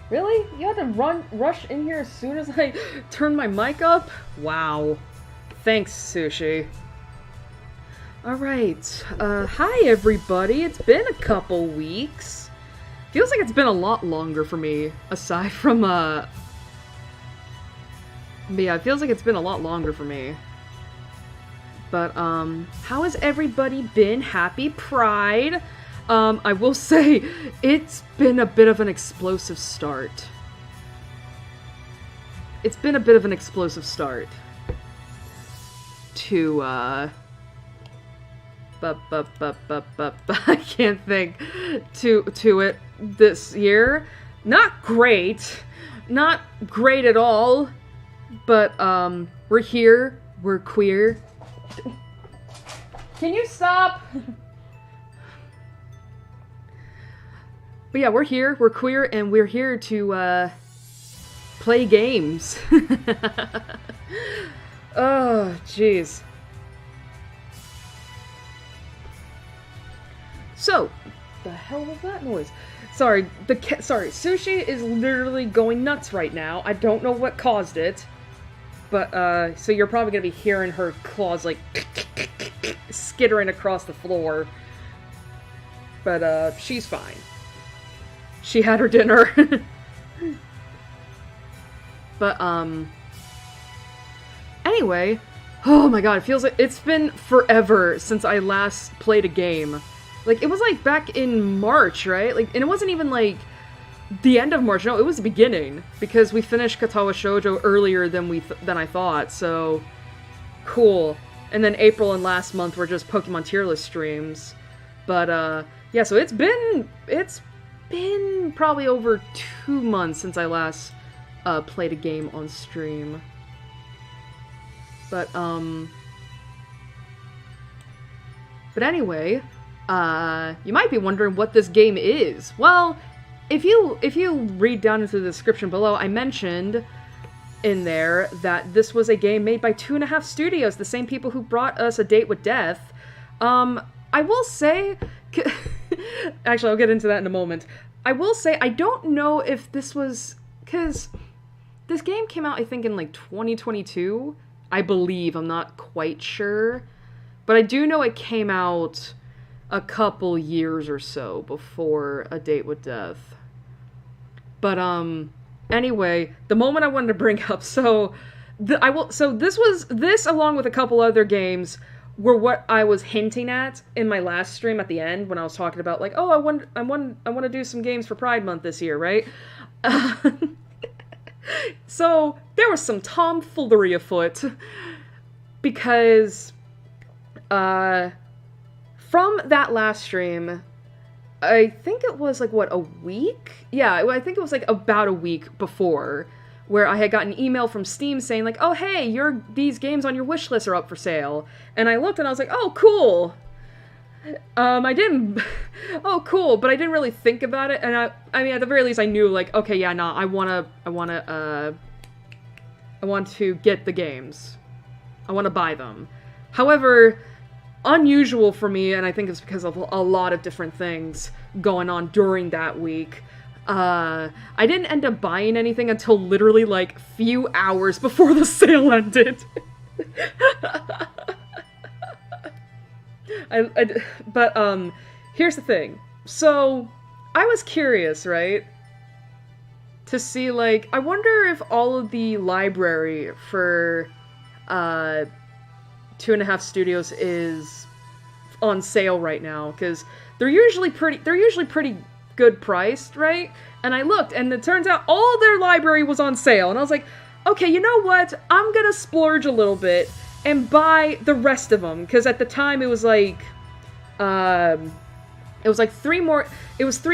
Really? You had to rush in here as soon as I turned my mic up? Wow. Thanks, Sushi. Alright, hi everybody. It's been a couple weeks. Feels like it's been a lot longer for me, aside from, But yeah, it feels like it's been a lot longer for me. But, how has everybody been? Happy Pride! I will say, it's been a bit of an explosive start. It's been a bit of an explosive start to, I can't think, to it this year. Not great at all, but, we're here, we're queer. Can you stop? But yeah, we're here, we're queer, and we're here to, play games. Oh, jeez. So, the hell was that noise? Sorry, Sushi is literally going nuts right now. I don't know what caused it. But, so you're probably gonna be hearing her claws, like, skittering across the floor. But, she's fine. She had her dinner. But, anyway, oh my god, it feels like it's been forever since I last played a game. Like, it was, like, back in March, right? Like, and it wasn't even, like, the end of March. No, it was the beginning, because we finished Katawa Shoujo earlier than I thought, so cool. And then April and last month were just Pokemon tier list streams. But, yeah, so it's been probably over 2 months since I last, played a game on stream. But anyway, you might be wondering what this game is. Well, if you read down into the description below, I mentioned in there that this was a game made by 2.5 Studios, the same people who brought us A Date with Death. I will say, actually, I'll get into that in a moment. I will say, I don't know if this was, because this game came out, I think, in, like, 2022, I believe. I'm not quite sure. But I do know it came out a couple years or so before A Date with Death. But, anyway, the moment I wanted to bring up, this along with a couple other games were what I was hinting at in my last stream at the end when I was talking about, like, oh, I want to do some games for Pride Month this year, right? So, there was some tomfoolery afoot, because, from that last stream, I think it was, like, what, a week? Yeah, I think it was, like, about a week before, where I had gotten an email from Steam saying, like, oh, hey, these games on your wish list are up for sale. And I looked and I was like, oh, cool. Oh, cool, but I didn't really think about it, and I mean, at the very least, I knew, like, okay, yeah, nah, I want to get the games. I want to buy them. However, unusual for me, and I think it's because of a lot of different things going on during that week, I didn't end up buying anything until literally, like, few hours before the sale ended. But here's the thing. So, I was curious, right? To see, like, I wonder if all of the library for, 2.5 Studios is on sale right now, because they're usually pretty good priced, right? And I looked, and it turns out all their library was on sale, and I was like, okay, you know what? I'm gonna splurge a little bit and buy the rest of them, because at the time it was like 3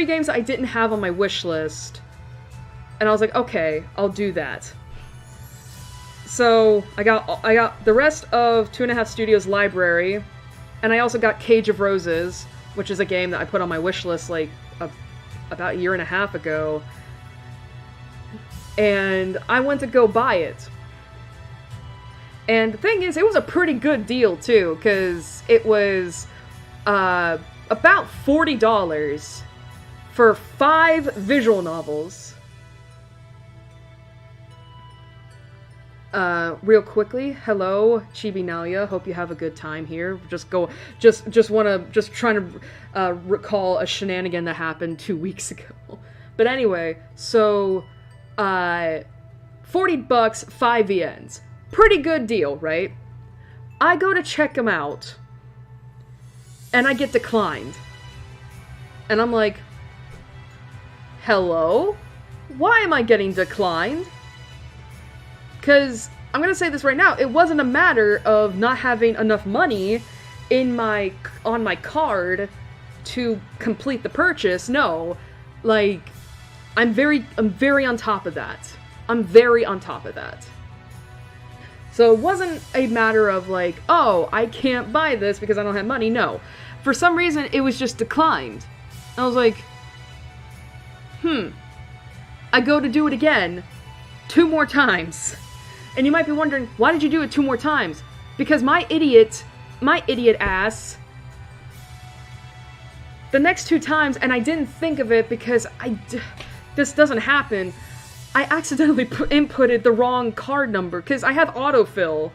games that I didn't have on my wish list, and I was like, okay, I'll do that. So I got the rest of 2.5 Studios library, and I also got Cage of Roses, which is a game that I put on my wish list like about a year and a half ago, and I went to go buy it. And the thing is, it was a pretty good deal too, because it was about $40 for 5 visual novels. Real quickly, hello, Chibi Nalia. Hope you have a good time here. Just trying to recall a shenanigan that happened 2 weeks ago. But anyway, so $40, 5 VNs. Pretty good deal, right? I go to check them out, and I get declined. And I'm like, hello? Why am I getting declined? Because, I'm gonna say this right now, it wasn't a matter of not having enough money on my card to complete the purchase. No, like, I'm very on top of that. I'm very on top of that. So it wasn't a matter of like, oh, I can't buy this because I don't have money. No. For some reason, it was just declined. I was like, I go to do it again 2 more times. And you might be wondering, why did you do it 2 more times? Because my idiot ass, the next 2 times, and I didn't think of it because this doesn't happen, I accidentally inputted the wrong card number, because I have autofill.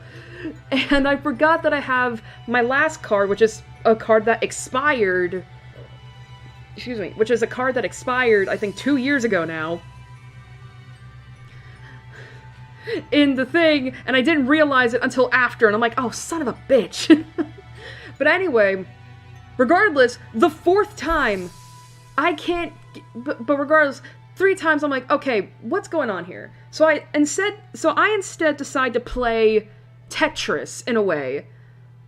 And I forgot that I have my last card, which is a card that expired, which is a card that expired, I think, 2 years ago now, in the thing, and I didn't realize it until after, and I'm like, oh, son of a bitch. But anyway, regardless, the 4th time, I can't, but regardless, 3 times I'm like, okay, what's going on here? So I instead decide to play Tetris in a way,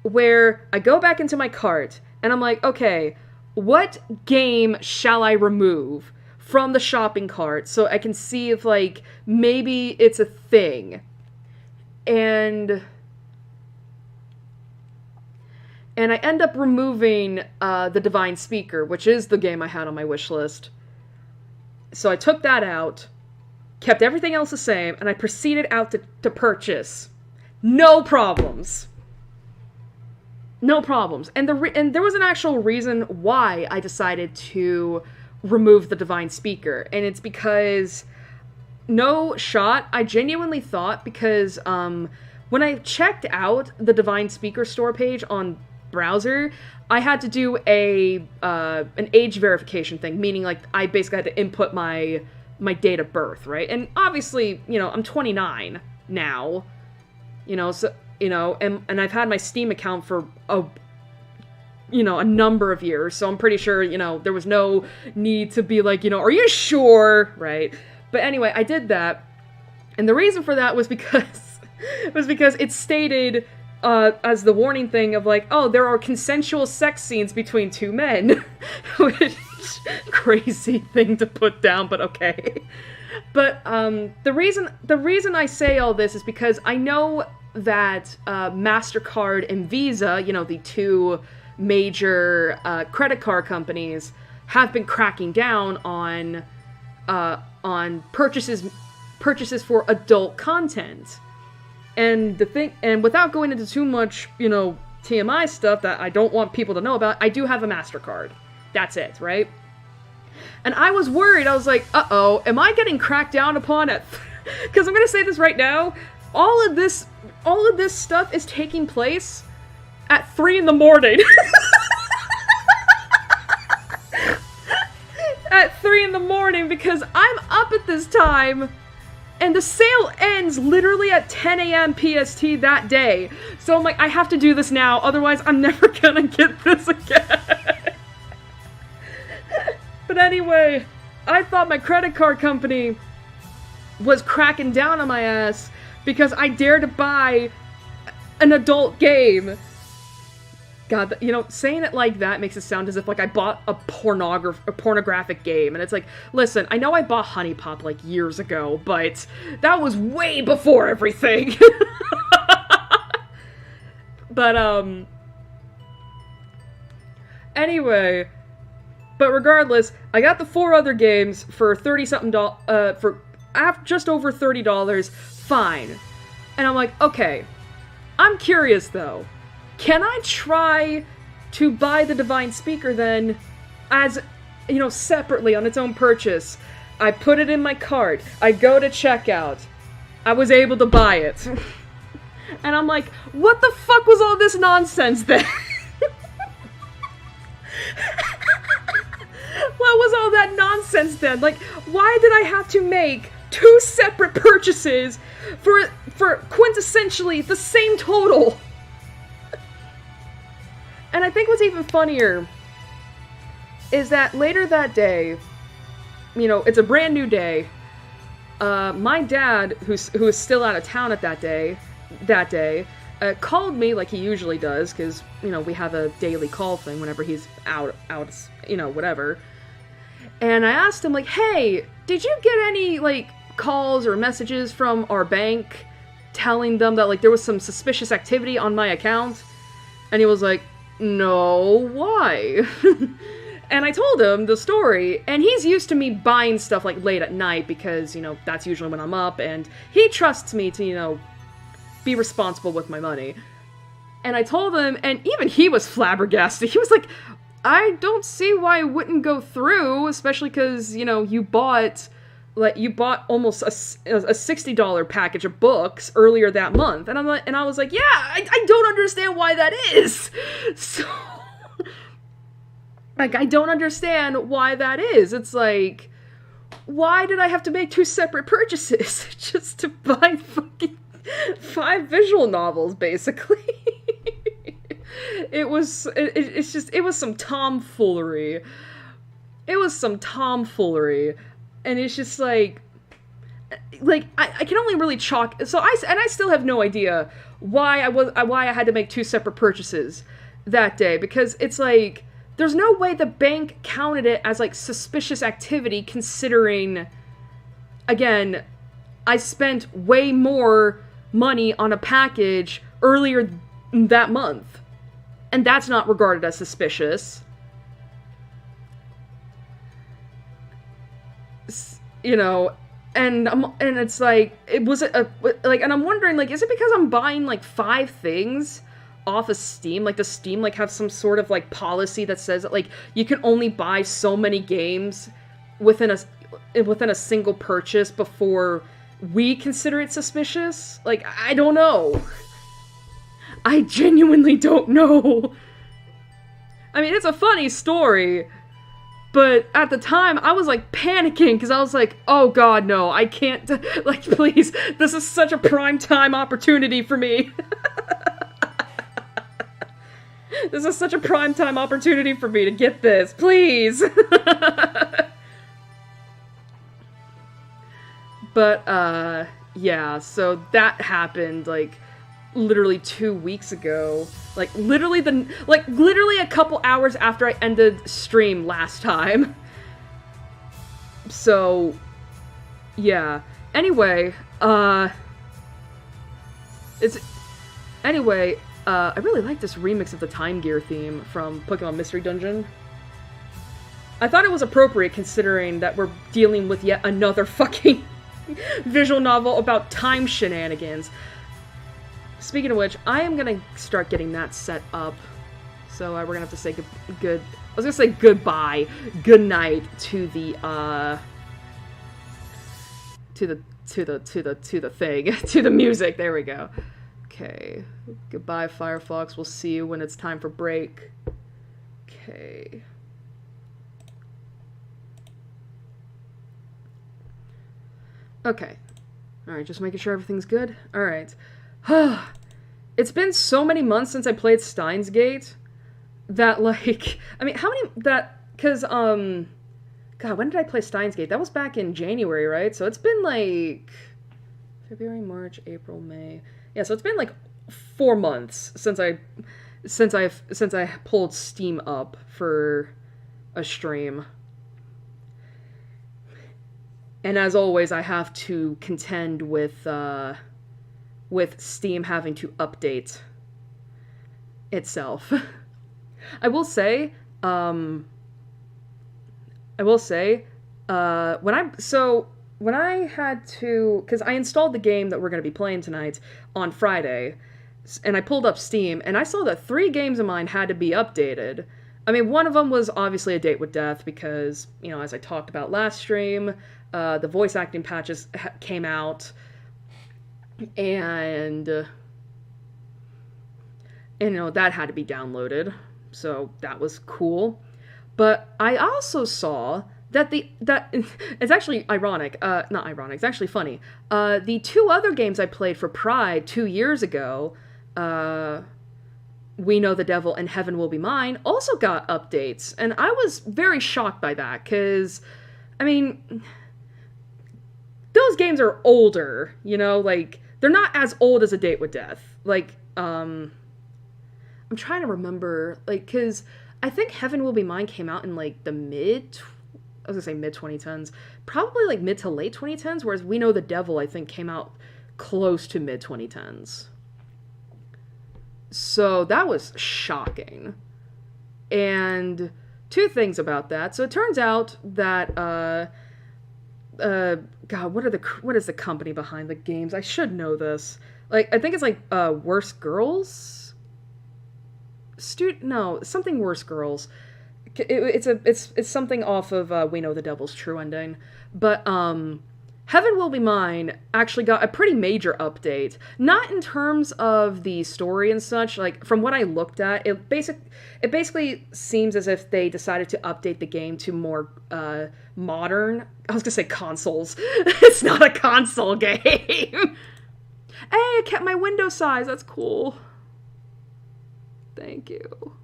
where I go back into my cart, and I'm like, okay, what game shall I remove from the shopping cart so I can see if, like, maybe it's a thing. And I end up removing the Divine Speaker, which is the game I had on my wish list. So I took that out, kept everything else the same, and I proceeded out to purchase. No problems. No problems. And there was an actual reason why I decided to remove the Divine Speaker, and it's because, no shot, I genuinely thought, because when I checked out the Divine Speaker store page on browser, I had to do an age verification thing, meaning, like, I basically had to input my date of birth, right? And obviously, I'm 29 now, so, and I've had my Steam account for a number of years, so I'm pretty sure, there was no need to be like, are you sure, right? But anyway, I did that, and the reason for that was because it stated, as the warning thing of like, oh, there are consensual sex scenes between 2 men, which, crazy thing to put down, but okay. But, the reason I say all this is because I know that, MasterCard and Visa, the 2 major credit card companies, have been cracking down on purchases for adult content. And without going into too much, TMI stuff that I don't want people to know about, I do have a MasterCard. That's it, right? And I was worried. I was like, uh-oh, am I getting cracked down upon at... Because I'm going to say this right now, all of this stuff is taking place at 3 in the morning. At 3 in the morning, because I'm up at this time, and the sale ends literally at 10 a.m. PST that day. So I'm like, I have to do this now, otherwise I'm never gonna get this again. But anyway, I thought my credit card company was cracking down on my ass because I dared to buy an adult game. God, saying it like that makes it sound as if, like, I bought a pornographic game. And it's like, listen, I know I bought Honey Pop, like, years ago, but that was way before everything. But, anyway, but regardless, I got the 4 other games for just over $30, fine. And I'm like, okay, I'm curious, though. Can I try to buy the Divine Speaker, then, as separately on its own purchase. I put it in my cart. I go to checkout. I was able to buy it. And I'm like, what the fuck was all this nonsense then? What was all that nonsense then? Like, why did I have to make 2 separate purchases for quintessentially the same total? And I think what's even funnier is that later that day, it's a brand new day. My dad, who was still out of town at that day, called me like he usually does, because, we have a daily call thing whenever he's out, whatever. And I asked him, like, hey, did you get any, like, calls or messages from our bank telling them that, like, there was some suspicious activity on my account? And he was like, no, why? And I told him the story, and he's used to me buying stuff, like, late at night, because, that's usually when I'm up, and he trusts me to, be responsible with my money. And I told him, and even he was flabbergasted. He was like, I don't see why it wouldn't go through, especially because, you bought almost a $60 package of books earlier that month. And I was like, yeah, I don't understand why that is. So, like, I don't understand why that is. It's like, why did I have to make 2 separate purchases just to buy fucking 5 visual novels, basically? It was some tomfoolery. It was some tomfoolery. And it's just like I can only really chalk, so I still have no idea why I had to make 2 separate purchases that day, because it's like, there's no way the bank counted it as, like, suspicious activity, considering, again, I spent way more money on a package earlier that month. And that's not regarded as suspicious. And it's like, and I'm wondering, like, is it because I'm buying, like, 5 things off of Steam? Like, does Steam, like, have some sort of, like, policy that says that, like, you can only buy so many games within a single purchase before we consider it suspicious? Like, I don't know. I genuinely don't know. I mean, it's a funny story, but at the time, I was, like, panicking, because I was like, oh god, no, I can't, like, please, this is such a prime time opportunity for me. This is such a prime time opportunity for me to get this, please. But, yeah, so that happened, like, literally 2 weeks ago. Like, literally a couple hours after I ended stream last time. So, yeah. Anyway, I really like this remix of the Time Gear theme from Pokemon Mystery Dungeon. I thought it was appropriate, considering that we're dealing with yet another fucking visual novel about time shenanigans. Speaking of which, I am gonna start getting that set up. So we're gonna have to say I was gonna say goodbye, good night to the thing, to the music. There we go. Okay. Goodbye, Firefox. We'll see you when it's time for break. Okay. Okay. Alright, just making sure everything's good. Alright. It's been so many months since I played Steins Gate that, like, I mean, because, God, when did I play Steins Gate? That was back in January, right? So it's been, like, February, March, April, May. Yeah, so it's been, like, 4 months since I pulled Steam up for a stream. And as always, I have to contend with Steam having to update itself. I will say, when I had to, because I installed the game that we're going to be playing tonight on Friday, and I pulled up Steam, and I saw that 3 games of mine had to be updated. I mean, one of them was obviously A Date with Death because, you know, as I talked about last stream, the voice acting patches came out, and you know, that had to be downloaded, so that was cool. But I also saw that it's actually ironic, not ironic, it's actually funny. The two other games I played for Pride 2 years ago, We Know the Devil and Heaven Will Be Mine, also got updates, and I was very shocked by that, because, I mean, those games are older, you know, like, they're not as old as A Date with Death. Like, I'm trying to remember, like, because I think Heaven Will Be Mine came out in, like, the mid-2010s, probably, like, mid to late 2010s, whereas We Know the Devil, I think, came out close to mid-2010s. So that was shocking. And two things about that. So it turns out that, God, what is the company behind the games? I should know this. Like, I think it's, like, Worse Girls? No, something Worse Girls. It's something off of We Know the Devil's True Ending. But Heaven Will Be Mine actually got a pretty major update. Not in terms of the story and such. Like, from what I looked at, it basically seems as if they decided to update the game to more modern. I was gonna say consoles. It's not a console game. Hey, I kept my window size. That's cool. Thank you.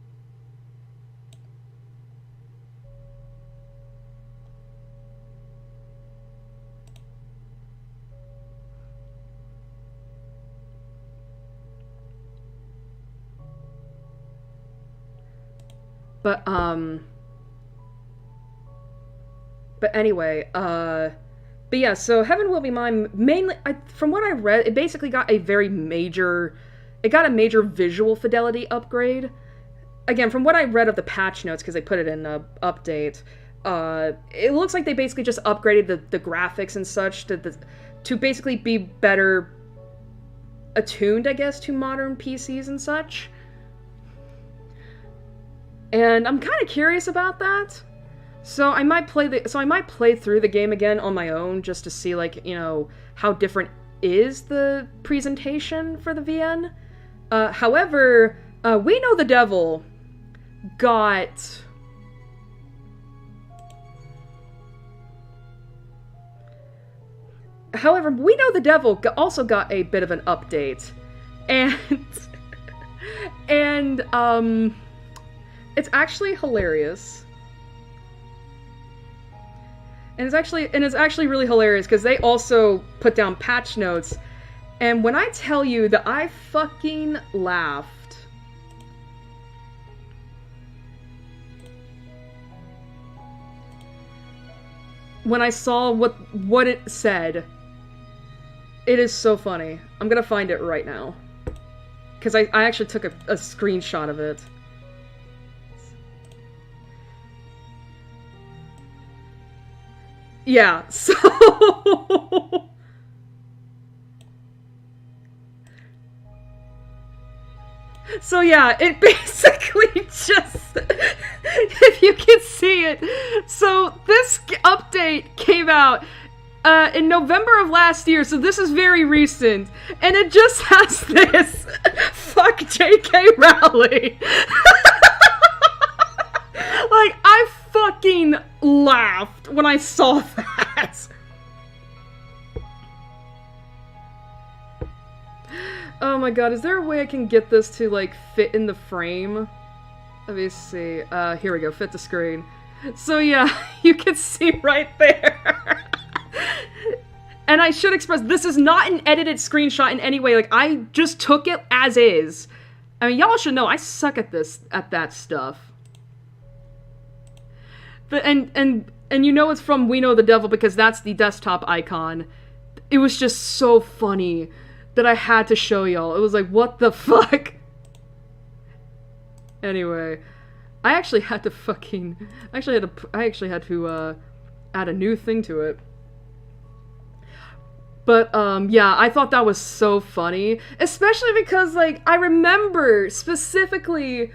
But anyway, but yeah, so Heaven Will Be Mine, mainly, from what I read, it basically got a major visual fidelity upgrade. Again, from what I read of the patch notes, because they put it in the update, it looks like they basically just upgraded the graphics and such to basically be better attuned, I guess, to modern PCs and such. And I'm kind of curious about that. So I might play through the game again on my own just to see, like, you know, how different is the presentation for the VN. However, We Know the Devil got also got a bit of an update. And it's actually hilarious. And it's actually really hilarious because they also put down patch notes. And when I tell you that I fucking laughed when I saw what it said, it is so funny. I'm gonna find it right now. Because I actually took a screenshot of it. Yeah, so... So yeah, it basically just... if you can see it. So this update came out in November of last year, so this is very recent. And it just has this... Fuck J.K. Rowling. Like, I fucking laughed when I saw that. Oh my god, is there a way I can get this to, like, fit in the frame? Let me see. Here we go, fit the screen. So yeah, you can see right there. And I should express, this is not an edited screenshot in any way. Like, I just took it as is. I mean, y'all should know, I suck at that stuff. But, and you know it's from We Know the Devil because that's the desktop icon. It was just so funny that I had to show y'all. It was like, what the fuck? Anyway, I actually had to add a new thing to it. But, yeah, I thought that was so funny. Especially because, like, I remember specifically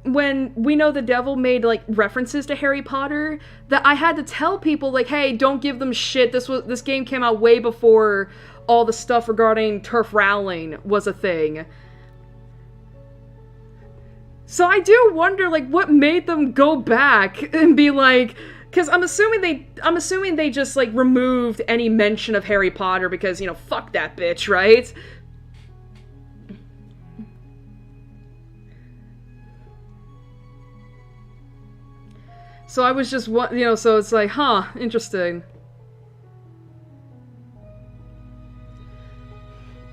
when We Know the Devil made, like, references to Harry Potter, that I had to tell people, like, hey, don't give them shit. This game came out way before all the stuff regarding turf Rowling was a thing. So I do wonder, like, what made them go back and be like, because I'm assuming they just, like, removed any mention of Harry Potter because, you know, fuck that bitch, right? So I was just, you know, so it's like, huh, interesting.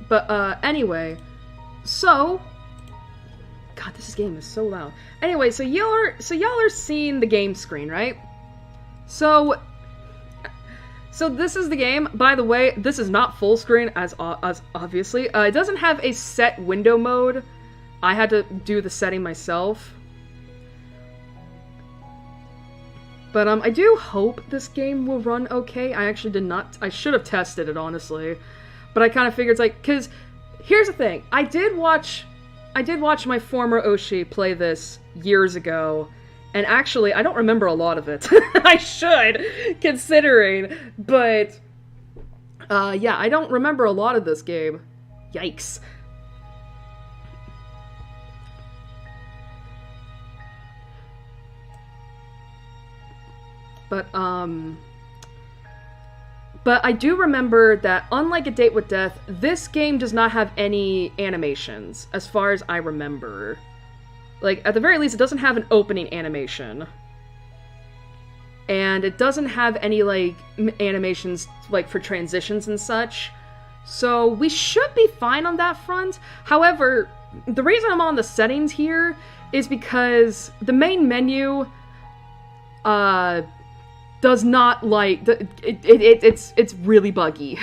But, anyway, so, God, this game is so loud. Anyway, so y'all are seeing the game screen, right? So this is the game. By the way, this is not full screen, as obviously. It doesn't have a set window mode. I had to do the setting myself. But, I do hope this game will run okay. I actually did not... I should have tested it, honestly. But I kind of figured it's like... Because, here's the thing. I did watch my former Oshi play this years ago. And actually, I don't remember a lot of it. I should, considering. But, yeah, I don't remember a lot of this game. Yikes. But I do remember that, unlike A Date with Death, this game does not have any animations, as far as I remember. Like, at the very least, it doesn't have an opening animation. And it doesn't have any, like, animations, like, for transitions and such. So, we should be fine on that front. However, the reason I'm on the settings here is because the main menu, does not like it's really buggy.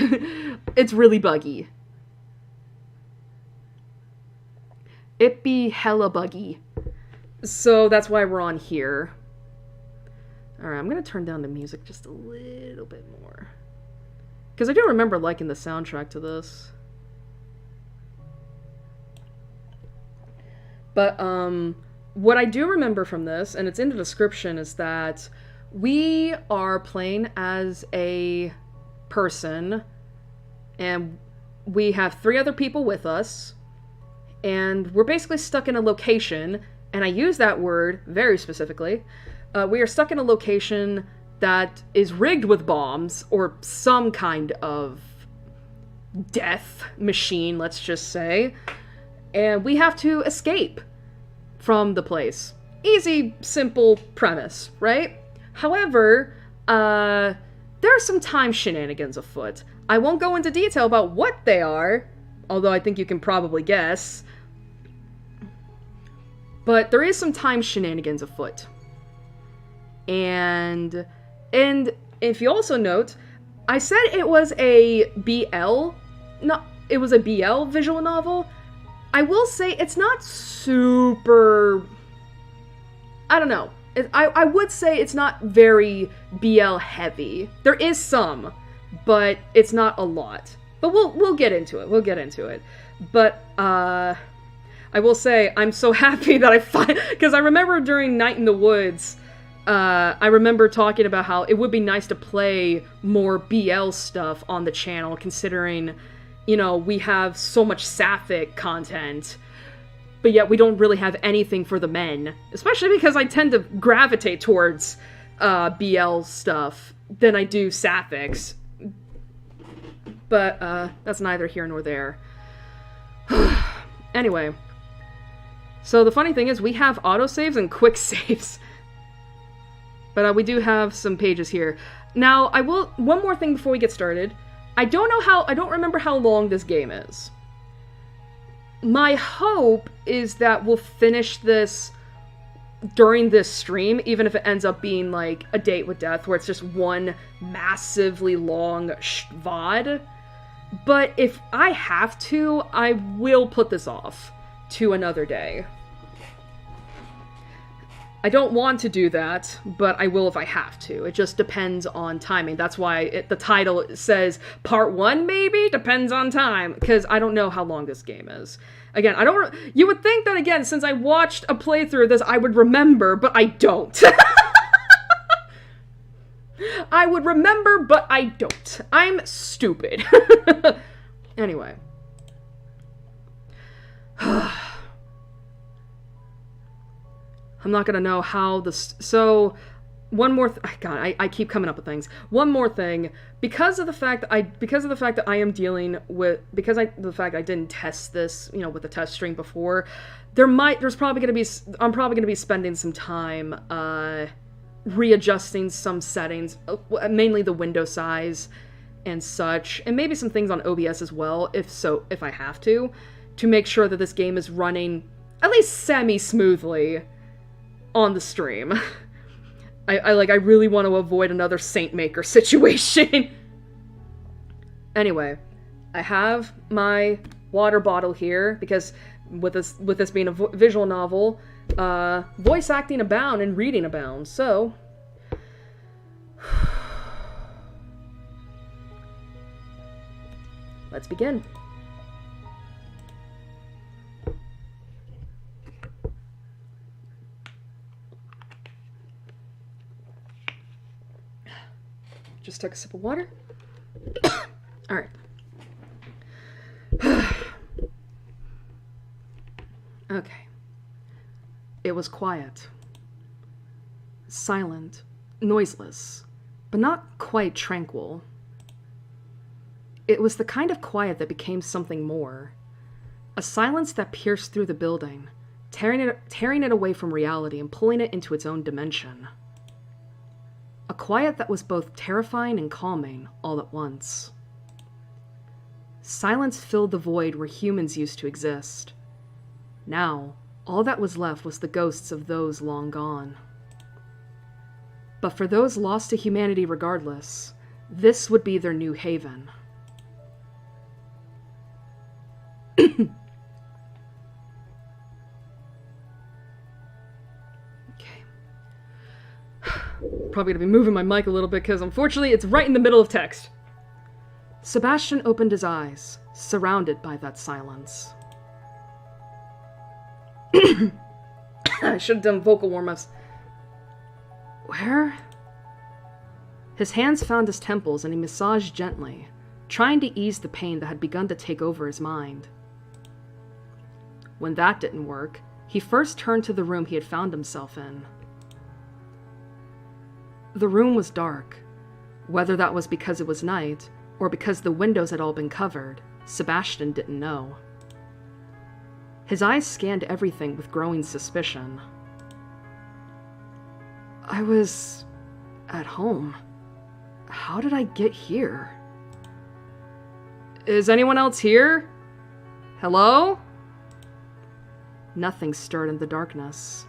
It's really buggy. It be hella buggy. So that's why we're on here. Alright, I'm gonna turn down the music just a little bit more. Because I do remember liking the soundtrack to this. But, what I do remember from this, and it's in the description, is that we are playing as a person, and we have 3 other people with us, and we're basically stuck in a location, and I use that word very specifically. We are stuck in a location that is rigged with bombs, or some kind of death machine, let's just say, and we have to escape from the place. Easy, simple premise, right? However, there are some time shenanigans afoot. I won't go into detail about what they are, although I think you can probably guess. But there is some time shenanigans afoot. And if you also note, I said it was a BL visual novel. I will say it's not super... I don't know. I would say it's not very BL heavy. There is some, but it's not a lot. But we'll get into it. We'll get into it. But I will say I'm so happy that because I remember during Night in the Woods, I remember talking about how it would be nice to play more BL stuff on the channel, considering, you know, we have so much sapphic content. But yet we don't really have anything for the men. Especially because I tend to gravitate towards BL stuff than I do sapphics. But that's neither here nor there. Anyway. So the funny thing is we have autosaves and quick saves. But we do have some pages here. Now, one more thing before we get started. I don't remember how long this game is. My hope is that we'll finish this during this stream, even if it ends up being like A Date with Death, where it's just one massively long VOD. But if I have to, I will put this off to another day. I don't want to do that, but I will if I have to. It just depends on timing. That's why the title says part 1, maybe? Depends on time. Because I don't know how long this game is. Again, I don't... You would think that, again, since I watched a playthrough of this, I would remember, but I don't. I would remember, but I don't. I'm stupid. Anyway. I'm not gonna know how this... So, one more... God, I keep coming up with things. One more thing. Because of the fact that I am dealing with... the fact I didn't test this, you know, with the test string before, there's probably gonna be... I'm probably gonna be spending some time, readjusting some settings, mainly the window size and such, and maybe some things on OBS as well, if I have to make sure that this game is running at least semi-smoothly on the stream. I really want to avoid another Saint Maker situation. Anyway, I have my water bottle here, because with this being a visual novel, voice acting abound and reading abound, so... Let's begin. Just took a sip of water. Alright. Okay. It was quiet. Silent, noiseless, but not quite tranquil. It was the kind of quiet that became something more. A silence that pierced through the building, tearing it away from reality and pulling it into its own dimension. A quiet that was both terrifying and calming all at once. Silence filled the void where humans used to exist. Now, all that was left was the ghosts of those long gone. But for those lost to humanity regardless, this would be their new haven. Probably gonna be moving my mic a little bit because unfortunately it's right in the middle of text. Sebastian opened his eyes, surrounded by that silence. I should have done vocal warm-ups. Where? His hands found his temples and he massaged gently, trying to ease the pain that had begun to take over his mind. When that didn't work, he first turned to the room he had found himself in. The room was dark. Whether that was because it was night, or because the windows had all been covered, Sebastian didn't know. His eyes scanned everything with growing suspicion. I was... at home. How did I get here? Is anyone else here? Hello? Nothing stirred in the darkness.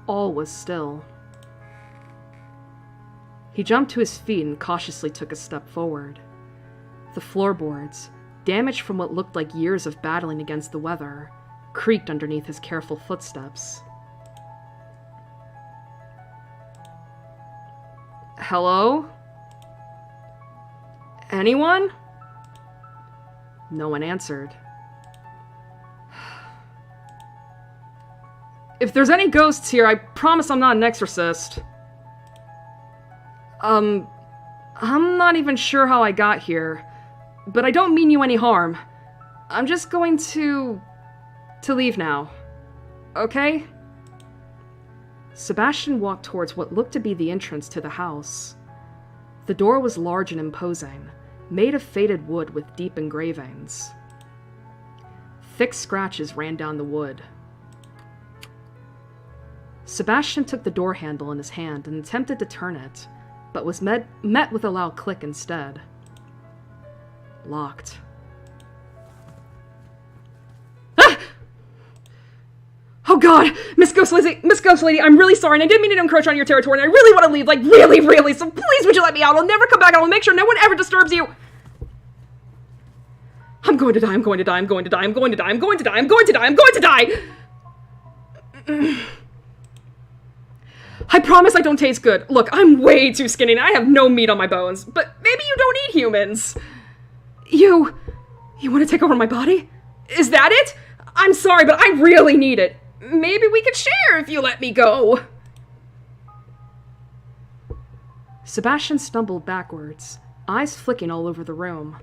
All was still. He jumped to his feet and cautiously took a step forward. The floorboards, damaged from what looked like years of battling against the weather, creaked underneath his careful footsteps. Hello? Anyone? No one answered. If there's any ghosts here, I promise I'm not an exorcist. I'm not even sure how I got here, but I don't mean you any harm. I'm just going to leave now. Okay? Sebastian walked towards what looked to be the entrance to the house. The door was large and imposing, made of faded wood with deep engravings. Thick scratches ran down the wood. Sebastian took the door handle in his hand and attempted to turn it, but was met with a loud click instead. Locked. Ah! Oh god! Miss Ghost Lady, I'm really sorry, and I didn't mean to encroach on your territory, and I really want to leave, like, really, so please would you let me out? I'll never come back, and I'll make sure no one ever disturbs you! I'm going to die, I'm going to die, I'm going to die, I'm going to die, I'm going to die, I'm going to die, I'm going to die! I promise I don't taste good. Look, I'm way too skinny and I have no meat on my bones. But maybe you don't eat humans. You want to take over my body? Is that it? I'm sorry, but I really need it. Maybe we could share if you let me go. Sebastian stumbled backwards, eyes flicking all over the room,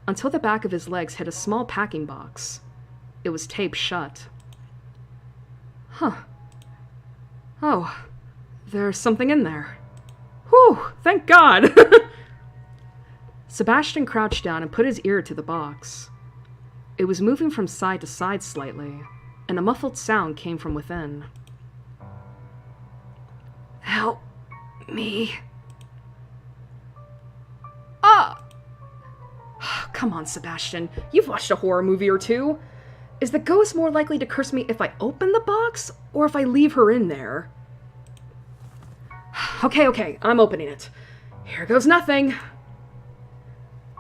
until the back of his legs hit a small packing box. It was taped shut. Huh. Oh, there's something in there. Whew, thank God. Sebastian crouched down and put his ear to the box. It was moving from side to side slightly, and a muffled sound came from within. Help me. Ah! Come on, Sebastian. You've watched a horror movie or two. Is the ghost more likely to curse me if I open the box, or if I leave her in there? Okay, I'm opening it. Here goes nothing.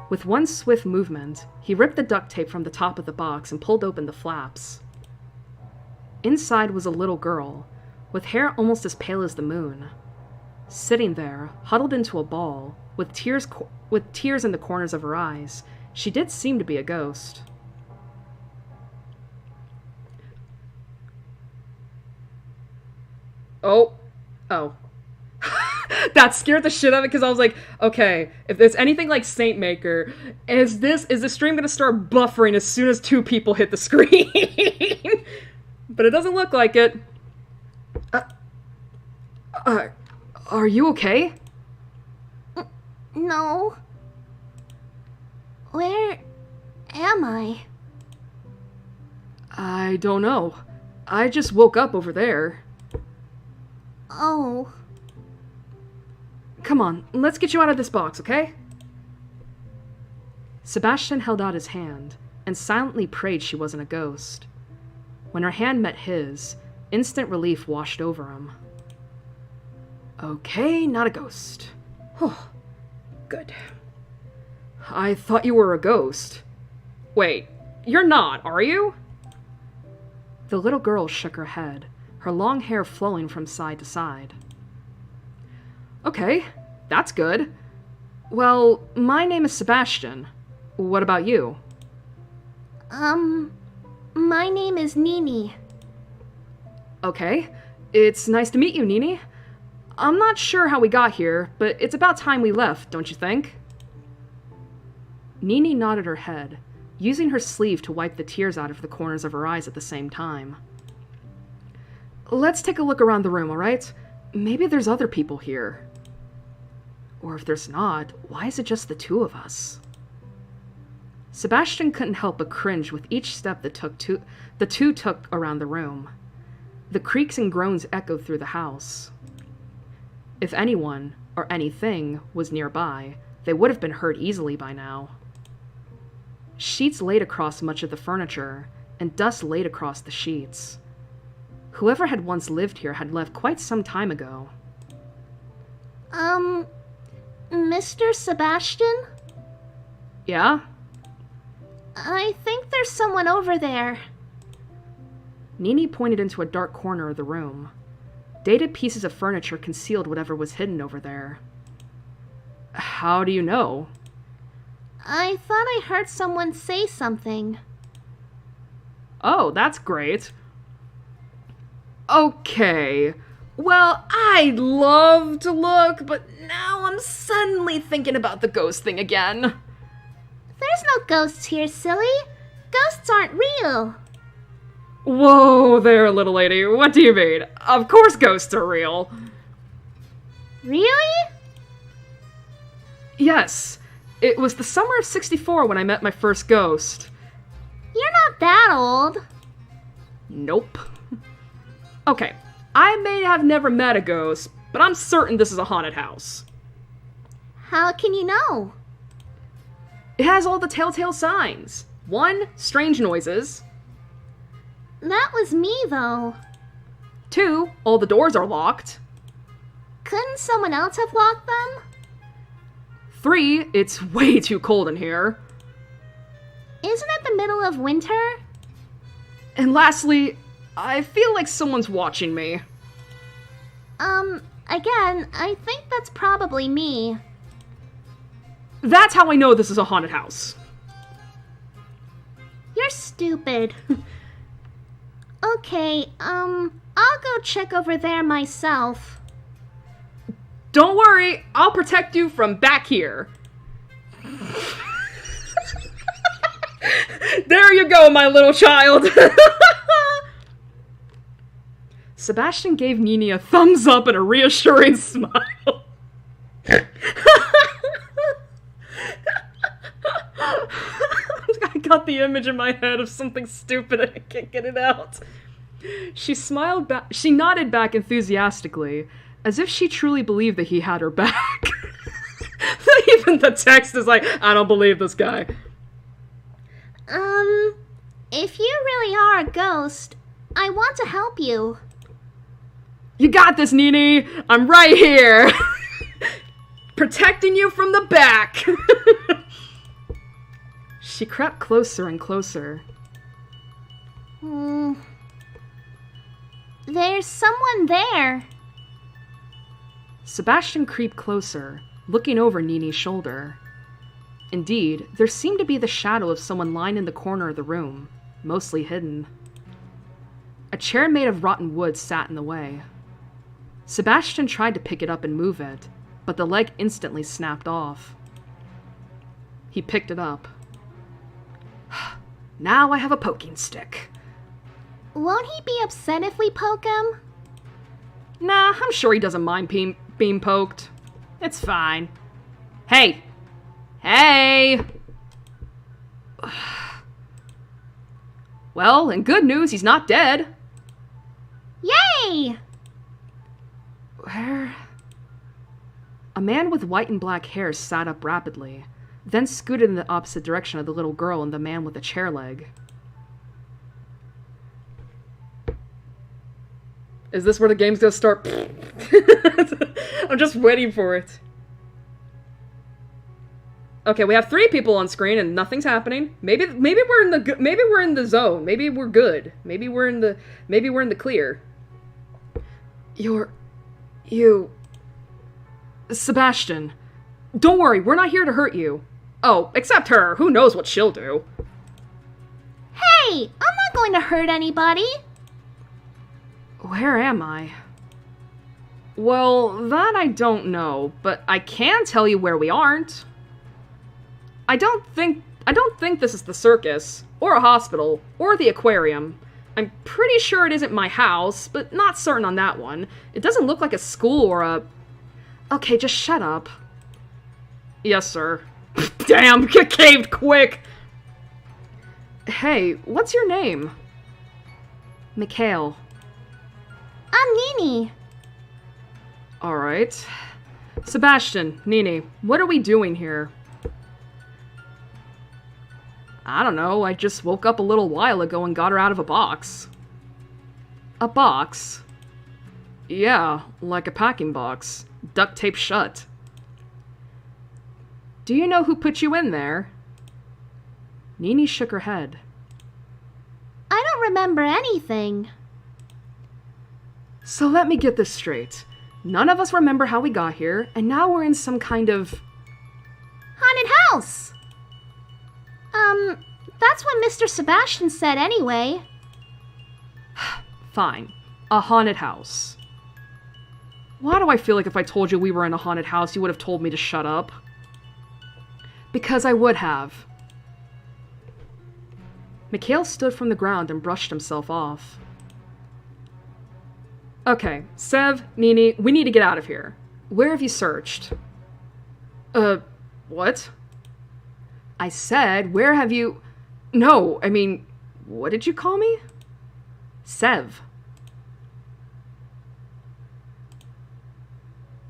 With one swift movement, he ripped the duct tape from the top of the box and pulled open the flaps. Inside was a little girl, with hair almost as pale as the moon. Sitting there, huddled into a ball, with tears in the corners of her eyes, she did seem to be a ghost. Oh. That scared the shit out of me because I was like, okay, if there's anything like Saint Maker, is the stream gonna start buffering as soon as 2 people hit the screen? But it doesn't look like it. Are you okay? No. Where am I? I don't know. I just woke up over there. Oh. Come on, let's get you out of this box, okay? Sebastian held out his hand and silently prayed she wasn't a ghost. When her hand met his, instant relief washed over him. Okay, not a ghost. Oh, good. I thought you were a ghost. Wait, you're not, are you? The little girl shook her head, her long hair flowing from side to side. Okay, that's good. Well, my name is Sebastian. What about you? My name is Nini. Okay, it's nice to meet you, Nini. I'm not sure how we got here, but it's about time we left, don't you think? Nini nodded her head, using her sleeve to wipe the tears out of the corners of her eyes at the same time. Let's take a look around the room, alright? Maybe there's other people here. Or if there's not, why is it just the 2 of us? Sebastian couldn't help but cringe with each step the 2 took around the room. The creaks and groans echoed through the house. If anyone, or anything, was nearby, they would have been heard easily by now. Sheets laid across much of the furniture, and dust laid across the sheets. Whoever had once lived here had left quite some time ago. Mr. Sebastian? Yeah? I think there's someone over there. Nini pointed into a dark corner of the room. Dated pieces of furniture concealed whatever was hidden over there. How do you know? I thought I heard someone say something. Oh, that's great. Okay. Well, I'd love to look, but now I'm suddenly thinking about the ghost thing again. There's no ghosts here, silly. Ghosts aren't real. Whoa there, little lady. What do you mean? Of course ghosts are real. Really? Yes. It was the summer of '64 when I met my first ghost. You're not that old. Nope. Okay, I may have never met a ghost, but I'm certain this is a haunted house. How can you know? It has all the telltale signs. 1, strange noises. That was me, though. 2, all the doors are locked. Couldn't someone else have locked them? 3, it's way too cold in here. Isn't it the middle of winter? And lastly, I feel like someone's watching me. Again, I think that's probably me. That's how I know this is a haunted house. You're stupid. Okay, I'll go check over there myself. Don't worry, I'll protect you from back here. There you go, my little child. Sebastian gave Nini a thumbs up and a reassuring smile. I got the image in my head of something stupid and I can't get it out. She smiled back. She nodded back enthusiastically, as if she truly believed that he had her back. Even the text is like, I don't believe this guy. If you really are a ghost, I want to help you. You got this, Nini! I'm right here! Protecting you from the back! She crept closer and closer. There's someone there. Sebastian creeped closer, looking over Nini's shoulder. Indeed, there seemed to be the shadow of someone lying in the corner of the room, mostly hidden. A chair made of rotten wood sat in the way. Sebastian tried to pick it up and move it, but the leg instantly snapped off. He picked it up. Now I have a poking stick. Won't he be upset if we poke him? Nah, I'm sure he doesn't mind being poked. It's fine. Hey! Hey! Well, in good news, he's not dead. Yay! Where? A man with white and black hair sat up rapidly, then scooted in the opposite direction of the little girl and the man with the chair leg. Is this where the game's gonna start? I'm just waiting for it. Okay, we have 3 people on screen and nothing's happening. Maybe we're in the zone. Maybe we're good. Maybe we're in the clear. You Sebastian. Don't worry, we're not here to hurt you. Oh, except her. Who knows what she'll do? Hey, I'm not going to hurt anybody. Where am I? Well, that I don't know, but I can tell you where we aren't. I don't think this is the circus, or a hospital, or the aquarium. I'm pretty sure it isn't my house, but not certain on that one. It doesn't look like a school or a... Okay, just shut up. Yes, sir. Damn, get caved quick! Hey, what's your name? Mikhail. I'm Nini. Alright. Sebastian, Nini, what are we doing here? I don't know, I just woke up a little while ago and got her out of a box. A box? Yeah, like a packing box. Duct tape shut. Do you know who put you in there? Nini shook her head. I don't remember anything. So let me get this straight. None of us remember how we got here, and now we're in some kind of... Haunted house! That's what Mr. Sebastian said anyway. Fine. A haunted house. Why do I feel like if I told you we were in a haunted house, you would have told me to shut up? Because I would have. Mikhail stood from the ground and brushed himself off. Okay, Sev, Nini, we need to get out of here. Where have you searched? What? I said, where have you... No, I mean, what did you call me? Sev.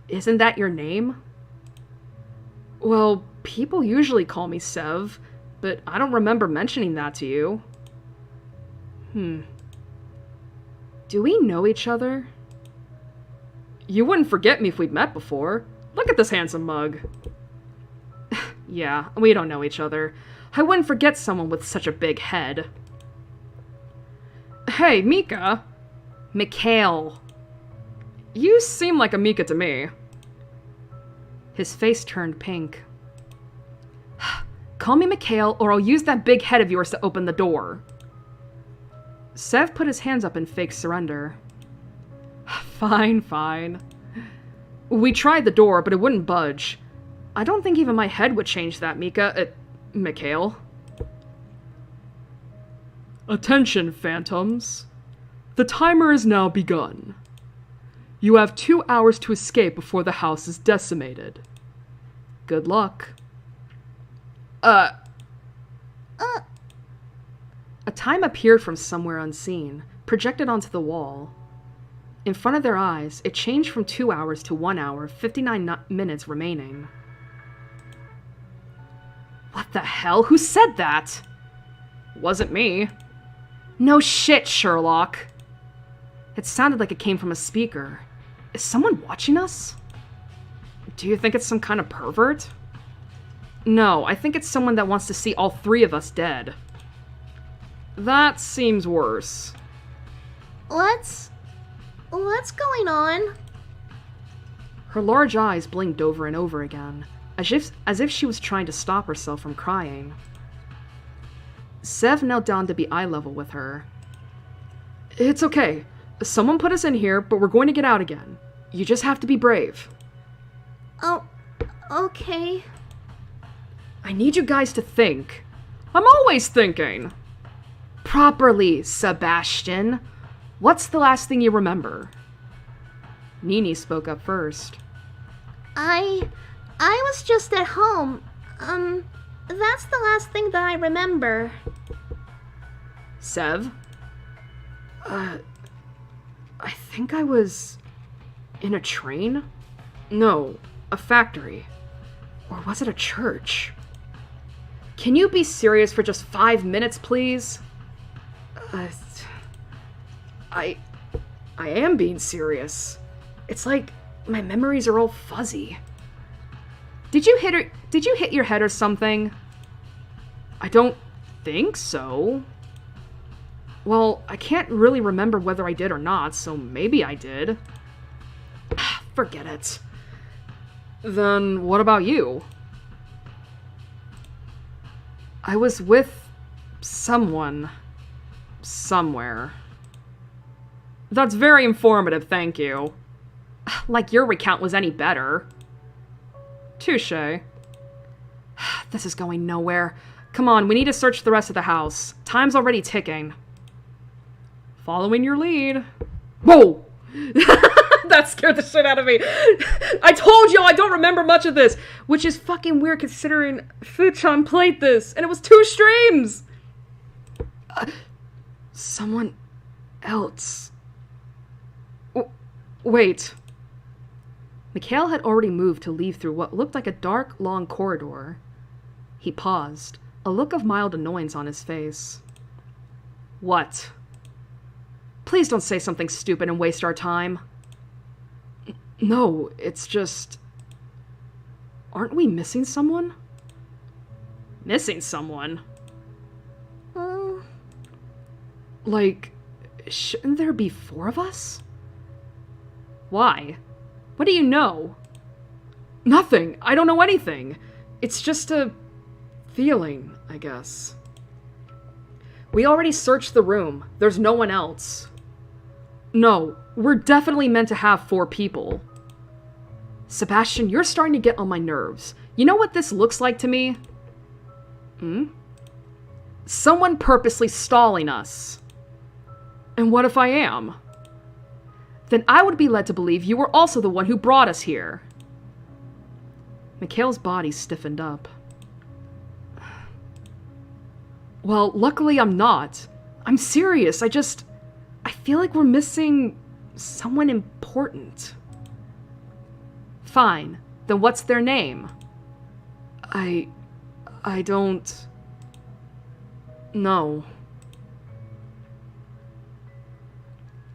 Isn't that your name? Well, people usually call me Sev, but I don't remember mentioning that to you. Do we know each other? You wouldn't forget me if we'd met before. Look at this handsome mug. Yeah, we don't know each other. I wouldn't forget someone with such a big head. Hey, Mika. Mikhail. You seem like a Mika to me. His face turned pink. Call me Mikhail, or I'll use that big head of yours to open the door. Sev put his hands up in fake surrender. Fine, fine. We tried the door, but it wouldn't budge. I don't think even my head would change that, Mikhail. Attention, phantoms. The timer is now begun. You have 2 hours to escape before the house is decimated. Good luck. A time appeared from somewhere unseen, projected onto the wall. In front of their eyes, it changed from 2 hours to 1 hour, 59 minutes remaining. What the hell? Who said that? Wasn't me. No shit, Sherlock. It sounded like it came from a speaker. Is someone watching us? Do you think it's some kind of pervert? No, I think it's someone that wants to see all 3 of us dead. That seems worse. What's going on? Her large eyes blinked over and over again, as if she was trying to stop herself from crying. Sev knelt down to be eye level with her. It's okay. Someone put us in here, but we're going to get out again. You just have to be brave. Oh, okay. I need you guys to think. I'm always thinking. Properly, Sebastian. What's the last thing you remember? Nini spoke up first. I was just at home. That's the last thing that I remember. Sev? I think I was in a train? No, a factory. Or was it a church? Can you be serious for just 5 minutes, please? I am being serious. It's like my memories are all fuzzy. Did you hit your head or something? I don't think so. Well, I can't really remember whether I did or not, so maybe I did. Forget it. Then what about you? I was with someone. Somewhere. That's very informative, thank you. Like your recount was any better. Touché. This is going nowhere. Come on, we need to search the rest of the house. Time's already ticking. Following your lead. Whoa! That scared the shit out of me. I told you I don't remember much of this, which is fucking weird considering Fuchan played this, and it was 2 streams! Someone else. Wait. Mikhail had already moved to leave through what looked like a dark, long corridor. He paused, a look of mild annoyance on his face. What? Please don't say something stupid and waste our time. No, it's just... Aren't we missing someone? Missing someone? Like, shouldn't there be 4 of us? Why? What do you know? Nothing. I don't know anything. It's just a feeling, I guess. We already searched the room. There's no one else. No, we're definitely meant to have 4 people. Sebastian, you're starting to get on my nerves. You know what this looks like to me? Someone purposely stalling us. And what if I am? Then I would be led to believe you were also the one who brought us here. Mikhail's body stiffened up. Well, luckily I'm not. I'm serious, I feel like we're missing someone important. Fine, then what's their name? I don't know.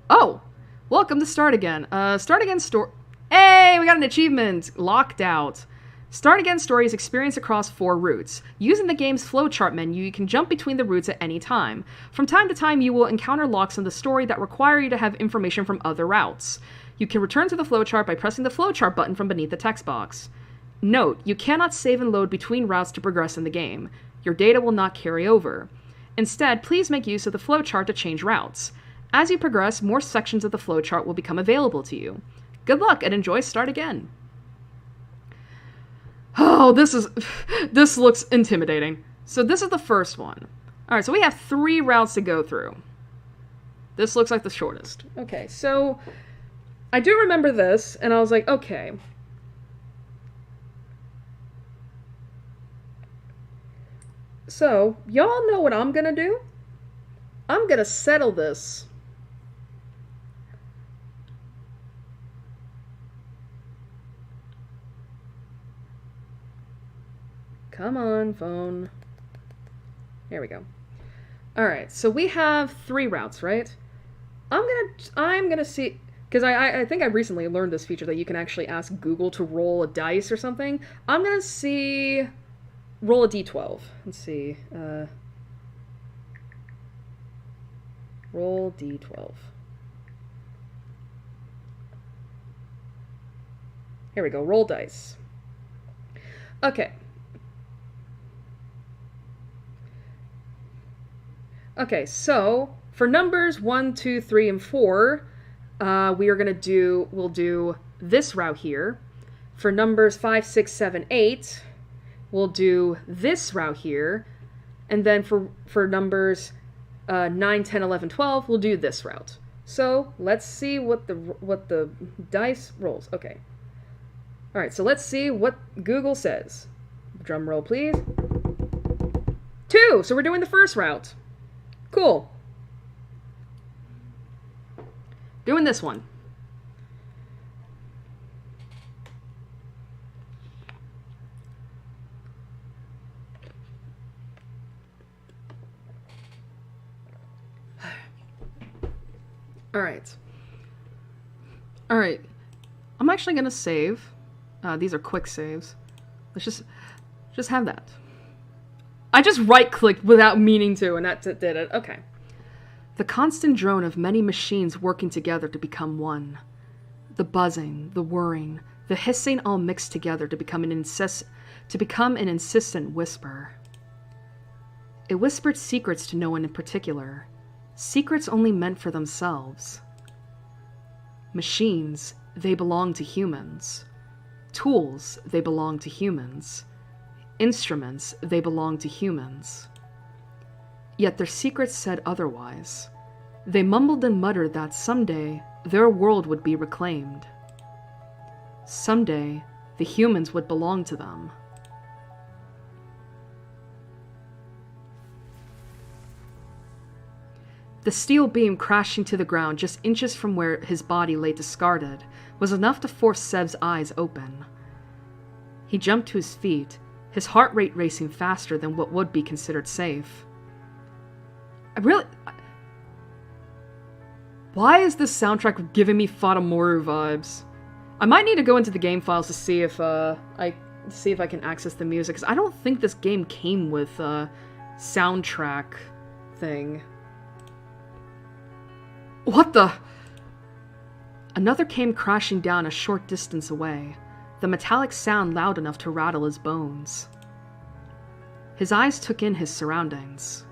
Oh, welcome to Start Again. Start Again story. Hey, we got an achievement. Locked out. Start Again story is experienced across 4 routes. Using the game's flowchart menu, you can jump between the routes at any time. From time to time, you will encounter locks in the story that require you to have information from other routes. You can return to the flowchart by pressing the flowchart button from beneath the text box. Note, you cannot save and load between routes to progress in the game. Your data will not carry over. Instead, please make use of the flowchart to change routes. As you progress, more sections of the flowchart will become available to you. Good luck and enjoy Start Again. Oh, this looks intimidating. So this is the first one. Alright, so we have 3 routes to go through. This looks like the shortest. Okay, so I do remember this, and I was like, okay. So, y'all know what I'm gonna do? I'm gonna settle this. Come on, phone. Here we go. Alright, so we have 3 routes, right? I'm gonna see, because I think I recently learned this feature that you can actually ask Google to roll a dice or something. I'm gonna see, roll a d12. Let's see, roll d12. Here we go, roll dice. Okay. Okay, so for numbers 1, 2, 3, and 4, we'll do this route here. For numbers 5, 6, 7, 8, we'll do this route here. And then for numbers 9, 10, 11, 12, we'll do this route. So let's see what the dice rolls. Okay. All right, so let's see what Google says. Drum roll, please. 2, so we're doing the first route. Cool. Doing this one. All right. All right. I'm actually going to save. These are quick saves. Let's just have that. I just right-clicked without meaning to, and that did it. Okay. The constant drone of many machines working together to become one. The buzzing, the whirring, the hissing all mixed together to become an insistent whisper. It whispered secrets to no one in particular. Secrets only meant for themselves. Machines, they belong to humans. Tools, they belong to humans. Instruments, they belong to humans. Yet their secrets said otherwise. They mumbled and muttered that someday their world would be reclaimed. Someday the humans would belong to them. The steel beam crashing to the ground just inches from where his body lay discarded was enough to force Sev's eyes open. He jumped to his feet, his heart rate racing faster than what would be considered safe. Why is this soundtrack giving me Fatamoru vibes? I might need to go into the game files to see if I can access the music, because I don't think this game came with a soundtrack thing. What the? Another came crashing down a short distance away, the metallic sound loud enough to rattle his bones. His eyes took in his surroundings.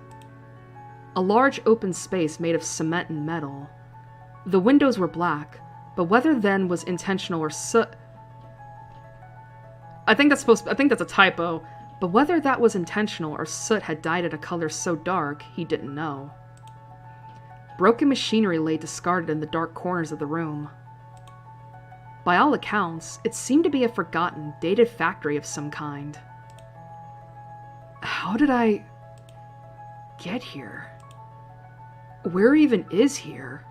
A large open space made of cement and metal. The windows were black, but whether then was intentional or I think that's a typo, but whether that was intentional or soot had dyed it a color so dark, he didn't know. Broken machinery lay discarded in the dark corners of the room. By all accounts, it seemed to be a forgotten, dated factory of some kind. How did I get here? Where even is here?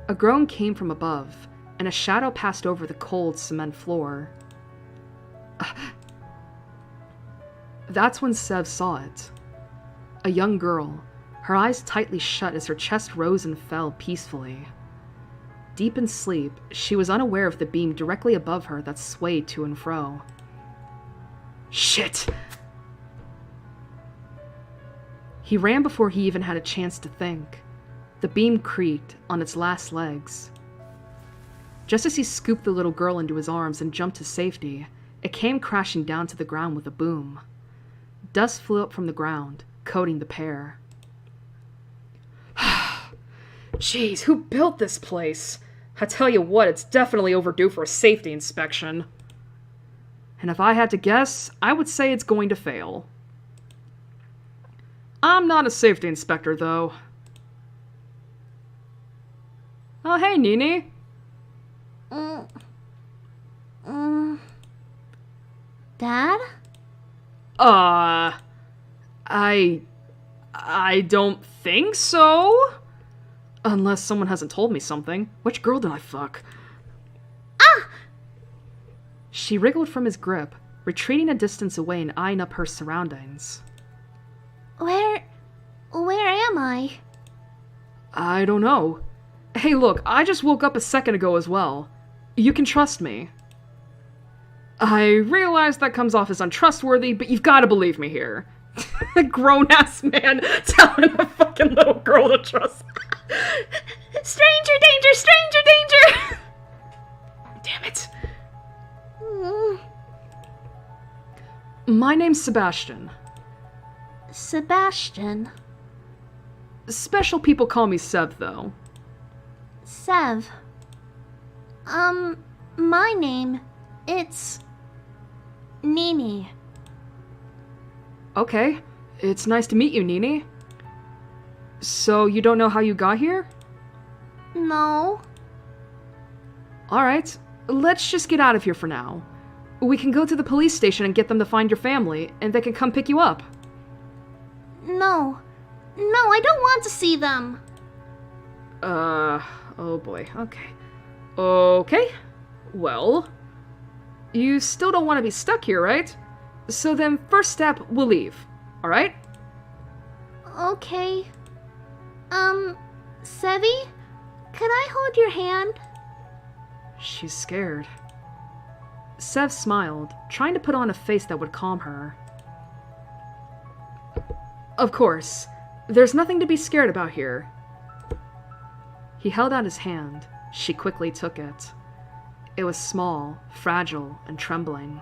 A groan came from above, and a shadow passed over the cold cement floor. That's when Sev saw it. A young girl, her eyes tightly shut as her chest rose and fell peacefully. Deep in sleep, she was unaware of the beam directly above her that swayed to and fro. Shit! He ran before he even had a chance to think. The beam creaked on its last legs. Just as he scooped the little girl into his arms and jumped to safety, it came crashing down to the ground with a boom. Dust flew up from the ground, coating the pair. Jeez, who built this place? I tell you what, it's definitely overdue for a safety inspection. And if I had to guess, I would say it's going to fail. I'm not a safety inspector, though. Oh, hey, Nini. Dad? I don't think so. Unless someone hasn't told me something. Which girl did I fuck? Ah! She wriggled from his grip, retreating a distance away and eyeing up her surroundings. Where am I? I don't know. Hey, look, I just woke up a second ago as well. You can trust me. I realize that comes off as untrustworthy, but you've got to believe me here. A grown-ass man telling a fucking little girl to trust. Stranger danger! Stranger danger! Damn it. My name's Sebastian. Sebastian. Special people call me Seb, though. Sev. My name, it's Nini. Okay, it's nice to meet you, Nini. So, you don't know how you got here? No. Alright, let's just get out of here for now. We can go to the police station and get them to find your family, and they can come pick you up. No, I don't want to see them. Oh boy, okay. Okay, well, you still don't want to be stuck here, right? So then, first step, we'll leave, alright? Okay. Sevi? Can I hold your hand? She's scared. Sev smiled, trying to put on a face that would calm her. Of course, there's nothing to be scared about here. He held out his hand. She quickly took it. It was small, fragile, and trembling.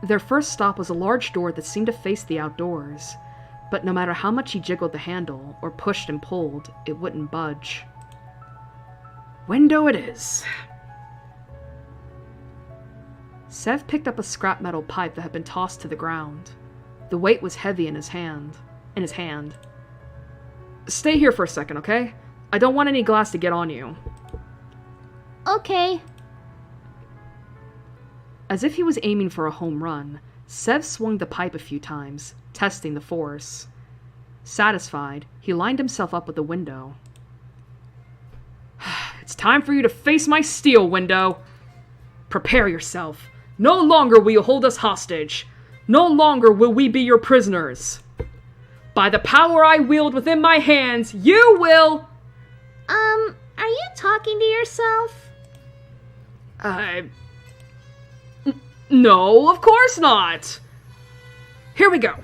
Their first stop was a large door that seemed to face the outdoors, but no matter how much he jiggled the handle, or pushed and pulled, it wouldn't budge. Window it is. Sev picked up a scrap metal pipe that had been tossed to the ground. The weight was heavy in his hand. Stay here for a second, okay? I don't want any glass to get on you. Okay. As if he was aiming for a home run, Sev swung the pipe a few times, testing the force. Satisfied, he lined himself up with the window. It's time for you to face my steel, window. Prepare yourself. No longer will you hold us hostage. No longer will we be your prisoners. By the power I wield within my hands, you will... Are you talking to yourself? No, of course not. Here we go.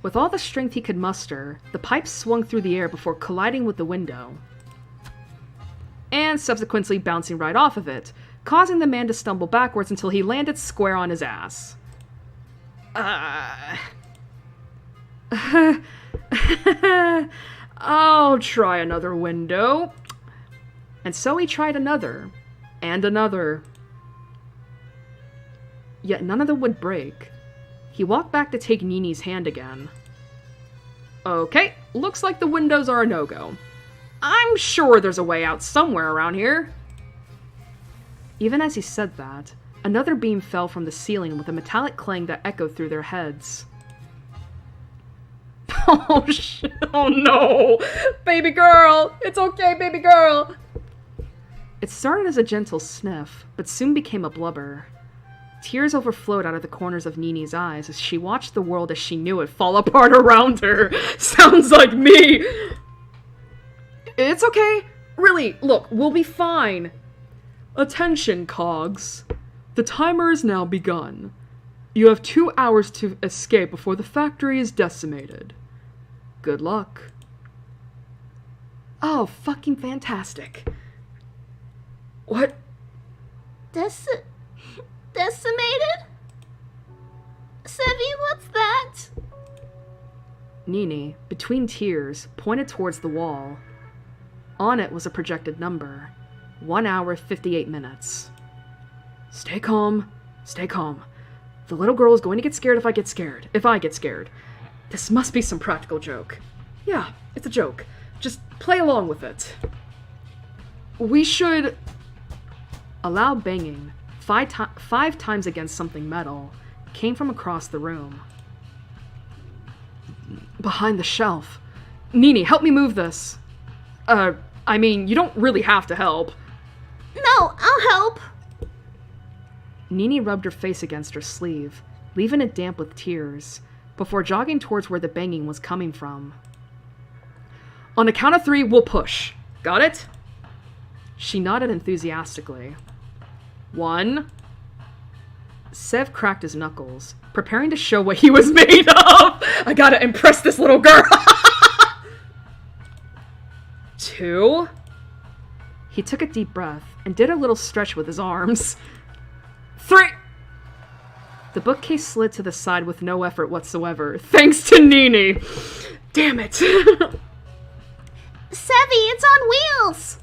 With all the strength he could muster, the pipe swung through the air before colliding with the window, and subsequently bouncing right off of it, causing the man to stumble backwards until he landed square on his ass. I'll try another window. And so he tried another, and another. Yet none of them would break. He walked back to take Nini's hand again. Okay, looks like the windows are a no-go. I'm sure there's a way out somewhere around here. Even as he said that, another beam fell from the ceiling with a metallic clang that echoed through their heads. Oh shit, oh no! Baby girl! It's okay, baby girl! It started as a gentle sniff, but soon became a blubber. Tears overflowed out of the corners of Nini's eyes as she watched the world as she knew it fall apart around her. Sounds like me! It's okay. Really, look, we'll be fine. Attention, Cogs. The timer is now begun. You have 2 hours to escape before the factory is decimated. Good luck. Oh, fucking fantastic. What? Decimated? Sevi, what's that? Nini, between tears, pointed towards the wall. On it was a projected number. 1 hour, 58 minutes. Stay calm. Stay calm. The little girl is going to get scared if I get scared. If I get scared. This must be some practical joke. Yeah, it's a joke. Just play along with it. We should... A loud banging, five times against something metal, came from across the room. Behind the shelf. Nini, help me move this. I mean, you don't really have to help. No, I'll help. Nini rubbed her face against her sleeve, leaving it damp with tears, before jogging towards where the banging was coming from. On the count of 3, we'll push. Got it? She nodded enthusiastically. 1. Sev cracked his knuckles, preparing to show what he was made of. I gotta impress this little girl. 2. He took a deep breath and did a little stretch with his arms. 3. The bookcase slid to the side with no effort whatsoever, thanks to Nini. Damn it. Sevi, it's on wheels.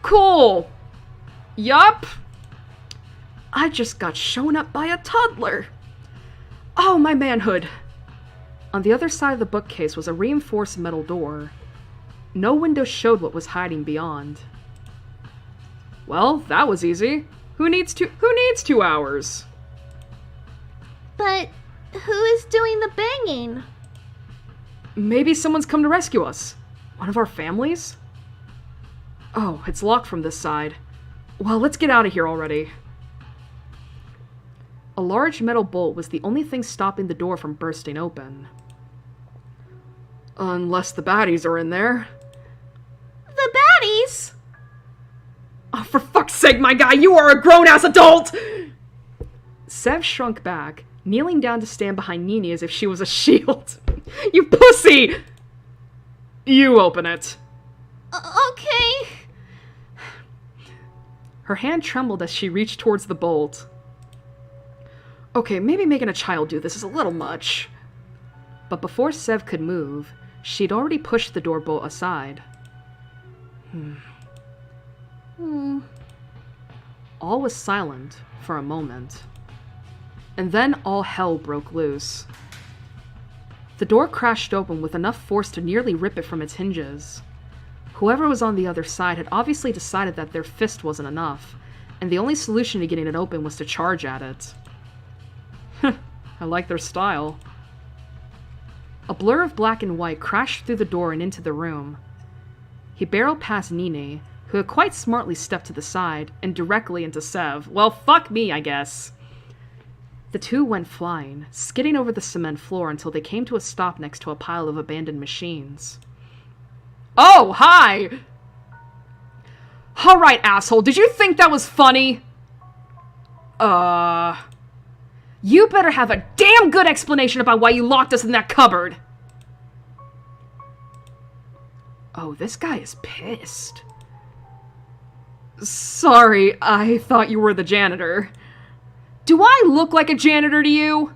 Cool. Yup. I just got shown up by a toddler. Oh, my manhood. On the other side of the bookcase was a reinforced metal door. No window showed what was hiding beyond. Well, that was easy. Who needs 2 hours? But who is doing the banging? Maybe someone's come to rescue us. One of our families? Oh, it's locked from this side. Well, let's get out of here already. A large metal bolt was the only thing stopping the door from bursting open. Unless the baddies are in there. The baddies? Oh, for fuck's sake, my guy, you are a grown-ass adult! Sev shrunk back, kneeling down to stand behind Nini as if she was a shield. You pussy! You open it. Okay. Her hand trembled as she reached towards the bolt. Okay, maybe making a child do this is a little much. But before Sev could move, she'd already pushed the door bolt aside. All was silent for a moment. And then all hell broke loose. The door crashed open with enough force to nearly rip it from its hinges. Whoever was on the other side had obviously decided that their fist wasn't enough, and the only solution to getting it open was to charge at it. I like their style. A blur of black and white crashed through the door and into the room. He barreled past Nini, who had quite smartly stepped to the side, and directly into Sev. Well, fuck me, I guess. The two went flying, skidding over the cement floor until they came to a stop next to a pile of abandoned machines. Oh, hi! Alright, asshole, did you think that was funny? You better have a damn good explanation about why you locked us in that cupboard! Oh, this guy is pissed. Sorry, I thought you were the janitor. Do I look like a janitor to you?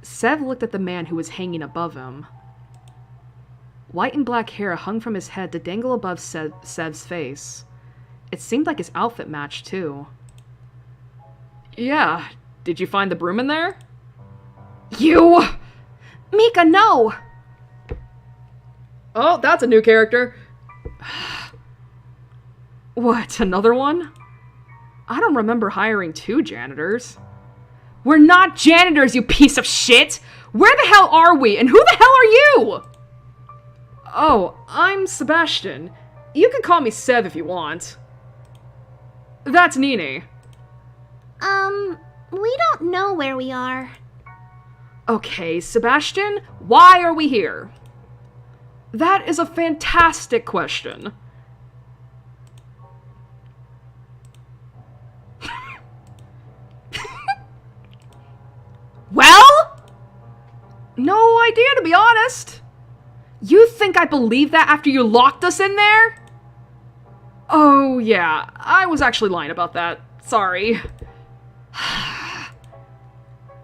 Sev looked at the man who was hanging above him. White and black hair hung from his head to dangle above Sev's face. It seemed like his outfit matched, too. Yeah, did you find the broom in there? You! Mika, no! Oh, that's a new character. What, another one? I don't remember hiring 2 janitors. We're not janitors, you piece of shit! Where the hell are we, and who the hell are you? Oh, I'm Sebastian. You can call me Sev if you want. That's Nini. We don't know where we are. Okay, Sebastian, why are we here? That is a fantastic question. Well? No idea, to be honest. You think I believe that after you locked us in there? Oh, yeah, I was actually lying about that. Sorry.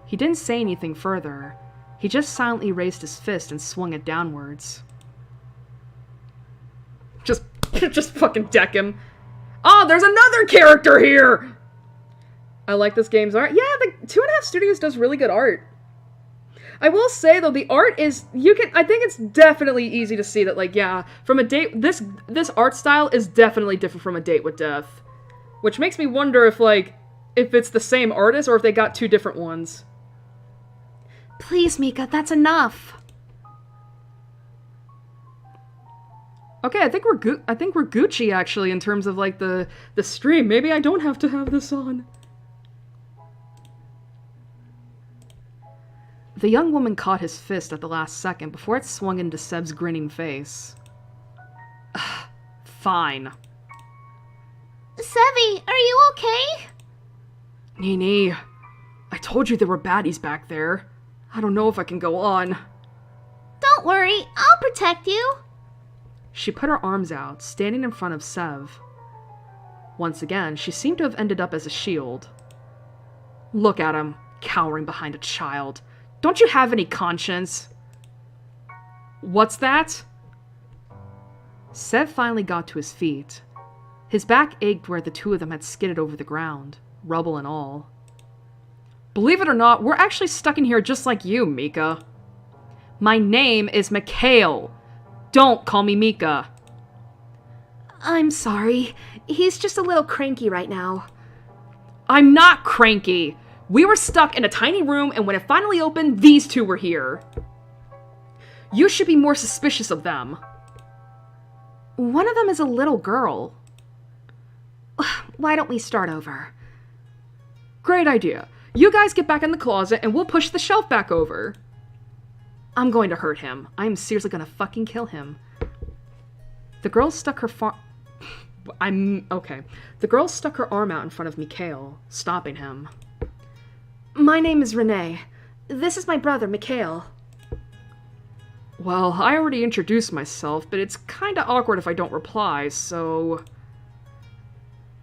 He didn't say anything further. He just silently raised his fist and swung it downwards. Just fucking deck him. Oh, there's another character here! I like this game's art. Yeah, the 2.5 Studios does really good art. I will say, though, the art is, I think it's definitely easy to see that, like, yeah, from a date, this art style is definitely different from A Date with Death. Which makes me wonder if, like, if it's the same artist or if they got 2 different ones. Please, Mika, that's enough. Okay, I think we're Gucci, actually, in terms of, like, the stream. Maybe I don't have to have this on. The young woman caught his fist at the last second before it swung into Seb's grinning face. Fine. Sevi, are you okay? Nini, I told you there were baddies back there. I don't know if I can go on. Don't worry, I'll protect you. She put her arms out, standing in front of Sev. Once again, she seemed to have ended up as a shield. Look at him, cowering behind a child. Don't you have any conscience? What's that? Sev finally got to his feet. His back ached where the two of them had skidded over the ground, rubble and all. Believe it or not, we're actually stuck in here just like you, Mika. My name is Mikhail. Don't call me Mika. I'm sorry. He's just a little cranky right now. I'm not cranky. We were stuck in a tiny room, and when it finally opened, these two were here. You should be more suspicious of them. One of them is a little girl. Why don't we start over? Great idea. You guys get back in the closet, and we'll push the shelf back over. I'm going to hurt him. I'm seriously gonna fucking kill him. The girl stuck her The girl stuck her arm out in front of Mikhail, stopping him. My name is Renee. This is my brother, Mikhail. Well, I already introduced myself, but it's kinda awkward if I don't reply, so...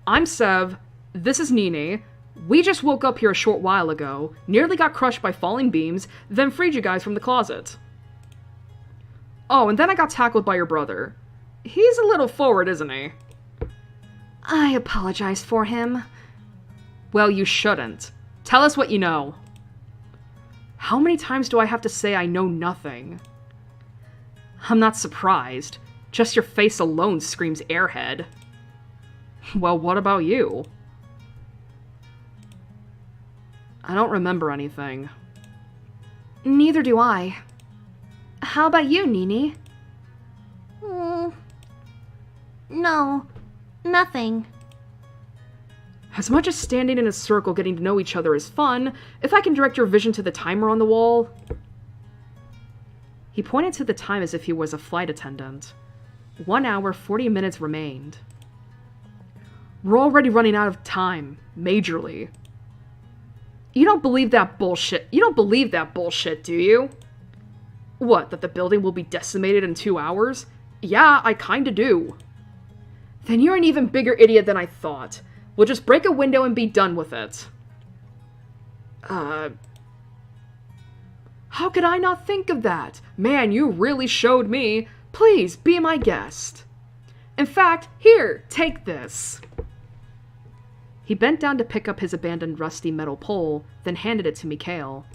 I'm Sev. This is Nini. We just woke up here a short while ago, nearly got crushed by falling beams, then freed you guys from the closet. Oh, and then I got tackled by your brother. He's a little forward, isn't he? I apologize for him. Well, you shouldn't. Tell us what you know. How many times do I have to say I know nothing? I'm not surprised. Just your face alone screams airhead. Well, what about you? I don't remember anything. Neither do I. How about you, Nini? No, nothing. As much as standing in a circle getting to know each other is fun, if I can direct your vision to the timer on the wall... He pointed to the time as if he was a flight attendant. 1 hour, 40 minutes remained. We're already running out of time, majorly. You don't believe that bullshit. You don't believe that bullshit, do you? What, that the building will be decimated in 2 hours? Yeah, I kinda do. Then you're an even bigger idiot than I thought. We'll just break a window and be done with it. How could I not think of that? Man, you really showed me. Please, be my guest. In fact, here, take this. He bent down to pick up his abandoned rusty metal pole, then handed it to Mikhail.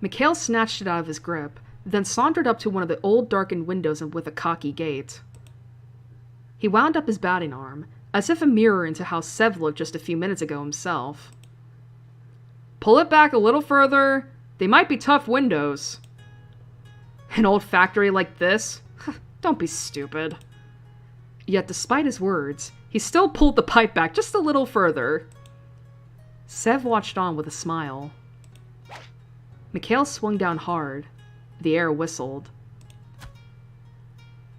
Mikhail snatched it out of his grip, then sauntered up to one of the old darkened windows and with a cocky gait. He wound up his batting arm, as if a mirror into how Sev looked just a few minutes ago himself. Pull it back a little further. They might be tough windows. An old factory like this? Don't be stupid. Yet despite his words, he still pulled the pipe back just a little further. Sev watched on with a smile. Mikhail swung down hard. The air whistled.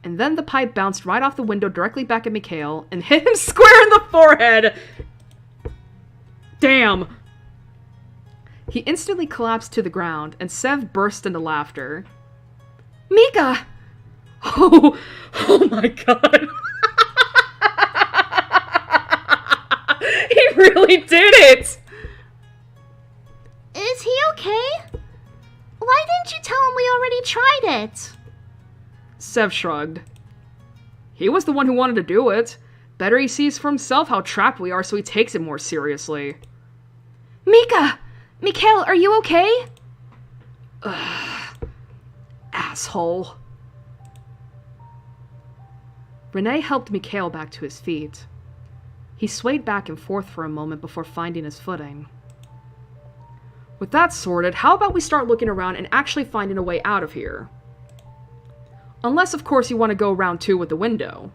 And then the pipe bounced right off the window directly back at Mikhail and hit him square in the forehead! Damn! He instantly collapsed to the ground, and Sev burst into laughter. Mika! Oh, oh my god. He really did it! Is he okay? Why didn't you tell him we already tried it? Sev shrugged. He was the one who wanted to do it. Better he sees for himself how trapped we are so he takes it more seriously. Mika! Mikhail, are you okay? Ugh. Asshole. Renee helped Mikhail back to his feet. He swayed back and forth for a moment before finding his footing. With that sorted, how about we start looking around and actually finding a way out of here? Unless, of course, you want to go round 2 with the window.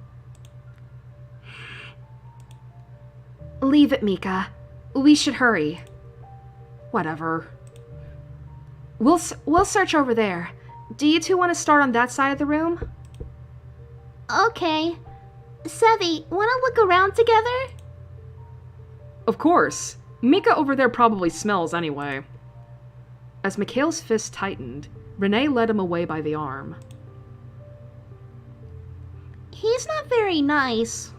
Leave it, Mika. We should hurry. Whatever. We'll search over there. Do you two want to start on that side of the room? Okay. Sevi, wanna look around together? Of course. Mika over there probably smells anyway. As Mikhail's fist tightened, Renee led him away by the arm. He's not very nice.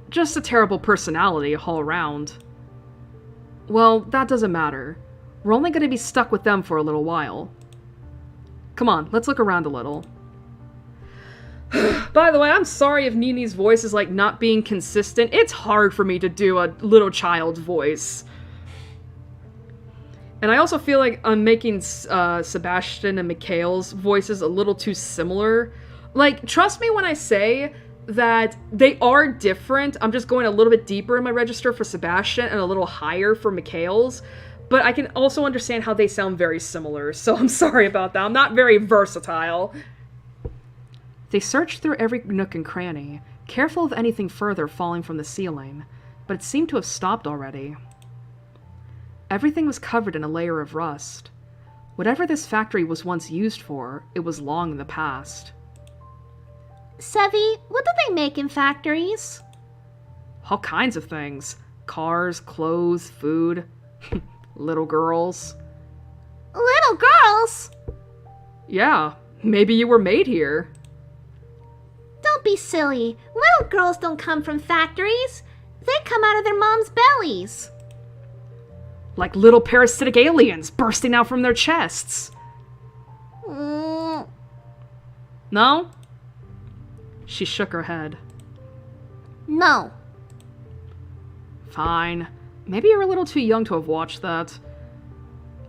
Just a terrible personality all around. Well, that doesn't matter. We're only going to be stuck with them for a little while. Come on, let's look around a little. By the way, I'm sorry if Nini's voice is, like, not being consistent. It's hard for me to do a little child's voice. And I also feel like I'm making Sebastian and Mikhail's voices a little too similar. Like, trust me when I say that they are different. I'm just going a little bit deeper in my register for Sebastian and a little higher for Mikhail's. But I can also understand how they sound very similar, so I'm sorry about that. I'm not very versatile. They searched through every nook and cranny, careful of anything further falling from the ceiling, but it seemed to have stopped already. Everything was covered in a layer of rust. Whatever this factory was once used for, it was long in the past. Sevi, what do they make in factories? All kinds of things. Cars, clothes, food. Little girls. Little girls? Yeah, maybe you were made here. Don't be silly. Little girls don't come from factories. They come out of their moms' bellies. Like little parasitic aliens bursting out from their chests. No? She shook her head. No. Fine. Maybe you're a little too young to have watched that.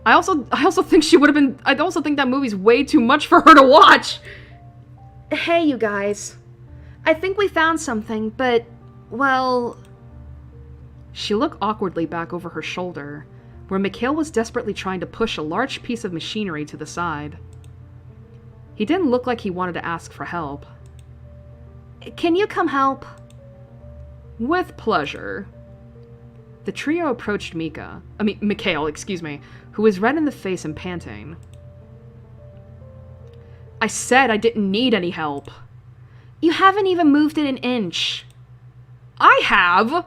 I also think she would have been... I also think that movie's way too much for her to watch! Hey, you guys. I think we found something, but... well... She looked awkwardly back over her shoulder, where Mikhail was desperately trying to push a large piece of machinery to the side. He didn't look like he wanted to ask for help. Can you come help? With pleasure. The trio approached Mikhail, who was red in the face and panting. I said I didn't need any help. You haven't even moved it an inch. I have!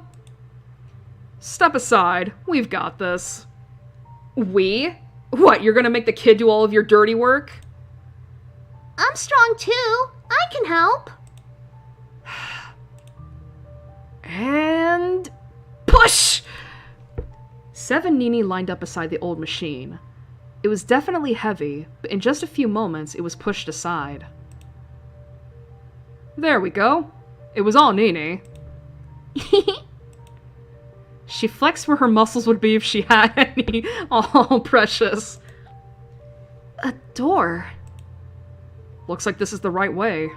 Step aside. We've got this. We? What, you're gonna make the kid do all of your dirty work? I'm strong too. I can help. And... push! Sev and Nini lined up beside the old machine. It was definitely heavy, but in just a few moments it was pushed aside. There we go. It was all Nini. She flexed where her muscles would be if she had any. Oh, precious. A door. Looks like this is the right way.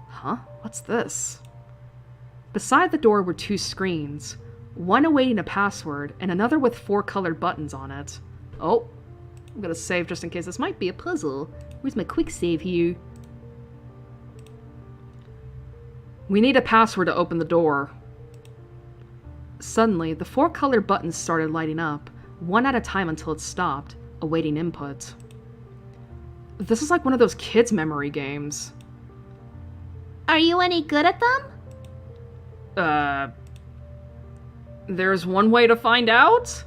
Huh? What's this? Beside the door were 2 screens, one awaiting a password and another with 4 colored buttons on it. Oh, I'm gonna save just in case this might be a puzzle. Where's my quick save here? We need a password to open the door. Suddenly, the 4 colored buttons started lighting up, one at a time until it stopped, awaiting input. This is like one of those kids' memory games. Are you any good at them? There's one way to find out?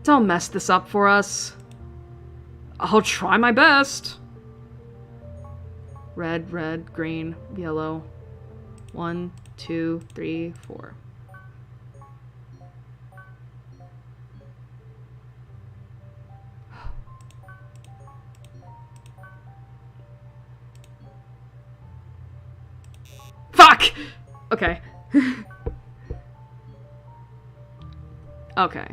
Don't mess this up for us. I'll try my best. Red, red, green, yellow. 1, 2, 3, 4. Fuck! Okay. Okay.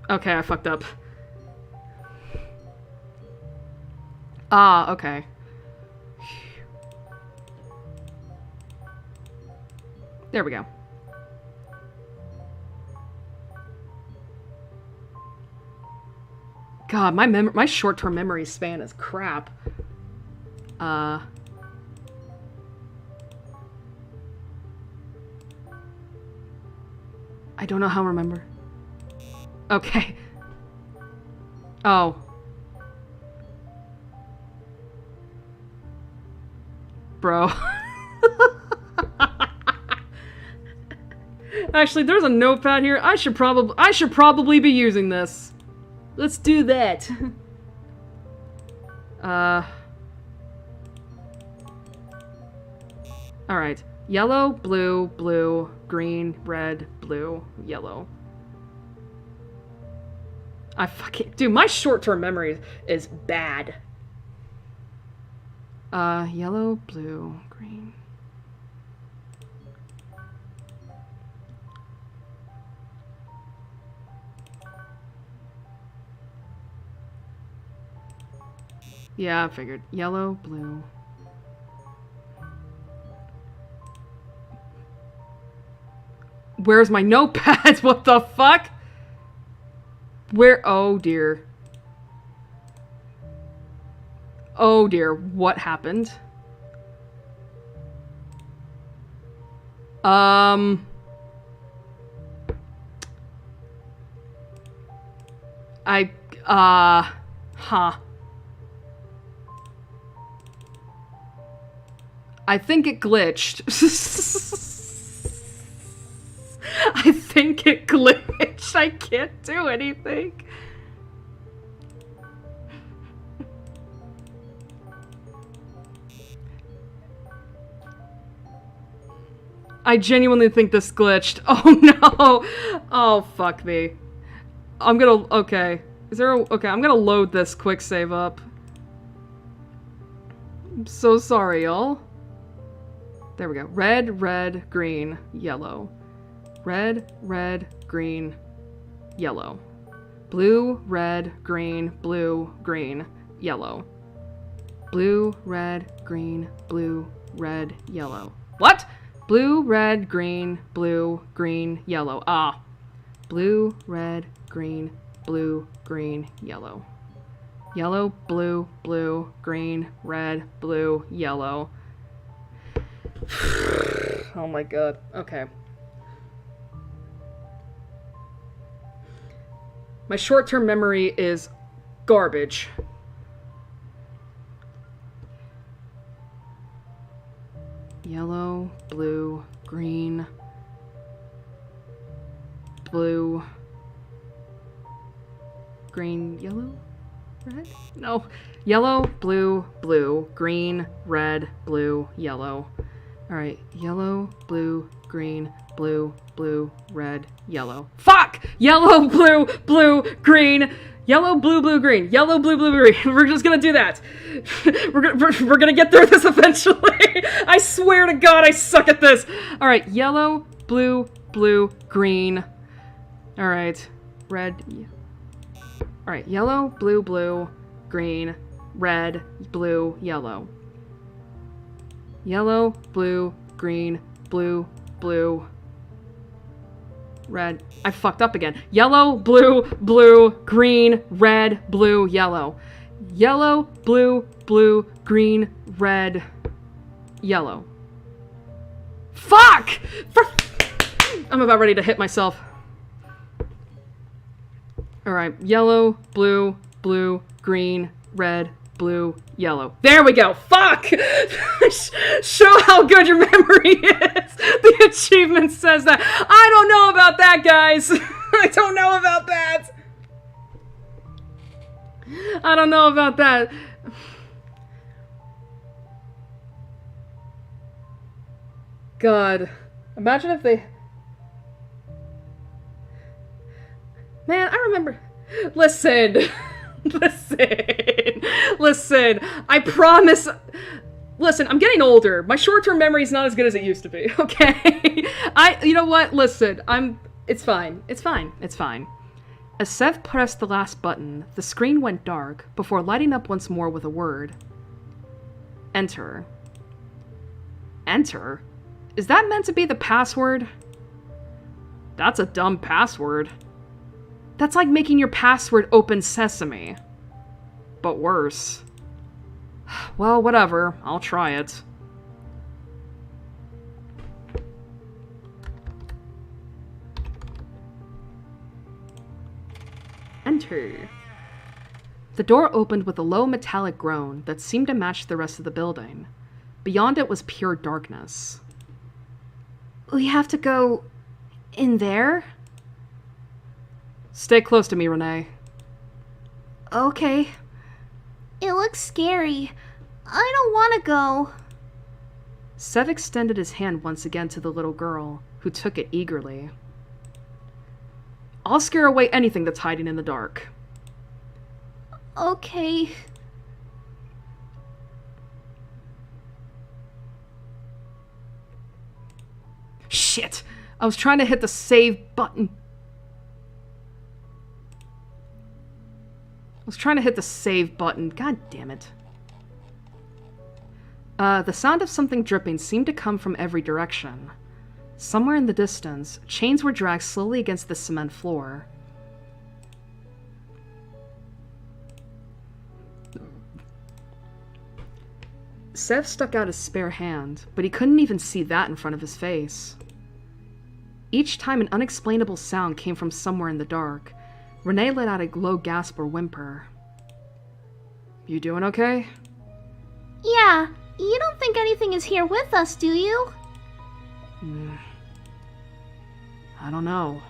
Okay, I fucked up. Ah, okay. There we go. God, my short-term memory span is crap. I don't know how to remember. Okay. Oh. Bro. Actually, there's a notepad here. I should probably be using this. Let's do that. Alright. Yellow, blue, blue, green, red, blue, yellow. I fucking... Dude, my short-term memory is bad. Yellow, blue, green. Yeah, I figured. Yellow, blue. Where's my notepad? What the fuck? Where? Oh dear. Oh dear. What happened? Huh. I think it glitched. I think it glitched. I can't do anything. I genuinely think this glitched. Oh no! Oh fuck me. I'm gonna... Okay. Is there a... Okay, I'm gonna load this quick save up. I'm so sorry, y'all. There we go. Red, red, green, yellow. Red, red, green, yellow. Blue, red, green, blue, green, yellow. Blue, red, green, blue, red, yellow. What? Blue, red, green, blue, green, yellow. Ah. Blue, red, green, blue, green, yellow. Yellow, blue, blue, green, red, blue, yellow. Oh my god. Okay. My short-term memory is garbage. Yellow, blue, green, blue, green, yellow, red? No. Yellow, blue, blue, green, red, blue, yellow. Alright, yellow, blue, green, blue, blue, red, yellow. Fuck! Yellow, blue, blue, green, yellow, blue, blue, green, yellow, blue, blue, green. We're just gonna do that. We're gonna get through this eventually. I swear to God, I suck at this. Alright, yellow, blue, blue, green. Alright, red. Alright, yellow, blue, blue, green, red, blue, yellow. Yellow, blue, green, blue, blue, red. I fucked up again. Yellow, blue, blue, green, red, blue, yellow. Yellow, blue, blue, green, red, yellow. Fuck! I'm about ready to hit myself. Alright, yellow, blue, blue, green, red, blue, yellow. There we go. Fuck! Show how good your memory is. The achievement says that. I don't know about that, guys. I don't know about that. I don't know about that. God. Imagine if they... Man, I remember... Listen. Listen. I promise... Listen, I'm getting older. My short-term memory is not as good as it used to be, okay? You know what? Listen, it's fine. It's fine. As Sev pressed the last button, the screen went dark before lighting up once more with a word. Enter. Enter? Is that meant to be the password? That's a dumb password. That's like making your password Open Sesame. But worse. Well, whatever. I'll try it. Enter. The door opened with a low metallic groan that seemed to match the rest of the building. Beyond it was pure darkness. We have to go... in there? Stay close to me, Renee. Okay. It looks scary. I don't want to go. Sev extended his hand once again to the little girl, who took it eagerly. I'll scare away anything that's hiding in the dark. Okay. Shit! I was trying to hit the save button. God damn it. The sound of something dripping seemed to come from every direction. Somewhere in the distance, chains were dragged slowly against the cement floor. Sev stuck out his spare hand, but he couldn't even see that in front of his face. Each time an unexplainable sound came from somewhere in the dark, Renee let out a low gasp or whimper. You doing okay? Yeah, you don't think anything is here with us, do you? I don't know.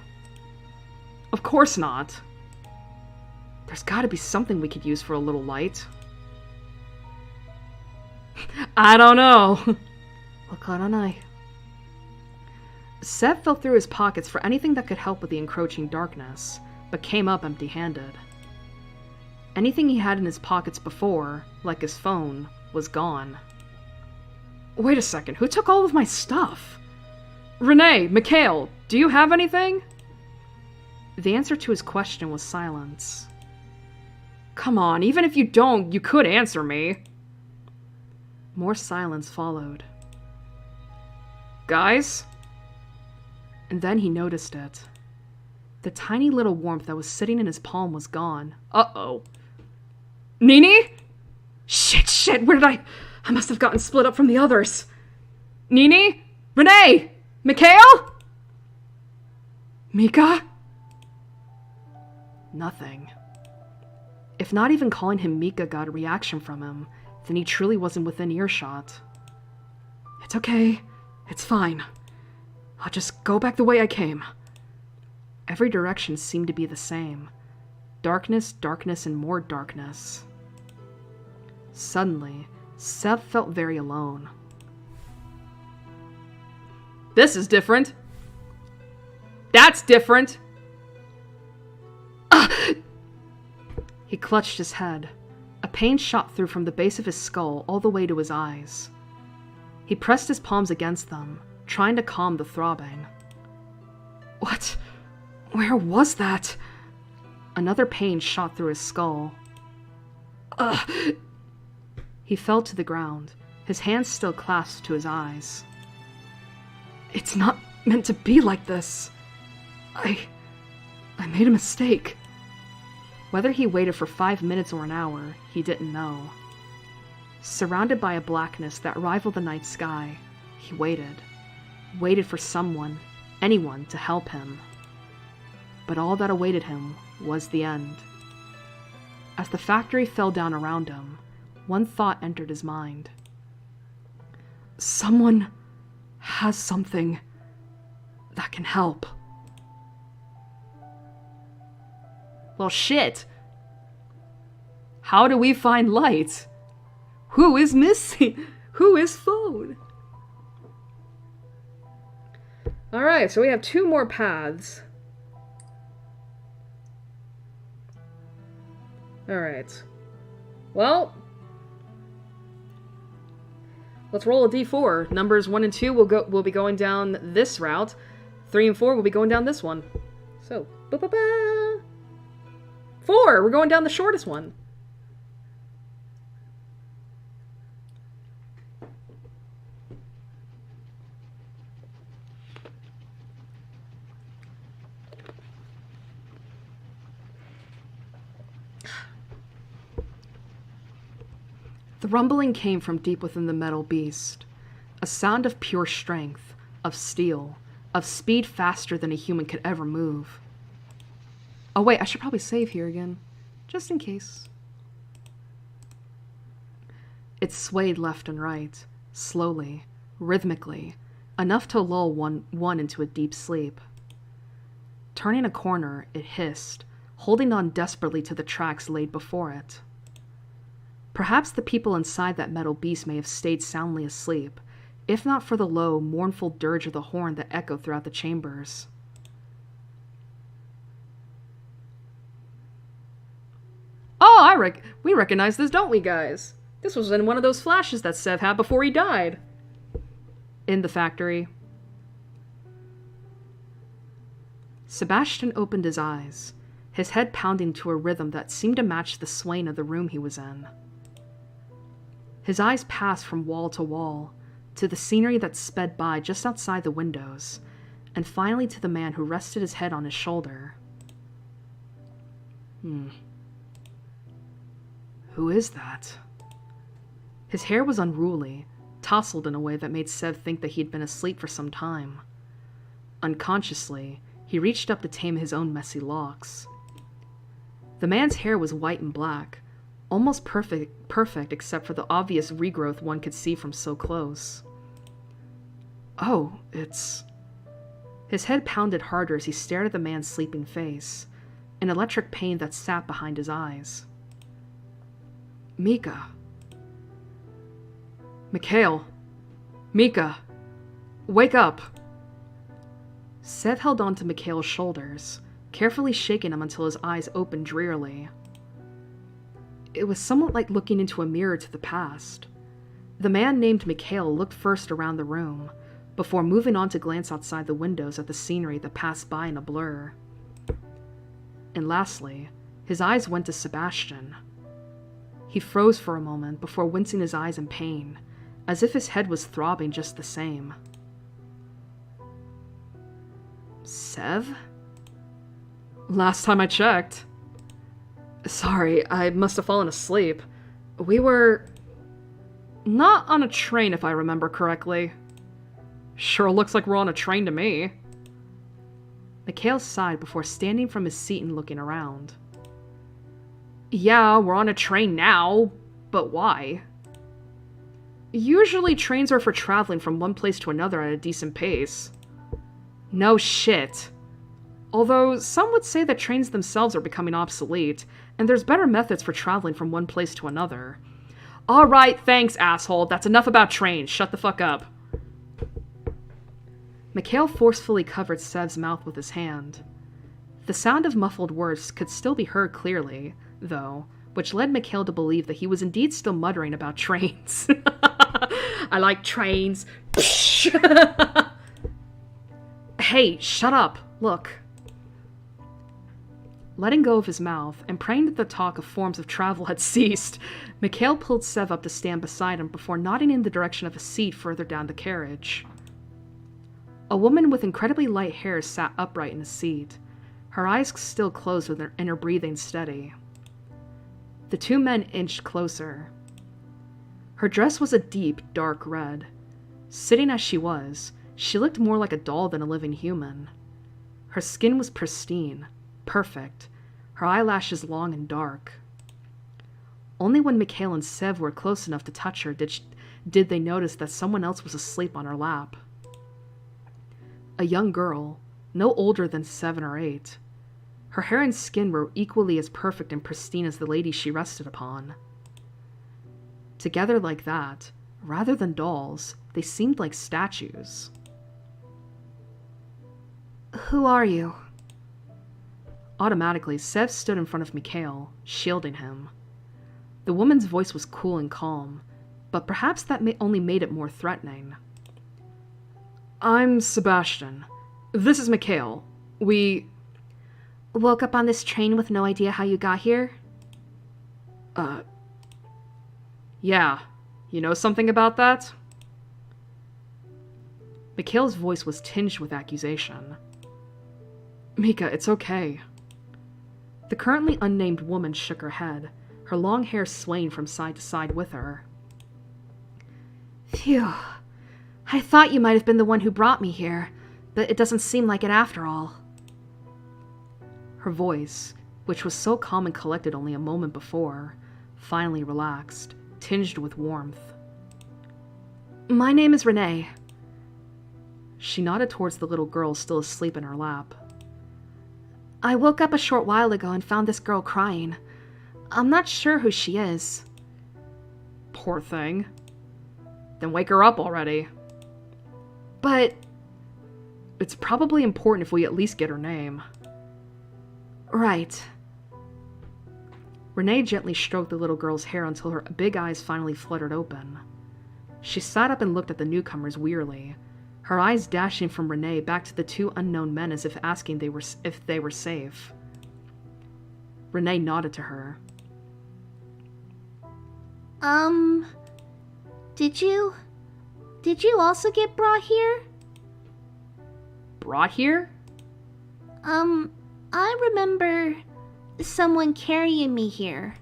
Of course not. There's gotta be something we could use for a little light. I don't know. Sev felt through his pockets for anything that could help with the encroaching darkness, but came up empty-handed. Anything he had in his pockets before, like his phone, was gone. Wait a second, who took all of my stuff? Renee, Mikhail, do you have anything? The answer to his question was silence. Come on, even if you don't, you could answer me. More silence followed. Guys? And then he noticed it. The tiny little warmth that was sitting in his palm was gone. Uh-oh. Nini? Shit, where did I must have gotten split up from the others. Nini? Renee? Mikhail? Mika? Nothing. If not even calling him Mika got a reaction from him, then he truly wasn't within earshot. It's okay. It's fine. I'll just go back the way I came. Every direction seemed to be the same. Darkness, darkness, and more darkness. Suddenly, Sev felt very alone. This is different. That's different. He clutched his head. A pain shot through from the base of his skull all the way to his eyes. He pressed his palms against them, trying to calm the throbbing. What? Where was that? Another pain shot through his skull. He fell to the ground, his hands still clasped to his eyes. It's not meant to be like this. I made a mistake. Whether he waited for 5 minutes or an hour, he didn't know. Surrounded by a blackness that rivaled the night sky, he waited. Waited for someone, anyone, to help him. But all that awaited him was the end. As the factory fell down around him, one thought entered his mind. Someone has something that can help. Well, shit. How do we find light? Who is missing? Who is phone? Alright, so we have 2 more paths. Alright. Well, let's roll a d4. Numbers 1 and 2 will be going down this route. 3 and 4 will be going down this one. So, 4! We're going down the shortest one. The rumbling came from deep within the metal beast, a sound of pure strength, of steel, of speed faster than a human could ever move. Oh wait, I should probably save here again, just in case. It swayed left and right, slowly, rhythmically, enough to lull one into a deep sleep. Turning a corner, it hissed, holding on desperately to the tracks laid before it. Perhaps the people inside that metal beast may have stayed soundly asleep, if not for the low, mournful dirge of the horn that echoed throughout the chambers. Oh, we recognize this, don't we, guys? This was in one of those flashes that Sev had before he died. In the factory. Sebastian opened his eyes, his head pounding to a rhythm that seemed to match the swaying of the room he was in. His eyes passed from wall to wall, to the scenery that sped by just outside the windows, and finally to the man who rested his head on his shoulder. Who is that? His hair was unruly, tousled in a way that made Sev think that he had been asleep for some time. Unconsciously, he reached up to tame his own messy locks. The man's hair was white and black, almost perfect except for the obvious regrowth one could see from so close. Oh, it's... His head pounded harder as he stared at the man's sleeping face, an electric pain that sat behind his eyes. Mika. Mikhail. Mika. Wake up. Sev held on to Mikhail's shoulders, carefully shaking him until his eyes opened drearily. It was somewhat like looking into a mirror to the past. The man named Mikhail looked first around the room, before moving on to glance outside the windows at the scenery that passed by in a blur. And lastly, his eyes went to Sebastian. He froze for a moment before wincing his eyes in pain, as if his head was throbbing just the same. Sev? Last time I checked. Sorry, I must have fallen asleep. We were... not on a train, if I remember correctly. Sure looks like we're on a train to me. Mikhail sighed before standing from his seat and looking around. Yeah, we're on a train now, but why? Usually trains are for traveling from one place to another at a decent pace. No shit. Although some would say that trains themselves are becoming obsolete, and there's better methods for traveling from one place to another. Alright, thanks, asshole. That's enough about trains. Shut the fuck up. Mikhail forcefully covered Sev's mouth with his hand. The sound of muffled words could still be heard clearly, though, which led Mikhail to believe that he was indeed still muttering about trains. I like trains. Hey, shut up. Look. Letting go of his mouth, and praying that the talk of forms of travel had ceased, Mikhail pulled Sev up to stand beside him before nodding in the direction of a seat further down the carriage. A woman with incredibly light hair sat upright in a seat, her eyes still closed and her breathing steady. The two men inched closer. Her dress was a deep, dark red. Sitting as she was, she looked more like a doll than a living human. Her skin was pristine, perfect, her eyelashes long and dark. Only when Mikhail and Sev were close enough to touch her did they notice that someone else was asleep on her lap. A young girl, no older than 7 or 8. Her hair and skin were equally as perfect and pristine as the lady she rested upon. Together like that, rather than dolls, they seemed like statues. Who are you? Automatically, Sev stood in front of Mikhail, shielding him. The woman's voice was cool and calm, but perhaps that only made it more threatening. I'm Sebastian. This is Mikhail. We woke up on this train with no idea how you got here? Yeah. You know something about that? Mikhail's voice was tinged with accusation. Mika, it's okay. The currently unnamed woman shook her head, her long hair swaying from side to side with her. Phew. I thought you might have been the one who brought me here, but it doesn't seem like it after all. Her voice, which was so calm and collected only a moment before, finally relaxed, tinged with warmth. My name is Renee. She nodded towards the little girl still asleep in her lap. I woke up a short while ago and found this girl crying. I'm not sure who she is. Poor thing. Then wake her up already. But it's probably important if we at least get her name. Right. Renee gently stroked the little girl's hair until her big eyes finally fluttered open. She sat up and looked at the newcomers wearily, her eyes dashing from Renee back to the 2 unknown men as if asking if they were safe. Renee nodded to her. Did you also get brought here? Brought here? I remember someone carrying me here.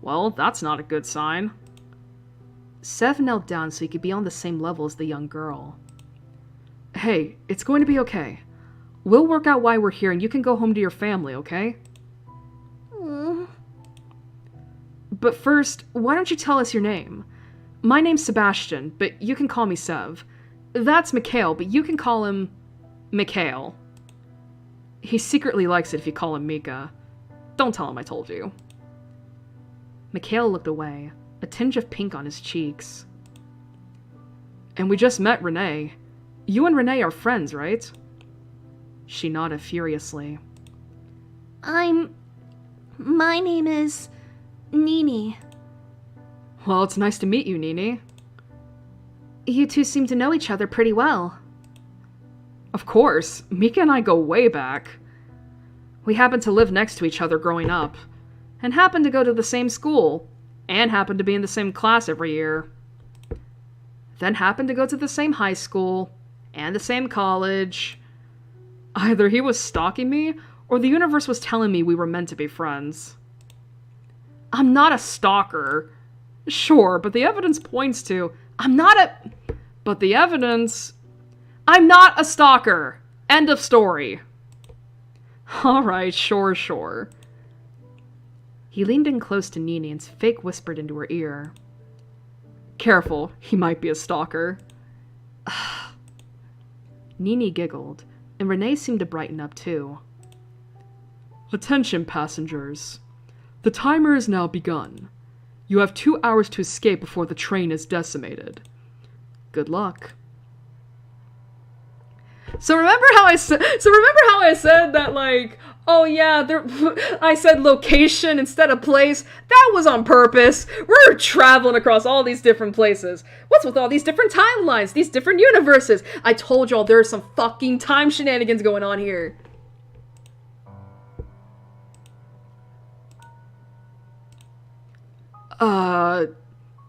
Well, that's not a good sign. Sev knelt down so he could be on the same level as the young girl. Hey, it's going to be okay. We'll work out why we're here and you can go home to your family, okay? But first, why don't you tell us your name? My name's Sebastian, but you can call me Sev. That's Mikhail, but you can call him Mikhail. He secretly likes it if you call him Mika. Don't tell him I told you. Mikhail looked away, a tinge of pink on his cheeks. And we just met Renee. You and Renee are friends, right? She nodded furiously. My name is Nini. Well, it's nice to meet you, Nini. You two seem to know each other pretty well. Of course, Mika and I go way back. We happened to live next to each other growing up, and happened to go to the same school, and happened to be in the same class every year. Then happened to go to the same high school, and the same college. Either he was stalking me, or the universe was telling me we were meant to be friends. I'm not a stalker. Sure, but the evidence points to... I'm not a stalker! End of story. Alright, sure. He leaned in close to Nini and fake whispered into her ear. Careful, he might be a stalker. Nini giggled, and Renee seemed to brighten up too. Attention, passengers. The timer has now begun. You have 2 hours to escape before the train is decimated. Good luck. So remember how I said that, like, oh yeah, I said location instead of place? That was on purpose. We're traveling across all these different places. What's with all these different timelines, these different universes? I told y'all there's some fucking time shenanigans going on here.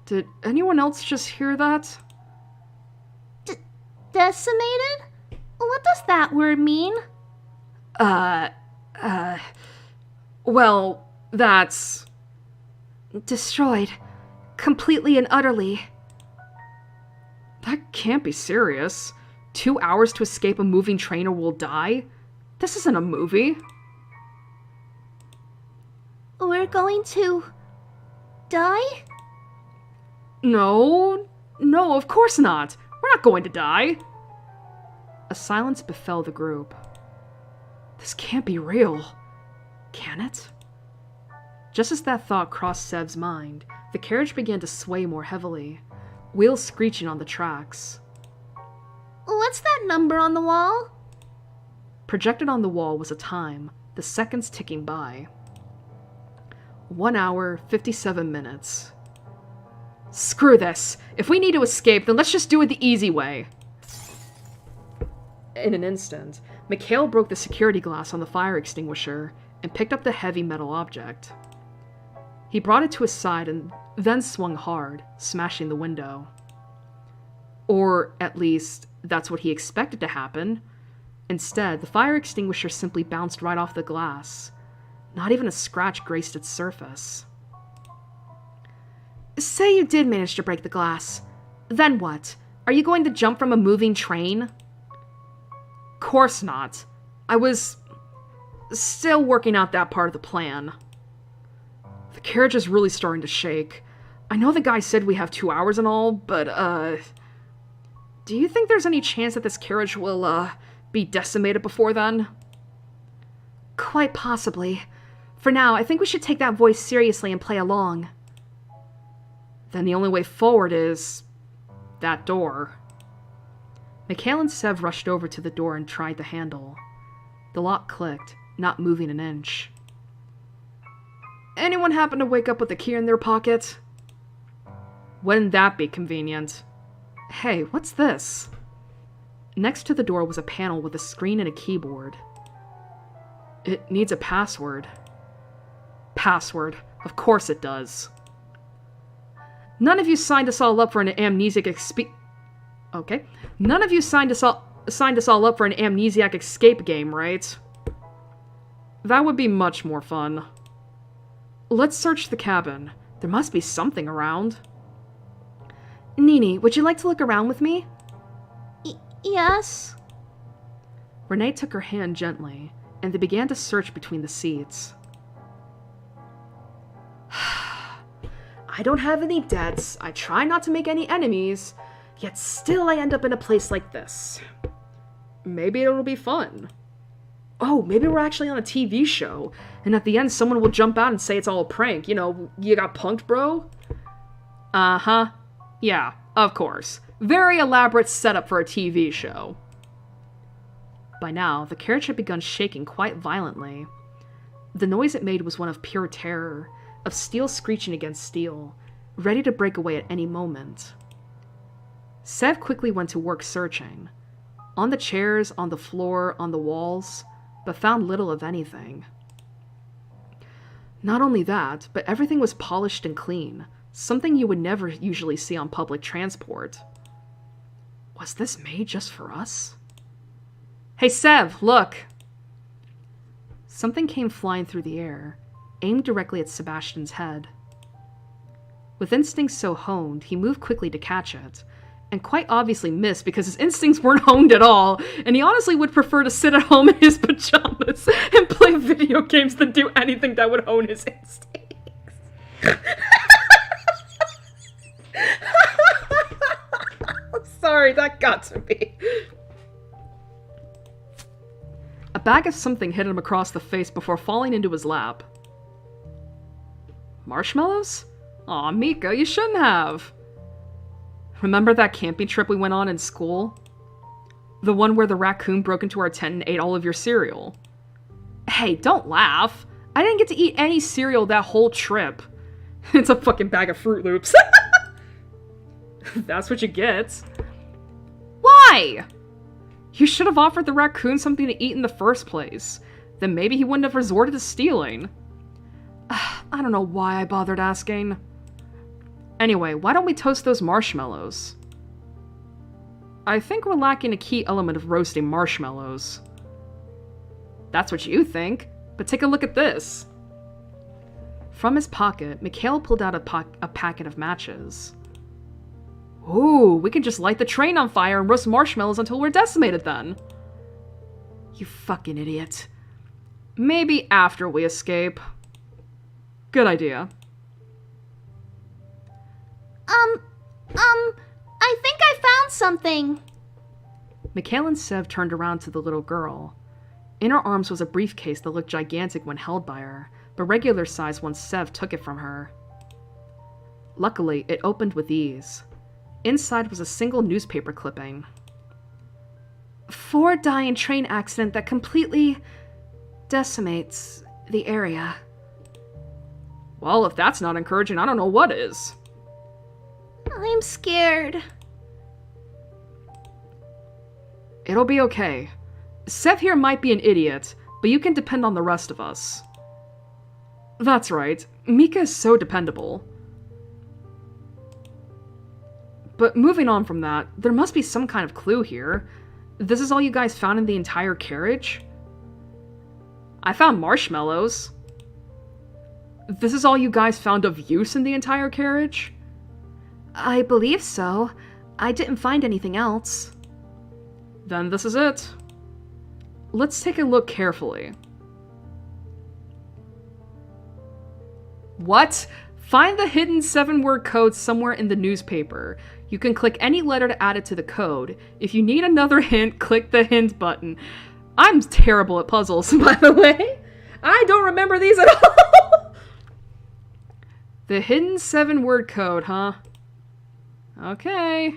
Did anyone else just hear that? Decimated? What does that word mean? Well, that's... Destroyed. Completely and utterly. That can't be serious. 2 hours to escape a moving train or we'll die? This isn't a movie. We're going to die? No, of course not. We're not going to die. A silence befell the group. This can't be real. Can it? Just as that thought crossed Sev's mind, the carriage began to sway more heavily, wheels screeching on the tracks. What's that number on the wall? Projected on the wall was a time, the seconds ticking by. 1 hour, 57 minutes. Screw this. If we need to escape, then let's just do it the easy way. In an instant, Mikhail broke the security glass on the fire extinguisher and picked up the heavy metal object. He brought it to his side and then swung hard, smashing the window. Or, at least, that's what he expected to happen. Instead, the fire extinguisher simply bounced right off the glass. Not even a scratch graced its surface. Say you did manage to break the glass. Then what? Are you going to jump from a moving train? Course not. I was still working out that part of the plan. The carriage is really starting to shake. I know the guy said we have 2 hours and all, but, do you think there's any chance that this carriage will, be decimated before then? Quite possibly. For now, I think we should take that voice seriously and play along. Then the only way forward is that door. Mikhail and Sev rushed over to the door and tried the handle. The lock clicked, not moving an inch. Anyone happen to wake up with a key in their pocket? Wouldn't that be convenient? Hey, what's this? Next to the door was a panel with a screen and a keyboard. It needs a password. Password. Of course it does. None of you signed us all up for an amnesiac Okay. None of you signed us all up for an amnesiac escape game, right? That would be much more fun. Let's search the cabin. There must be something around. Nini, would you like to look around with me? Yes. Renee took her hand gently, and they began to search between the seats. I don't have any debts, I try not to make any enemies, yet still I end up in a place like this. Maybe it'll be fun. Oh, maybe we're actually on a TV show, and at the end someone will jump out and say it's all a prank. You know, you got punked, bro? Uh-huh. Yeah, of course. Very elaborate setup for a TV show. By now, the carriage had begun shaking quite violently. The noise it made was one of pure terror, of steel screeching against steel, ready to break away at any moment. Sev quickly went to work searching. On the chairs, on the floor, on the walls, but found little of anything. Not only that, but everything was polished and clean, something you would never usually see on public transport. Was this made just for us? Hey Sev, look! Something came flying through the air, aimed directly at Sebastian's head. With instincts so honed, he moved quickly to catch it, and quite obviously missed because his instincts weren't honed at all, and he honestly would prefer to sit at home in his pajamas and play video games than do anything that would hone his instincts. Sorry, that got to me. A bag of something hit him across the face before falling into his lap. Marshmallows? Aw, Mika, you shouldn't have. Remember that camping trip we went on in school? The one where the raccoon broke into our tent and ate all of your cereal. Hey, don't laugh. I didn't get to eat any cereal that whole trip. It's a fucking bag of Fruit Loops. That's what you get. Why? You should have offered the raccoon something to eat in the first place. Then maybe he wouldn't have resorted to stealing. I don't know why I bothered asking. Anyway, why don't we toast those marshmallows? I think we're lacking a key element of roasting marshmallows. That's what you think, but take a look at this. From his pocket, Mikhail pulled out a packet of matches. Ooh, we can just light the train on fire and roast marshmallows until we're decimated then. You fucking idiot. Maybe after we escape. Good idea. I think I found something. Mikhail and Sev turned around to the little girl. In her arms was a briefcase that looked gigantic when held by her, but regular size once Sev took it from her. Luckily, it opened with ease. Inside was a single newspaper clipping. 4 die in train accident that completely decimates the area. Well, if that's not encouraging, I don't know what is. I'm scared. It'll be okay. Sev here might be an idiot, but you can depend on the rest of us. That's right. Mika is so dependable. But moving on from that, there must be some kind of clue here. This is all you guys found in the entire carriage? I found marshmallows. This is all you guys found of use in the entire carriage? I believe so. I didn't find anything else. Then this is it. Let's take a look carefully. What? Find the hidden 7-word code somewhere in the newspaper. You can click any letter to add it to the code. If you need another hint, click the hint button. I'm terrible at puzzles, by the way. I don't remember these at all. The hidden 7-word code, huh? Okay.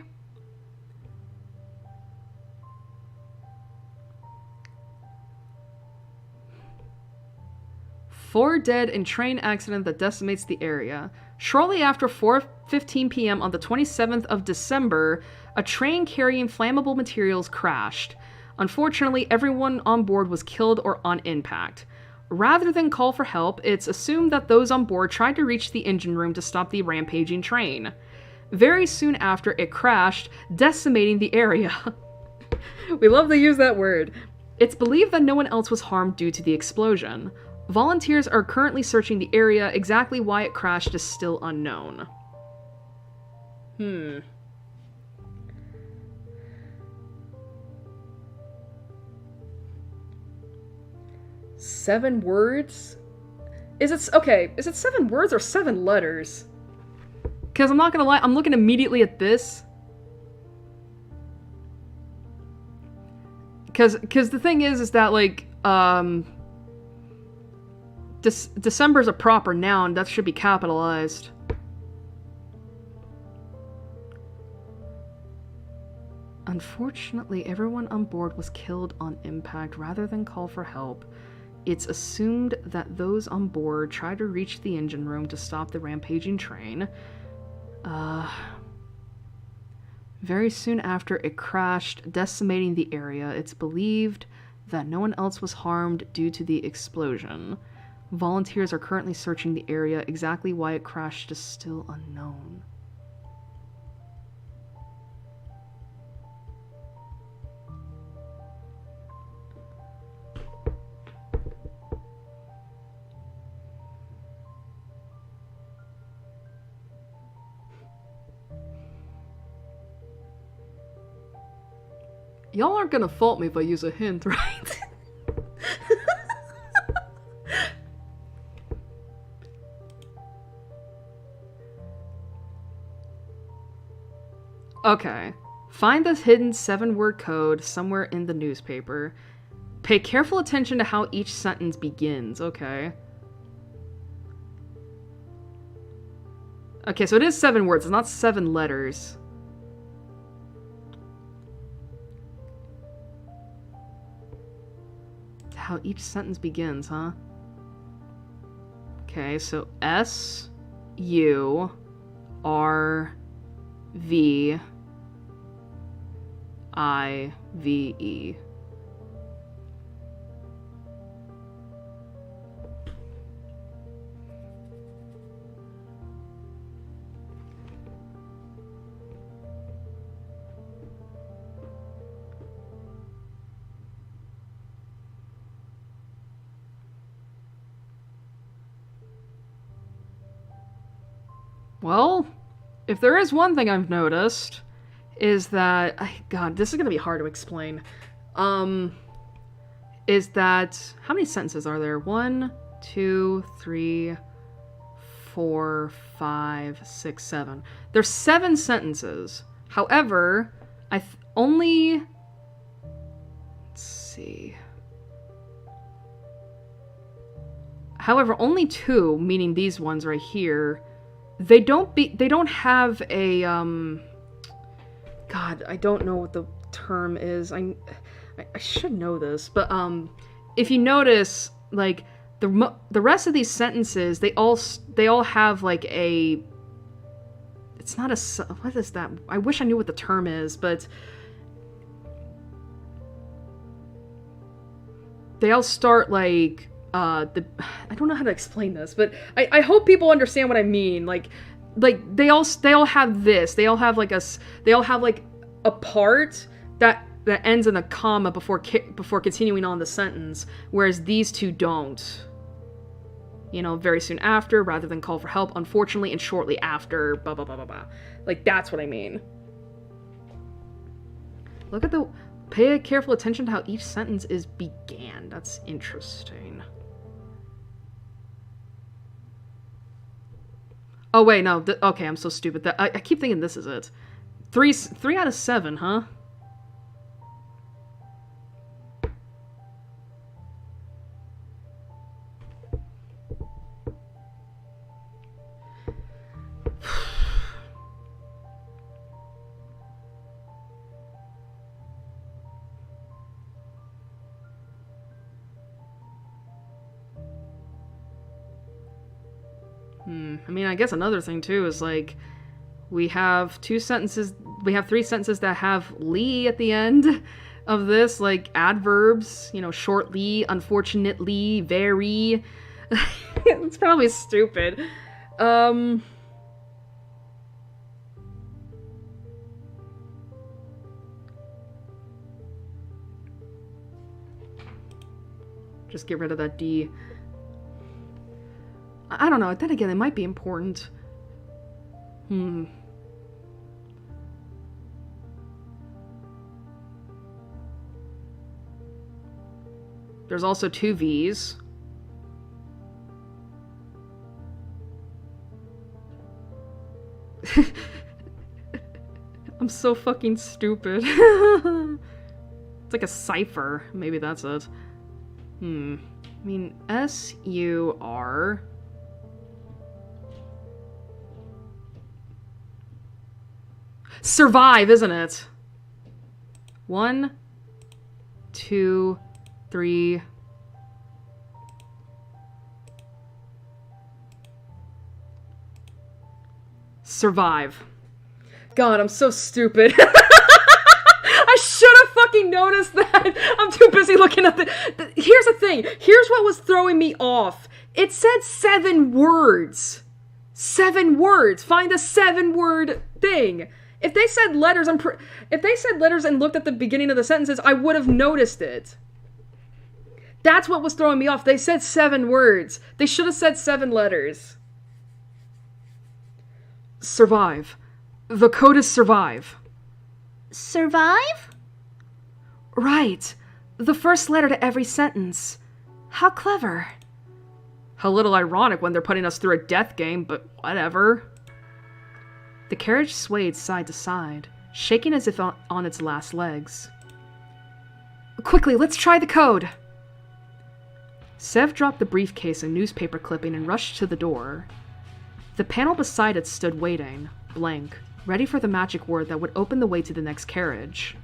Four dead in train accident that decimates the area. Shortly after 4:15 p.m. on the 27th of December, a train carrying flammable materials crashed. Unfortunately, everyone on board was killed or on impact. Rather than call for help, it's assumed that those on board tried to reach the engine room to stop the rampaging train. Very soon after, it crashed, decimating the area. We love to use that word. It's believed that no one else was harmed due to the explosion. Volunteers are currently searching the area. Exactly why it crashed is still unknown. 7 words? Is it 7 words or 7 letters? Because I'm not gonna lie, I'm looking immediately at this. Because the thing is that, like, December's a proper noun, that should be capitalized. Unfortunately, everyone on board was killed on impact. Rather than call for help, it's assumed that those on board tried to reach the engine room to stop the rampaging train. Very soon after, it crashed, decimating the area. It's believed that no one else was harmed due to the explosion. Volunteers are currently searching the area. Exactly why it crashed is still unknown. Y'all aren't gonna fault me if I use a hint, right? Okay. Find this hidden 7-word code somewhere in the newspaper. Pay careful attention to how each sentence begins. Okay. Okay, so it is 7 words. It's not 7 letters. How each sentence begins, huh? Okay, so S-U-R-V-I-V-E. Well, if there is one thing I've noticed, is that... God, this is gonna be hard to explain. Is that... How many sentences are there? 1, 2, 3, 4, 5, 6, 7. There's 7 sentences. However, only... Let's see. However, only 2, meaning these ones right here, they don't have a, God, I don't know what the term is. I should know this, but, if you notice, like, the rest of these sentences, they all have, like, a, it's not a, what is that? I wish I knew what the term is, but they all start, like, I don't know how to explain this, but I hope people understand what I mean. Like they all have this. They all have like a part that ends in a comma before continuing on the sentence, whereas these two don't. You know, very soon after, rather than call for help, unfortunately, and shortly after, blah blah blah blah blah. Like that's what I mean. Pay careful attention to how each sentence is began. That's interesting. Oh wait, no. Okay, I'm so stupid. I keep thinking this is it. 3 out of 7, huh? I mean, I guess another thing, too, is, like, we have 3 sentences that have "ly" at the end of this, like, adverbs, you know, shortly, unfortunately, very. It's probably stupid. Just get rid of that D. I don't know. Then again, it might be important. There's also 2 V's. I'm so fucking stupid. It's like a cipher. Maybe that's it. I mean, S-U-R... Survive, isn't it? 1, 2, 3. Survive. God, I'm so stupid. I should have fucking noticed that. I'm too busy looking at Here's the thing. Here's what was throwing me off. It said 7 words. 7 words. Find a 7-word thing. If they said letters, and looked at the beginning of the sentences, I would have noticed it. That's what was throwing me off. They said 7 words. They should have said 7 letters. Survive. The code is survive. Survive? Right. The first letter to every sentence. How clever. A little ironic when they're putting us through a death game, but whatever. The carriage swayed side to side, shaking as if on its last legs. Quickly, let's try the code! Sev dropped the briefcase and newspaper clipping and rushed to the door. The panel beside it stood waiting, blank, ready for the magic word that would open the way to the next carriage.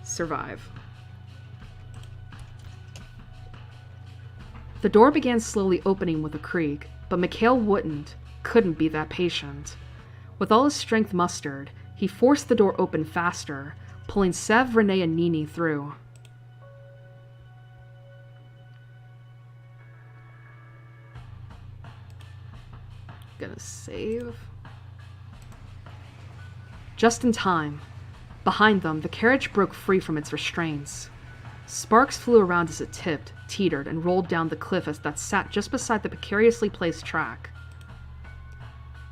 Survive. The door began slowly opening with a creak, but Mikhail couldn't be that patient. With all his strength mustered, he forced the door open faster, pulling Sev, Renee, and Nini through. Gonna save. Just in time. Behind them, the carriage broke free from its restraints. Sparks flew around as it tipped, teetered, and rolled down the cliff that sat just beside the precariously placed track.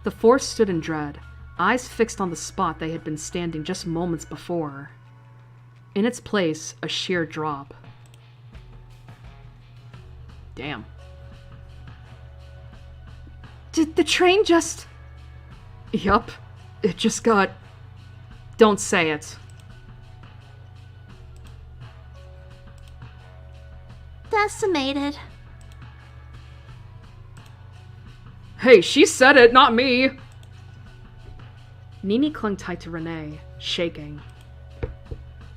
The 4 stood in dread, eyes fixed on the spot they had been standing just moments before. In its place, a sheer drop. Damn. Did the train just... Yup. It just got... Don't say it. decimated. Hey, she said it, not me! Nini clung tight to Renee, shaking.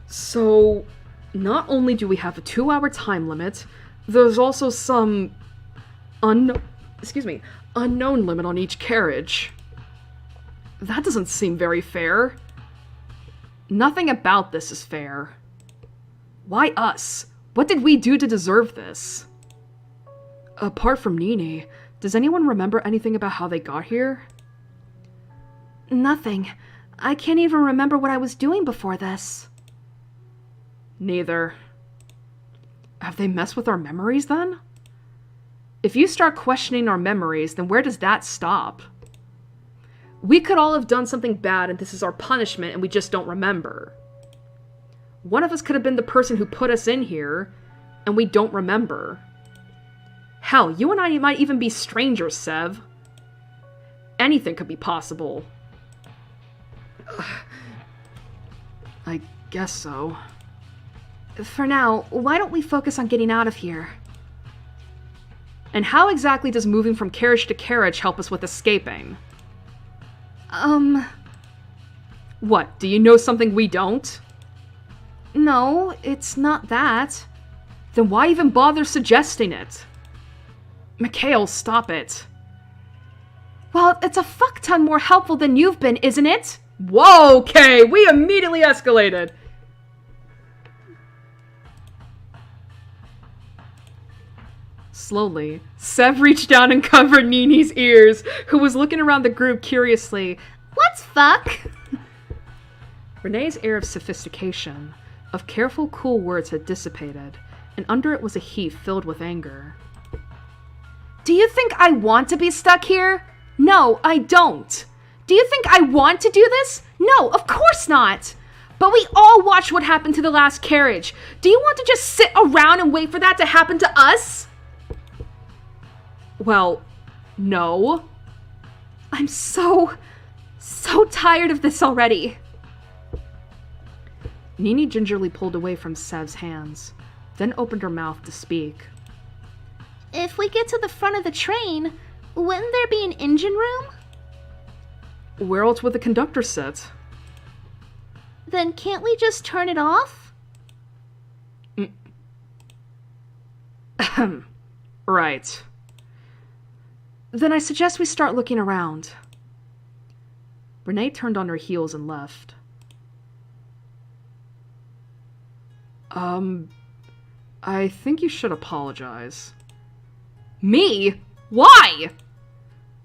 So, not only do we have a 2-hour time limit, there's also some unknown limit on each carriage. That doesn't seem very fair. Nothing about this is fair. Why us? What did we do to deserve this? Apart from Nini, does anyone remember anything about how they got here? Nothing. I can't even remember what I was doing before this. Neither. Have they messed with our memories then? If you start questioning our memories, then where does that stop? We could all have done something bad and this is our punishment and we just don't remember. One of us could have been the person who put us in here, and we don't remember. Hell, you and I might even be strangers, Sev. Anything could be possible. I guess so. For now, why don't we focus on getting out of here? And how exactly does moving from carriage to carriage help us with escaping? What, do you know something we don't? No, it's not that. Then why even bother suggesting it? Mikhail, stop it. Well, it's a fuck ton more helpful than you've been, isn't it? Whoa, okay, we immediately escalated. Slowly, Sev reached down and covered Nini's ears, who was looking around the group curiously. What's fuck? Renee's air of sophistication, of careful, cool words had dissipated, and under it was a heat filled with anger. Do you think I want to be stuck here? No, I don't. Do you think I want to do this? No, of course not. But we all watched what happened to the last carriage. Do you want to just sit around and wait for that to happen to us? Well, no. I'm so tired of this already. Nini gingerly pulled away from Sev's hands, then opened her mouth to speak. If we get to the front of the train, wouldn't there be an engine room? Where else would the conductor sit? Then can't we just turn it off? Right. Then I suggest we start looking around. Renee turned on her heels and left. I think you should apologize. Me? Why?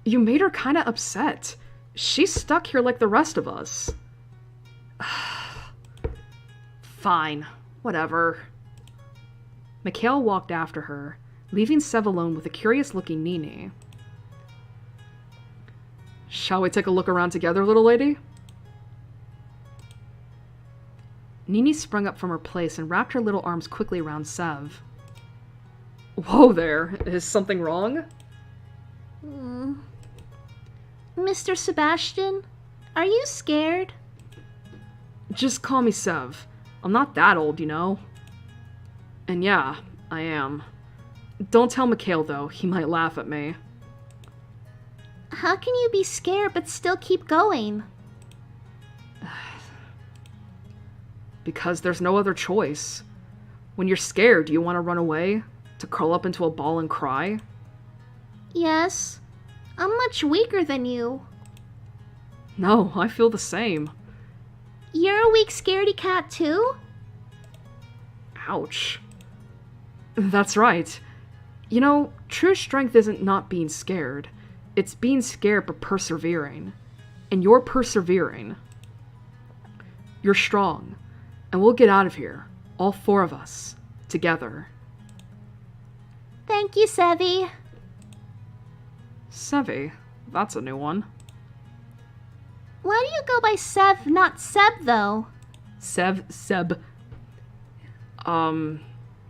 You made her kinda upset. She's stuck here like the rest of us. Fine. Whatever. Mikhail walked after her, leaving Sev alone with a curious-looking Nini. Shall we take a look around together, little lady? Nini sprung up from her place and wrapped her little arms quickly around Sev. Whoa there, is something wrong? Mr. Sebastian, are you scared? Just call me Sev. I'm not that old, you know. And yeah, I am. Don't tell Mikhail, though. He might laugh at me. How can you be scared but still keep going? Because there's no other choice. When you're scared, do you want to run away? To curl up into a ball and cry? Yes. I'm much weaker than you. No, I feel the same. You're a weak scaredy cat too? Ouch. That's right. You know, true strength isn't not being scared. It's being scared but persevering. And you're persevering. You're strong. And we'll get out of here. All 4 of us. Together. Thank you, Sevy. Sevy? That's a new one. Why do you go by Sev, not Seb, though? Seb.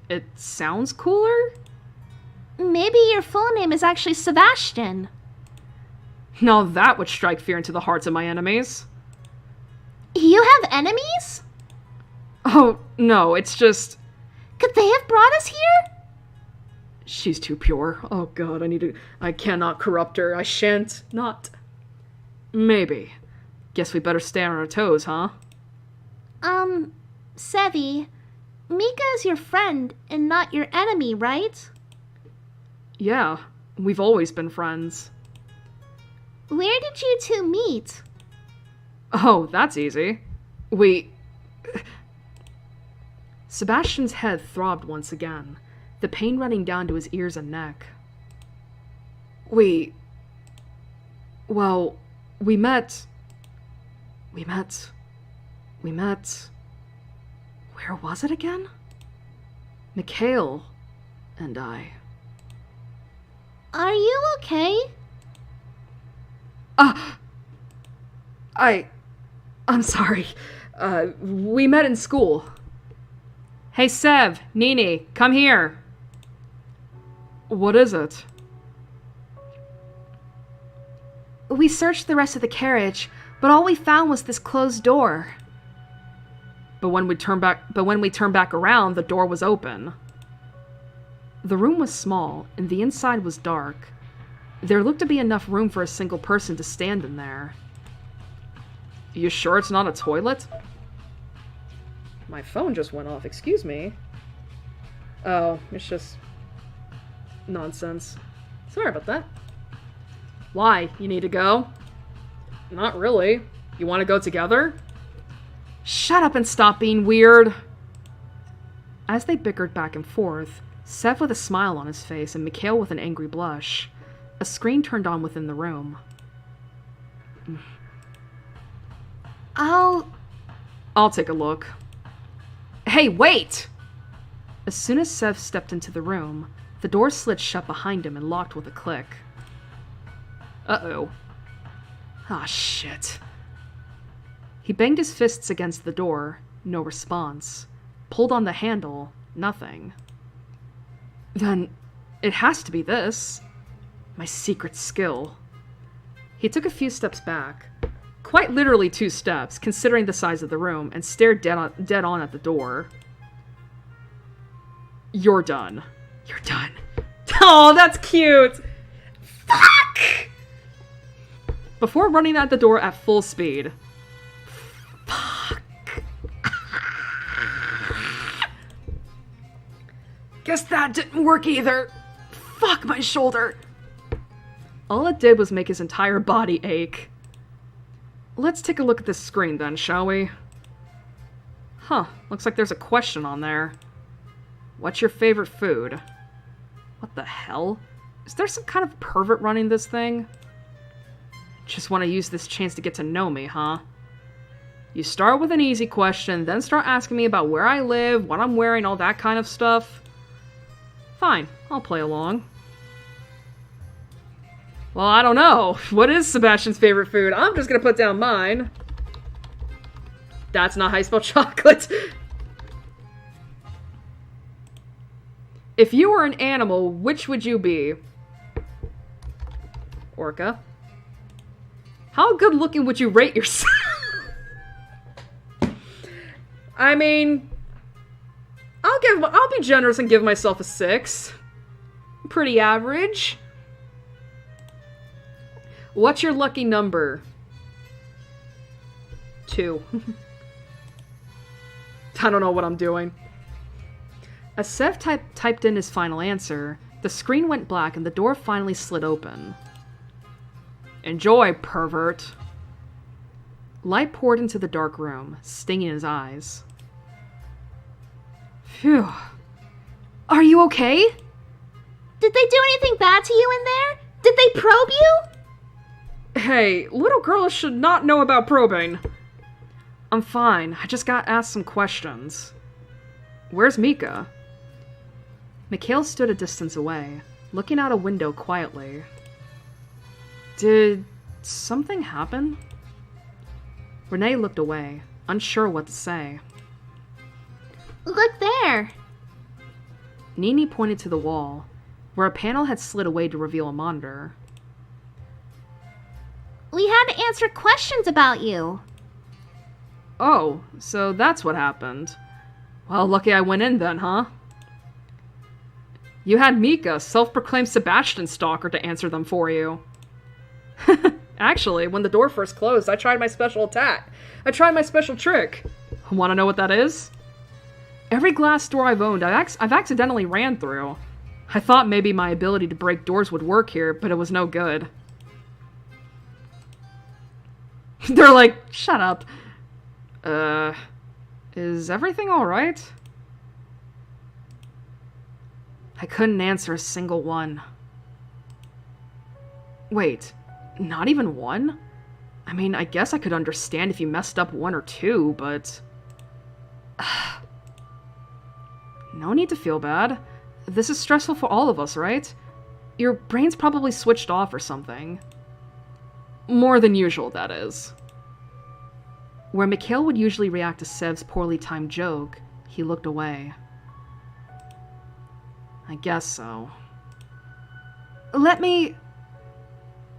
It sounds cooler? Maybe your full name is actually Sebastian. Now that would strike fear into the hearts of my enemies. You have enemies? Oh, no, it's just... Could they have brought us here? She's too pure. Oh god, I cannot corrupt her. I shan't not. Maybe. Guess we better stay on our toes, huh? Sevi, Mika is your friend and not your enemy, right? Yeah, we've always been friends. Where did you two meet? Oh, that's easy. Sebastian's head throbbed once again, the pain running down to his ears and neck. Well, we met... Where was it again? Mikhail and I. Are you okay? I'm sorry. We met in school. Hey, Sev, Nini, come here. What is it? We searched the rest of the carriage, but all we found was this closed door. But when we turned back around, the door was open. The room was small, and the inside was dark. There looked to be enough room for a single person to stand in there. You sure it's not a toilet? My phone just went off, excuse me. Oh, it's just... nonsense. Sorry about that. Why? You need to go? Not really. You want to go together? Shut up and stop being weird! As they bickered back and forth, Sev with a smile on his face and Mikhail with an angry blush, a screen turned on within the room. I'll take a look. Hey, wait! As soon as Sev stepped into the room, the door slid shut behind him and locked with a click. Uh-oh. Ah, shit. He banged his fists against the door, no response. Pulled on the handle, nothing. Then, it has to be this. My secret skill. He took a few steps back. Quite literally 2 steps, considering the size of the room, and stared dead on at the door. You're done. You're done. Oh, that's cute! Fuck! Before running at the door at full speed. Fuck. Guess that didn't work either. Fuck my shoulder. All it did was make his entire body ache. Let's take a look at this screen then, shall we? Huh, looks like there's a question on there. What's your favorite food? What the hell? Is there some kind of pervert running this thing? Just want to use this chance to get to know me, huh? You start with an easy question, then start asking me about where I live, what I'm wearing, all that kind of stuff. Fine, I'll play along. Well, I don't know. What is Sebastian's favorite food? I'm just gonna put down mine. That's not how you spell chocolate. If you were an animal, which would you be? Orca. How good looking would you rate yourself? I mean, I'll be generous and give myself a 6. Pretty average. What's your lucky number? 2. I don't know what I'm doing. As Sev typed in his final answer, the screen went black and the door finally slid open. Enjoy, pervert. Light poured into the dark room, stinging his eyes. Phew. Are you okay? Did they do anything bad to you in there? Did they probe you? Hey, little girls should not know about probing. I'm fine. I just got asked some questions. Where's Mika? Mikhail stood a distance away, looking out a window quietly. Did something happen? Renee looked away, unsure what to say. Look there! Nini pointed to the wall. where a panel had slid away to reveal a monitor. We had to answer questions about you. Oh, so that's what happened. Well, lucky I went in then, huh? You had Mika, self-proclaimed Sebastian stalker, to answer them for you. Actually, when the door first closed, I tried my special attack. I tried my special trick. Want to know what that is? Every glass door I've owned, I've accidentally ran through. I thought maybe my ability to break doors would work here, but it was no good. They're like, shut up. Is everything alright? I couldn't answer a single one. Wait, not even one? I mean, I guess I could understand if you messed up one or two, but... No need to feel bad. This is stressful for all of us, right? Your brain's probably switched off or something. More than usual, that is. Where Mikhail would usually react to Sev's poorly timed joke, he looked away. I guess so. Let me...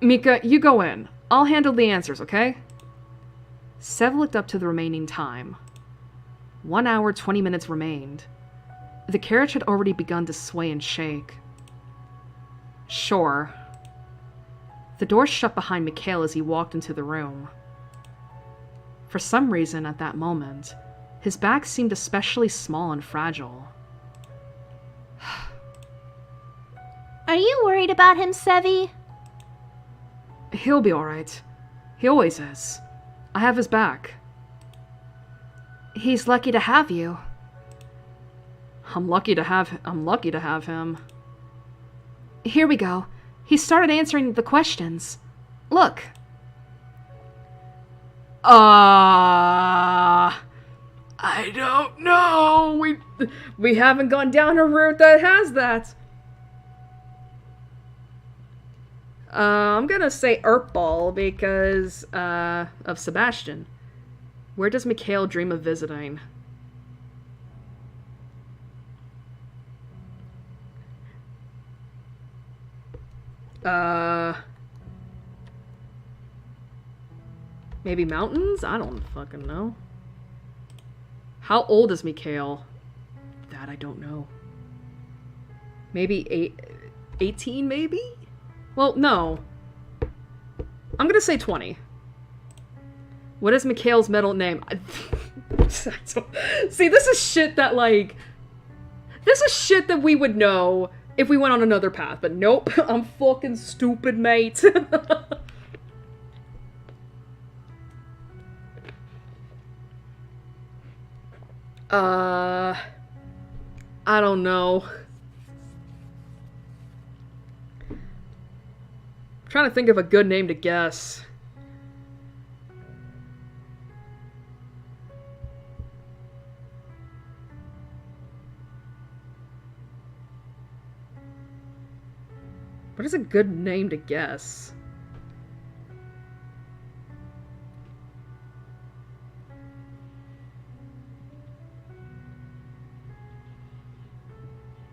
Mika, you go in. I'll handle the answers, okay? Sev looked up to the remaining time. 1 hour, 20 minutes remained. The carriage had already begun to sway and shake. Sure. The door shut behind Mikhail as he walked into the room. For some reason, at that moment, his back seemed especially small and fragile. Are you worried about him, Sevi? He'll be alright. He always is. I have his back. He's lucky to have you. I'm lucky to have him. Here we go. He started answering the questions. Look. I don't know. We haven't gone down a route that has that. I'm gonna say Erpball because of Sebastian. Where does Mikhail dream of visiting? Maybe mountains? I don't fucking know. How old is Mikhail? That I don't know. Maybe 18, maybe? Well, no. I'm gonna say 20. What is Mikhail's middle name? See, this is shit that, like... This is shit that we would know if we went on another path, but nope. I'm fucking stupid, mate. I don't know. I'm trying to think of a good name to guess. What is a good name to guess?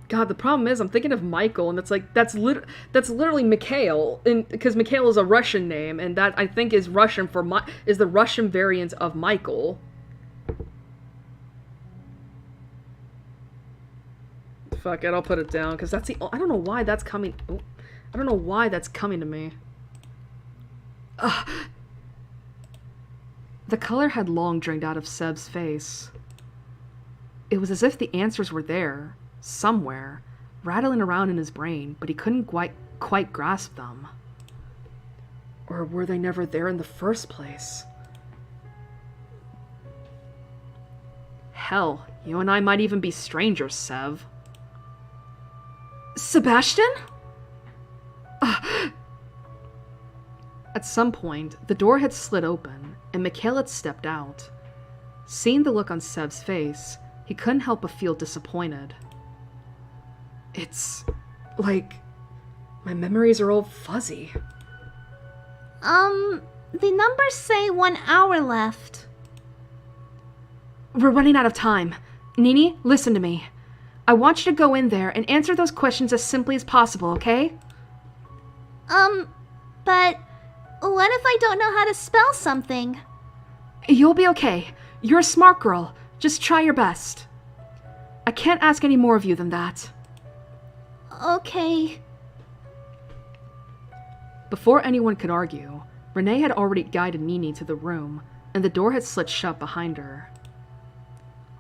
God, the problem is I'm thinking of Michael, and it's like that's literally Mikhail, and because Mikhail is a Russian name, and that I think is Russian for is the Russian variant of Michael. Fuck it, I'll put it down because that's the I don't know why that's coming. Oh, I don't know why that's coming to me. Ugh. The color had long drained out of Seb's face. It was as if the answers were there. Somewhere, rattling around in his brain, but he couldn't quite grasp them. Or were they never there in the first place? Hell, you and I might even be strangers, Sev. Sebastian? At some point, the door had slid open, and Mikhail had stepped out. Seeing the look on Sev's face, he couldn't help but feel disappointed. It's like my memories are all fuzzy. The numbers say 1 hour left. We're running out of time. Nini, listen to me. I want you to go in there and answer those questions as simply as possible, okay? But what if I don't know how to spell something? You'll be okay. You're a smart girl. Just try your best. I can't ask any more of you than that. Okay. Before anyone could argue, Renee had already guided Nini to the room, and the door had slid shut behind her.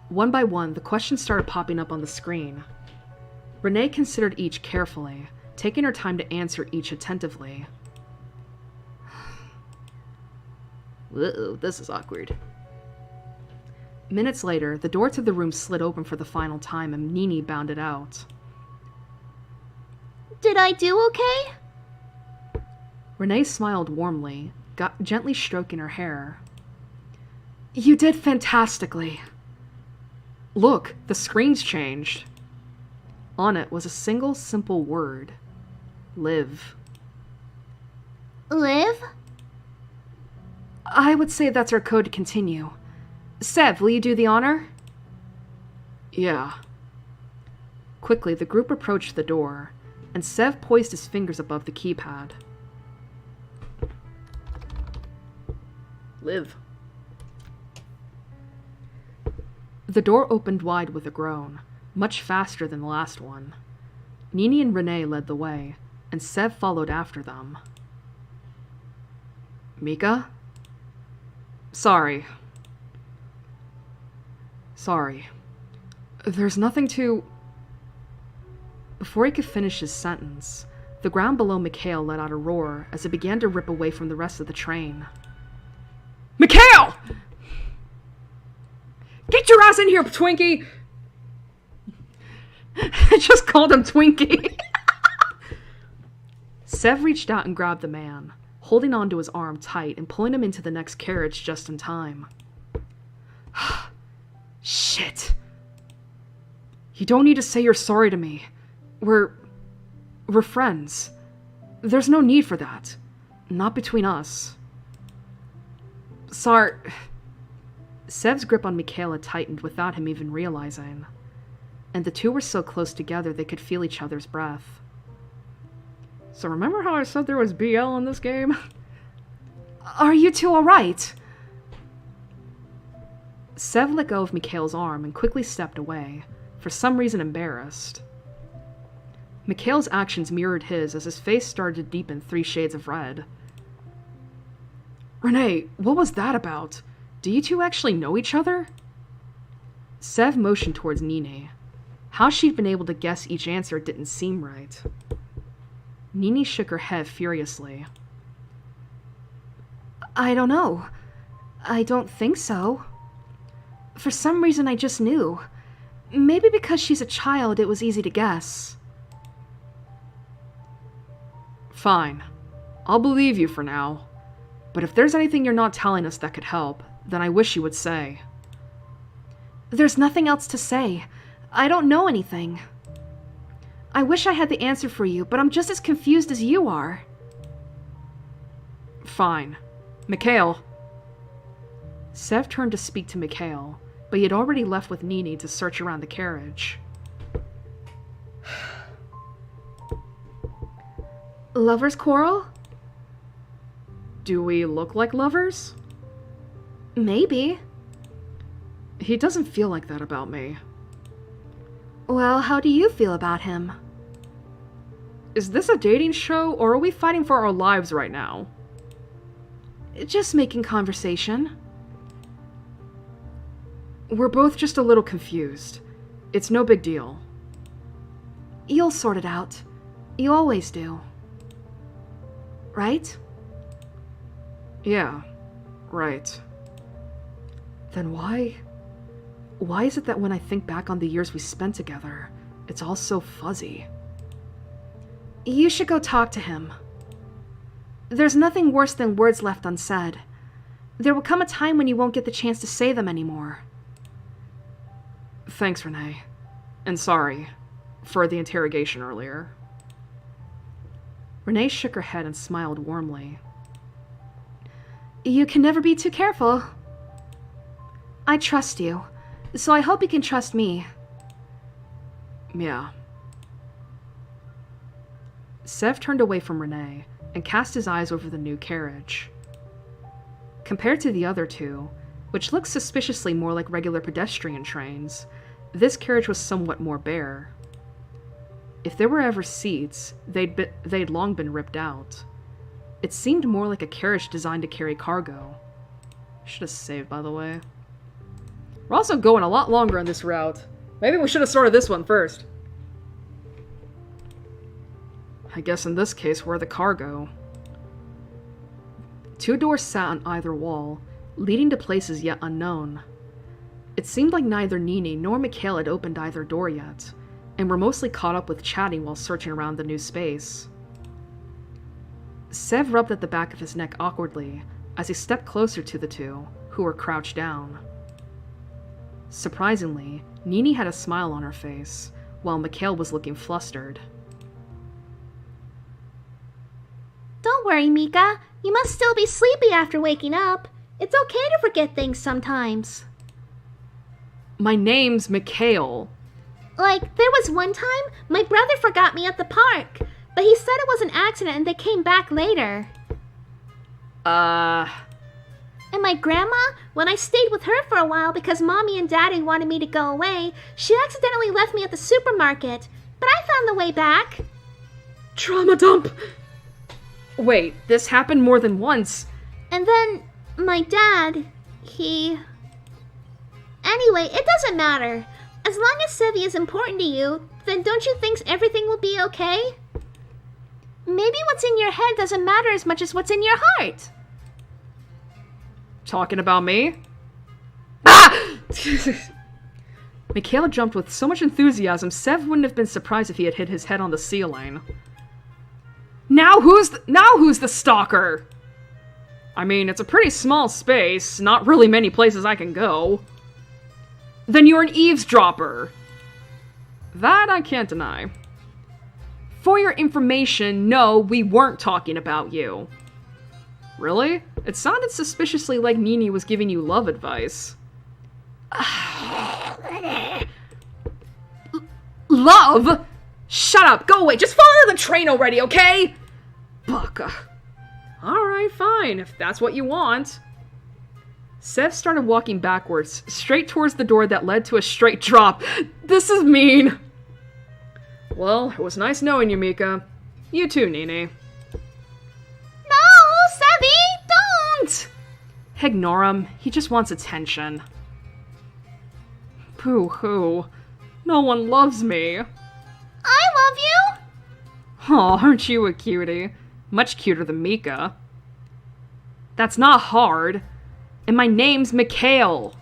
One by one, the questions started popping up on the screen. Renee considered each carefully, taking her time to answer each attentively. Uh-oh, this is awkward. Minutes later, the door to the room slid open for the final time and Nini bounded out. Did I do okay? Renee smiled warmly, gently stroking her hair. You did fantastically. Look, the screen's changed. On it was a single simple word. Live. Live? I would say that's our code to continue. Sev, will you do the honor? Yeah. Quickly, the group approached the door, and Sev poised his fingers above the keypad. Live. The door opened wide with a groan, much faster than the last one. Nini and Renee led the way, and Sev followed after them. Mika? Sorry. There's nothing to... Before he could finish his sentence, the ground below Mikhail let out a roar as it began to rip away from the rest of the train. Mikhail! Get your ass in here, Twinkie! I just called him Twinkie. Sev reached out and grabbed the man, holding onto his arm tight and pulling him into the next carriage just in time. Shit. You don't need to say you're sorry to me. We're friends. There's no need for that. Not between us. Sorry. Sev's grip on Michaela tightened without him even realizing. And the two were so close together they could feel each other's breath. So remember how I said there was BL in this game? Are you two alright? Sev let go of Mikhail's arm and quickly stepped away, for some reason embarrassed. Mikhail's actions mirrored his as his face started to deepen 3 shades of red. Renee, what was that about? Do you two actually know each other? Sev motioned towards Nini. How she'd been able to guess each answer didn't seem right. Nini shook her head furiously. I don't know. I don't think so. For some reason, I just knew. Maybe because she's a child, it was easy to guess. Fine. I'll believe you for now. But if there's anything you're not telling us that could help, then I wish you would say. There's nothing else to say. I don't know anything. I wish I had the answer for you, but I'm just as confused as you are. Fine. Mikhail. Sev turned to speak to Mikhail, but he had already left with Nini to search around the carriage. Lovers' quarrel? Do we look like lovers? Maybe. He doesn't feel like that about me. Well, how do you feel about him? Is this a dating show, or are we fighting for our lives right now? Just making conversation. We're both just a little confused. It's no big deal. You'll sort it out. You always do. Right? Yeah, right. Then why is it that when I think back on the years we spent together, it's all so fuzzy? You should go talk to him. There's nothing worse than words left unsaid. There will come a time when you won't get the chance to say them anymore. Thanks, Renee. And sorry for the interrogation earlier. Renee shook her head and smiled warmly. You can never be too careful. I trust you, so I hope you can trust me. Yeah. Sev turned away from Renee and cast his eyes over the new carriage. Compared to the other two, which looked suspiciously more like regular pedestrian trains, this carriage was somewhat more bare. If there were ever seats, they'd long been ripped out. It seemed more like a carriage designed to carry cargo. Should have saved, by the way. We're also going a lot longer on this route. Maybe we should have started this one first. I guess in this case, we're the cargo. 2 doors sat on either wall, leading to places yet unknown. It seemed like neither Nini nor Mikhail had opened either door yet, and were mostly caught up with chatting while searching around the new space. Sev rubbed at the back of his neck awkwardly as he stepped closer to the two, who were crouched down. Surprisingly, Nini had a smile on her face, while Mikhail was looking flustered. Don't worry, Mika. You must still be sleepy after waking up. It's okay to forget things sometimes. My name's Mikhail. Like, there was one time my brother forgot me at the park, but he said it was an accident and they came back later. And my grandma, when I stayed with her for a while because Mommy and Daddy wanted me to go away, she accidentally left me at the supermarket, but I found the way back. Trauma dump! Wait, this happened more than once. And then my dad, Anyway, it doesn't matter. As long as Sevi is important to you, then don't you think everything will be okay? Maybe what's in your head doesn't matter as much as what's in your heart. Talking about me? Ah! Mikhail jumped with so much enthusiasm, Sev wouldn't have been surprised if he had hit his head on the ceiling. Now who's the stalker? I mean, it's a pretty small space, not really many places I can go. Then you're an eavesdropper. That I can't deny. For your information, no, we weren't talking about you. Really? It sounded suspiciously like Nini was giving you love advice. Love? Shut up, go away, just follow the train already, okay? Baka. Alright, fine, if that's what you want. Sev started walking backwards, straight towards the door that led to a straight drop. This is mean. Well, it was nice knowing you, Mika. You too, Nini. No, Sevi, don't! Ignore him, he just wants attention. Boo-hoo. No one loves me. I love you! Aw, aren't you a cutie? Much cuter than Mika. That's not hard. And my name's Mikhail.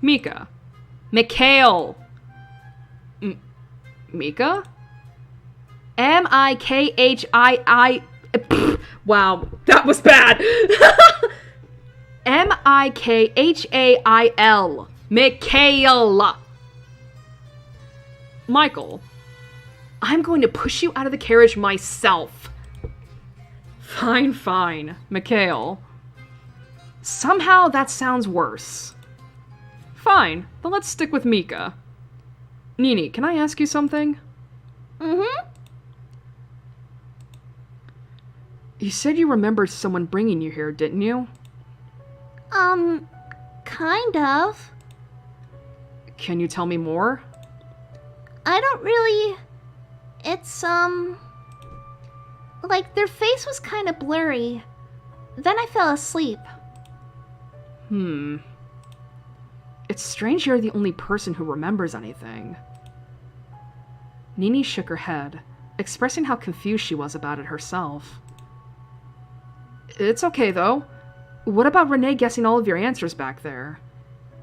Mika. Mikhail. Mika? M-I-K-H-I-I... Wow, that was bad. M-I-K-H-A-I-L. Mikhail. Michael, I'm going to push you out of the carriage myself. Fine, fine, Mikhail. Somehow that sounds worse. Fine, then let's stick with Mika. Nini, can I ask you something? Mm-hmm. You said you remembered someone bringing you here, didn't you? Kind of. Can you tell me more? I don't really... It's, like, their face was kind of blurry. Then I fell asleep. It's strange you're the only person who remembers anything. Nini shook her head, expressing how confused she was about it herself. It's okay, though. What about Renee guessing all of your answers back there?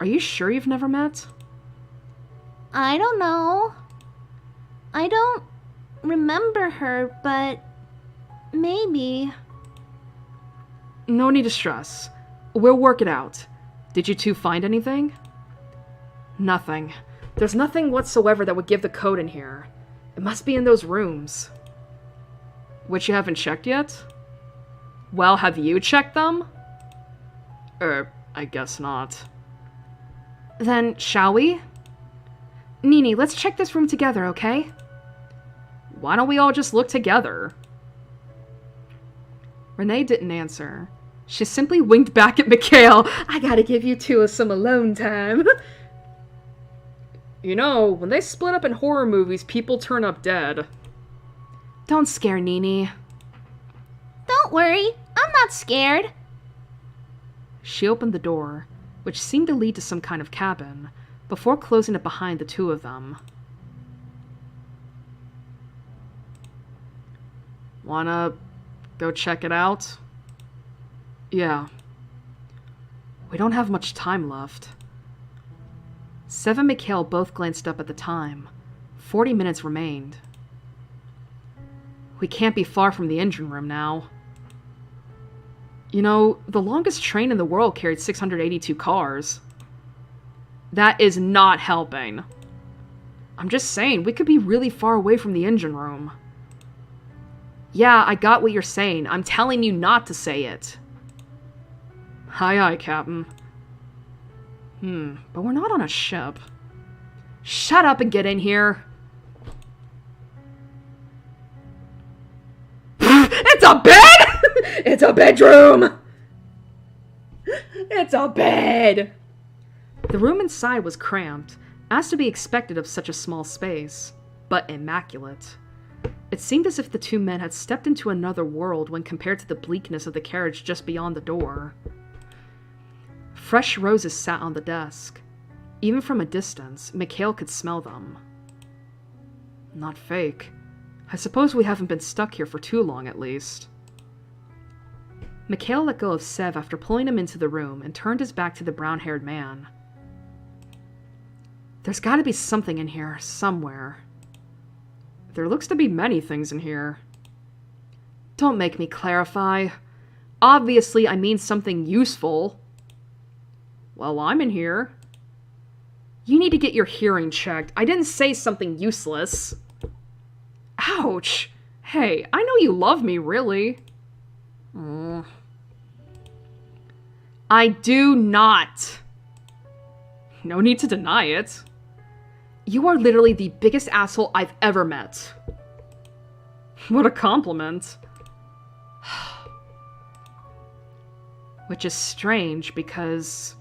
Are you sure you've never met? I don't know. I don't remember her, but maybe. No need to stress. We'll work it out. Did you two find anything? Nothing. There's nothing whatsoever that would give the code in here. It must be in those rooms. Which you haven't checked yet? Well, have you checked them? I guess not. Then, shall we? Nini, let's check this room together, okay? Why don't we all just look together? Renee didn't answer. She simply winked back at Mikhail. I gotta give you two some alone time. You know, when they split up in horror movies, people turn up dead. Don't scare Nini. Don't worry, I'm not scared. She opened the door, which seemed to lead to some kind of cabin, before closing it behind the two of them. Wanna go check it out? Yeah. We don't have much time left. Sev and Mikhail both glanced up at the time. 40 minutes remained. We can't be far from the engine room now. You know, the longest train in the world carried 682 cars. That is not helping. I'm just saying, we could be really far away from the engine room. Yeah, I got what you're saying. I'm telling you not to say it. Aye, aye, Captain. But we're not on a ship. Shut up and get in here. It's a bed! It's a bedroom! It's a bed! The room inside was cramped, as to be expected of such a small space, but immaculate. It seemed as if the two men had stepped into another world when compared to the bleakness of the carriage just beyond the door. Fresh roses sat on the desk. Even from a distance, Mikhail could smell them. Not fake. I suppose we haven't been stuck here for too long, at least. Mikhail let go of Sev after pulling him into the room and turned his back to the brown-haired man. There's gotta be something in here, somewhere. There looks to be many things in here. Don't make me clarify. Obviously, I mean something useful. Well, I'm in here. You need to get your hearing checked. I didn't say something useless. Ouch! Hey, I know you love me, really. I do not. No need to deny it. You are literally the biggest asshole I've ever met. What a compliment. Which is strange because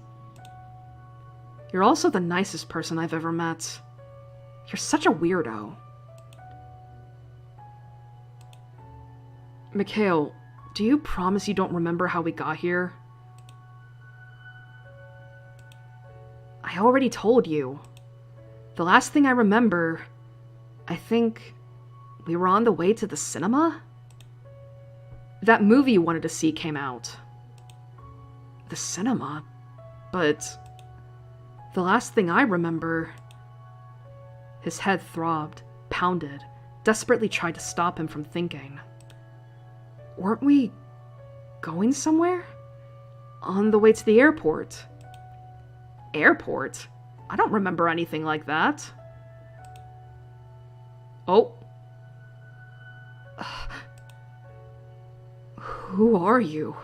you're also the nicest person I've ever met. You're such a weirdo. Mikhail, do you promise you don't remember how we got here? I already told you. The last thing I remember, I think we were on the way to the cinema? That movie you wanted to see came out. The cinema? But the last thing I remember... His head throbbed, pounded, desperately tried to stop him from thinking. Weren't we going somewhere? On the way to the airport. Airport? I don't remember anything like that. Oh. Who are you?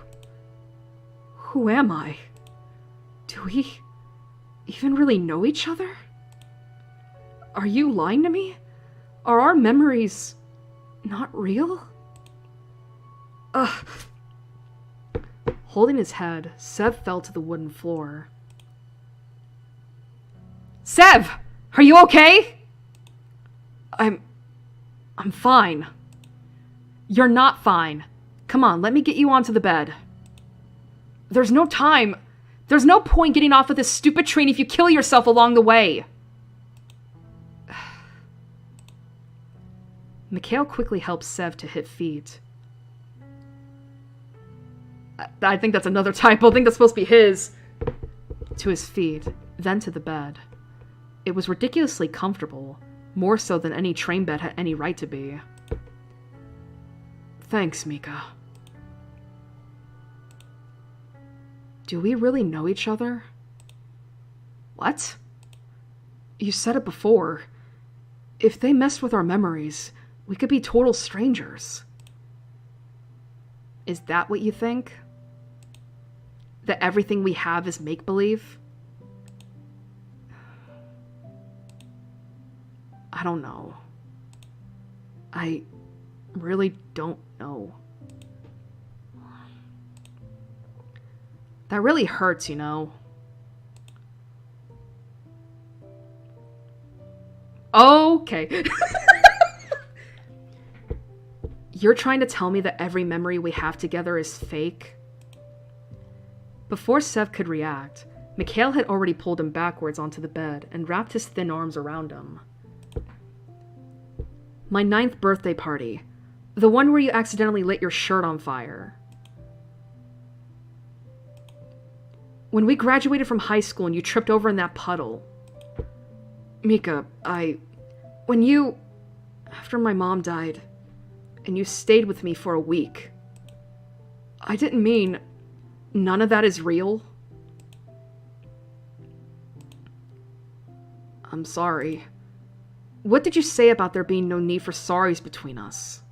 Who am I? Do we even really know each other? Are you lying to me? Are our memories not real? Ugh. Holding his head, Sev fell to the wooden floor. Sev! Are you okay? I'm fine. You're not fine. Come on, let me get you onto the bed. There's no time. There's no point getting off of this stupid train if you kill yourself along the way. Mikhail quickly helps Sev to his feet. I think that's another typo. I think that's supposed to be his. To his feet, then to the bed. It was ridiculously comfortable, more so than any train bed had any right to be. Thanks, Mika. Do we really know each other? What? You said it before. If they messed with our memories, we could be total strangers. Is that what you think? That everything we have is make-believe? I don't know. I really don't know. That really hurts, you know. Okay. You're trying to tell me that every memory we have together is fake? Before Sev could react, Mikhail had already pulled him backwards onto the bed and wrapped his thin arms around him. My 9th birthday party. The one where you accidentally lit your shirt on fire. When we graduated from high school and you tripped over in that puddle. Mika, after my mom died, and you stayed with me for a week. I didn't mean none of that is real. I'm sorry. What did you say about there being no need for sorries between us?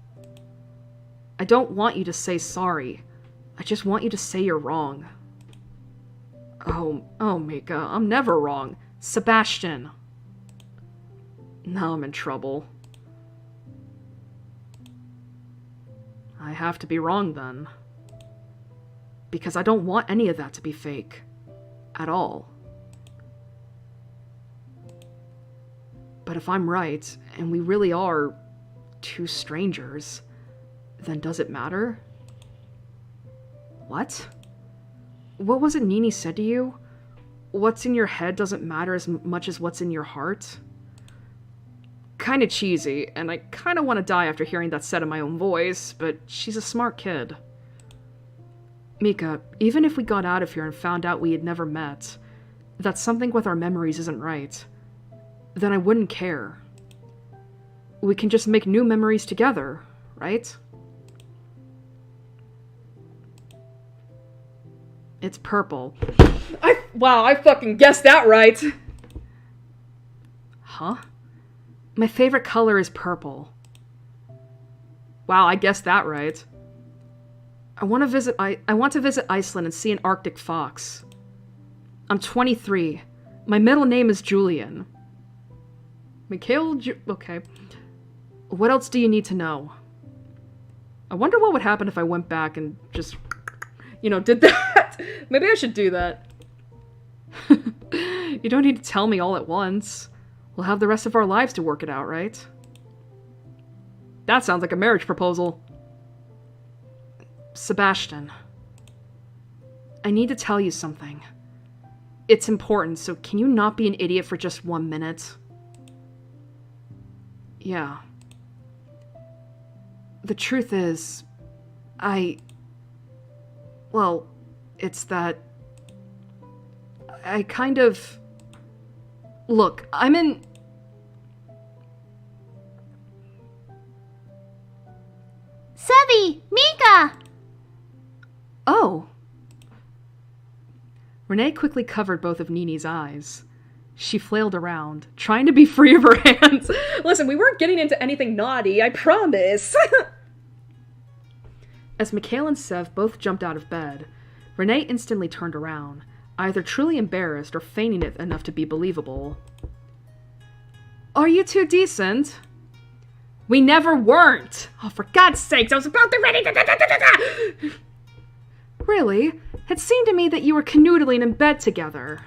I don't want you to say sorry. I just want you to say you're wrong. Oh, Mika, I'm never wrong. Sebastian. Now I'm in trouble. I have to be wrong then. Because I don't want any of that to be fake. At all. But if I'm right, and we really are two strangers, then does it matter? What? What was it Nini said to you? What's in your head doesn't matter as much as what's in your heart? Kinda cheesy, and I kinda want to die after hearing that said in my own voice, but she's a smart kid. Mika, even if we got out of here and found out we had never met, that something with our memories isn't right, then I wouldn't care. We can just make new memories together, right? It's purple. Wow, I fucking guessed that right! Huh? My favorite color is purple. Wow, I guessed that right. I want to visit Iceland and see an Arctic fox. I'm 23. My middle name is Julian. Okay. What else do you need to know? I wonder what would happen if I went back and just, did that. Maybe I should do that. You don't need to tell me all at once. We'll have the rest of our lives to work it out, right? That sounds like a marriage proposal. Sebastian. I need to tell you something. It's important, so can you not be an idiot for just 1 minute? Yeah. The truth is, it's that I kind of... Look, I'm in... Sevi! Mika! Oh. Renee quickly covered both of Nini's eyes. She flailed around, trying to be free of her hands. Listen, we weren't getting into anything naughty, I promise. As Mikhail and Sev both jumped out of bed, Renee instantly turned around, either truly embarrassed or feigning it enough to be believable. Are you two decent? We never weren't! Oh, for God's sakes, I was about to ready to... Really? It seemed to me that you were canoodling in bed together.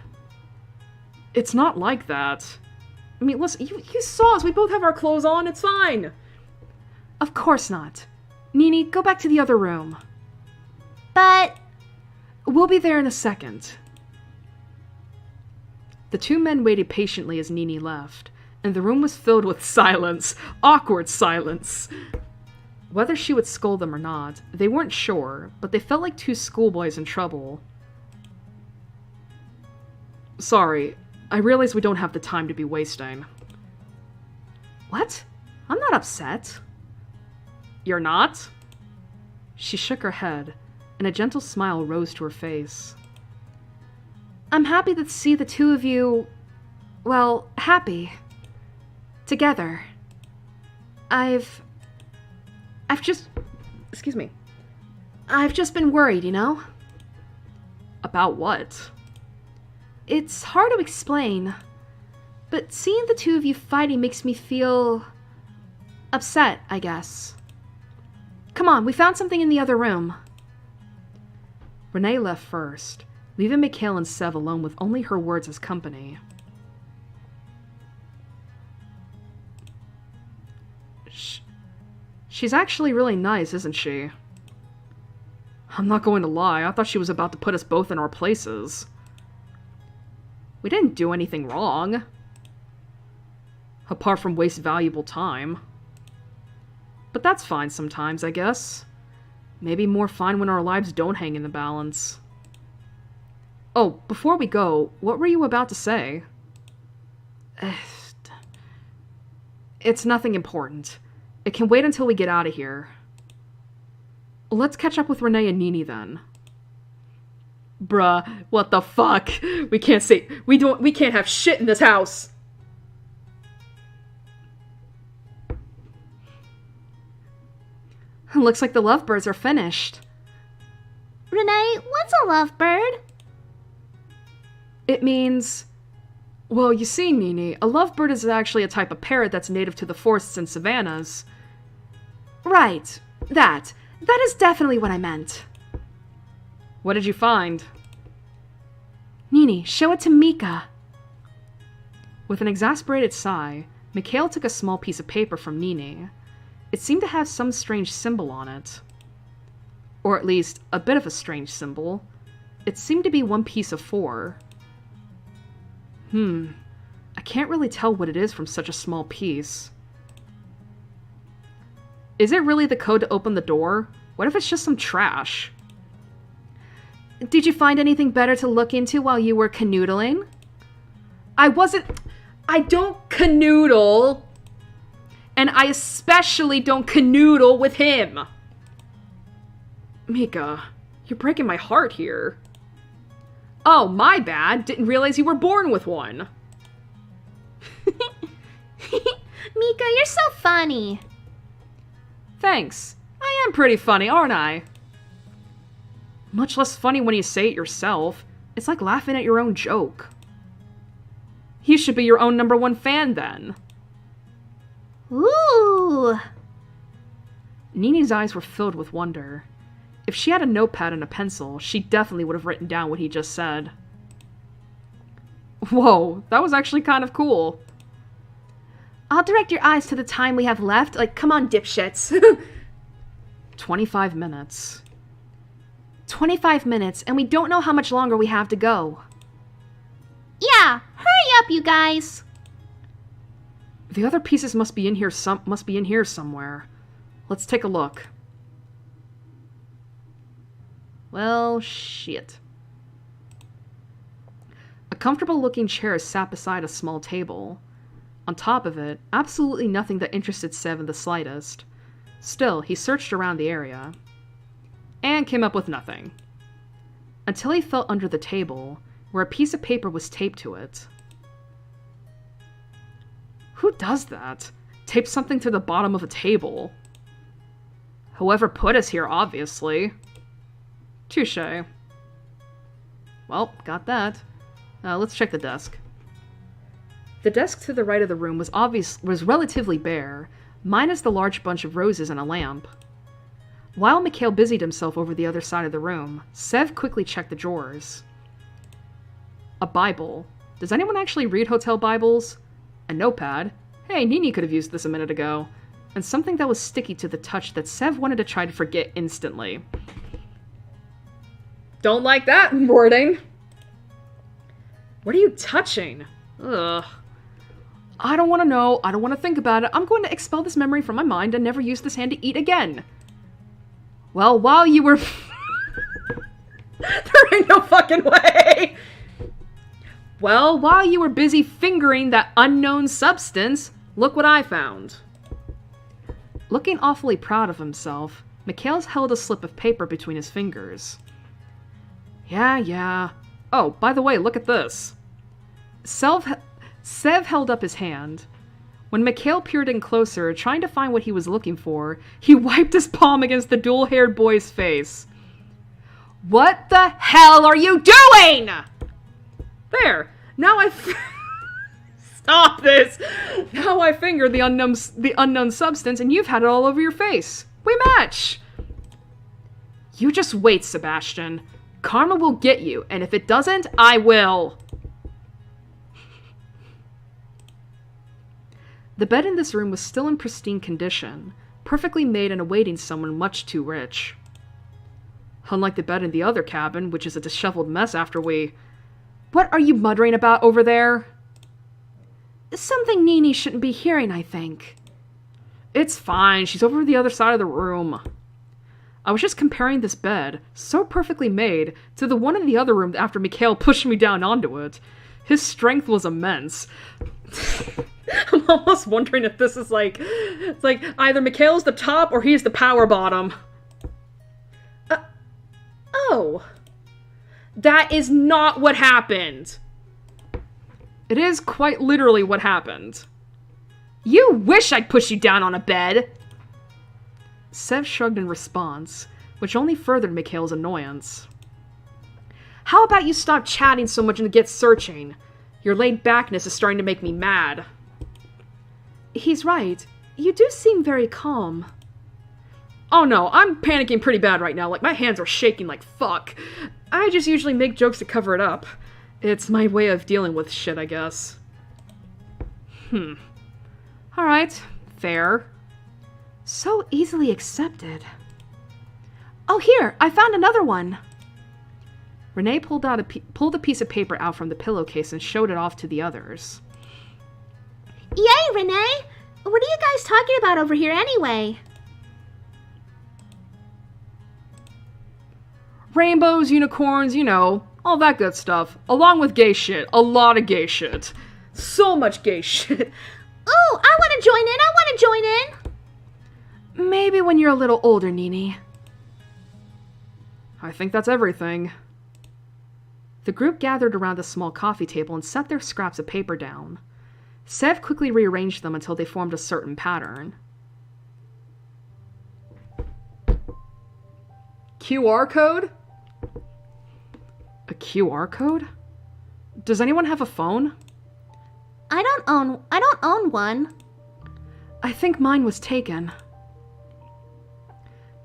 It's not like that. I mean, listen, you saw us. We both have our clothes on. It's fine. Of course not. Nini, go back to the other room. But... We'll be there in a second. The two men waited patiently as Nini left, and the room was filled with silence. Awkward silence. Whether she would scold them or not, they weren't sure, but they felt like two schoolboys in trouble. Sorry, I realize we don't have the time to be wasting. What? I'm not upset. You're not? She shook her head, and a gentle smile rose to her face. I'm happy to see the two of you, happy. Together. I've just been worried, About what? It's hard to explain. But seeing the two of you fighting makes me feel... upset, I guess. Come on, we found something in the other room. Renee left first, leaving Mikhail and Sev alone with only her words as company. She's actually really nice, isn't she? I'm not going to lie, I thought she was about to put us both in our places. We didn't do anything wrong. Apart from waste valuable time. But that's fine sometimes, I guess. Maybe more fine when our lives don't hang in the balance. Oh, before we go, what were you about to say? It's nothing important. It can wait until we get out of here. Let's catch up with Renee and Nini then. Bruh, what the fuck? We can't have shit in this house. Looks like the lovebirds are finished. Renee, what's a lovebird? It means... Well, you see, Nini, a lovebird is actually a type of parrot that's native to the forests and savannas. Right. That is definitely what I meant. What did you find? Nini, show it to Mika. With an exasperated sigh, Mikhail took a small piece of paper from Nini. It seemed to have some strange symbol on it. Or at least, a bit of a strange symbol. It seemed to be one piece of 4. I can't really tell what it is from such a small piece. Is it really the code to open the door? What if it's just some trash? Did you find anything better to look into while you were canoodling? I don't canoodle. And I especially don't canoodle with him. Mika, you're breaking my heart here. Oh, my bad. Didn't realize you were born with one. Mika, you're so funny. Thanks. I am pretty funny, aren't I? Much less funny when you say it yourself. It's like laughing at your own joke. You should be your own #1 fan then. Ooh. Nini's eyes were filled with wonder. If she had a notepad and a pencil, she definitely would have written down what he just said. Whoa, that was actually kind of cool. I'll direct your eyes to the time we have left. Like, come on, dipshits. 25 minutes. 25 minutes, and we don't know how much longer we have to go. Yeah, hurry up, you guys. The other pieces must be in here somewhere. Let's take a look. Well, shit. A comfortable-looking chair sat beside a small table. On top of it, absolutely nothing that interested Sev in the slightest. Still, he searched around the area. And came up with nothing. Until he felt under the table, where a piece of paper was taped to it. Who does that? Tape something to the bottom of a table? Whoever put us here, obviously. Touché. Well, got that. Let's check the desk. The desk to the right of the room was relatively bare, minus the large bunch of roses and a lamp. While Mikhail busied himself over the other side of the room, Sev quickly checked the drawers. A Bible. Does anyone actually read hotel Bibles? A notepad. Hey, Nini could have used this a minute ago. And something that was sticky to the touch that Sev wanted to try to forget instantly. Don't like that wording. What are you touching? Ugh. I don't want to know. I don't want to think about it. I'm going to expel this memory from my mind and never use this hand to eat again. Well, while you were... There ain't no fucking way! Well, while you were busy fingering that unknown substance, look what I found. Looking awfully proud of himself, Mikhail held a slip of paper between his fingers. Yeah. Oh, by the way, look at this. Sev held up his hand. When Mikhail peered in closer, trying to find what he was looking for, he wiped his palm against the dual-haired boy's face. What the hell are you doing? There. Now stop this! Now I fingered the unknown substance, and you've had it all over your face. We match! You just wait, Sebastian. Karma will get you, and if it doesn't, I will. The bed in this room was still in pristine condition, perfectly made and awaiting someone much too rich. Unlike the bed in the other cabin, which is a disheveled mess after we... What are you muttering about over there? Something Nini shouldn't be hearing, I think. It's fine, she's over the other side of the room. I was just comparing this bed, so perfectly made, to the one in the other room after Mikhail pushed me down onto it. His strength was immense. I'm almost wondering if this is like... It's like, either Mikhail's the top or he's the power bottom. Oh. That is not what happened. It is quite literally what happened. You wish I'd push you down on a bed! Sev shrugged in response, which only furthered Mikhail's annoyance. How about you stop chatting so much and get searching? Your laid-backness is starting to make me mad. He's right. You do seem very calm. Oh no, I'm panicking pretty bad right now, like my hands are shaking like fuck. I just usually make jokes to cover it up. It's my way of dealing with shit, I guess. Alright, fair. So easily accepted. Oh, here! I found another one! Renee pulled a piece of paper out from the pillowcase and showed it off to the others. Yay, Renee! What are you guys talking about over here anyway? Rainbows, unicorns, you know, all that good stuff. Along with gay shit. A lot of gay shit. So much gay shit. Ooh, I want to join in! I want to join in! Maybe when you're a little older, Nini. I think that's everything. The group gathered around a small coffee table and set their scraps of paper down. Sev quickly rearranged them until they formed a certain pattern. QR code? A QR code? Does anyone have a phone? I don't own one. I think mine was taken.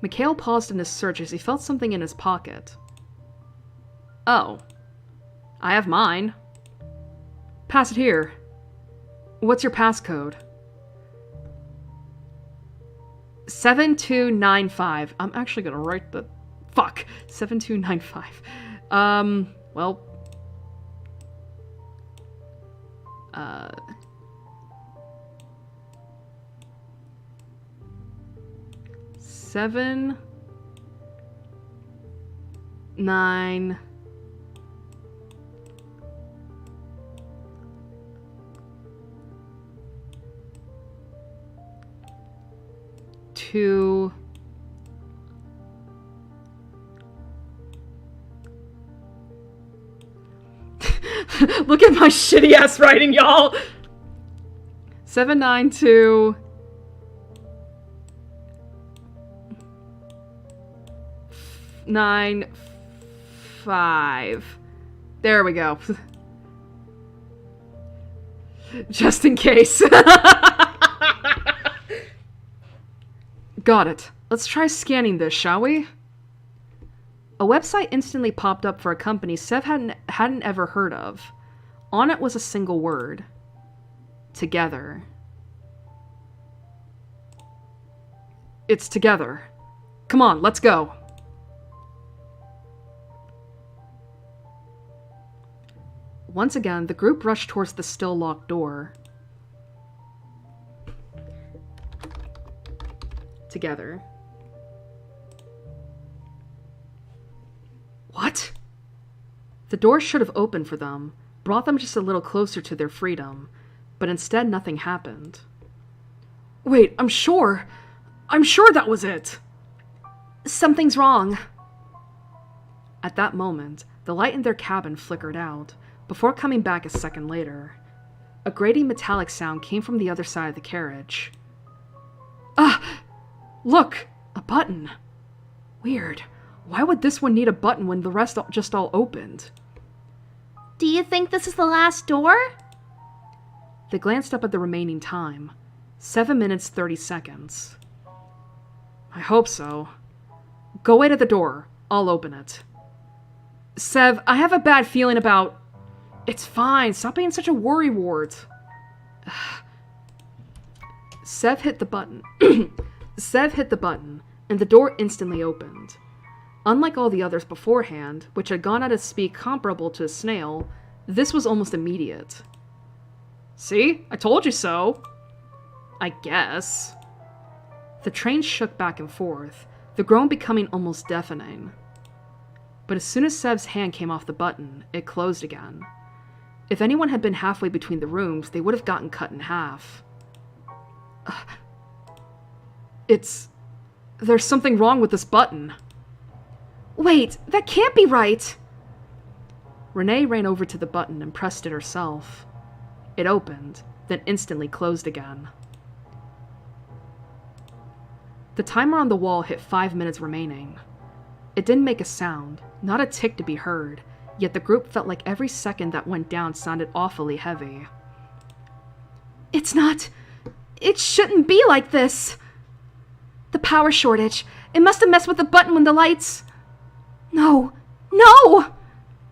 Mikhail paused in his search as he felt something in his pocket. Oh. I have mine. Pass it here. What's your passcode? 7295. I'm actually gonna write the... Fuck! 7295. Well... 7... 9... 2... Look at my shitty ass writing, y'all! 792... 95. There we go. Just in case. Got it. Let's try scanning this, shall we? A website instantly popped up for a company Sev hadn't ever heard of. On it was a single word. Together. It's together. Come on, let's go. Once again, the group rushed towards the still locked door. Together. What? The door should have opened for them, brought them just a little closer to their freedom, but instead nothing happened. Wait, I'm sure that was it! Something's wrong. At that moment, the light in their cabin flickered out, before coming back a second later. A grating metallic sound came from the other side of the carriage. Ah! Look! A button! Weird. Why would this one need a button when the rest just all opened? Do you think this is the last door? They glanced up at the remaining time. 7 minutes, 30 seconds. I hope so. Go wait at the door. I'll open it. Sev, I have a bad feeling about... It's fine. Stop being such a worrywart. Sev hit the button. Sev hit the button, and the door instantly opened. Unlike all the others beforehand, which had gone at a speed comparable to a snail, this was almost immediate. See? I told you so. I guess. The train shook back and forth, the groan becoming almost deafening. But as soon as Sev's hand came off the button, it closed again. If anyone had been halfway between the rooms, they would have gotten cut in half. There's something wrong with this button. Wait, that can't be right. Renee ran over to the button and pressed it herself. It opened, then instantly closed again. The timer on the wall hit 5 minutes remaining. It didn't make a sound, not a tick to be heard, yet the group felt like every second that went down sounded awfully heavy. It shouldn't be like this. The power shortage. It must have messed with the button when the lights... No!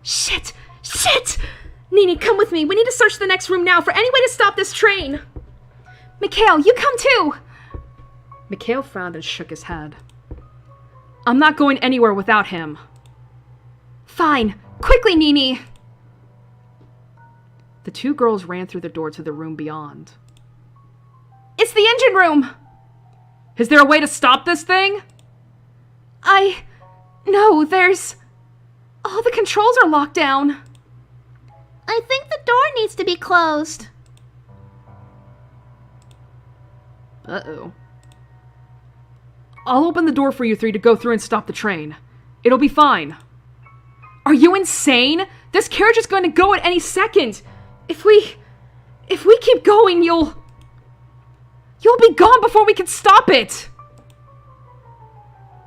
Shit! Nini, come with me. We need to search the next room now for any way to stop this train. Mikhail, you come too. Mikhail frowned and shook his head. I'm not going anywhere without him. Fine. Quickly, Nini. The two girls ran through the door to the room beyond. It's the engine room! Is there a way to stop this thing? No, there's... All the controls are locked down. I think the door needs to be closed. Uh-oh. I'll open the door for you three to go through and stop the train. It'll be fine. Are you insane? This carriage is going to go at any second. If we keep going, you'll be gone before we can stop it.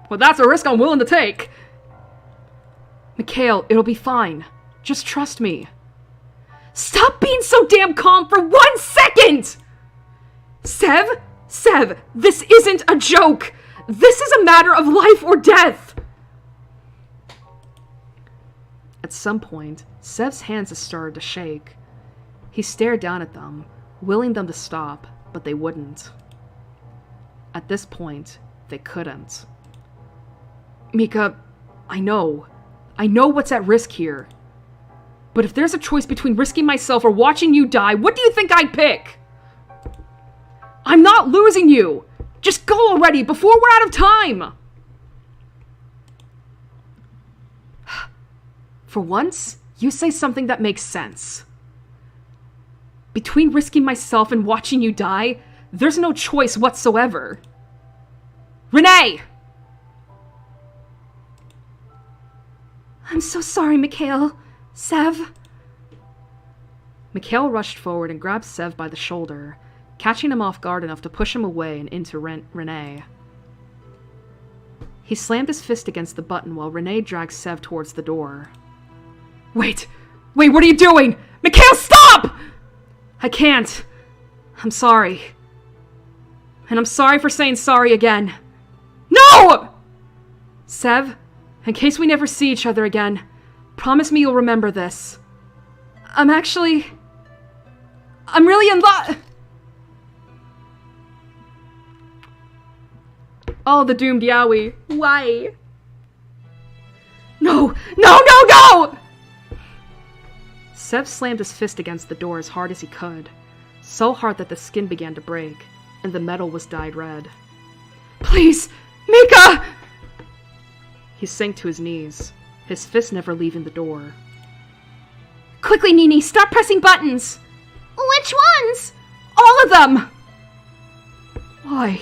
Well, that's a risk I'm willing to take. Mikhail, it'll be fine. Just trust me. Stop being so damn calm for 1 second! Sev, this isn't a joke. This is a matter of life or death. At some point, Sev's hands started to shake. He stared down at them, willing them to stop, but they wouldn't. At this point, they couldn't. Mika, I know what's at risk here. But if there's a choice between risking myself or watching you die, what do you think I'd pick? I'm not losing you! Just go already before we're out of time! For once, you say something that makes sense. Between risking myself and watching you die, there's no choice whatsoever. Renee! I'm so sorry, Mikhail. Sev. Mikhail rushed forward and grabbed Sev by the shoulder, catching him off guard enough to push him away and into Renee. He slammed his fist against the button while Renee dragged Sev towards the door. Wait, what are you doing? Mikhail, stop! I can't. I'm sorry. And I'm sorry for saying sorry again. No! Sev, in case we never see each other again, promise me you'll remember this. I'm really in love. Oh, the doomed Yowie. Why? No! Sev slammed his fist against the door as hard as he could, so hard that the skin began to break, and the metal was dyed red. Please! Mika! He sank to his knees, his fist never leaving the door. Quickly, Nini, stop pressing buttons! Which ones? All of them! Why?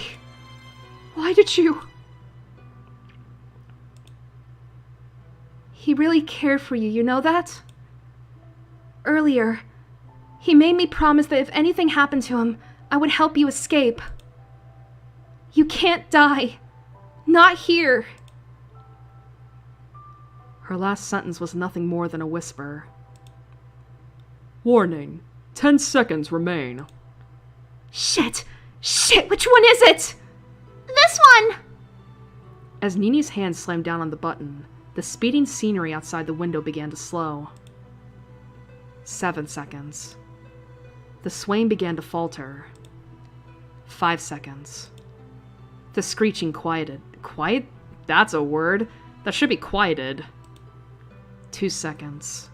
Why did you? He really cared for you, you know that? Earlier, he made me promise that if anything happened to him, I would help you escape. You can't die. Not here. Her last sentence was nothing more than a whisper. Warning, 10 seconds remain. Shit! Shit, which one is it? This one! As Nini's hand slammed down on the button, the speeding scenery outside the window began to slow. 7 seconds. The swaying began to falter. 5 seconds. The screeching quieted. Quiet? That's a word. That should be quieted. 2 seconds.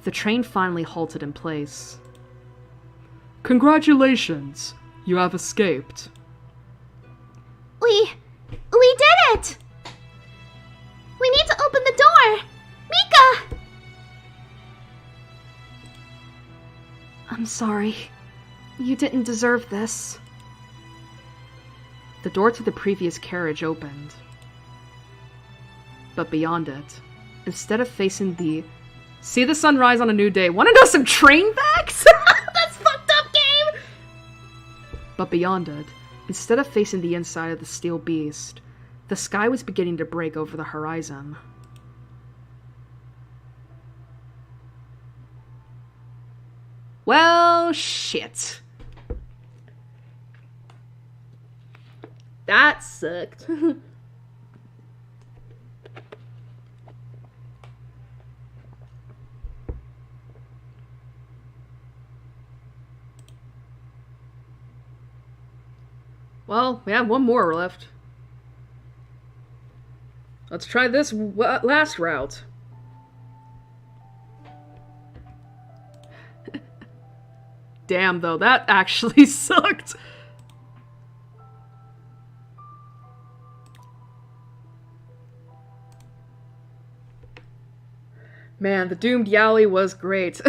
The train finally halted in place. Congratulations! You have escaped. We did it! We need to open the door! Mika! I'm sorry. You didn't deserve this. The door to the previous carriage opened. But beyond it, instead of facing the... See the sunrise on a new day. Wanna know some train facts? That's fucked up, game! But beyond it, instead of facing the inside of the steel beast, the sky was beginning to break over the horizon. Well, shit. That sucked. Well, we have one more left. Let's try this last route. Damn, though, that actually sucked. Man, the doomed Yowie was great.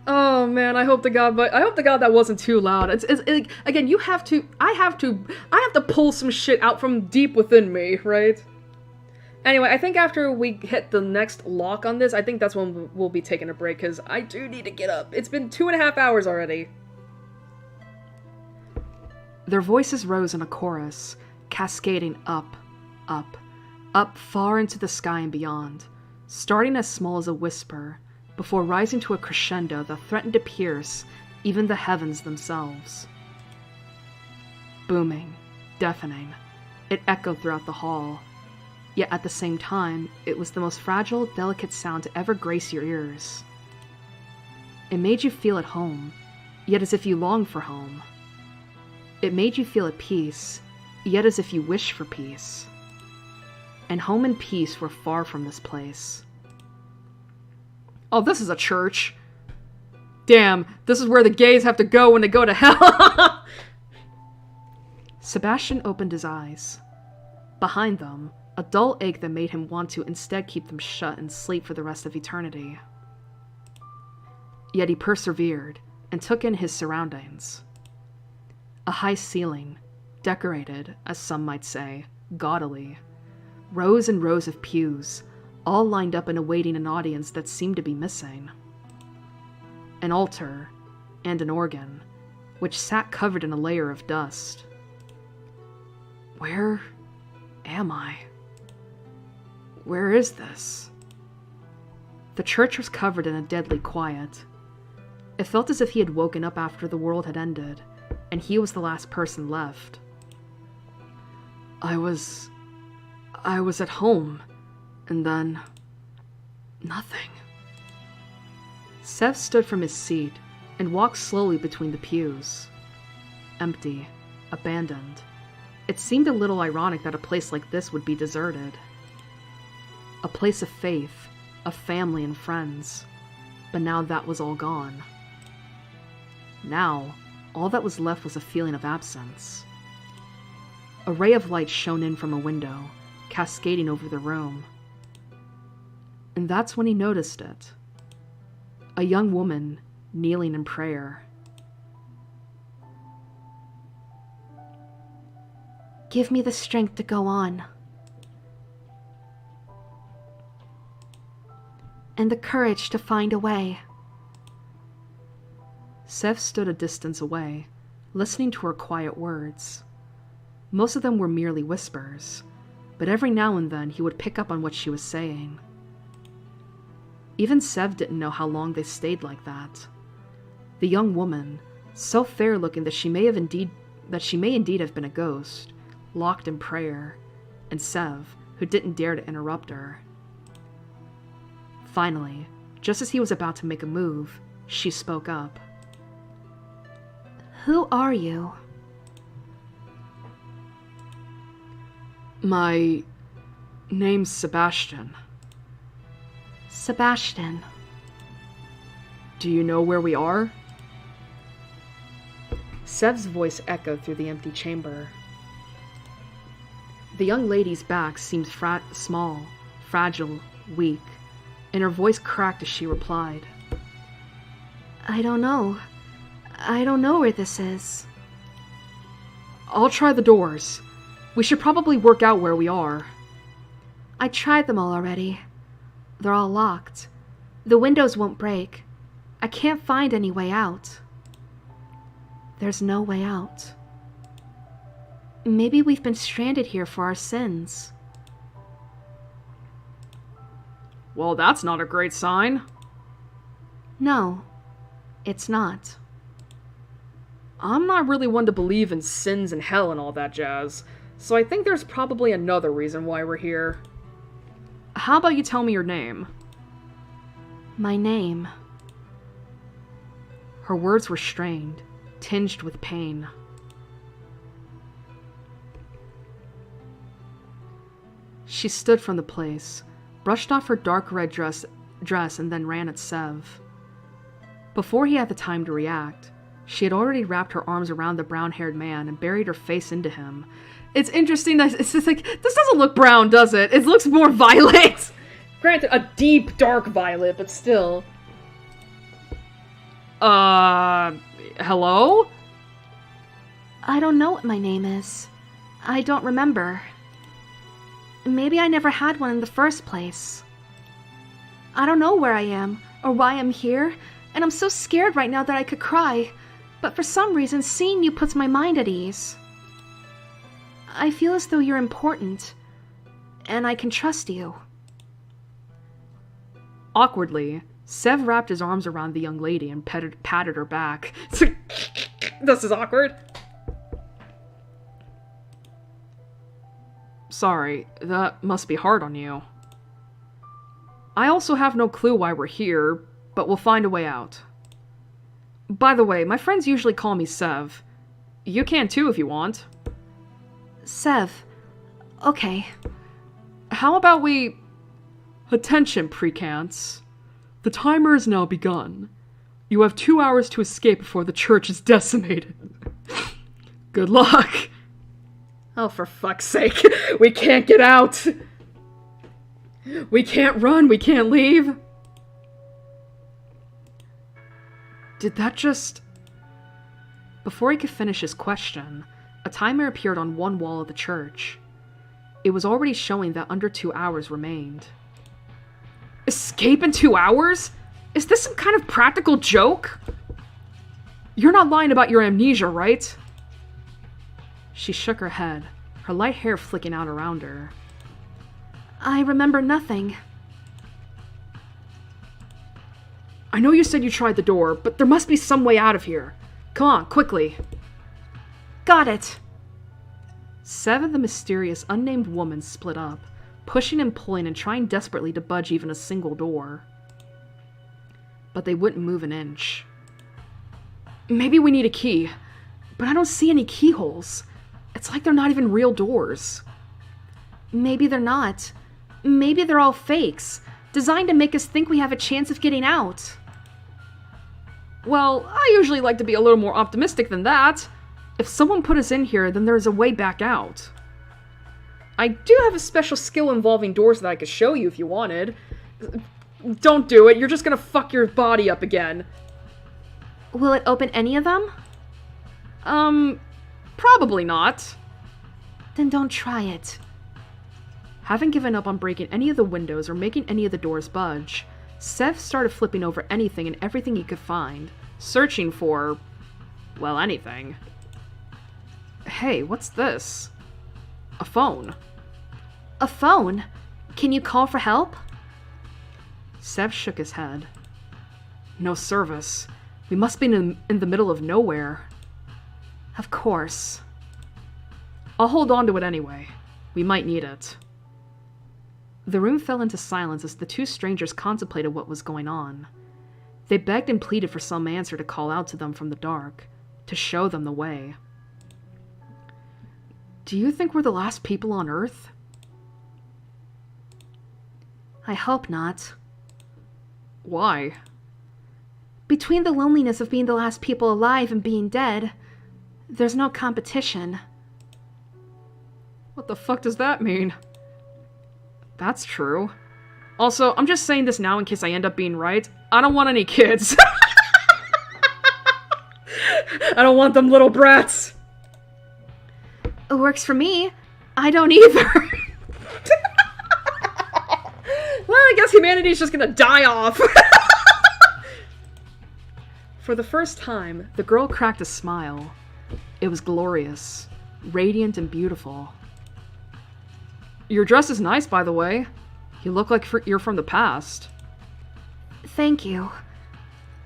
Oh man, I hope to God that wasn't too loud. It's again, I have to pull some shit out from deep within me, right? Anyway, I think after we hit the next lock on this, I think that's when we'll be taking a break, because I do need to get up. It's been 2.5 hours already. Their voices rose in a chorus, cascading up, up, up far into the sky and beyond, starting as small as a whisper, before rising to a crescendo that threatened to pierce even the heavens themselves. Booming, deafening, it echoed throughout the hall. Yet at the same time, it was the most fragile, delicate sound to ever grace your ears. It made you feel at home, yet as if you longed for home. It made you feel at peace, yet as if you wished for peace. And home and peace were far from this place. Oh, this is a church. Damn, this is where the gays have to go when they go to hell. Sebastian opened his eyes. Behind them, a dull ache that made him want to instead keep them shut and sleep for the rest of eternity. Yet he persevered and took in his surroundings. A high ceiling, decorated, as some might say, gaudily. Rows and rows of pews, all lined up and awaiting an audience that seemed to be missing. An altar, and an organ, which sat covered in a layer of dust. Where am I? Where is this? The church was covered in a deadly quiet. It felt as if he had woken up after the world had ended, and he was the last person left. I was at home, and then nothing. Sev stood from his seat and walked slowly between the pews. Empty, abandoned. It seemed a little ironic that a place like this would be deserted. A place of faith, of family and friends. But now that was all gone. Now, all that was left was a feeling of absence. A ray of light shone in from a window, cascading over the room. And that's when he noticed it. A young woman kneeling in prayer. Give me the strength to go on. And the courage to find a way. Sev stood a distance away, listening to her quiet words. Most of them were merely whispers, but every now and then he would pick up on what she was saying. Even Sev didn't know how long they stayed like that. The young woman, so fair-looking that she may indeed have been a ghost, locked in prayer, and Sev, who didn't dare to interrupt her. Finally, just as he was about to make a move, she spoke up. Who are you? My name's Sebastian. Sebastian. Do you know where we are? Sev's voice echoed through the empty chamber. The young lady's back seemed small, fragile, weak, and her voice cracked as she replied. I don't know. I don't know where this is. I'll try the doors. We should probably work out where we are. I tried them all already. They're all locked. The windows won't break. I can't find any way out. There's no way out. Maybe we've been stranded here for our sins. Well, that's not a great sign. No, it's not. I'm not really one to believe in sins and hell and all that jazz, so I think there's probably another reason why we're here. How about you tell me your name? My name. Her words were strained, tinged with pain. She stood from the place, brushed off her dark red dress and then ran at Sev. Before he had the time to react, she had already wrapped her arms around the brown-haired man and buried her face into him. It's interesting that it's just like, this doesn't look brown, does it? It looks more violet. Granted, a deep, dark violet, but still. Hello? I don't know what my name is. I don't remember. Maybe I never had one in the first place. I don't know where I am, or why I'm here, and I'm so scared right now that I could cry, but for some reason seeing you puts my mind at ease. I feel as though you're important, and I can trust you. Awkwardly, Sev wrapped his arms around the young lady and patted her back. This is awkward. Sorry, that must be hard on you. I also have no clue why we're here, but we'll find a way out. By the way, my friends usually call me Sev. You can too if you want. Sev. Okay. How about we... Attention, precants. The timer has now begun. You have 2 hours to escape before the church is decimated. Good luck. Oh, for fuck's sake. We can't get out. We can't run. We can't leave. Did that just... Before he could finish his question, a timer appeared on one wall of the church. It was already showing that under 2 hours remained. Escape in 2 hours? Is this some kind of practical joke? You're not lying about your amnesia, right? She shook her head, her light hair flicking out around her. I remember nothing. I know you said you tried the door, but there must be some way out of here. Come on, quickly. Got it. Sev and the mysterious, unnamed woman split up, pushing and pulling and trying desperately to budge even a single door. But they wouldn't move an inch. Maybe we need a key, but I don't see any keyholes. It's like they're not even real doors. Maybe they're not. Maybe they're all fakes, designed to make us think we have a chance of getting out. Well, I usually like to be a little more optimistic than that. If someone put us in here, then there's a way back out. I do have a special skill involving doors that I could show you if you wanted. Don't do it, you're just gonna fuck your body up again. Will it open any of them? Probably not. Then don't try it. Having given up on breaking any of the windows or making any of the doors budge, Sev started flipping over anything and everything he could find, searching for, well, anything. Hey, what's this? A phone. A phone? Can you call for help? Sev shook his head. No service. We must be in the middle of nowhere. Of course. I'll hold on to it anyway. We might need it. The room fell into silence as the two strangers contemplated what was going on. They begged and pleaded for some answer to call out to them from the dark, to show them the way. Do you think we're the last people on Earth? I hope not. Why? Between the loneliness of being the last people alive and being dead, there's no competition. What the fuck does that mean? That's true. Also, I'm just saying this now in case I end up being right. I don't want any kids. I don't want them little brats. It works for me. I don't either. Well, I guess humanity's just gonna die off. For the first time, the girl cracked a smile. It was glorious, radiant and beautiful. Your dress is nice, by the way. You look like you're from the past. Thank you.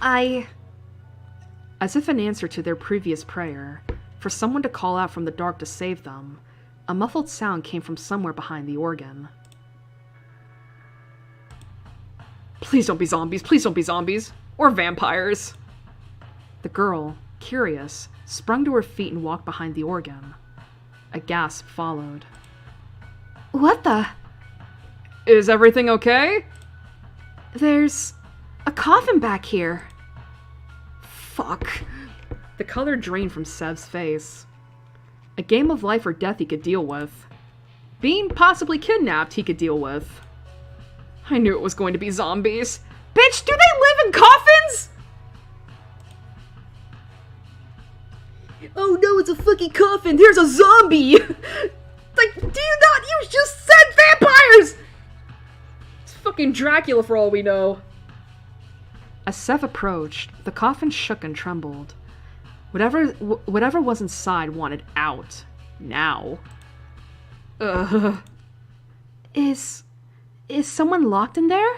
As if in answer to their previous prayer, for someone to call out from the dark to save them, a muffled sound came from somewhere behind the organ. Please don't be zombies, please don't be zombies. Or vampires. The girl, curious, sprung to her feet and walked behind the organ. A gasp followed. What the? Is everything okay? There's a coffin back here. Fuck. The color drained from Sev's face. A game of life or death he could deal with. Being possibly kidnapped he could deal with. I knew it was going to be zombies. Bitch, do they live in coffins? Oh no, it's a fucking coffin. There's a zombie. Like, do you not? You just said vampires! It's fucking Dracula for all we know. As Sev approached, the coffin shook and trembled. Whatever was inside wanted out. Now. Ugh. Is someone locked in there?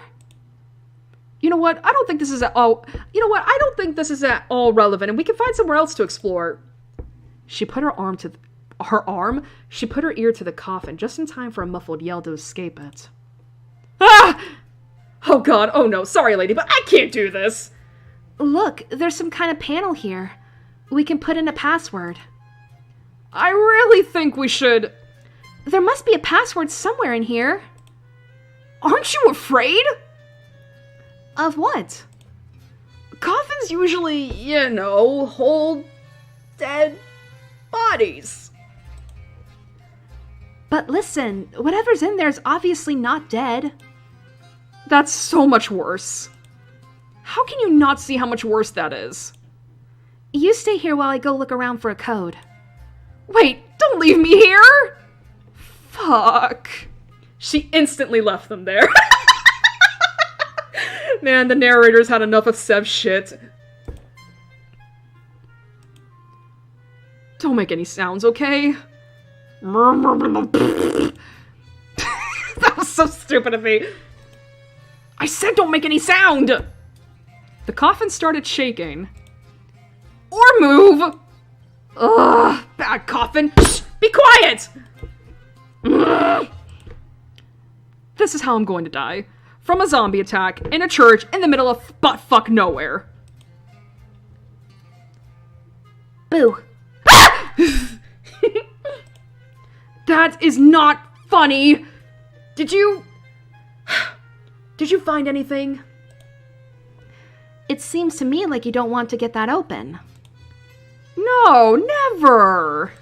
You know what? I don't think this is at all... You know what? I don't think this is at all relevant, and we can find somewhere else to explore. She put her arm to... She put her ear to the coffin just in time for a muffled yell to escape it. Ah! Oh god, oh no, sorry lady, but I can't do this! Look, there's some kind of panel here. We can put in a password. I really think we should... There must be a password somewhere in here. Aren't you afraid? Of what? Coffins usually, hold dead bodies. But listen, whatever's in there is obviously not dead. That's so much worse. How can you not see how much worse that is? You stay here while I go look around for a code. Wait, don't leave me here! Fuck. She instantly left them there. Man, the narrator's had enough of Sev's shit. Don't make any sounds, okay? That was so stupid of me. I said don't make any sound! The coffin started shaking. Or move! Ugh, bad coffin. Shh, be quiet! Ugh. This is how I'm going to die. From a zombie attack, in a church, in the middle of butt-fuck nowhere. Boo. That is not funny! Did you find anything? It seems to me like you don't want to get that open. No, never!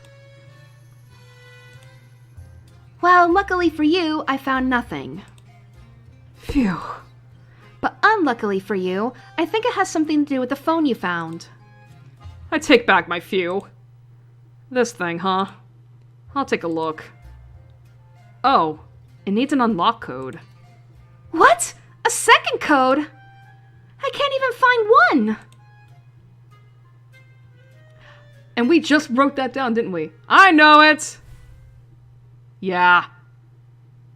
Well, luckily for you, I found nothing. Phew. But unluckily for you, I think it has something to do with the phone you found. I take back my phew. This thing, huh? I'll take a look. Oh, it needs an unlock code. What? A second code? I can't even find one! And we just wrote that down, didn't we? I know it! Yeah.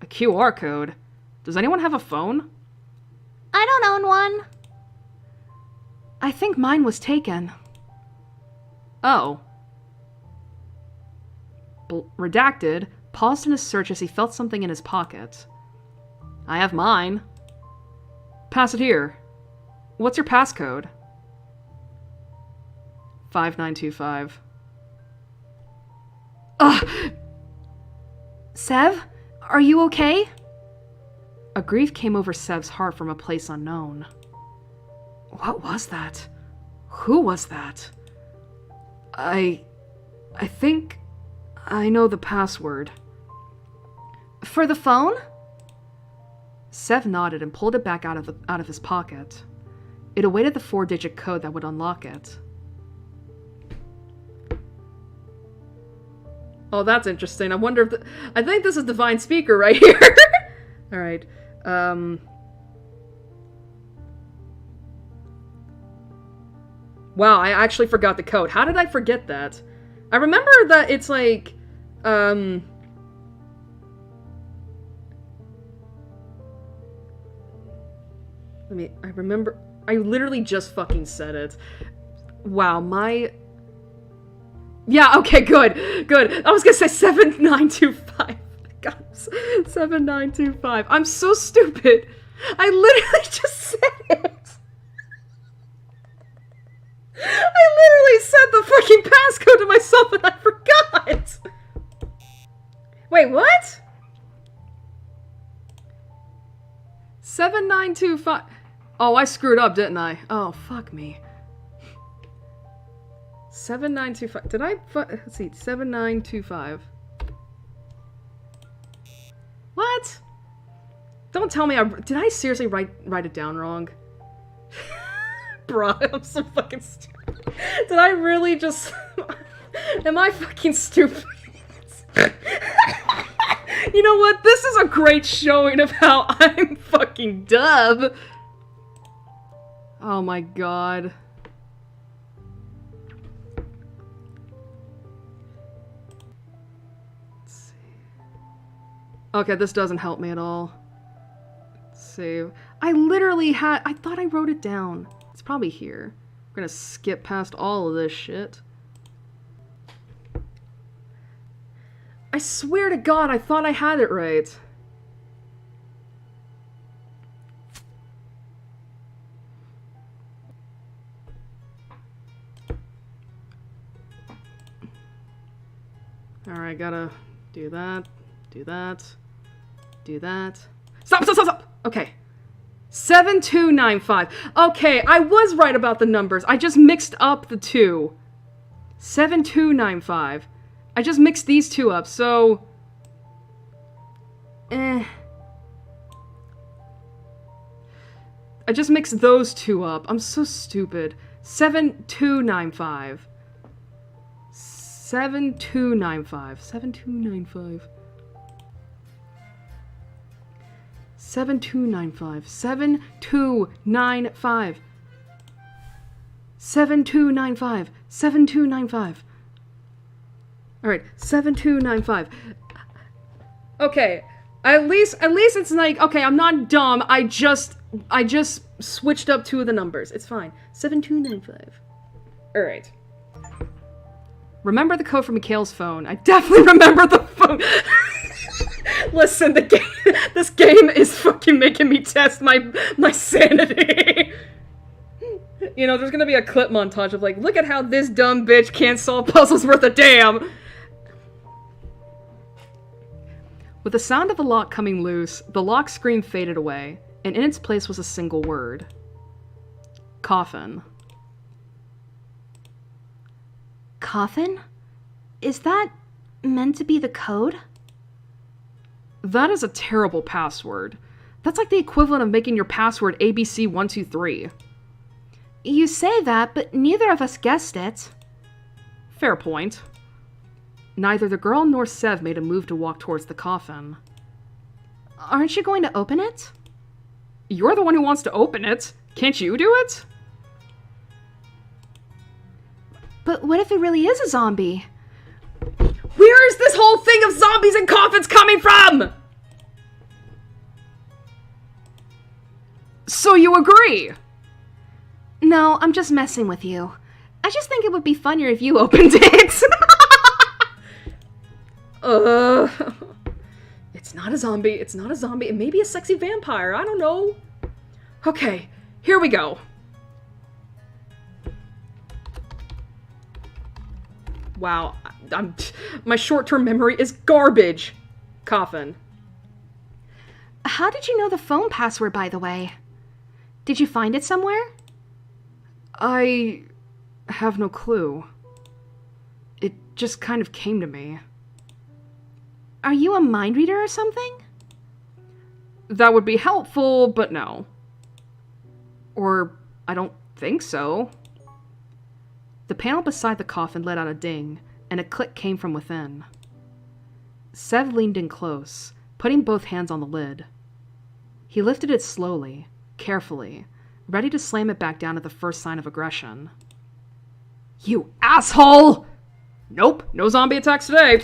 QR code? Does anyone have a phone? I don't own one. I think mine was taken. Oh. Redacted paused in his search as he felt something in his pocket. I have mine. Pass it here. What's your passcode? 5925. Ugh! Sev? Are you okay? A grief came over Sev's heart from a place unknown. What was that? Who was that? I think I know the password. For the phone? Sev nodded and pulled it back out of his pocket. It awaited the 4-digit code that would unlock it. Oh, that's interesting. I wonder if I think this is Divine Speaker right here. All right. Wow, I actually forgot the code. How did I forget that? I remember that it's like, I remember, I literally just fucking said it. Wow, yeah, okay, good. I was gonna say 7925. God, 7925. I'm so stupid. I literally just said it. I literally said the fucking passcode to myself and I forgot! Wait, what? 7925. Oh, I screwed up, didn't I? Oh, fuck me. 7925. Did I? Let's see. 7925. What? Don't tell me did I seriously write it down wrong? Bruh, I'm so fucking stupid. Did I really just... Am I fucking stupid? You know what? This is a great showing of how I'm fucking dumb. Oh my god. Let's see. Okay, this doesn't help me at all. Let's see. I thought I wrote it down. It's probably here. We're gonna skip past all of this shit. I swear to God, I thought I had it right. Alright, gotta do that, do that, do that. Stop! Okay. 7295. Okay, I was right about the numbers. I just mixed up the two. 7295. I just mixed these two up, so... I just mixed those two up. I'm so stupid. 7295. 7295. 7295. 7295. 7295. 7295. 7295. Alright, 7295. Okay, at least it's like, okay, I'm not dumb, I just switched up two of the numbers. It's fine. 7295. Alright. Remember the code from Mikhail's phone. I definitely remember the phone. Listen, this game is fucking making me test my sanity. You know, there's gonna be a clip montage of like, look at how this dumb bitch can't solve puzzles worth a damn. With the sound of the lock coming loose, the lock screen faded away, and in its place was a single word. Coffin. Coffin? Is that meant to be the code? That is a terrible password. That's like the equivalent of making your password ABC123. You say that, but neither of us guessed it. Fair point. Neither the girl nor Sev made a move to walk towards the coffin. Aren't you going to open it? You're the one who wants to open it. Can't you do it? But what if it really is a zombie? Where is this whole thing of zombies and coffins coming from? So you agree? No, I'm just messing with you. I just think it would be funnier if you opened it. It's not a zombie. It's not a zombie. It may be a sexy vampire. I don't know. Okay, here we go. Wow, my short-term memory is garbage. Coffin. How did you know the phone password, by the way? Did you find it somewhere? I have no clue. It just kind of came to me. Are you a mind reader or something? That would be helpful, but no. Or I don't think so. The panel beside the coffin let out a ding, and a click came from within. Sev leaned in close, putting both hands on the lid. He lifted it slowly, carefully, ready to slam it back down at the first sign of aggression. You asshole! Nope, no zombie attacks today.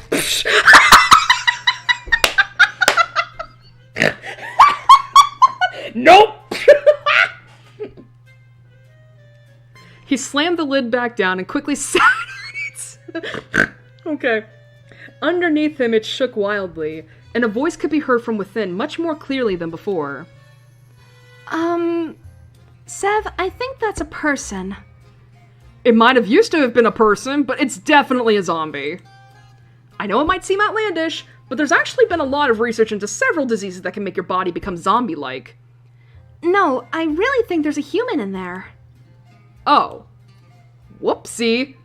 Nope! He slammed the lid back down and quickly sat on it. Okay. Underneath him, it shook wildly, and a voice could be heard from within much more clearly than before. Sev, I think that's a person. It might have used to have been a person, but it's definitely a zombie. I know it might seem outlandish, but there's actually been a lot of research into several diseases that can make your body become zombie-like. No, I really think there's a human in there. Oh. Whoopsie.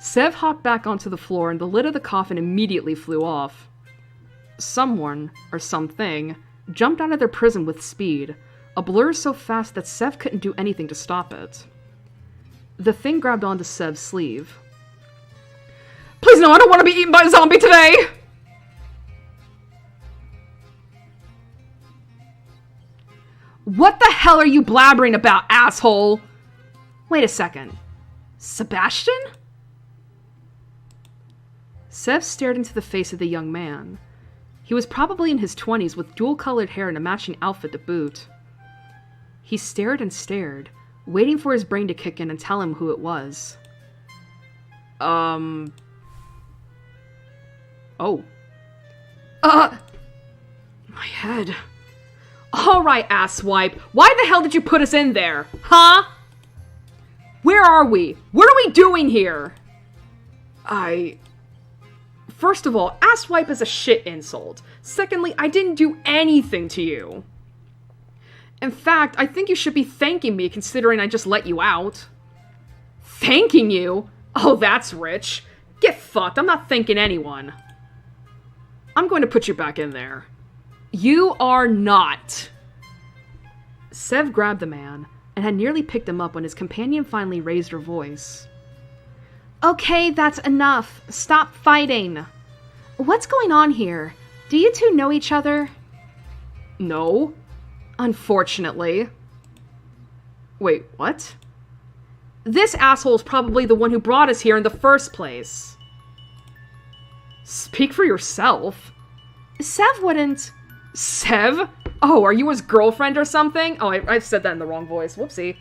Sev hopped back onto the floor and the lid of the coffin immediately flew off. Someone, or something, jumped out of their prison with speed, a blur so fast that Sev couldn't do anything to stop it. The thing grabbed onto Sev's sleeve. Please no, I don't want to be eaten by a zombie today! What the hell are you blabbering about, asshole? Wait a second. Sebastian? Sev stared into the face of the young man. He was probably in his 20s with dual-colored hair and a matching outfit to boot. He stared and stared, waiting for his brain to kick in and tell him who it was. Oh. My head. Alright, asswipe. Why the hell did you put us in there? Huh? Where are we? What are we doing here? First of all, asswipe is a shit insult. Secondly, I didn't do anything to you. In fact, I think you should be thanking me considering I just let you out. Thanking you? Oh, that's rich. Get fucked. I'm not thanking anyone. I'm going to put you back in there. You are not. Sev grabbed the man and had nearly picked him up when his companion finally raised her voice. Okay, that's enough. Stop fighting. What's going on here? Do you two know each other? No. Unfortunately. Wait, what? This asshole's probably the one who brought us here in the first place. Speak for yourself. Sev wouldn't... Sev? Oh, are you his girlfriend or something? Oh, I said that in the wrong voice. Whoopsie.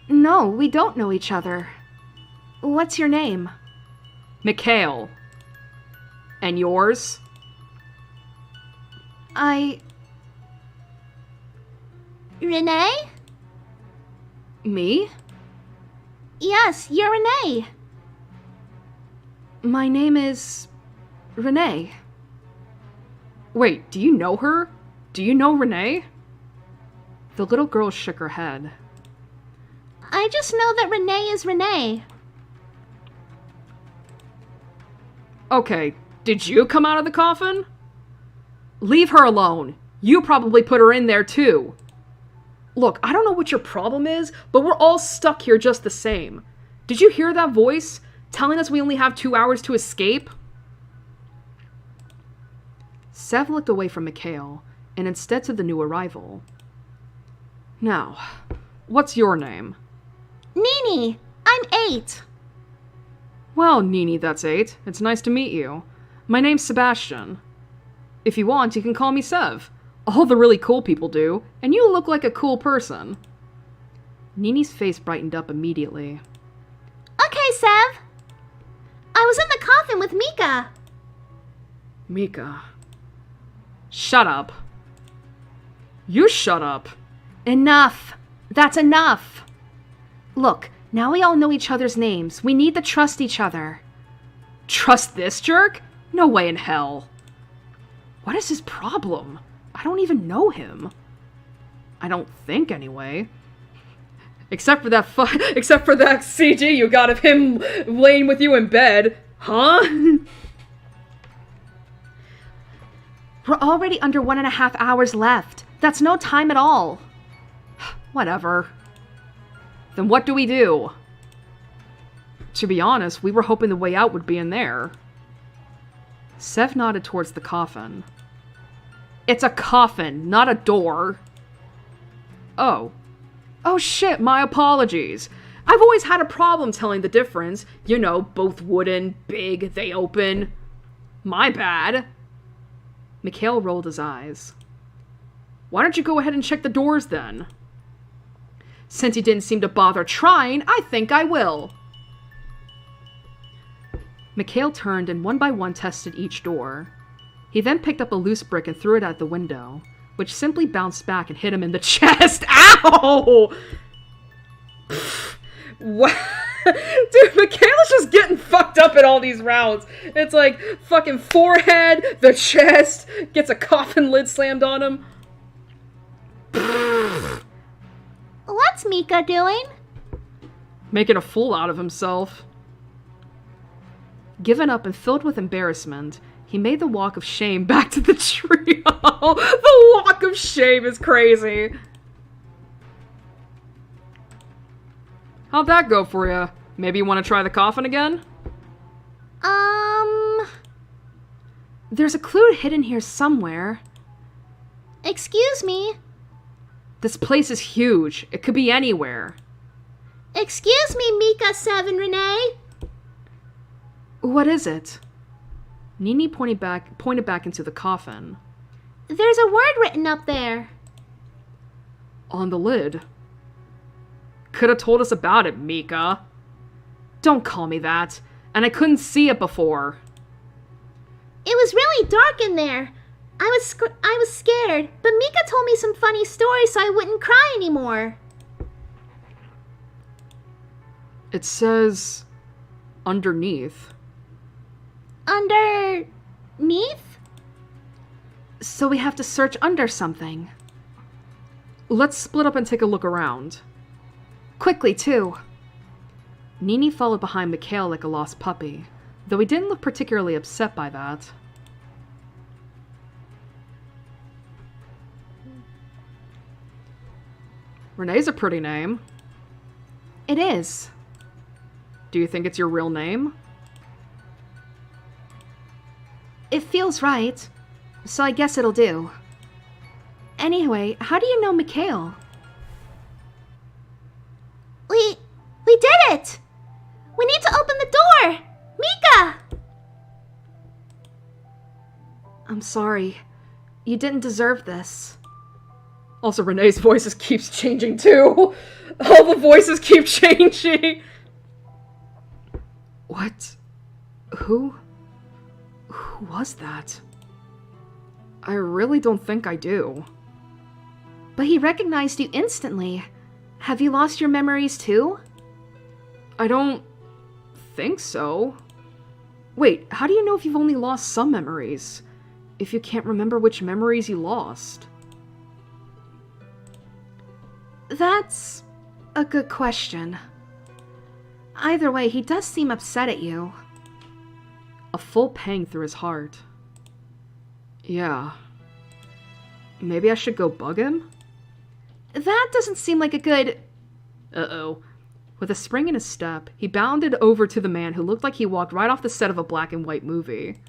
No, we don't know each other. What's your name? Mikhail. And yours? Renee? Me? Yes, you're Renee. My name is... Renee. Wait, do you know her? Do you know Renee? The little girl shook her head. I just know that Renee is Renee. Okay, did you come out of the coffin? Leave her alone. You probably put her in there too. Look, I don't know what your problem is, but we're all stuck here just the same. Did you hear that voice telling us we only have 2 hours to escape? Sev looked away from Mikhail and instead to the new arrival. Now, what's your name? Nini, I'm 8. Well, Nini, that's 8. It's nice to meet you. My name's Sebastian. If you want, you can call me Sev. All the really cool people do, and you look like a cool person. Nini's face brightened up immediately. Okay, Sev. I was in the coffin with Mika. Mika. Shut up. You shut up. Enough. That's enough. Look, now we all know each other's names. We need to trust each other. Trust this jerk? No way in hell. What is his problem? I don't even know him. I don't think, anyway. Except for that CG you got of him laying with you in bed. Huh? We're already under 1.5 hours left. That's no time at all. Whatever. Then what do we do? To be honest, we were hoping the way out would be in there. Sev nodded towards the coffin. It's a coffin, not a door. Oh. Oh shit, my apologies. I've always had a problem telling the difference. You know, both wooden, big, they open. My bad. Mikhail rolled his eyes. Why don't you go ahead and check the doors then? Since you didn't seem to bother trying, I think I will. Mikhail turned and one by one tested each door. He then picked up a loose brick and threw it out the window, which simply bounced back and hit him in the chest. Ow! What? Dude, Mikhail's just getting fucked up at all these rounds. It's like fucking forehead, the chest, gets a coffin lid slammed on him. What's Mika doing? Making a fool out of himself. Given up and filled with embarrassment, he made the walk of shame back to the trio. The walk of shame is crazy. How'd that go for you? Maybe you want to try the coffin again? There's a clue hidden here somewhere. Excuse me? This place is huge. It could be anywhere. Excuse me, Mika, Sev, and Renee? What is it? Nini pointed back into the coffin. There's a word written up there. On the lid. Could have told us about it, Mika. Don't call me that. And I couldn't see it before. It was really dark in there. I was scared, but Mika told me some funny stories so I wouldn't cry anymore. It says underneath. Underneath? So we have to search under something. Let's split up and take a look around. Quickly, too. Nini followed behind Mikhail like a lost puppy, though he didn't look particularly upset by that. Renee's a pretty name. It is. Do you think it's your real name? It feels right, so I guess it'll do. Anyway, how do you know Mikhail? We did it! We need to open the door! Mika! I'm sorry. You didn't deserve this. Also, Renee's voice keeps changing too. All the voices keep changing. What? Who was that? I really don't think I do. But he recognized you instantly. Have you lost your memories too? I don't think so. Wait, how do you know if you've only lost some memories? If you can't remember which memories you lost? That's a good question. Either way, he does seem upset at you. A full pang through his heart. Yeah. Maybe I should go bug him? That doesn't seem like a good... Uh-oh. With a spring in his step, he bounded over to the man who looked like he walked right off the set of a black and white movie.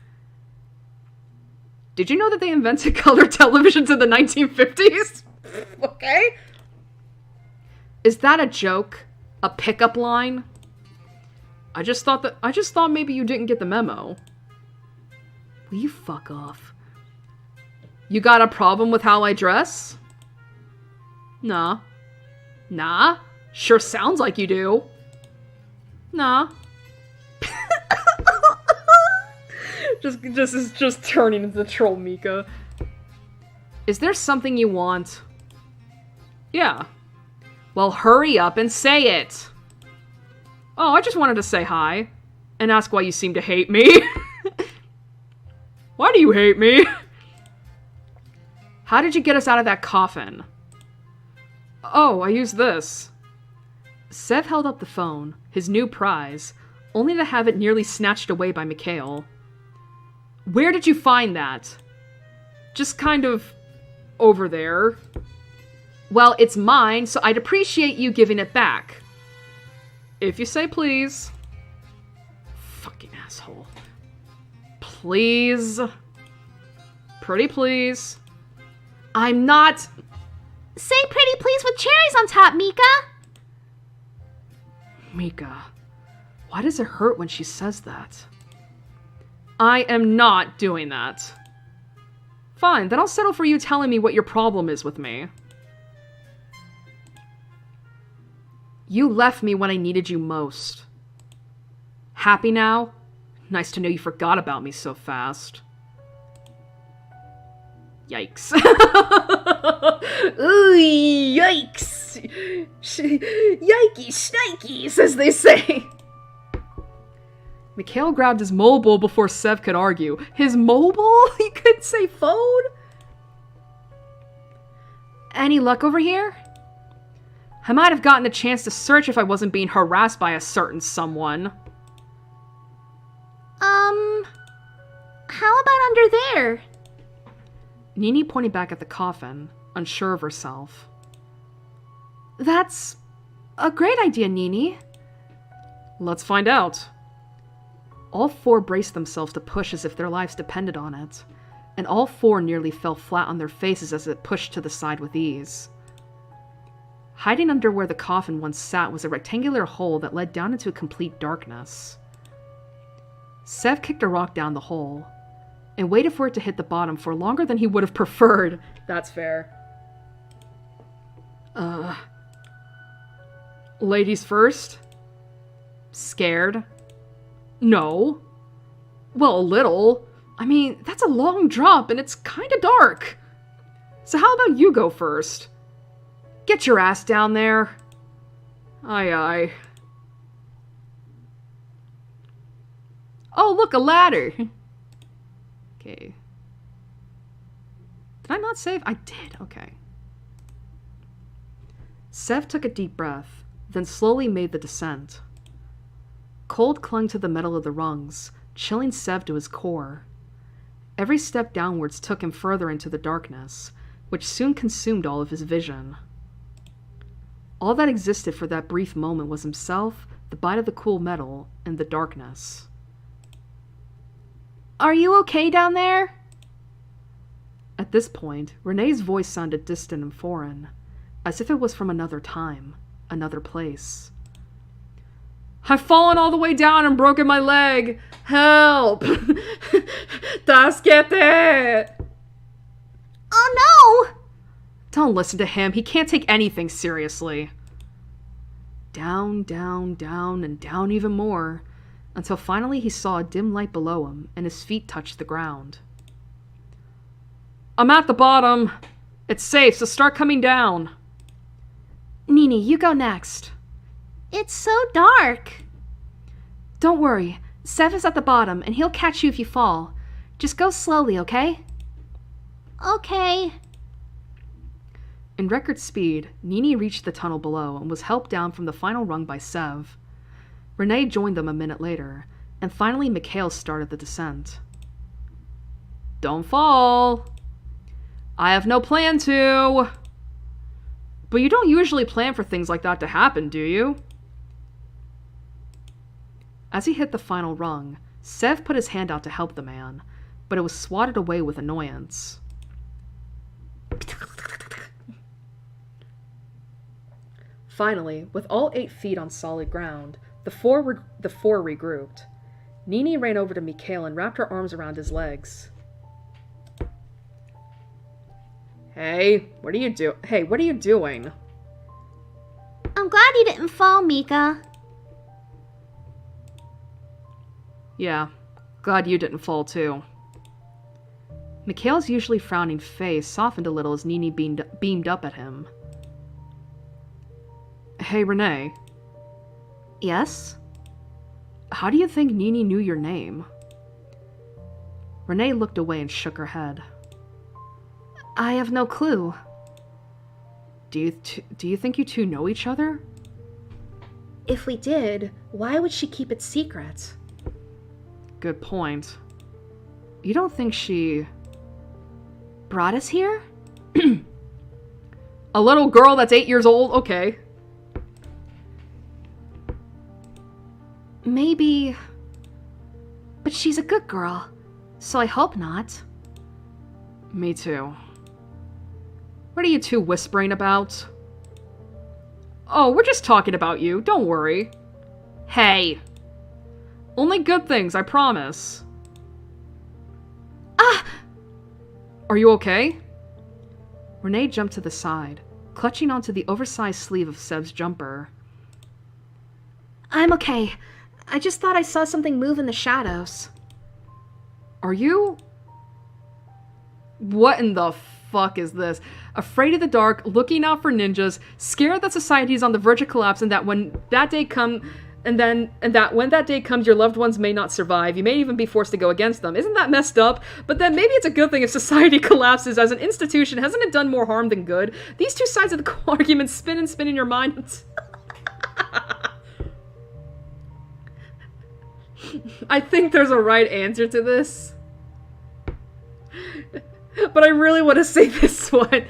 Did you know that they invented color televisions in the 1950s? Okay. Is that a joke? A pickup line? I just thought maybe you didn't get the memo. Will you fuck off? You got a problem with how I dress? Nah. Nah? Sure sounds like you do. Nah. just turning into troll Mika. Is there something you want? Yeah. Well, hurry up and say it. Oh, I just wanted to say hi. And ask why you seem to hate me. Why do you hate me? How did you get us out of that coffin? Oh, I used this. Sev held up the phone, his new prize, only to have it nearly snatched away by Mikhail. Where did you find that? Just kind of over there. Well, it's mine, so I'd appreciate you giving it back. If you say please. Fucking asshole. Please. Pretty please. I'm not... Say pretty please with cherries on top, Mika. Mika, why does it hurt when she says that? I am not doing that. Fine, then I'll settle for you telling me what your problem is with me. You left me when I needed you most. Happy now? Nice to know you forgot about me so fast. Yikes. Ooh, yikes. Yikes, shnikes, as they say. Mikhail grabbed his mobile before Sev could argue. His mobile? He couldn't say phone? Any luck over here? I might have gotten a chance to search if I wasn't being harassed by a certain someone. How about under there? Nini pointed back at the coffin, unsure of herself. That's a great idea, Nini. Let's find out. All four braced themselves to push as if their lives depended on it, and all four nearly fell flat on their faces as it pushed to the side with ease. Hiding under where the coffin once sat was a rectangular hole that led down into complete darkness. Sev kicked a rock down the hole, and waited for it to hit the bottom for longer than he would have preferred. That's fair. Ladies first? Scared? No. Well, a little. I mean, that's a long drop, and it's kinda dark. So how about you go first? Get your ass down there. Aye, aye. Oh, look, a ladder. Okay. Did I not save? I did, okay. Sev took a deep breath, then slowly made the descent. Cold clung to the metal of the rungs, chilling Sev to his core. Every step downwards took him further into the darkness, which soon consumed all of his vision. All that existed for that brief moment was himself, the bite of the cool metal, and the darkness. Are you okay down there? At this point, Renee's voice sounded distant and foreign, as if it was from another time, another place. I've fallen all the way down and broken my leg! Help! Tasukete! Oh no! Don't listen to him, he can't take anything seriously. Down, down, down, and down even more, until finally he saw a dim light below him, and his feet touched the ground. I'm at the bottom. It's safe, so start coming down. Nini, you go next. It's so dark. Don't worry. Sev is at the bottom, and he'll catch you if you fall. Just go slowly, okay? Okay. In record speed, Nini reached the tunnel below and was helped down from the final rung by Sev. Renee joined them a minute later, and finally Mikhail started the descent. Don't fall. I have no plan to. But you don't usually plan for things like that to happen, do you? As he hit the final rung, Sev put his hand out to help the man, but it was swatted away with annoyance. Finally, with all 8 feet on solid ground, the four regrouped. Nini ran over to Mikhail and wrapped her arms around his legs. Hey, what are you doing? I'm glad you didn't fall, Mika. Yeah, glad you didn't fall too. Mikhail's usually frowning face softened a little as Nini beamed up at him. Hey, Renee. Yes? How do you think Nini knew your name? Renee looked away and shook her head. I have no clue. Do you think you two know each other? If we did, why would she keep it secret? Good point. You don't think she brought us here? A little girl that's 8 years old? Okay. Maybe. But she's a good girl, so I hope not. Me too. What are you two whispering about? Oh, we're just talking about you. Don't worry. Hey. Only good things, I promise. Ah! Are you okay? Renee jumped to the side, clutching onto the oversized sleeve of Sev's jumper. I'm okay. I just thought I saw something move in the shadows. Are you? What in the fuck is this? Afraid of the dark, looking out for ninjas, scared that society is on the verge of collapse, and that when that day comes, your loved ones may not survive. You may even be forced to go against them. Isn't that messed up? But then maybe it's a good thing if society collapses as an institution. Hasn't it done more harm than good? These two sides of the argument spin and spin in your mind. I think there's a right answer to this. But I really want to say this one.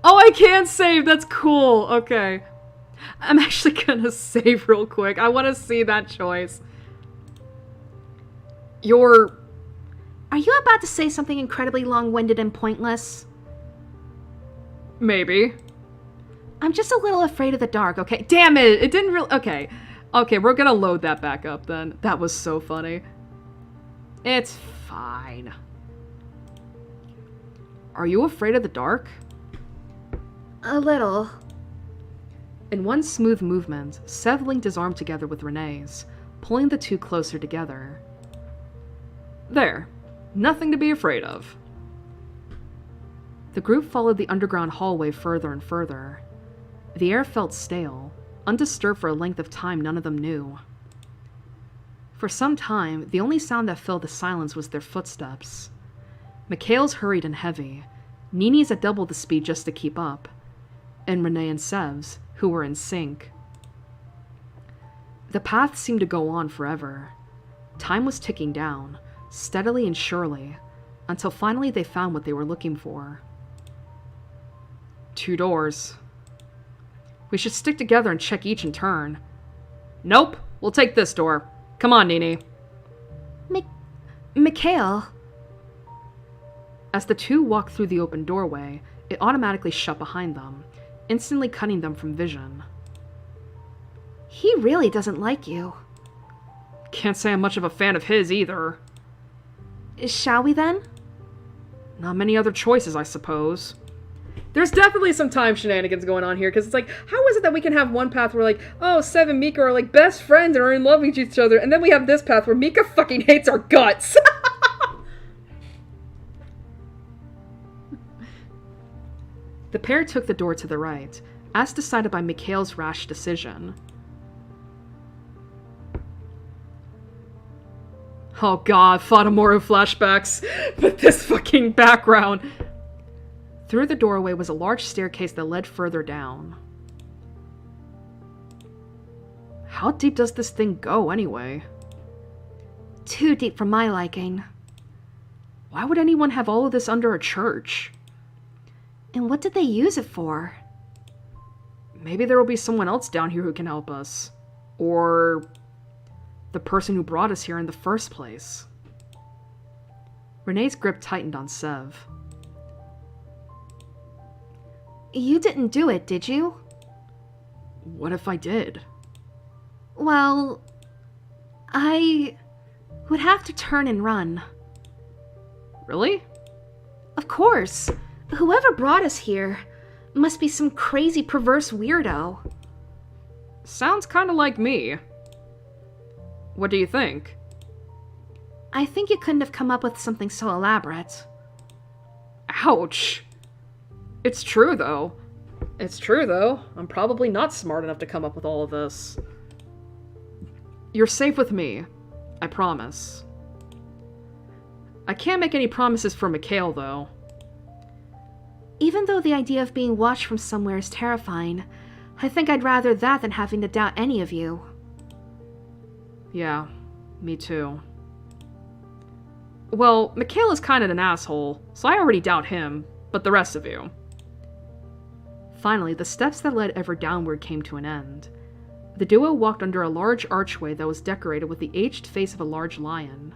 Oh, I can't save. That's cool. Okay. I'm actually gonna save real quick. I want to see that choice. Are you about to say something incredibly long-winded and pointless? Maybe. I'm just a little afraid of the dark, okay? Damn it! It didn't really... Okay. Okay, we're gonna load that back up then. That was so funny. It's fine. Are you afraid of the dark? A little. In one smooth movement, Sev linked his arm together with Renee's, pulling the two closer together. There. Nothing to be afraid of. The group followed the underground hallway further and further. The air felt stale, undisturbed for a length of time none of them knew. For some time, the only sound that filled the silence was their footsteps. Mikhail's hurried and heavy, Nini's at double the speed just to keep up, and Renee and Sev's, who were in sync. The path seemed to go on forever. Time was ticking down, steadily and surely, until finally they found what they were looking for. 2 doors. We should stick together and check each in turn. Nope, we'll take this door. Come on, Nini. Mikhail. As the two walked through the open doorway, it automatically shut behind them, instantly cutting them from vision. He really doesn't like you. Can't say I'm much of a fan of his either. Shall we then? Not many other choices, I suppose. There's definitely some time shenanigans going on here, because it's like, how is it that we can have one path where, like, oh, Sev and Mika are, like, best friends and are in love with each other, and then we have this path where Mika fucking hates our guts? The pair took the door to the right, as decided by Mikhail's rash decision. Oh god, Fatamoru flashbacks, with this fucking background. Through the doorway was a large staircase that led further down. How deep does this thing go, anyway? Too deep for my liking. Why would anyone have all of this under a church? And what did they use it for? Maybe there will be someone else down here who can help us. Or the person who brought us here in the first place. Renee's grip tightened on Sev. You didn't do it, did you? What if I did? Well, I would have to turn and run. Really? Of course. Whoever brought us here must be some crazy perverse weirdo. Sounds kinda like me. What do you think? I think you couldn't have come up with something so elaborate. Ouch. It's true, though. I'm probably not smart enough to come up with all of this. You're safe with me. I promise. I can't make any promises for Mikhail, though. Even though the idea of being watched from somewhere is terrifying, I think I'd rather that than having to doubt any of you. Yeah, me too. Well, Mikhail is kind of an asshole, so I already doubt him, but the rest of you. Finally, the steps that led ever downward came to an end. The duo walked under a large archway that was decorated with the aged face of a large lion.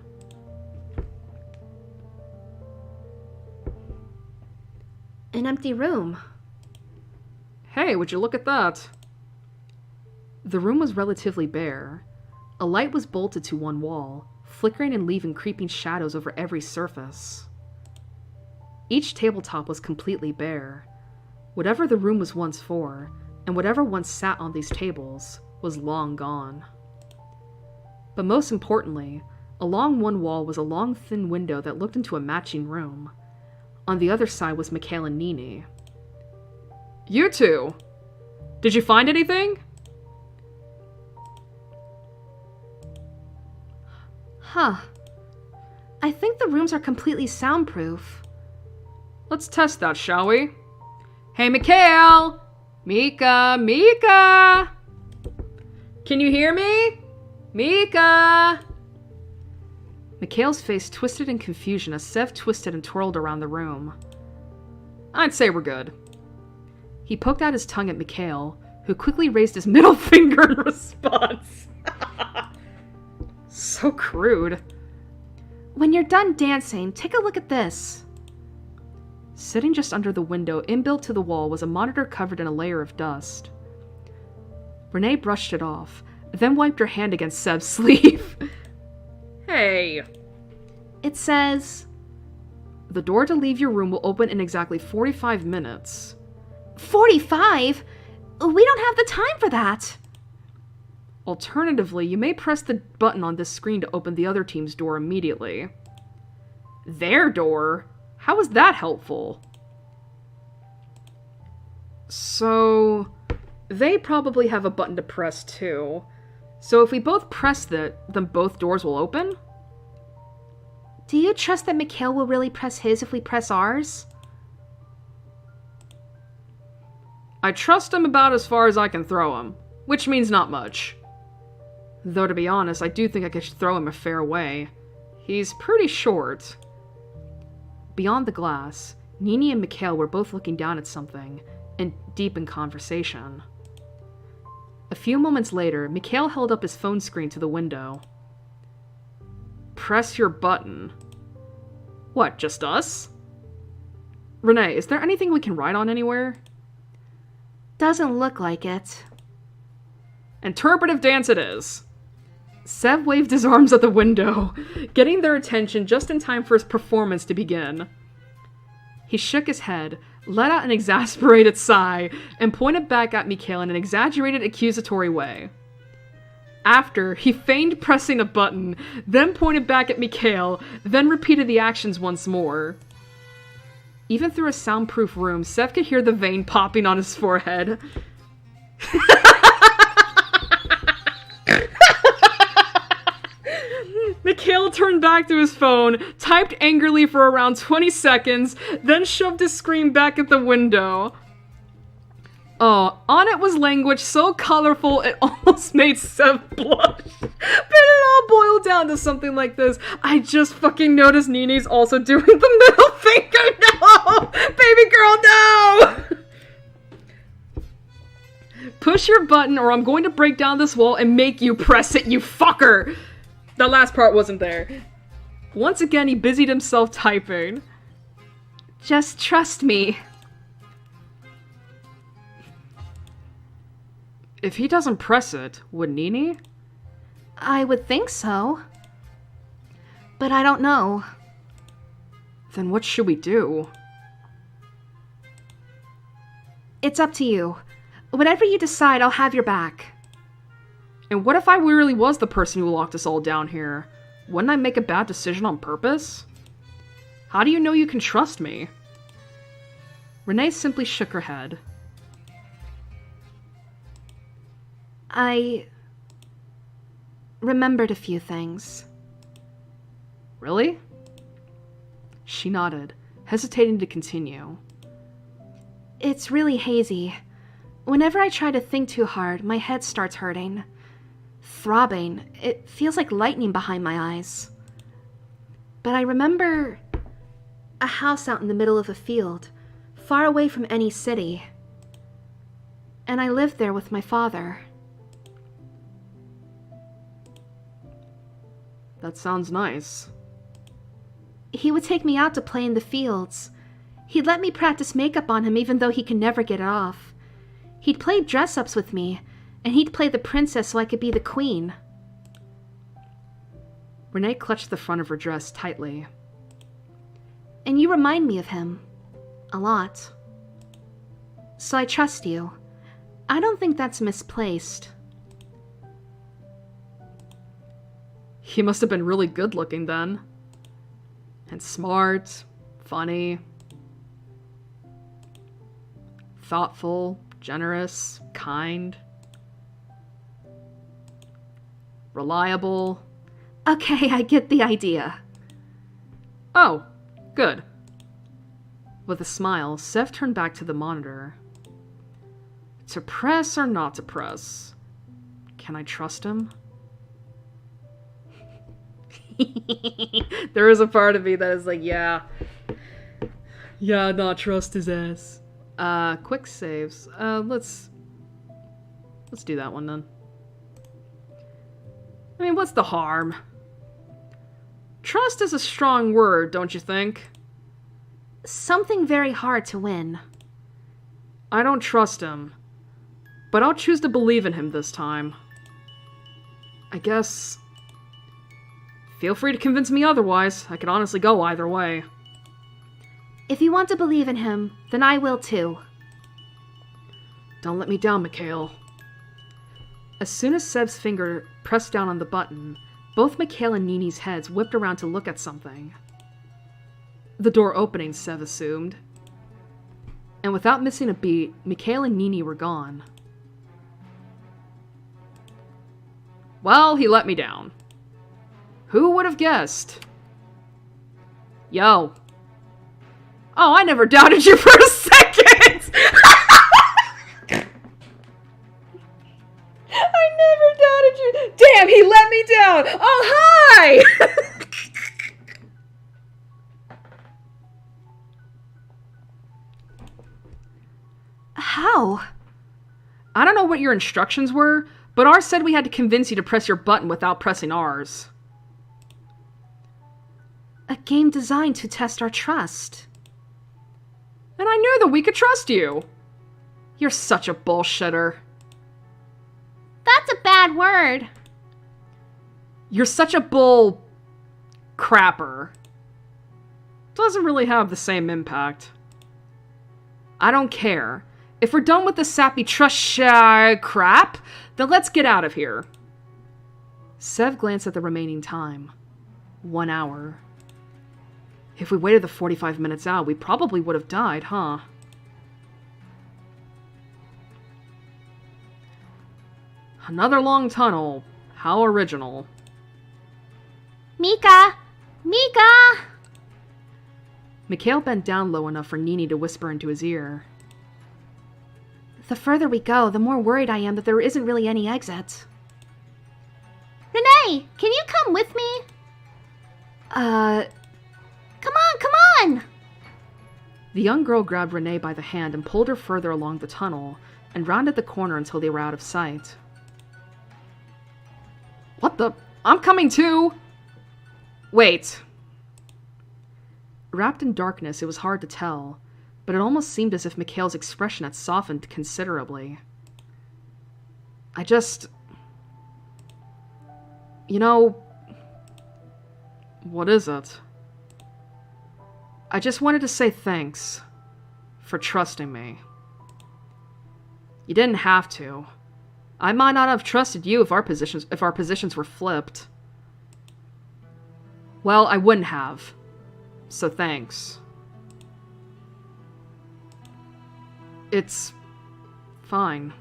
An empty room. Hey, would you look at that? The room was relatively bare. A light was bolted to one wall, flickering and leaving creeping shadows over every surface. Each tabletop was completely bare. Whatever the room was once for, and whatever once sat on these tables, was long gone. But most importantly, along one wall was a long thin window that looked into a matching room. On the other side was Mikhail and Nini. You two! Did you find anything? Huh. I think the rooms are completely soundproof. Let's test that, shall we? Hey, Mikhail! Mika! Can you hear me? Mika! Mikhail's face twisted in confusion as Sev twisted and twirled around the room. I'd say we're good. He poked out his tongue at Mikhail, who quickly raised his middle finger in response. So crude. When you're done dancing, take a look at this. Sitting just under the window, inbuilt to the wall, was a monitor covered in a layer of dust. Renee brushed it off, then wiped her hand against Seb's sleeve. Hey. It says, the door to leave your room will open in exactly 45 minutes. 45? We don't have the time for that. Alternatively, you may press the button on this screen to open the other team's door immediately. Their door? How is that helpful? So, they probably have a button to press too. So if we both press it, then both doors will open? Do you trust that Mikhail will really press his if we press ours? I trust him about as far as I can throw him, which means not much. Though to be honest, I do think I could throw him a fair way. He's pretty short. Beyond the glass, Nini and Mikhail were both looking down at something, and deep in conversation. A few moments later, Mikhail held up his phone screen to the window. Press your button. What, just us? Renee, is there anything we can write on anywhere? Doesn't look like it. Interpretive dance it is. Sev waved his arms at the window, getting their attention just in time for his performance to begin. He shook his head, let out an exasperated sigh, and pointed back at Mikhail in an exaggerated accusatory way. After, he feigned pressing a button, then pointed back at Mikhail, then repeated the actions once more. Even through a soundproof room, Sev could hear the vein popping on his forehead. Mikhail turned back to his phone, typed angrily for around 20 seconds, then shoved his screen back at the window. Oh, on it was language so colorful it almost made Sev blush. But it all boiled down to something like this. I just fucking noticed Nini's also doing the middle finger. No! Baby girl, no! Push your button or I'm going to break down this wall and make you press it, you fucker! The last part wasn't there. Once again, he busied himself typing. Just trust me. If he doesn't press it, would Nini? I would think so. But I don't know. Then what should we do? It's up to you. Whatever you decide, I'll have your back. And what if I really was the person who locked us all down here? Wouldn't I make a bad decision on purpose? How do you know you can trust me? Renee simply shook her head. I remembered a few things. Really? She nodded, hesitating to continue. It's really hazy. Whenever I try to think too hard, my head starts hurting. Throbbing. It feels like lightning behind my eyes. But I remember a house out in the middle of a field, far away from any city. And I lived there with my father. That sounds nice. He would take me out to play in the fields. He'd let me practice makeup on him even though he could never get it off. He'd play dress-ups with me, and he'd play the princess so I could be the queen. Renee clutched the front of her dress tightly. And you remind me of him. A lot. So I trust you. I don't think that's misplaced. He must have been really good looking then. And smart, funny, thoughtful, generous, kind, reliable. Okay, I get the idea. Oh, good. With a smile, Sev turned back to the monitor. To press or not to press? Can I trust him? There is a part of me that is like, yeah, not trust his ass. Quick saves. Let's do that one then. I mean, what's the harm? Trust is a strong word, don't you think? Something very hard to win. I don't trust him, but I'll choose to believe in him this time. I guess... Feel free to convince me otherwise. I could honestly go either way. If you want to believe in him, then I will too. Don't let me down, Mikhail. As soon as Seb's finger pressed down on the button, both Mikhail and Nini's heads whipped around to look at something. The door opening, Sev assumed. And without missing a beat, Mikhail and Nini were gone. Well, he let me down. Who would have guessed? Yo. Oh, I never doubted you for a second! I never doubted you. Damn, he let me down. Oh, hi! How? I don't know what your instructions were, but ours said we had to convince you to press your button without pressing ours. A game designed to test our trust. And I knew that we could trust you. You're such a bullshitter. That's a bad word. You're such a bull... crapper. Doesn't really have the same impact. I don't care. If we're done with the sappy trust crap, then let's get out of here. Sev glanced at the remaining time. 1 hour. If we waited the 45 minutes out, we probably would have died, huh? Another long tunnel. How original. Mika! Mika! Mikhail bent down low enough for Nini to whisper into his ear. The further we go, the more worried I am that there isn't really any exit. Renee, can you come with me? Come on, come on! The young girl grabbed Renee by the hand and pulled her further along the tunnel, and rounded the corner until they were out of sight. What the? I'm coming too! Wait. Wrapped in darkness, it was hard to tell, but it almost seemed as if Mikhail's expression had softened considerably. You know... What is it? I just wanted to say thanks for trusting me. You didn't have to. I might not have trusted you if our positions were flipped. Well, I wouldn't have. So thanks. It's fine.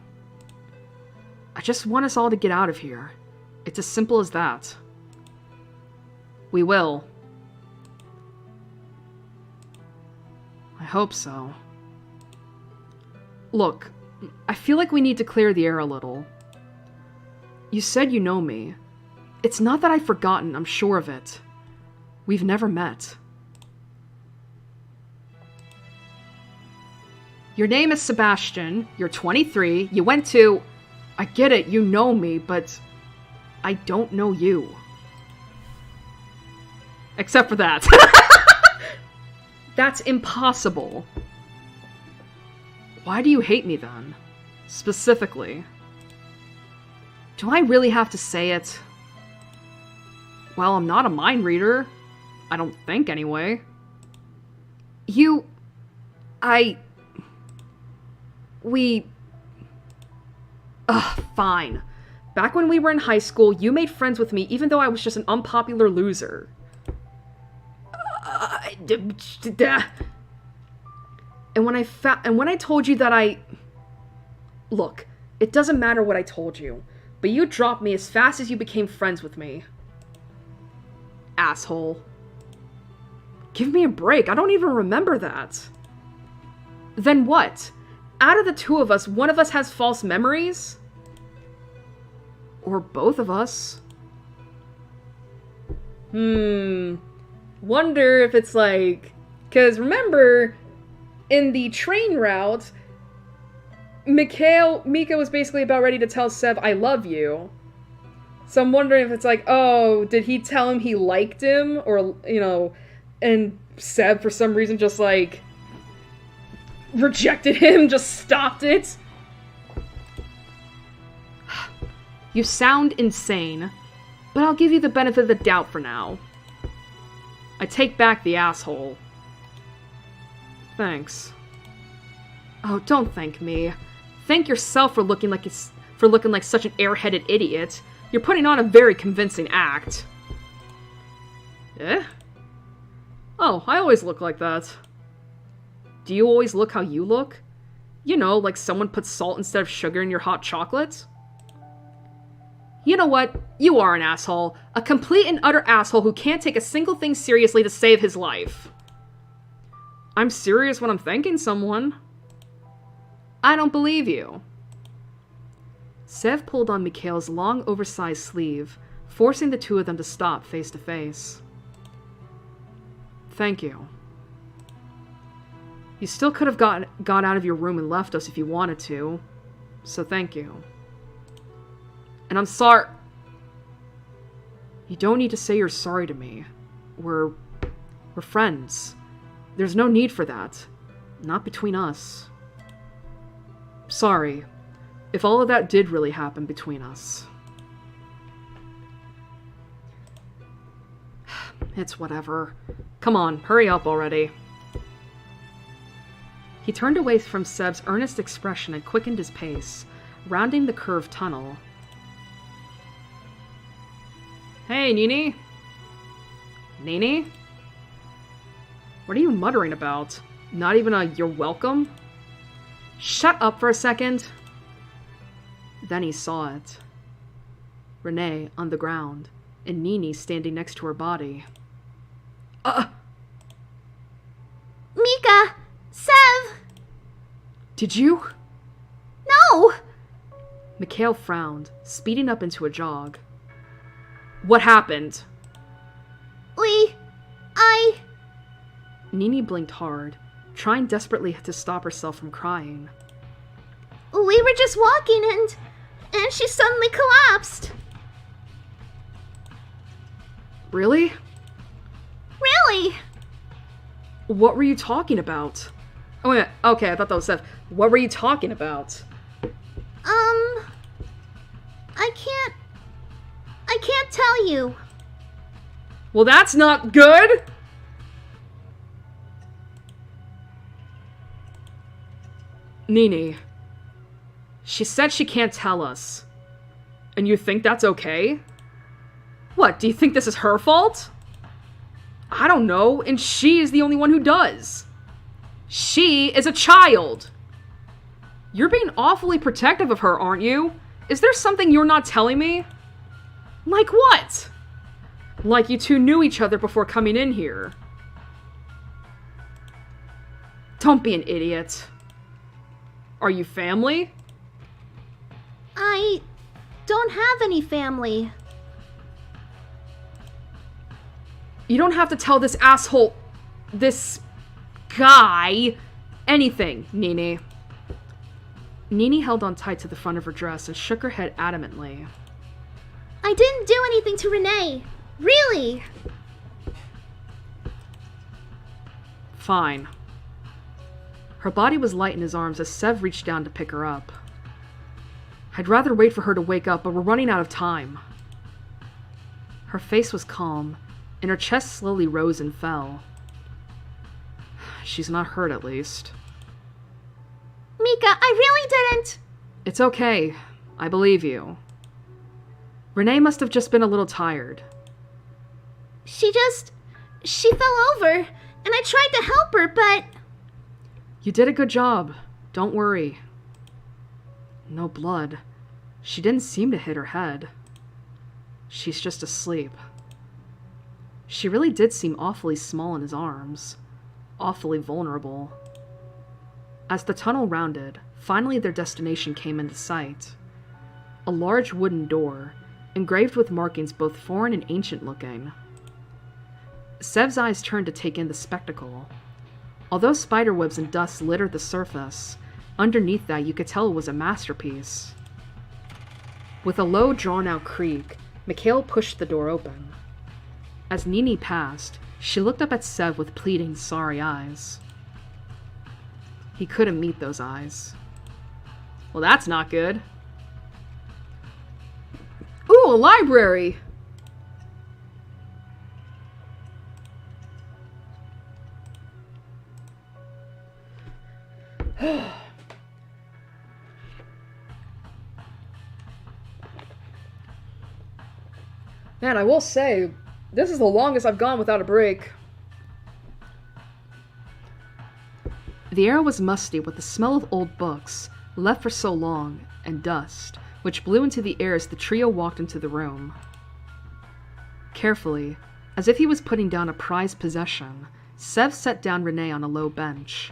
I just want us all to get out of here. It's as simple as that. We will. I hope so. Look, I feel like we need to clear the air a little. You said you know me. It's not that I've forgotten, I'm sure of it. We've never met. Your name is Sebastian, you're 23, you went to... I get it, you know me, but... I don't know you. Except for that. That's impossible. Why do you hate me then? Specifically. Do I really have to say it? Well, I'm not a mind reader. I don't think, anyway. Fine. Back when we were in high school, you made friends with me even though I was just an unpopular loser. And when I told you that Look, it doesn't matter what I told you, but you dropped me as fast as you became friends with me. Asshole. Give me a break, I don't even remember that. Then what? Out of the two of us, one of us has false memories? Or both of us? Wonder if it's like... Because remember, in the train route, Mika was basically about ready to tell Seb, I love you. So I'm wondering if it's like, oh, did he tell him he liked him? Or, and Seb, for some reason, just like... rejected him, just stopped it. You sound insane, but I'll give you the benefit of the doubt for now. I take back the asshole. Thanks. Oh, don't thank me. Thank yourself for looking like such an airheaded idiot. You're putting on a very convincing act. Eh? Oh, I always look like that. Do you always look how you look? You know, like someone put salt instead of sugar in your hot chocolate? You know what? You are an asshole. A complete and utter asshole who can't take a single thing seriously to save his life. I'm serious when I'm thanking someone. I don't believe you. Sev pulled on Mikhail's long, oversized sleeve, forcing the two of them to stop face to face. Thank you. You still could have got out of your room and left us if you wanted to, so thank you. And I'm sorry. You don't need to say you're sorry to me. We're friends. There's no need for that. Not between us. Sorry, if all of that did really happen between us. It's whatever. Come on, hurry up already. He turned away from Seb's earnest expression and quickened his pace, rounding the curved tunnel. Hey, Nini? Nini? What are you muttering about? Not even a you're welcome? Shut up for a second. Then he saw it. Renee on the ground, and Nini standing next to her body. Mika! Sev! Did you? No! Mikhail frowned, speeding up into a jog. What happened? Nini blinked hard, trying desperately to stop herself from crying. We were just walking and she suddenly collapsed. Really? Really? What were you talking about? Oh yeah, okay, I thought that was Seth. What were you talking about? I can't tell you. Well, that's not good! Nini. She said she can't tell us. And you think that's okay? What, do you think this is her fault? I don't know, and she is the only one who does. She is a child. You're being awfully protective of her, aren't you? Is there something you're not telling me? Like what? Like you two knew each other before coming in here. Don't be an idiot. Are you family? I don't have any family. You don't have to tell this asshole, this guy, anything, Nini. Nini held on tight to the front of her dress and shook her head adamantly. I didn't do anything to Renee. Really? Fine. Her body was light in his arms as Sev reached down to pick her up. I'd rather wait for her to wake up, but we're running out of time. Her face was calm, and her chest slowly rose and fell. She's not hurt, at least. Mika, I really didn't. It's okay. I believe you. Renee must have just been a little tired. She fell over, and I tried to help her, but... You did a good job. Don't worry. No blood. She didn't seem to hit her head. She's just asleep. She really did seem awfully small in his arms. Awfully vulnerable. As the tunnel rounded, finally their destination came into sight. A large wooden door, engraved with markings both foreign and ancient looking. Sev's eyes turned to take in the spectacle. Although spiderwebs and dust littered the surface, underneath that you could tell it was a masterpiece. With a low, drawn-out creak, Mikhail pushed the door open. As Nini passed, she looked up at Sev with pleading, sorry eyes. He couldn't meet those eyes. Well, that's not good. Ooh, a library! Man, I will say, this is the longest I've gone without a break. The air was musty with the smell of old books, left for so long, and dust, which blew into the air as the trio walked into the room. Carefully, as if he was putting down a prized possession, Sev set down Renee on a low bench.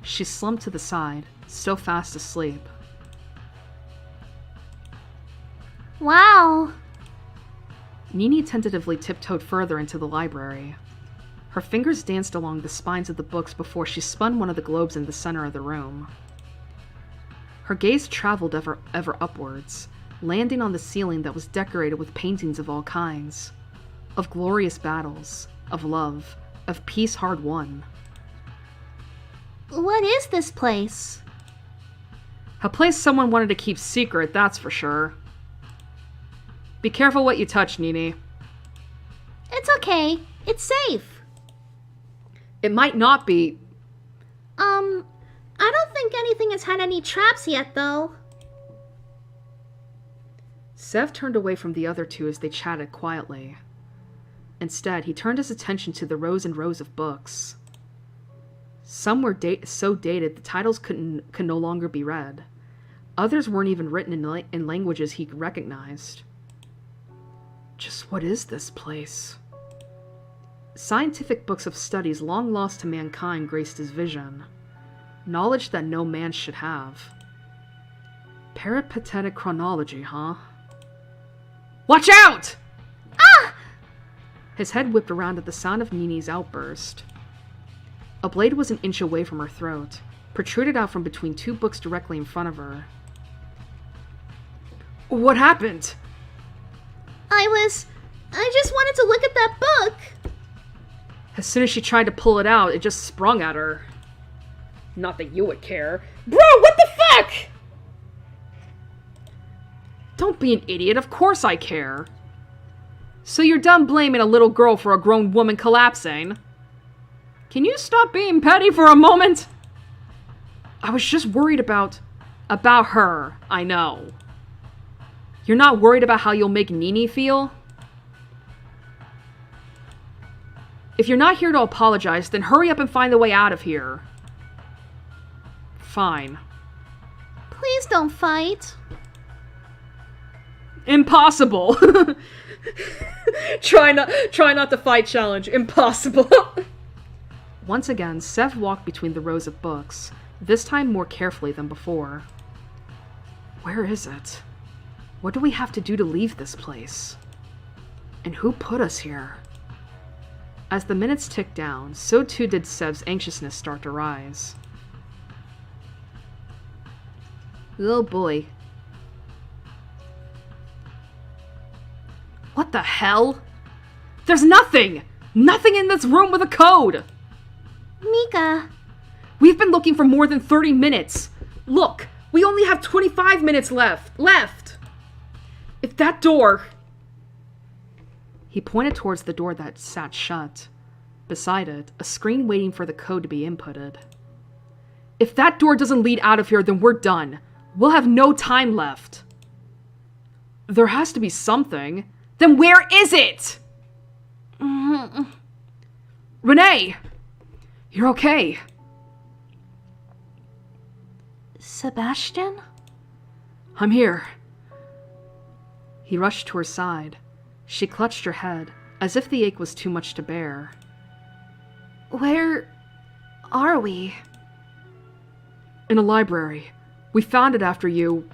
She slumped to the side, still fast asleep. Wow. Nini tentatively tiptoed further into the library. Her fingers danced along the spines of the books before she spun one of the globes in the center of the room. Her gaze traveled ever upwards, landing on the ceiling that was decorated with paintings of all kinds. Of glorious battles, of love, of peace hard won. What is this place? A place someone wanted to keep secret, that's for sure. Be careful what you touch, Nini. It's okay. It's safe. It might not be. I don't think anything has had any traps yet, though. Sev turned away from the other two as they chatted quietly. Instead, he turned his attention to the rows and rows of books. Some were so dated the titles could no longer be read. Others weren't even written in languages he recognized. Just what is this place? Scientific books of studies long lost to mankind graced his vision. Knowledge that no man should have. Peripatetic chronology, huh? Watch out! Ah! His head whipped around at the sound of Nini's outburst. A blade was an inch away from her throat, protruded out from between two books directly in front of her. What happened? I just wanted to look at that book. As soon as she tried to pull it out, it just sprung at her. Not that you would care. Bro, what the fuck? Don't be an idiot, of course I care. So you're done blaming a little girl for a grown woman collapsing? Can you stop being petty for a moment? I was just worried about her, I know. You're not worried about how you'll make Nini feel? If you're not here to apologize, then hurry up and find the way out of here. Fine. Please don't fight. Impossible. Try not to fight challenge. Impossible. Once again, Sev walked between the rows of books, this time more carefully than before. Where is it? What do we have to do to leave this place? And who put us here? As the minutes ticked down, so too did Sev's anxiousness start to rise. Oh boy. What the hell? There's nothing! Nothing in this room with a code! Mika. We've been looking for more than 30 minutes. Look, we only have 25 minutes left. If that door... He pointed towards the door that sat shut. Beside it, a screen waiting for the code to be inputted. If that door doesn't lead out of here, then we're done. We'll have no time left. There has to be something. Then where is it? Renee! You're okay. Sebastian? I'm here. He rushed to her side. She clutched her head, as if the ache was too much to bear. Where are we? In a library. We found it after you...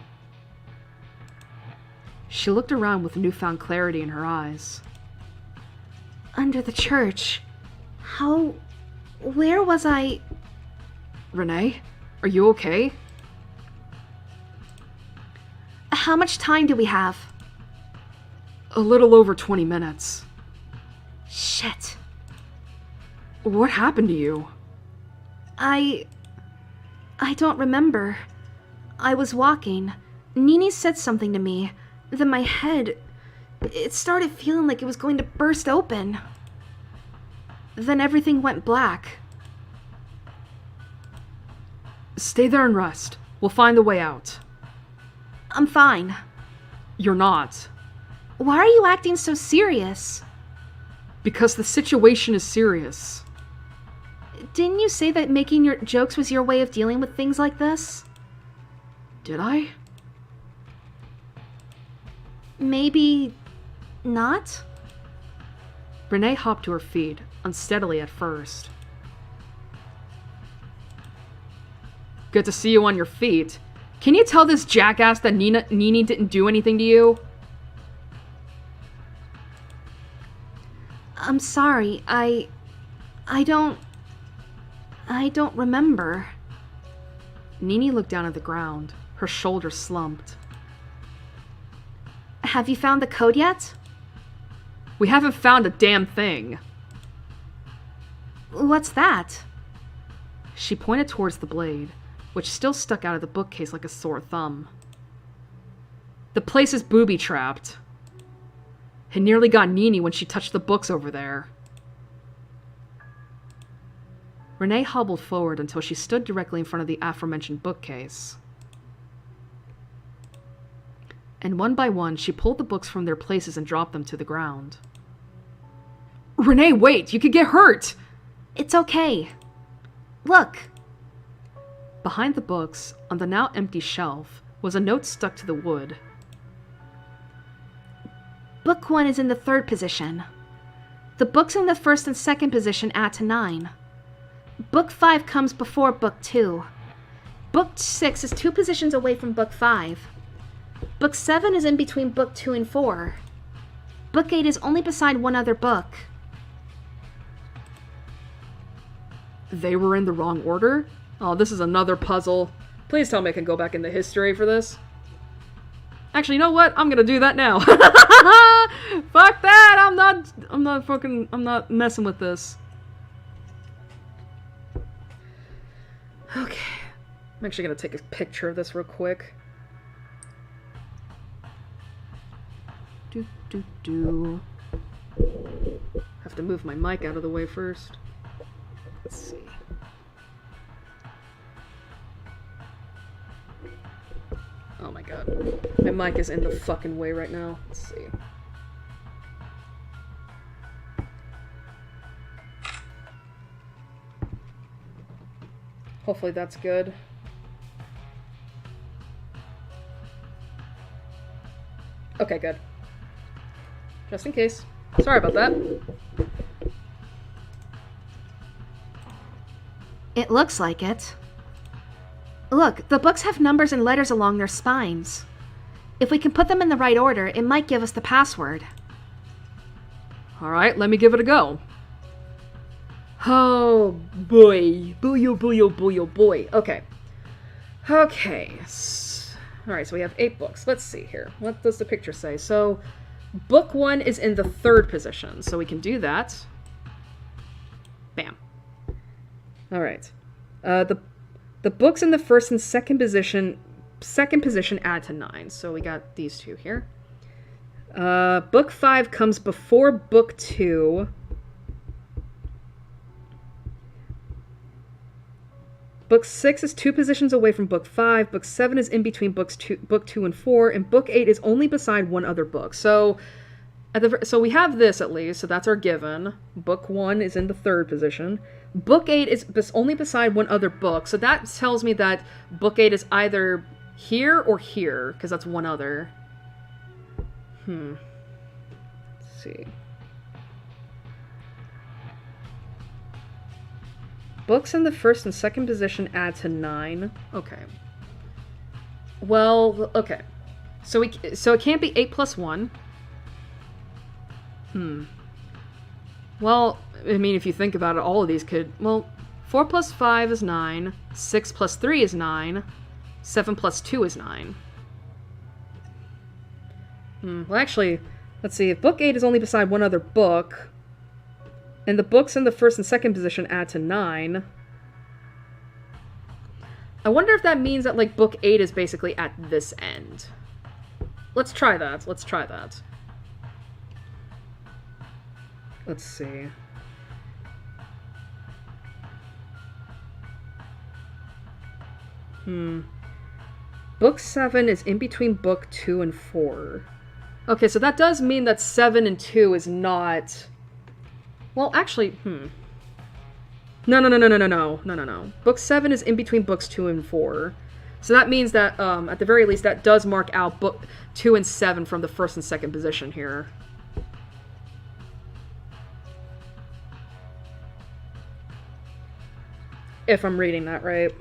She looked around with newfound clarity in her eyes. Under the church. How... Where was I... Renee? Are you okay? How much time do we have? A little over 20 minutes. Shit. What happened to you? I don't remember. I was walking. Nini said something to me. Then my head... It started feeling like it was going to burst open. Then everything went black. Stay there and rest. We'll find the way out. I'm fine. You're not. Why are you acting so serious? Because the situation is serious. Didn't you say that making your jokes was your way of dealing with things like this? Did I? Maybe... not? Renee hopped to her feet, unsteadily at first. Good to see you on your feet. Can you tell this jackass that Nini didn't do anything to you? I'm sorry, I don't remember. Nini looked down at the ground, her shoulders slumped. Have you found the code yet? We haven't found a damn thing. What's that? She pointed towards the blade, which still stuck out of the bookcase like a sore thumb. The place is booby-trapped. It nearly got Nini when she touched the books over there. Renee hobbled forward until she stood directly in front of the aforementioned bookcase. And one by one, she pulled the books from their places and dropped them to the ground. Renee, wait! You could get hurt! It's okay. Look. Behind the books, on the now empty shelf, was a note stuck to the wood. Book 1 is in the 3rd position. The books in the 1st and 2nd position add to 9. Book 5 comes before Book 2. Book 6 is 2 positions away from Book 5. Book 7 is in between Book 2 and 4. Book 8 is only beside one other book. They were in the wrong order? Oh, this is another puzzle. Please tell me I can go back into history for this. Actually, you know what? I'm gonna do that now. Fuck that! I'm not messing with this. Okay. I'm actually gonna take a picture of this real quick. Have to move my mic out of the way first. Let's see. My mic is in the fucking way right now. Let's see. Hopefully that's good. Okay, good. Just in case. Sorry about that. It looks like it. Look, the books have numbers and letters along their spines. If we can put them in the right order, it might give us the password. Alright, let me give it a go. Oh boy. Boy, oh boy, oh boy, oh boy. Okay. Okay. Alright, so we have 8 books. Let's see here. What does the picture say? So, book 1 is in the 3rd position, so we can do that. Bam. Alright. The books in the 1st and 2nd position add to 9, so we got these 2 here. Book 5 comes before book 2. Book 6 is 2 positions away from book 5. Book 7 is in between book 2 and 4, and book 8 is only beside one other book. So, so we have this at least. So that's our given. Book 1 is in the 3rd position. Book 8 is only beside one other book. So that tells me that book 8 is either here or here, because that's one other. Let's see. Books in the 1st and 2nd position add to 9. Okay. Well, okay. So it can't be 8 plus 1. Well, I mean, if you think about it, all of these could... Well, 4 plus 5 is 9. 6 plus 3 is 9. 7 plus 2 is 9. Well, actually, let's see. If book 8 is only beside one other book, and the books in the 1st and 2nd position add to 9, I wonder if that means that, like, book 8 is basically at this end. Let's try that. Let's try that. Let's see. Book 7 is in between book 2 and 4. Okay, so that does mean that 7 and 2 is not... Well, actually, No. Book 7 is in between books 2 and 4. So that means that, at the very least, that does mark out book 2 and 7 from the 1st and 2nd position here. If I'm reading that right.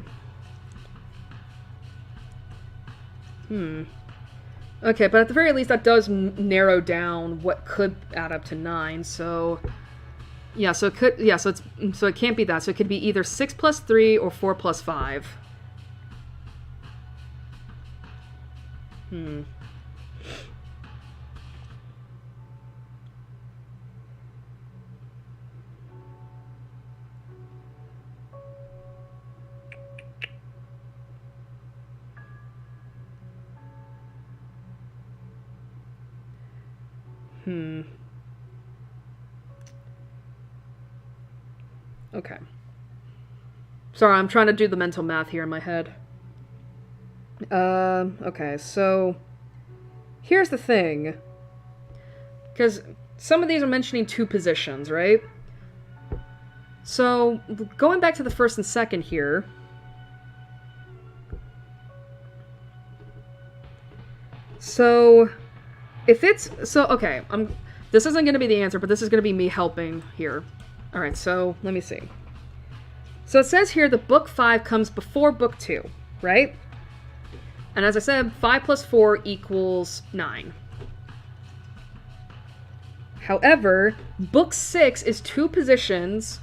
Okay, but at the very least, that does narrow down what could add up to 9, so... Yeah, so it could... Yeah, so it can't be that. So it could be either 6 plus 3 or 4 plus 5. Okay. Sorry, I'm trying to do the mental math here in my head. Okay, so... Here's the thing. Because some of these are mentioning 2 positions, right? So, going back to the 1st and 2nd here... So... If it's... So, okay, this isn't going to be the answer, but this is going to be me helping here. Alright, so let me see. So it says here that book 5 comes before book 2, right? And as I said, 5 plus 4 equals 9. However, book 6 is 2 positions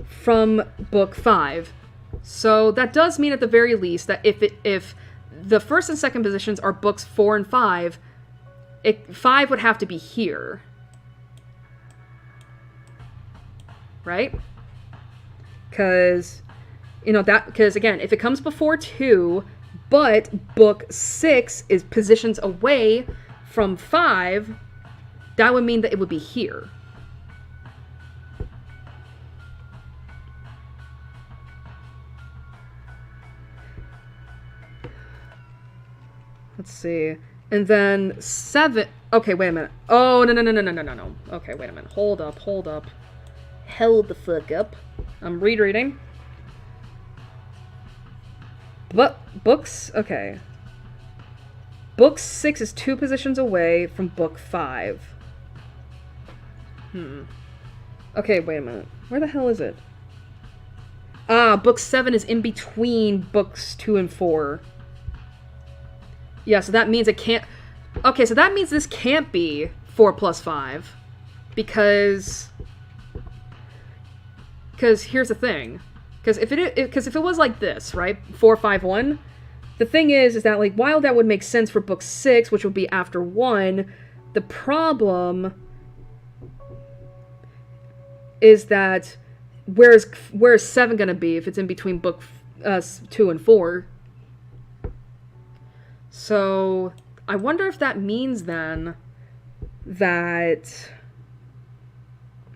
from book 5. So that does mean at the very least that if the 1st and 2nd positions are books 4 and 5, 5 would have to be here. Right? Because, again, if it comes before 2, but book 6 is positions away from 5, that would mean that it would be here. Let's see. And then 7... Okay, wait a minute. Oh, no. Okay, wait a minute. Hold up. Held the fuck up. I'm reading. Books... Okay. Book 6 is 2 positions away from book 5. Okay, wait a minute. Where the hell is it? Book 7 is in between books 2 and 4. Yeah, so that means it can't... Okay, so that means this can't be 4 plus 5. Because here's the thing. Because if it was like this, right? 4, 5, 1. The thing is that, like, while that would make sense for book 6, which would be after 1, the problem is that where's 7 gonna be if it's in between book 2 and 4? So I wonder if that means then that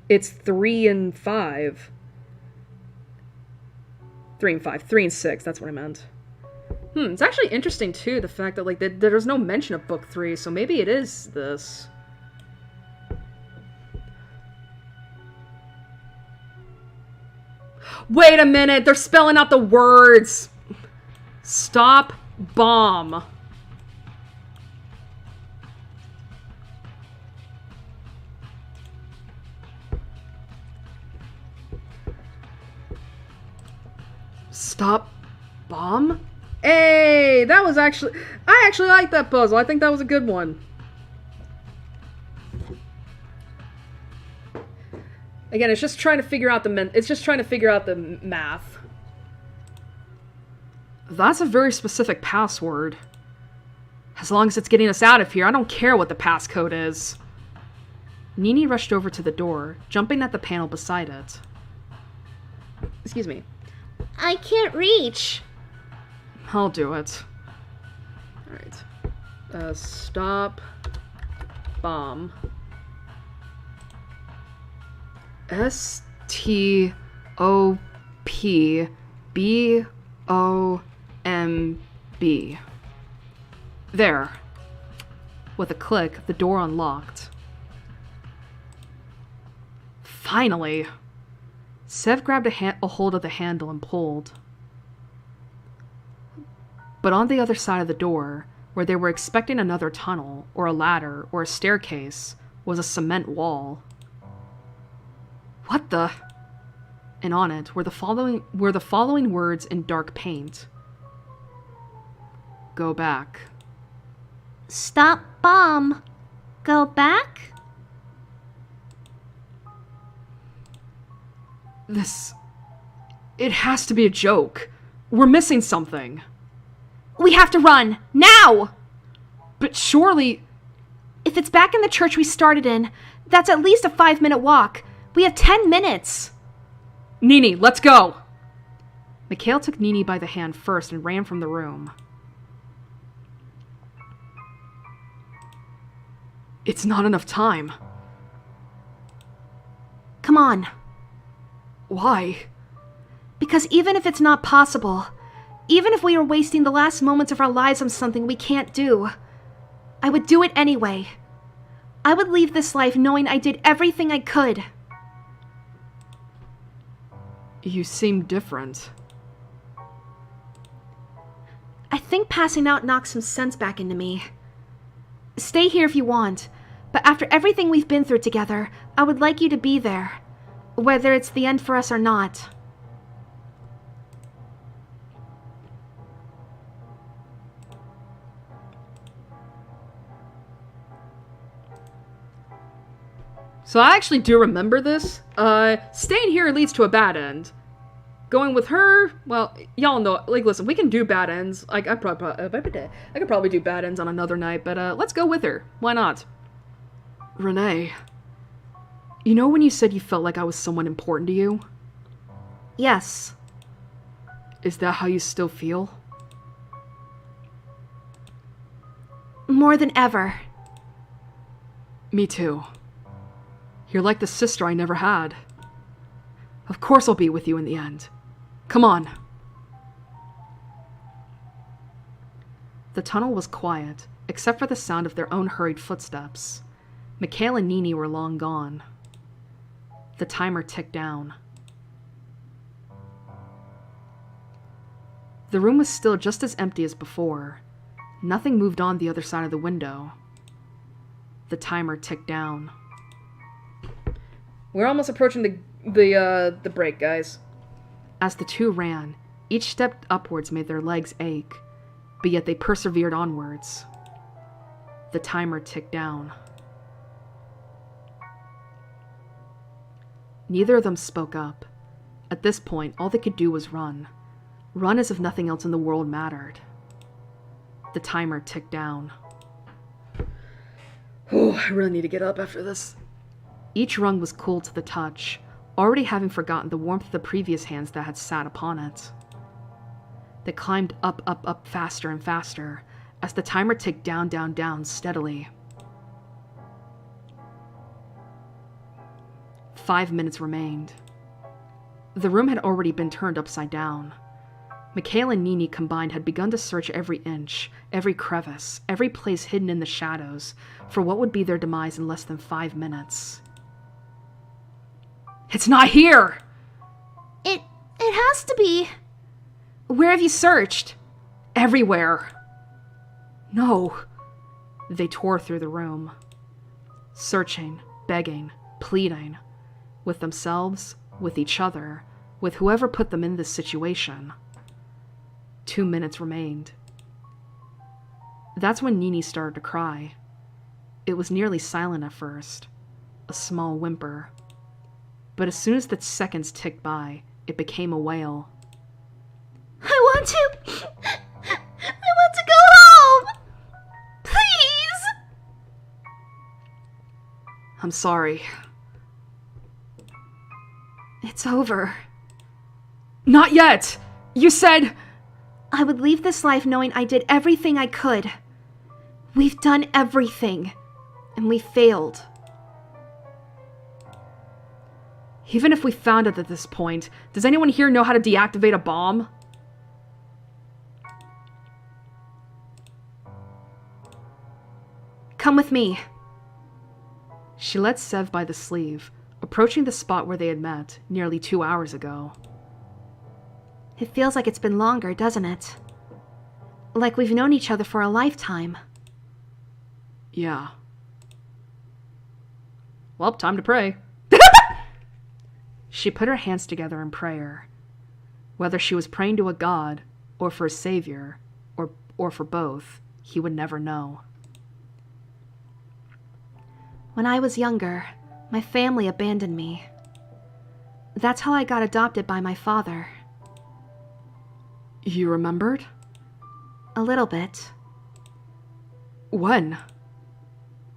it's 3 and 5. 3 and 5. 3 and 6, that's what I meant. It's actually interesting too, the fact that, like, there's no mention of book 3, so maybe it is this. Wait a minute, they're spelling out the words. Stop bomb. Stop bomb? Hey, that was actually... I actually like that puzzle. I think that was a good one. Again, it's just trying to figure out the math. That's a very specific password. As long as it's getting us out of here, I don't care what the passcode is. Nini rushed over to the door, jumping at the panel beside it. Excuse me. I can't reach. I'll do it. Alright. Stop. Bomb. STOPBOMB. There. With a click, the door unlocked. Finally! Sev grabbed a hold of the handle and pulled. But on the other side of the door, where they were expecting another tunnel, or a ladder, or a staircase, was a cement wall. What the? And on it were the following words in dark paint. Go back. Stop bomb. Go back? It has to be a joke. We're missing something. We have to run! Now! But surely... If it's back in the church we started in, that's at least a 5-minute walk. We have 10 minutes. Nini, let's go! Mikhail took Nini by the hand first and ran from the room. It's not enough time. Come on. Why? Because even if it's not possible, even if we are wasting the last moments of our lives on something we can't do, I would do it anyway. I would leave this life knowing I did everything I could. You seem different. I think passing out knocked some sense back into me. Stay here if you want, but after everything we've been through together, I would like you to be there, whether it's the end for us or not. So I actually do remember this. Staying here leads to a bad end. Going with her, well, y'all know, like, listen, we can do bad ends. I could probably do bad ends on another night, but let's go with her. Why not? Renee, you know when you said you felt like I was someone important to you? Yes. Is that how you still feel? More than ever. Me too. You're like the sister I never had. Of course I'll be with you in the end. Come on. The tunnel was quiet, except for the sound of their own hurried footsteps. Mikhail and Nini were long gone. The timer ticked down. The room was still just as empty as before. Nothing moved on the other side of the window. The timer ticked down. We're almost approaching the break, guys. As the two ran, each step upwards made their legs ache, but yet they persevered onwards. The timer ticked down. Neither of them spoke up. At this point, all they could do was run. Run as if nothing else in the world mattered. The timer ticked down. Oh, I really need to get up after this. Each rung was cool to the touch, already having forgotten the warmth of the previous hands that had sat upon it. They climbed up, up, up faster and faster, as the timer ticked down, down, down steadily. 5 minutes remained. The room had already been turned upside down. Mikhail and Nini combined had begun to search every inch, every crevice, every place hidden in the shadows for what would be their demise in less than 5 minutes. It's not here! It has to be. Where have you searched? Everywhere. No. They tore through the room. Searching, begging, pleading. With themselves, with each other, with whoever put them in this situation. 2 minutes remained. That's when Nini started to cry. It was nearly silent at first, a small whimper. But as soon as the seconds ticked by, it became a wail. I want to go home! Please! I'm sorry. It's over. Not yet! You said... I would leave this life knowing I did everything I could. We've done everything, and we failed. Even if we found it at this point, does anyone here know how to deactivate a bomb? Come with me. She led Sev by the sleeve, approaching the spot where they had met nearly 2 hours ago. It feels like it's been longer, doesn't it? Like we've known each other for a lifetime. Yeah. Well, time to pray. She put her hands together in prayer. Whether she was praying to a god, or for a savior, or for both, he would never know. When I was younger, my family abandoned me. That's how I got adopted by my father. You remembered? A little bit. When?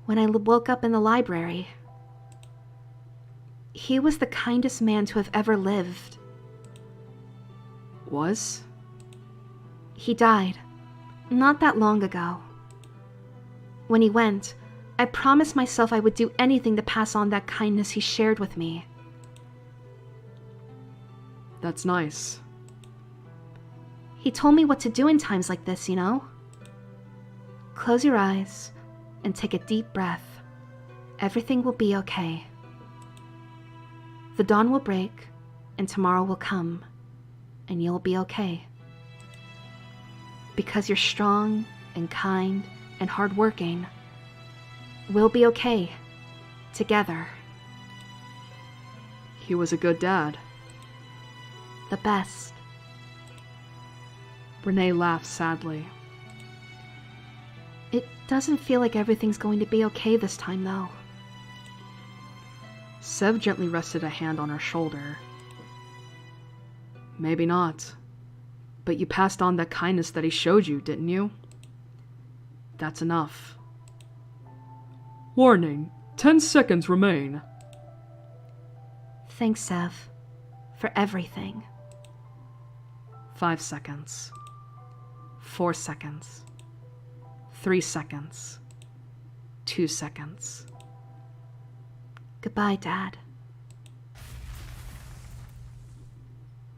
When I woke up in the library. He was the kindest man to have ever lived. Was? He died, not that long ago. When he went, I promised myself I would do anything to pass on that kindness he shared with me. That's nice. He told me what to do in times like this, you know? Close your eyes and take a deep breath. Everything will be okay. The dawn will break, and tomorrow will come, and you'll be okay. Because you're strong and kind and hardworking, we'll be okay, together. He was a good dad. The best. Renee laughed sadly. It doesn't feel like everything's going to be okay this time, though. Sev gently rested a hand on her shoulder. Maybe not. But you passed on that kindness that he showed you, didn't you? That's enough. Warning, 10 seconds remain. Thanks, Sev, for everything. 5 seconds. 4 seconds. 3 seconds. 2 seconds. Goodbye, Dad.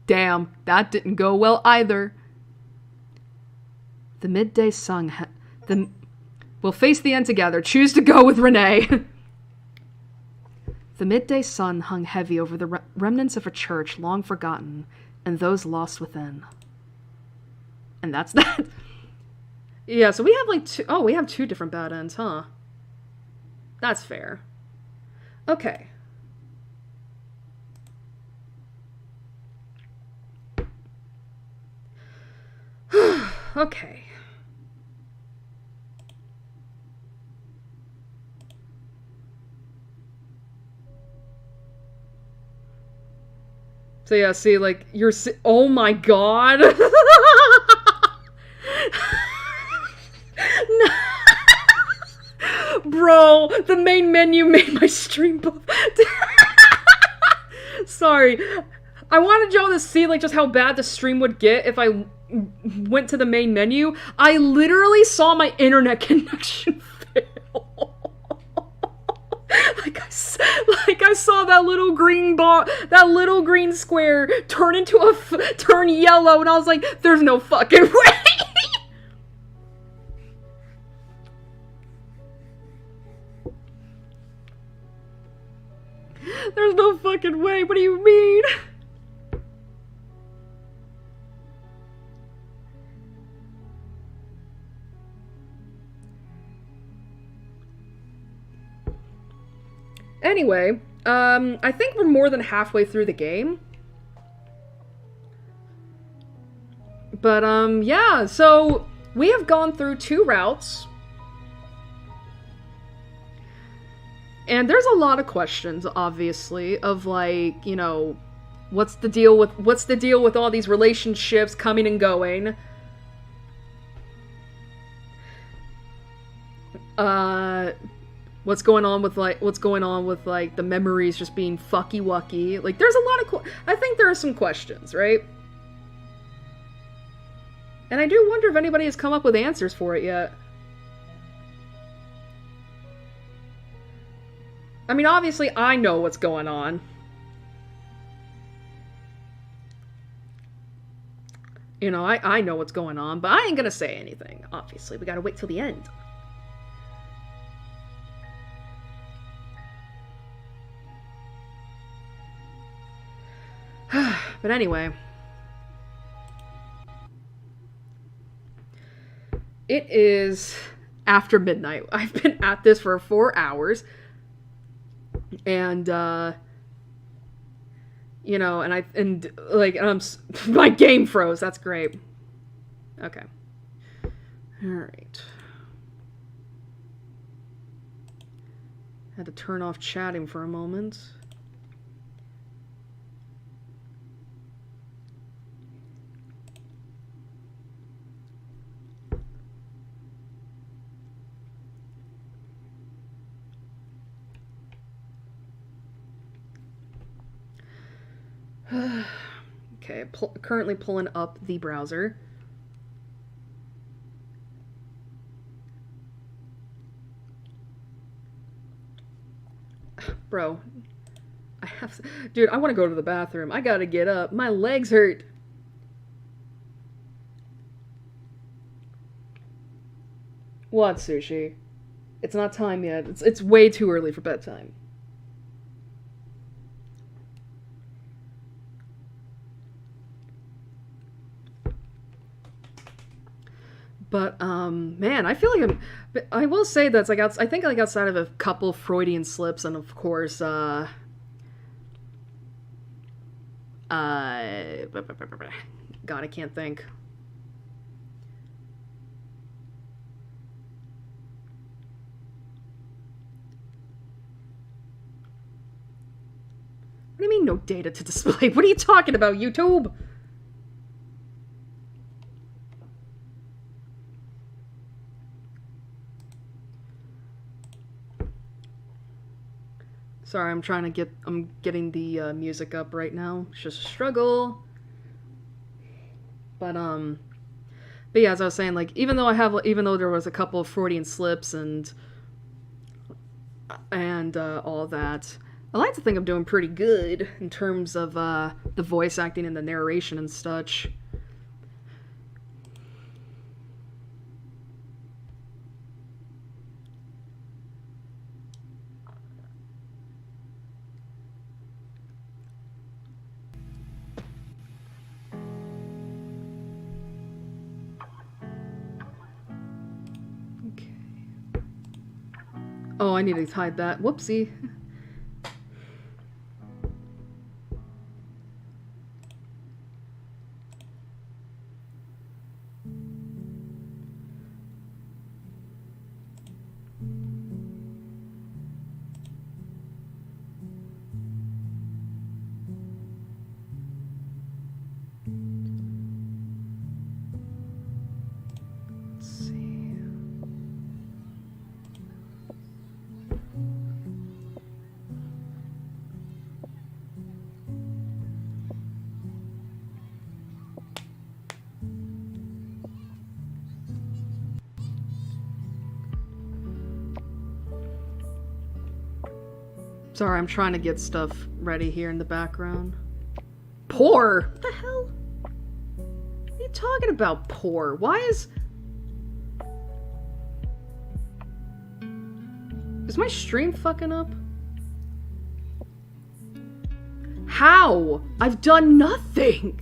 Damn, that didn't go well either. The midday sun We'll face the end together. Choose to go with Renee. The midday sun hung heavy over the remnants of a church long forgotten and those lost within. And that's that. Yeah, so we have like two... Oh, we have two different bad ends, huh? That's fair. Okay. Okay. So yeah, see, like, you're... Oh my god! No. Bro, the main menu made my stream buff. Sorry. I wanted y'all to see, like, just how bad the stream would get if I went to the main menu. I literally saw my internet connection fail. Like I saw that little green that little green square turn into turn yellow, and I was like, there's no fucking way. There's no fucking way. What do you mean? Anyway, I think we're more than halfway through the game. But, yeah, so we have gone through 2 routes. And there's a lot of questions, obviously, of, like, you know, what's the deal with all these relationships coming and going? What's going on with the memories just being fucky-wucky? Like, there's a lot of I think there are some questions, right? And I do wonder if anybody has come up with answers for it yet. I mean, obviously, I know what's going on. You know, I know what's going on, but I ain't gonna say anything, obviously. We gotta wait till the end. But anyway. It is after midnight. I've been at this for 4 hours. And, you know, my game froze. That's great. Okay. Alright. Had to turn off chatting for a moment. Okay, currently pulling up the browser. Bro, dude, I want to go to the bathroom. I gotta get up. My legs hurt. What, Sushi? It's not time yet. It's way too early for bedtime. But, man, I feel like I will say that's, like, I think, like, outside of a couple Freudian slips, and, of course, God, I can't think. What do you mean, no data to display? What are you talking about, YouTube? Sorry, I'm getting the music up right now. It's just a struggle. But yeah, as I was saying, like, even though there was a couple of Freudian slips and all that, I like to think I'm doing pretty good in terms of the voice acting and the narration and such. I need to hide that. Whoopsie. Let's see. Sorry, I'm trying to get stuff ready here in the background. Poor? What the hell? What are you talking about, poor? Why is... Is my stream fucking up? How? I've done nothing!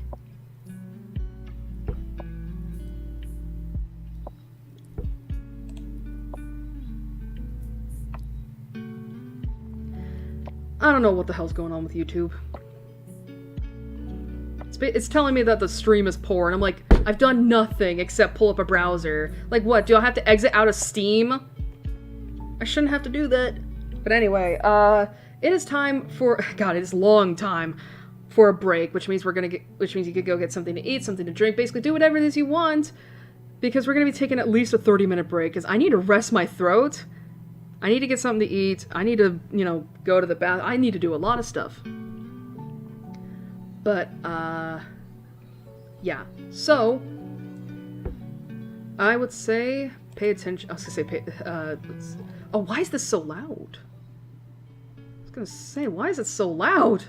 I don't know what the hell's going on with YouTube. It's telling me that the stream is poor, and I'm like, I've done nothing except pull up a browser. Like, what? Do I have to exit out of Steam? I shouldn't have to do that. But anyway, it is time for... God, it is long time for a break, which means which means you could go get something to eat, something to drink, basically do whatever it is you want, because we're gonna be taking at least a 30-minute break, because I need to rest my throat. I need to get something to eat. I need to, you know, go to the bath. I need to do a lot of stuff. But, yeah. So, I would say, pay attention. I was gonna say, oh, why is this so loud? I was gonna say, why is it so loud?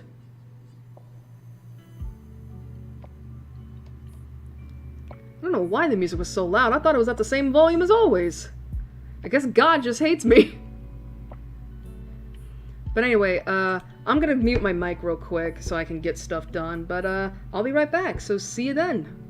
I don't know why the music was so loud. I thought it was at the same volume as always. I guess God just hates me. But anyway, I'm gonna mute my mic real quick so I can get stuff done, but I'll be right back, so see you then.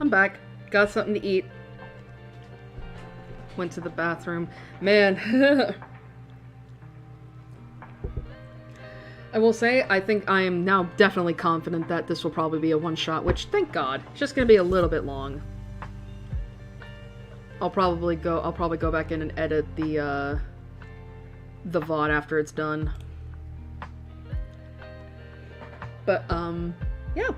I'm back. Got something to eat. Went to the bathroom. Man. I will say, I think I am now definitely confident that this will probably be a one-shot, which, thank God, it's just gonna be a little bit long. I'll probably go back in and edit the VOD after it's done. But, yeah.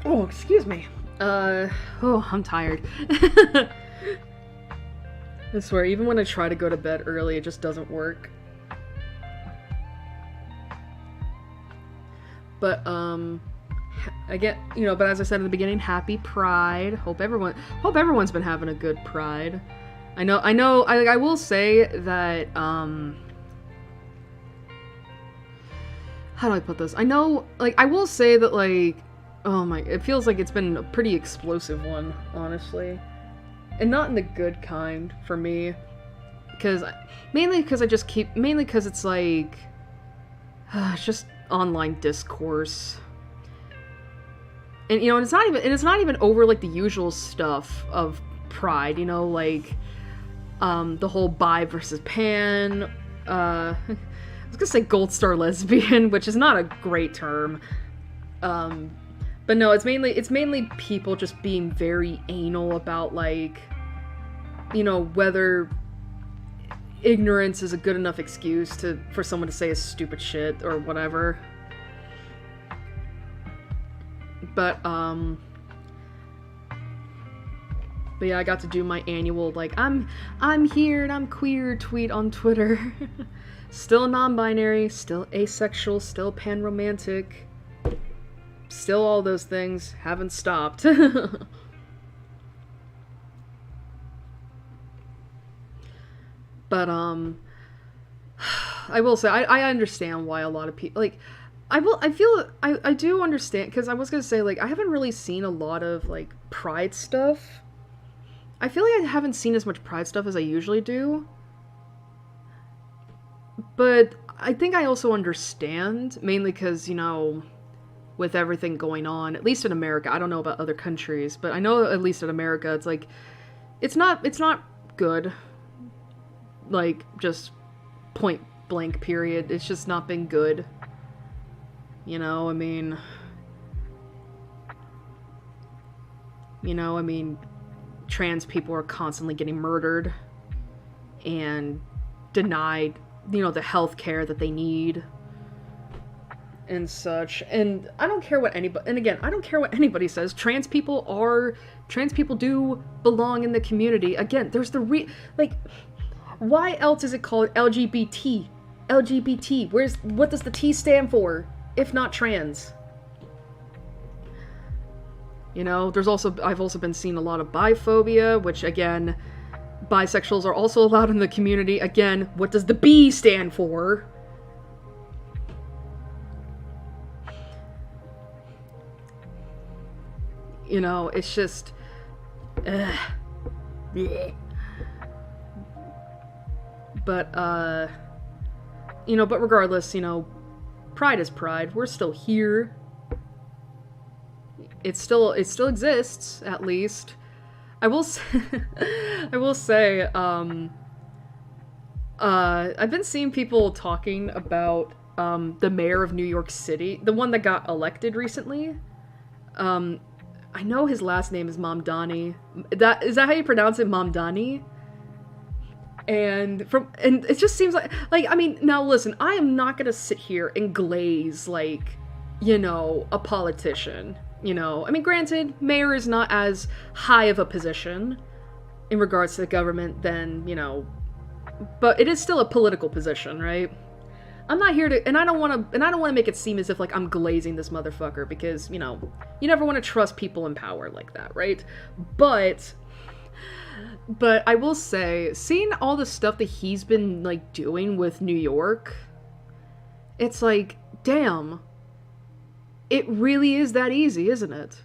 Oh, excuse me. Oh, I'm tired. I swear, even when I try to go to bed early, it just doesn't work. But, again, you know, but as I said in the beginning, happy Pride. Hope everyone's been having a good Pride. I will say that, how do I put this? I will say that, like, oh my, it feels like it's been a pretty explosive one, honestly. And not in the good kind, for me. Mainly because it's like, it's just online discourse. And, you know, it's not even over, like, the usual stuff of Pride, you know, like, the whole bi versus pan, I was gonna say gold star lesbian, which is not a great term, but no, it's mainly people just being very anal about, like, you know, whether ignorance is a good enough excuse for someone to say a stupid shit or whatever. But yeah, I got to do my annual, like, I'm here and I'm queer tweet on Twitter. Still non-binary, still asexual, still pan-romantic. Still all those things. Haven't stopped. But, I will say, I understand why a lot of people, like, I do understand, because I was gonna say, like, I haven't really seen a lot of, like, Pride stuff. I feel like I haven't seen as much Pride stuff as I usually do. But I think I also understand, mainly because, you know, with everything going on, at least in America, I don't know about other countries, but I know at least in America, it's like, it's not good. Like, just point blank period. It's just not been good. You know, I mean, trans people are constantly getting murdered and denied, you know, the health care that they need and such. And I don't care what anybody, and again, I don't care what anybody says. Trans people do belong in the community. Again, there's like, why else is it called LGBT? LGBT. What does the T stand for? If not trans. You know, I've also been seeing a lot of biphobia, which, again, bisexuals are also allowed in the community. Again, what does the B stand for? You know, it's just, bleh. But, you know, but regardless, you know, Pride is Pride. We're still here. It still exists, at least. I will say, I've been seeing people talking about, the mayor of New York City, the one that got elected recently. I know his last name is Mamdani. Is that how you pronounce it, Mamdani? And it just seems like, I mean, now listen, I am not gonna sit here and glaze, like, you know, a politician, you know. I mean, granted, mayor is not as high of a position in regards to the government than, you know, but it is still a political position, right? I'm not here to, and I don't want to make it seem as if, like, I'm glazing this motherfucker, because, you know, you never want to trust people in power like that, right? But I will say, seeing all the stuff that he's been, like, doing with New York, it's like, damn, it really is that easy, isn't it?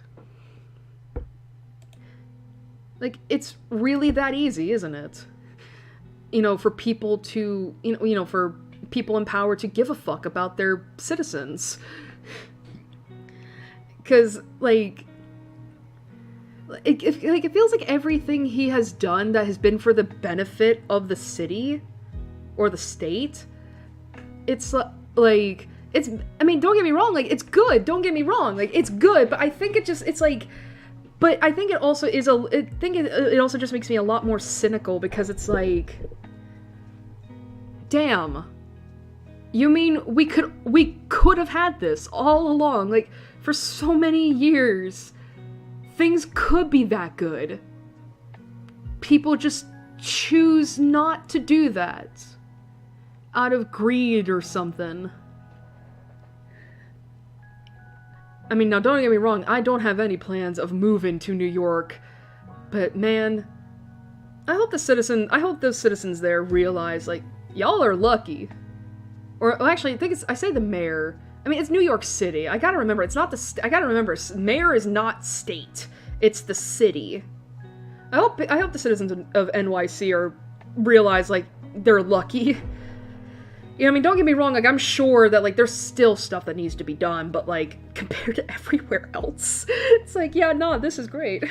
Like, it's really that easy, isn't it? You know, for people to, you know, for people in power to give a fuck about their citizens. Because, like, it feels like everything he has done that has been for the benefit of the city or the state, it's like, it's, I mean, don't get me wrong, like, it's good, don't get me wrong, like, it's good, but I think it's like, but I think it also is it also just makes me a lot more cynical, because it's like, damn, you mean we could have had this all along, like, for so many years. Things could be that good. People just choose not to do that. Out of greed or something. I mean, now don't get me wrong, I don't have any plans of moving to New York. But man, I hope those citizens there realize, like, y'all are lucky. Or, well, actually, I say the mayor. I mean, it's New York City. I gotta remember, it's not the mayor is not state. It's the city. I hope the citizens of NYC realize, like, they're lucky. You know, I mean, don't get me wrong, like, I'm sure that, like, there's still stuff that needs to be done, but, like, compared to everywhere else, it's like, yeah, no, this is great.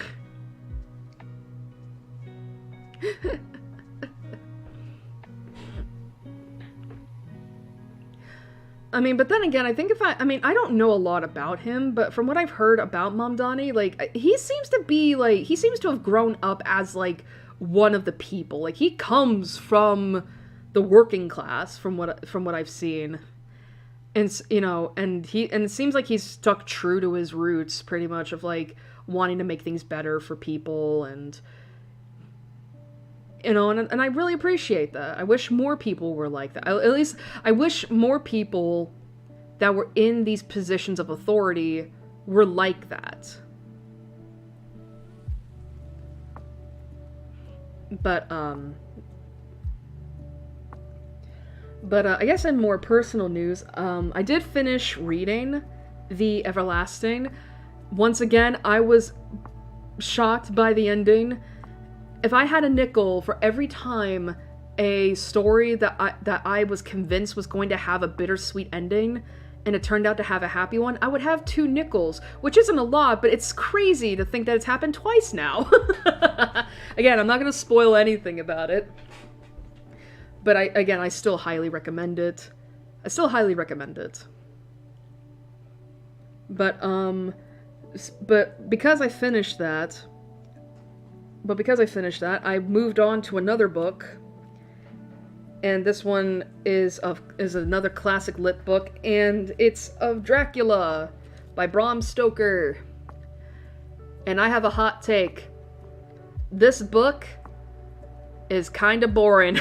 I mean, but then again, I think I don't know a lot about him, but from what I've heard about Mamdani, like, he seems to have grown up as, like, one of the people. Like, he comes from the working class, from what I've seen. And, you know, and it seems like he's stuck true to his roots, pretty much, of, like, wanting to make things better for people, and, you know, and I really appreciate that. I wish more people were like that. At least, I wish more people that were in these positions of authority were like that. But I guess in more personal news, I did finish reading The Everlasting. Once again, I was shocked by the ending. If I had a nickel for every time a story that I was convinced was going to have a bittersweet ending, and it turned out to have a happy one, I would have 2 nickels, which isn't a lot, but it's crazy to think that it's happened twice now. Again, I'm not going to spoil anything about it. But I still highly recommend it. But because I finished that, I moved on to another book. And this one is another classic lit book, and it's of Dracula by Bram Stoker. And I have a hot take. This book is kind of boring.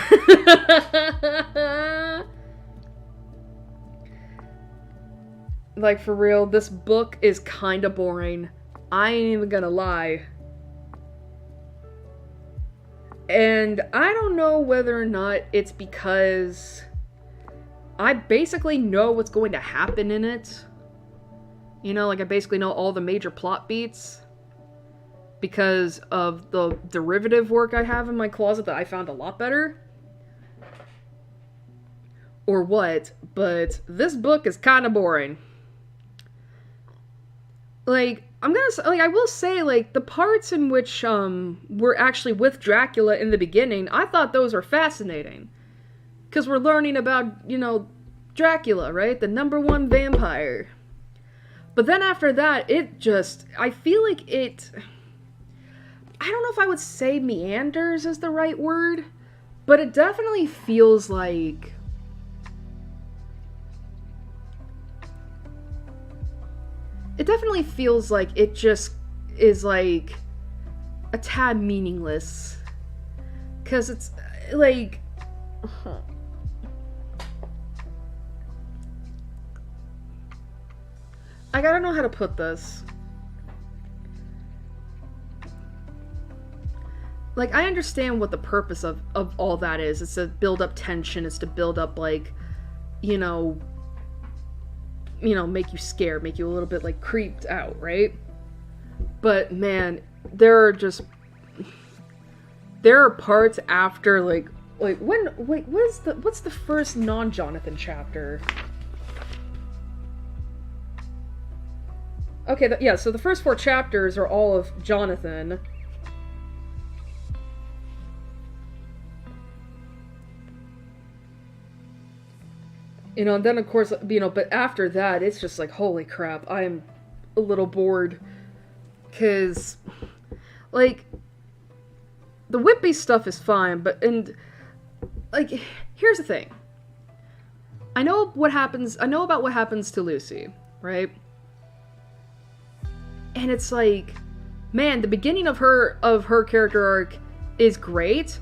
Like, for real, this book is kind of boring. I ain't even gonna lie. And I don't know whether or not it's because I basically know what's going to happen in it. You know, like, I basically know all the major plot beats because of the derivative work I have in my closet that I found a lot better. Or what, but this book is kind of boring. Like, I will say, like, the parts in which, we're actually with Dracula in the beginning, I thought those were fascinating. Because we're learning about, you know, Dracula, right? The #1 vampire. But then after that, I feel like I don't know if I would say meanders is the right word, but it definitely feels like it just is, like, a tad meaningless. 'Cause it's, like, I don't know how to put this. Like, I understand what the purpose of all that is. It's to build up tension. It's to build up, like, you know, make you scared, make you a little bit, like, creeped out, right? But, man, there are parts after, like, what's the first non-Jonathan chapter? Okay, yeah, so the first 4 chapters are all of Jonathan. And then of course, but after that, it's just like, holy crap, I'm a little bored. Because, like, the Whitby stuff is fine, here's the thing. I know about what happens to Lucy, right? And it's like, man, the beginning of her character arc is great,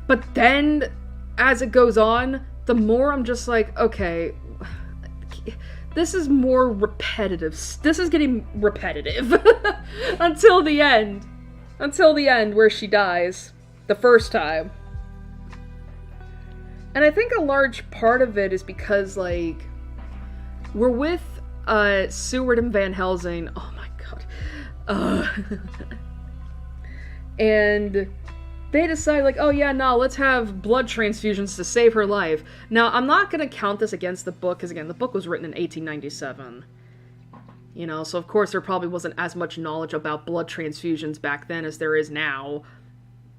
but then as it goes on, the more I'm just like, okay, this is more repetitive. This is getting repetitive until the end. Until the end where she dies the first time. And I think a large part of it is because, like, we're with Seward and Van Helsing. Oh my god. And they decide, like, oh yeah, no, let's have blood transfusions to save her life. Now, I'm not going to count this against the book, because again, the book was written in 1897. So of course there probably wasn't as much knowledge about blood transfusions back then as there is now.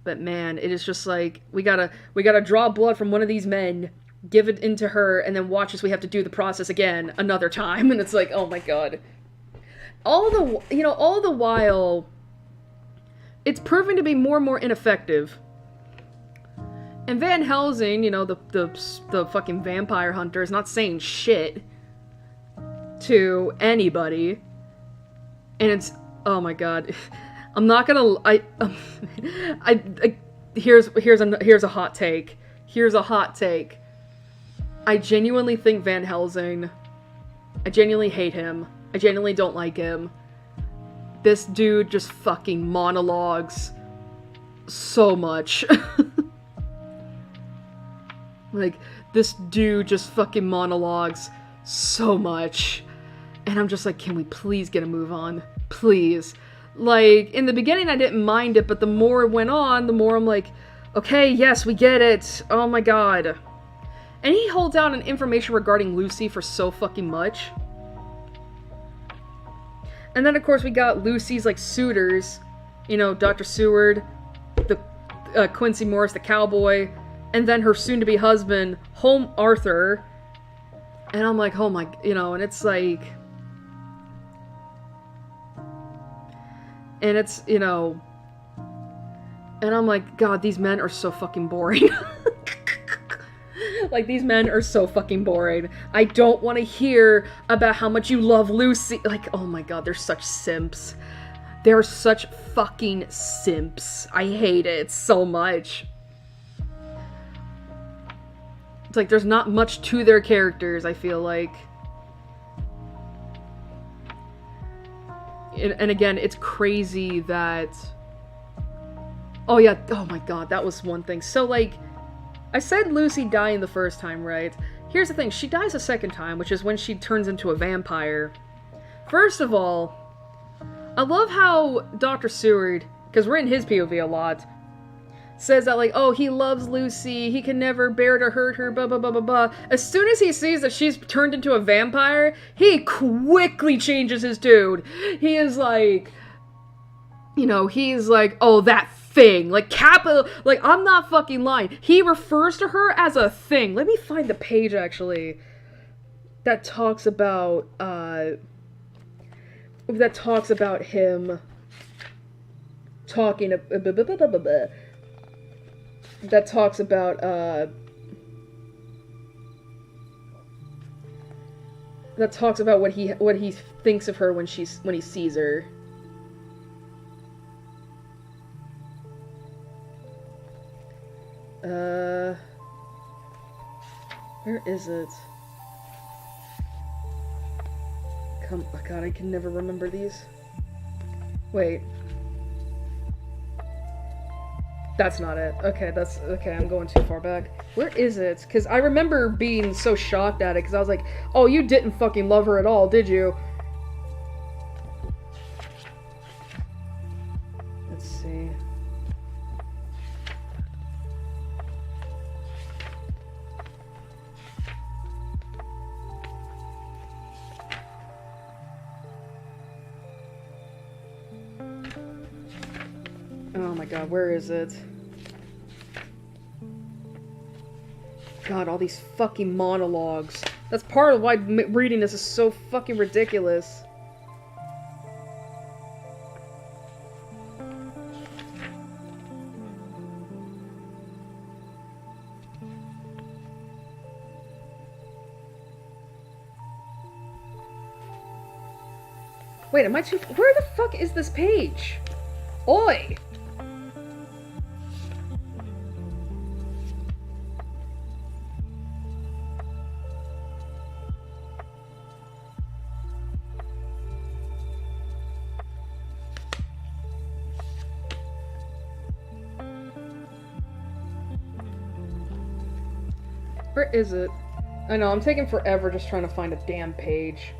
But man, it is just like, we gotta draw blood from one of these men, give it into her, and then watch as we have to do the process again another time. And it's like, oh my god. All the while, it's proving to be more and more ineffective. And Van Helsing, the fucking vampire hunter, is not saying shit to anybody. And it's, oh my god. I'm not gonna, here's a hot take. Here's a hot take. I genuinely think Van Helsing, I genuinely hate him. I genuinely don't like him. This dude just fucking monologues so much. Like, this dude just fucking monologues so much. And I'm just like, can we please get a move on? Please. Like, in the beginning I didn't mind it, but the more it went on, the more I'm like, okay, yes, we get it. Oh my god. And he holds out on information regarding Lucy for so fucking much. And then, of course, we got Lucy's, like, suitors. Dr. Seward, the Quincy Morris, the cowboy, and then her soon-to-be husband, Home Arthur. And I'm like, oh my, and it's like... And it's, and I'm like, god, these men are so fucking boring. Like, these men are so fucking boring. I don't want to hear about how much you love Lucy. Like, oh my god, they're such simps. They're such fucking simps. I hate it so much. It's like, there's not much to their characters, I feel like. And again, it's crazy that... Oh yeah, oh my god, that was one thing. So, like, I said Lucy dying the first time, right? Here's the thing, she dies a second time, which is when she turns into a vampire. First of all, I love how Dr. Seward, because we're in his POV a lot, says that, like, oh, he loves Lucy, he can never bear to hurt her, blah, blah, blah, blah, blah. As soon as he sees that she's turned into a vampire, he quickly changes his dude. He is like, he's like, oh, that thing. Like, capital, like, I'm not fucking lying. He refers to her as a thing. Let me find the page, actually, that talks about, him talking, that talks about, what he thinks of her when he sees her. Where is it? Oh god, I can never remember these. Wait. That's not it. Okay, I'm going too far back. Where is it? Because I remember being so shocked at it, because I was like, oh, you didn't fucking love her at all, did you? Let's see. god, where is it? God, all these fucking monologues. That's part of why reading this is so fucking ridiculous. Wait, am I too... Where the fuck is this page? Oi! Where is it? I know, I'm taking forever just trying to find a damn page.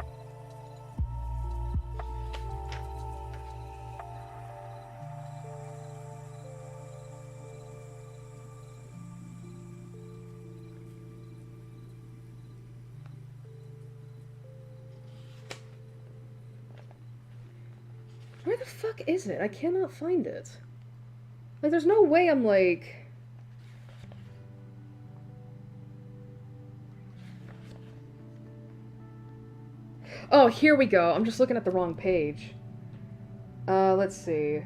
Where the fuck is it? I cannot find it. Like, there's no way I'm like... Oh, here we go. I'm just looking at the wrong page. Let's see.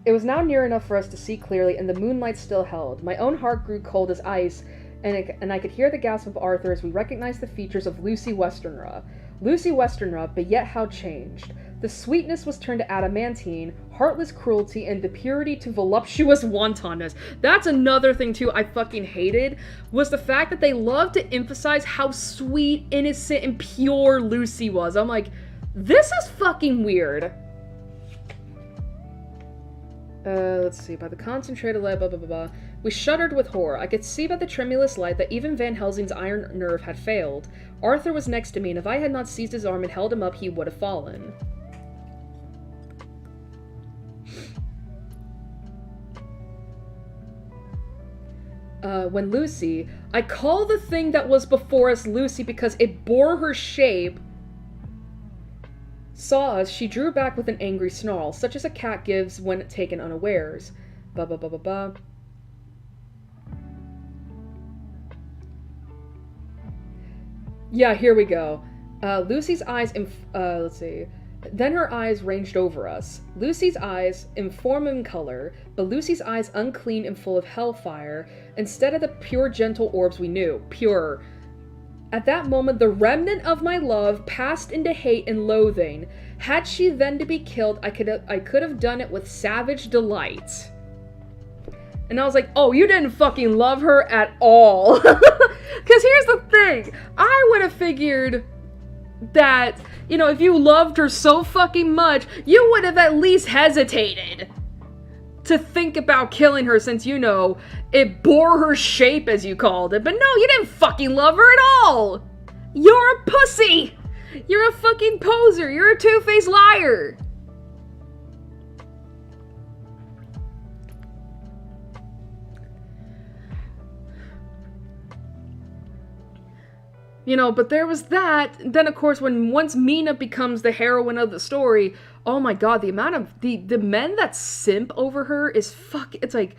It was now near enough for us to see clearly, and the moonlight still held. My own heart grew cold as ice, and I could hear the gasp of Arthur as we recognized the features of Lucy Westenra. Lucy Westenra, but yet how changed. The sweetness was turned to adamantine, heartless cruelty, and the purity to voluptuous wantonness. That's another thing, too, I fucking hated, was the fact that they loved to emphasize how sweet, innocent, and pure Lucy was. I'm like, this is fucking weird. Let's see, by the concentrated light, blah, blah, blah, blah. We shuddered with horror. I could see by the tremulous light that even Van Helsing's iron nerve had failed. Arthur was next to me, and if I had not seized his arm and held him up, he would have fallen. When Lucy... I call the thing that was before us Lucy because it bore her shape. Saw us, she drew back with an angry snarl, such as a cat gives when taken unawares. Ba ba ba ba ba. Yeah, here we go. Lucy's eyes, let's see. Then her eyes ranged over us. Lucy's eyes, inform in color, but Lucy's eyes unclean and full of hellfire, instead of the pure gentle orbs we knew. Pure. At that moment, the remnant of my love passed into hate and loathing. Had she then to be killed, I could have done it with savage delight. And I was like, oh, you didn't fucking love her at all. Because here's the thing. I would have figured that, you know, if you loved her so fucking much, you would have at least hesitated to think about killing her since, you know, it bore her shape, as you called it. But no, you didn't fucking love her at all! You're a pussy! You're a fucking poser! You're a two-faced liar! You know, but there was that. Then, of course, once Mina becomes the heroine of the story, oh my god, the amount of... The men that simp over her is it's like,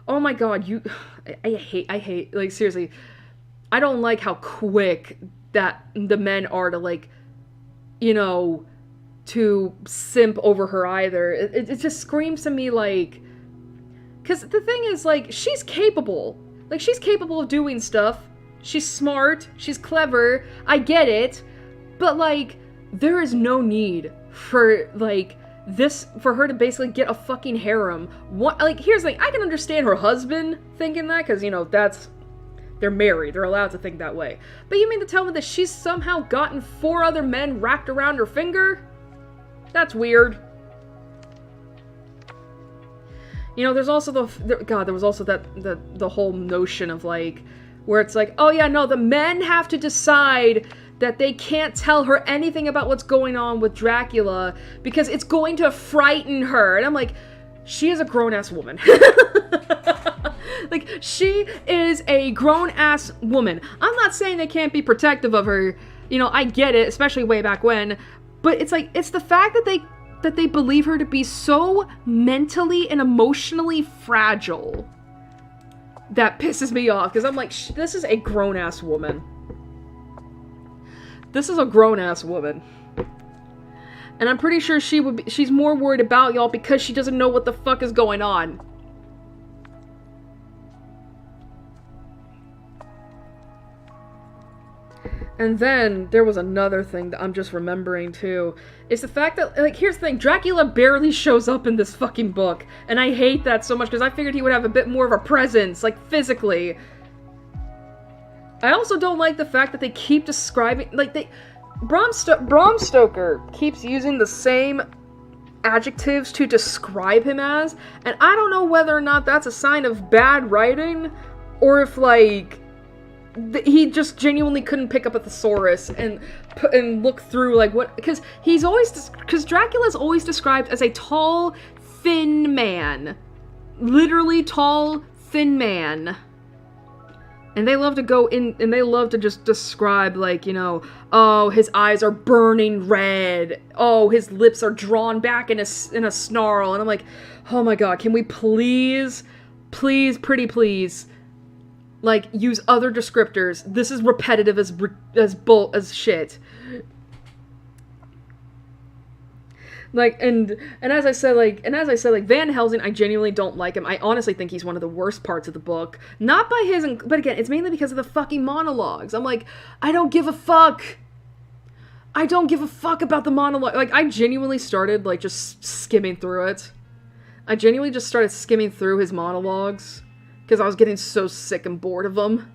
oh my god, I hate, like, seriously, I don't like how quick that the men are to, like, you know, to simp over her either. It just screams to me, like... Because the thing is, like, she's capable. Like, she's capable of doing stuff. She's smart, she's clever, I get it, but, like, there is no need for, like, this, for her to basically get a fucking harem. What, like, here's the thing, I can understand her husband thinking that, because, you know, they're married, they're allowed to think that way. But you mean to tell me that she's somehow gotten 4 other men wrapped around her finger? That's weird. You know, there's also there was also the whole notion of, like, where it's like, oh yeah, no, the men have to decide that they can't tell her anything about what's going on with Dracula because it's going to frighten her. And I'm like, she is a grown-ass woman. Like, she is a grown-ass woman. I'm not saying they can't be protective of her. You know, I get it, especially way back when. But it's like, it's the fact that they that they believe her to be so mentally and emotionally fragile. That pisses me off, because I'm like, this is a grown-ass woman. This is a grown-ass woman. And I'm pretty sure she's more worried about y'all because she doesn't know what the fuck is going on. And then, there was another thing that I'm just remembering, too. It's the fact that, like, here's the thing. Dracula barely shows up in this fucking book. And I hate that so much, because I figured he would have a bit more of a presence, like, physically. I also don't like the fact that they keep describing, like, Bram Stoker keeps using the same adjectives to describe him as, and I don't know whether or not that's a sign of bad writing, or if, like, he just genuinely couldn't pick up a thesaurus and look through, like, what, because Dracula's always described as a tall, thin man. Literally tall, thin man. And they love to go in, and they love to just describe, like, you know, oh, his eyes are burning red. Oh, his lips are drawn back in a snarl. And I'm like, oh my god, can we please, pretty please, like, use other descriptors? This is repetitive as shit. Like, and as I said, Van Helsing, I genuinely don't like him. I honestly think he's one of the worst parts of the book. Not by his, but again, it's mainly because of the fucking monologues. I'm like, I don't give a fuck. I don't give a fuck about the monologue. Like, I genuinely started, like, just skimming through it. I genuinely just started skimming through his monologues, because I was getting so sick and bored of them.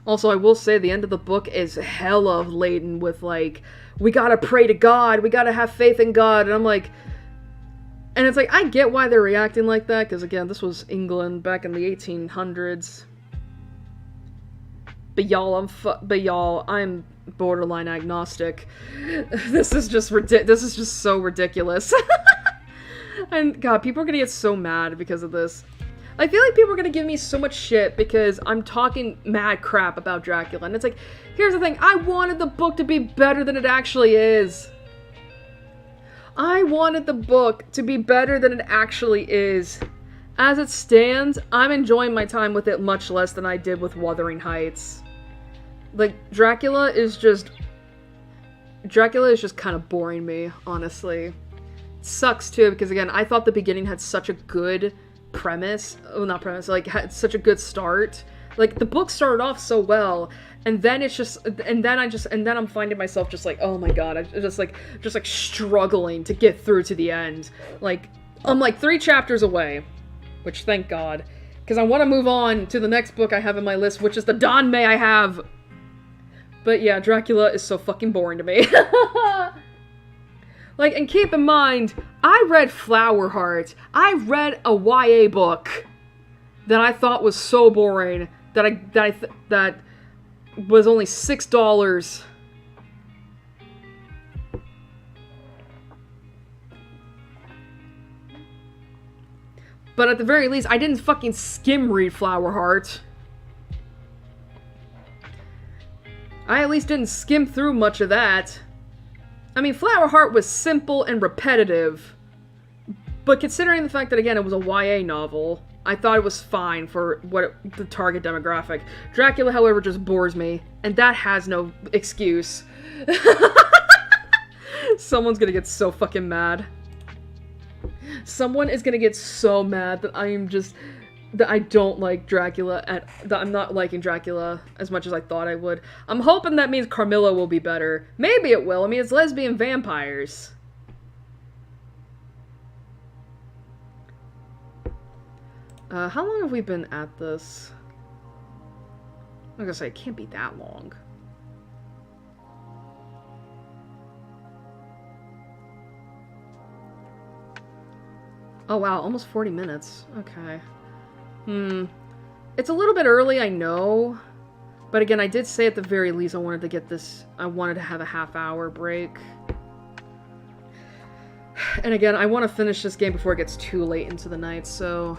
Also, I will say the end of the book is hella laden with, like, we gotta pray to God, we gotta have faith in God, and I'm like, and it's like, I get why they're reacting like that, because again, this was England back in the 1800s. But y'all, I'm borderline agnostic. This is just so ridiculous. And God, people are gonna get so mad because of this. I feel like people are gonna give me so much shit because I'm talking mad crap about Dracula. And it's like, here's the thing, I wanted the book to be better than it actually is. I wanted the book to be better than it actually is. As it stands, I'm enjoying my time with it much less than I did with Wuthering Heights. Like, Dracula is just kind of boring me, honestly. It sucks too, because again, I thought the beginning had such a good premise, like, had such a good start. Like, the book started off so well, and then I'm finding myself just like, oh my god, I just like struggling to get through to the end. Like, I'm like 3 chapters away, which thank god, because I want to move on to the next book I have in my list, which is the Don May I have. But yeah, Dracula is so fucking boring to me. Like, and keep in mind, I read Flowerheart. I read a YA book that I thought was so boring that was only $6. But at the very least, I didn't fucking skim read Flowerheart. I at least didn't skim through much of that. I mean, Flowerheart was simple and repetitive, but considering the fact that, again, it was a YA novel, I thought it was fine for the target demographic. Dracula, however, just bores me, and that has no excuse. Someone's gonna get so fucking mad. Someone is gonna get so mad that that I don't like Dracula, that I'm not liking Dracula as much as I thought I would. I'm hoping that means Carmilla will be better. Maybe it will. I mean, it's lesbian vampires. How long have we been at this? I'm gonna say, it can't be that long. Oh wow, almost 40 minutes. Okay. It's a little bit early, I know. But again, I did say at the very least I wanted to have a half-hour break. And again, I want to finish this game before it gets too late into the night, so...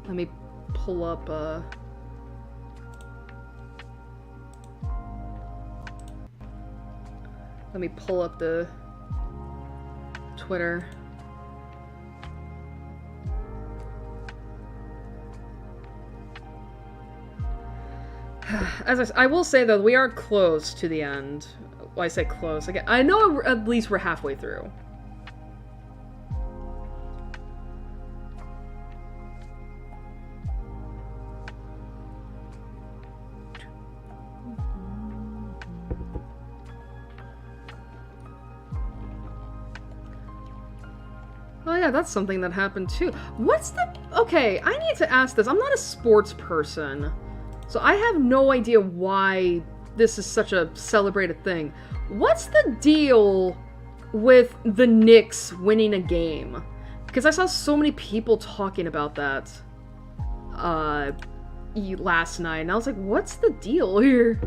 Let me pull up, Let me pull up the Twitter. As I will say though, we are close to the end. Well, I say close. Again, I know at least we're halfway through. Oh yeah, that's something that happened too. What's the... Okay, I need to ask this. I'm not a sports person, so I have no idea why this is such a celebrated thing. What's the deal with the Knicks winning a game? Because I saw so many people talking about that last night, and I was like, what's the deal here?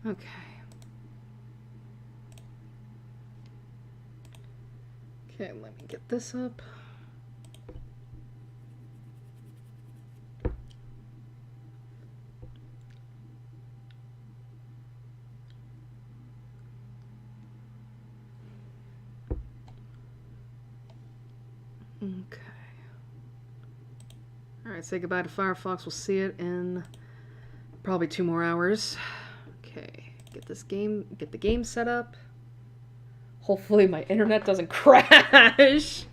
Okay. Okay, let me get this up. Okay. Alright, say goodbye to Firefox. We'll see it in probably 2 more hours. Okay, get the game set up. Hopefully my internet doesn't crash.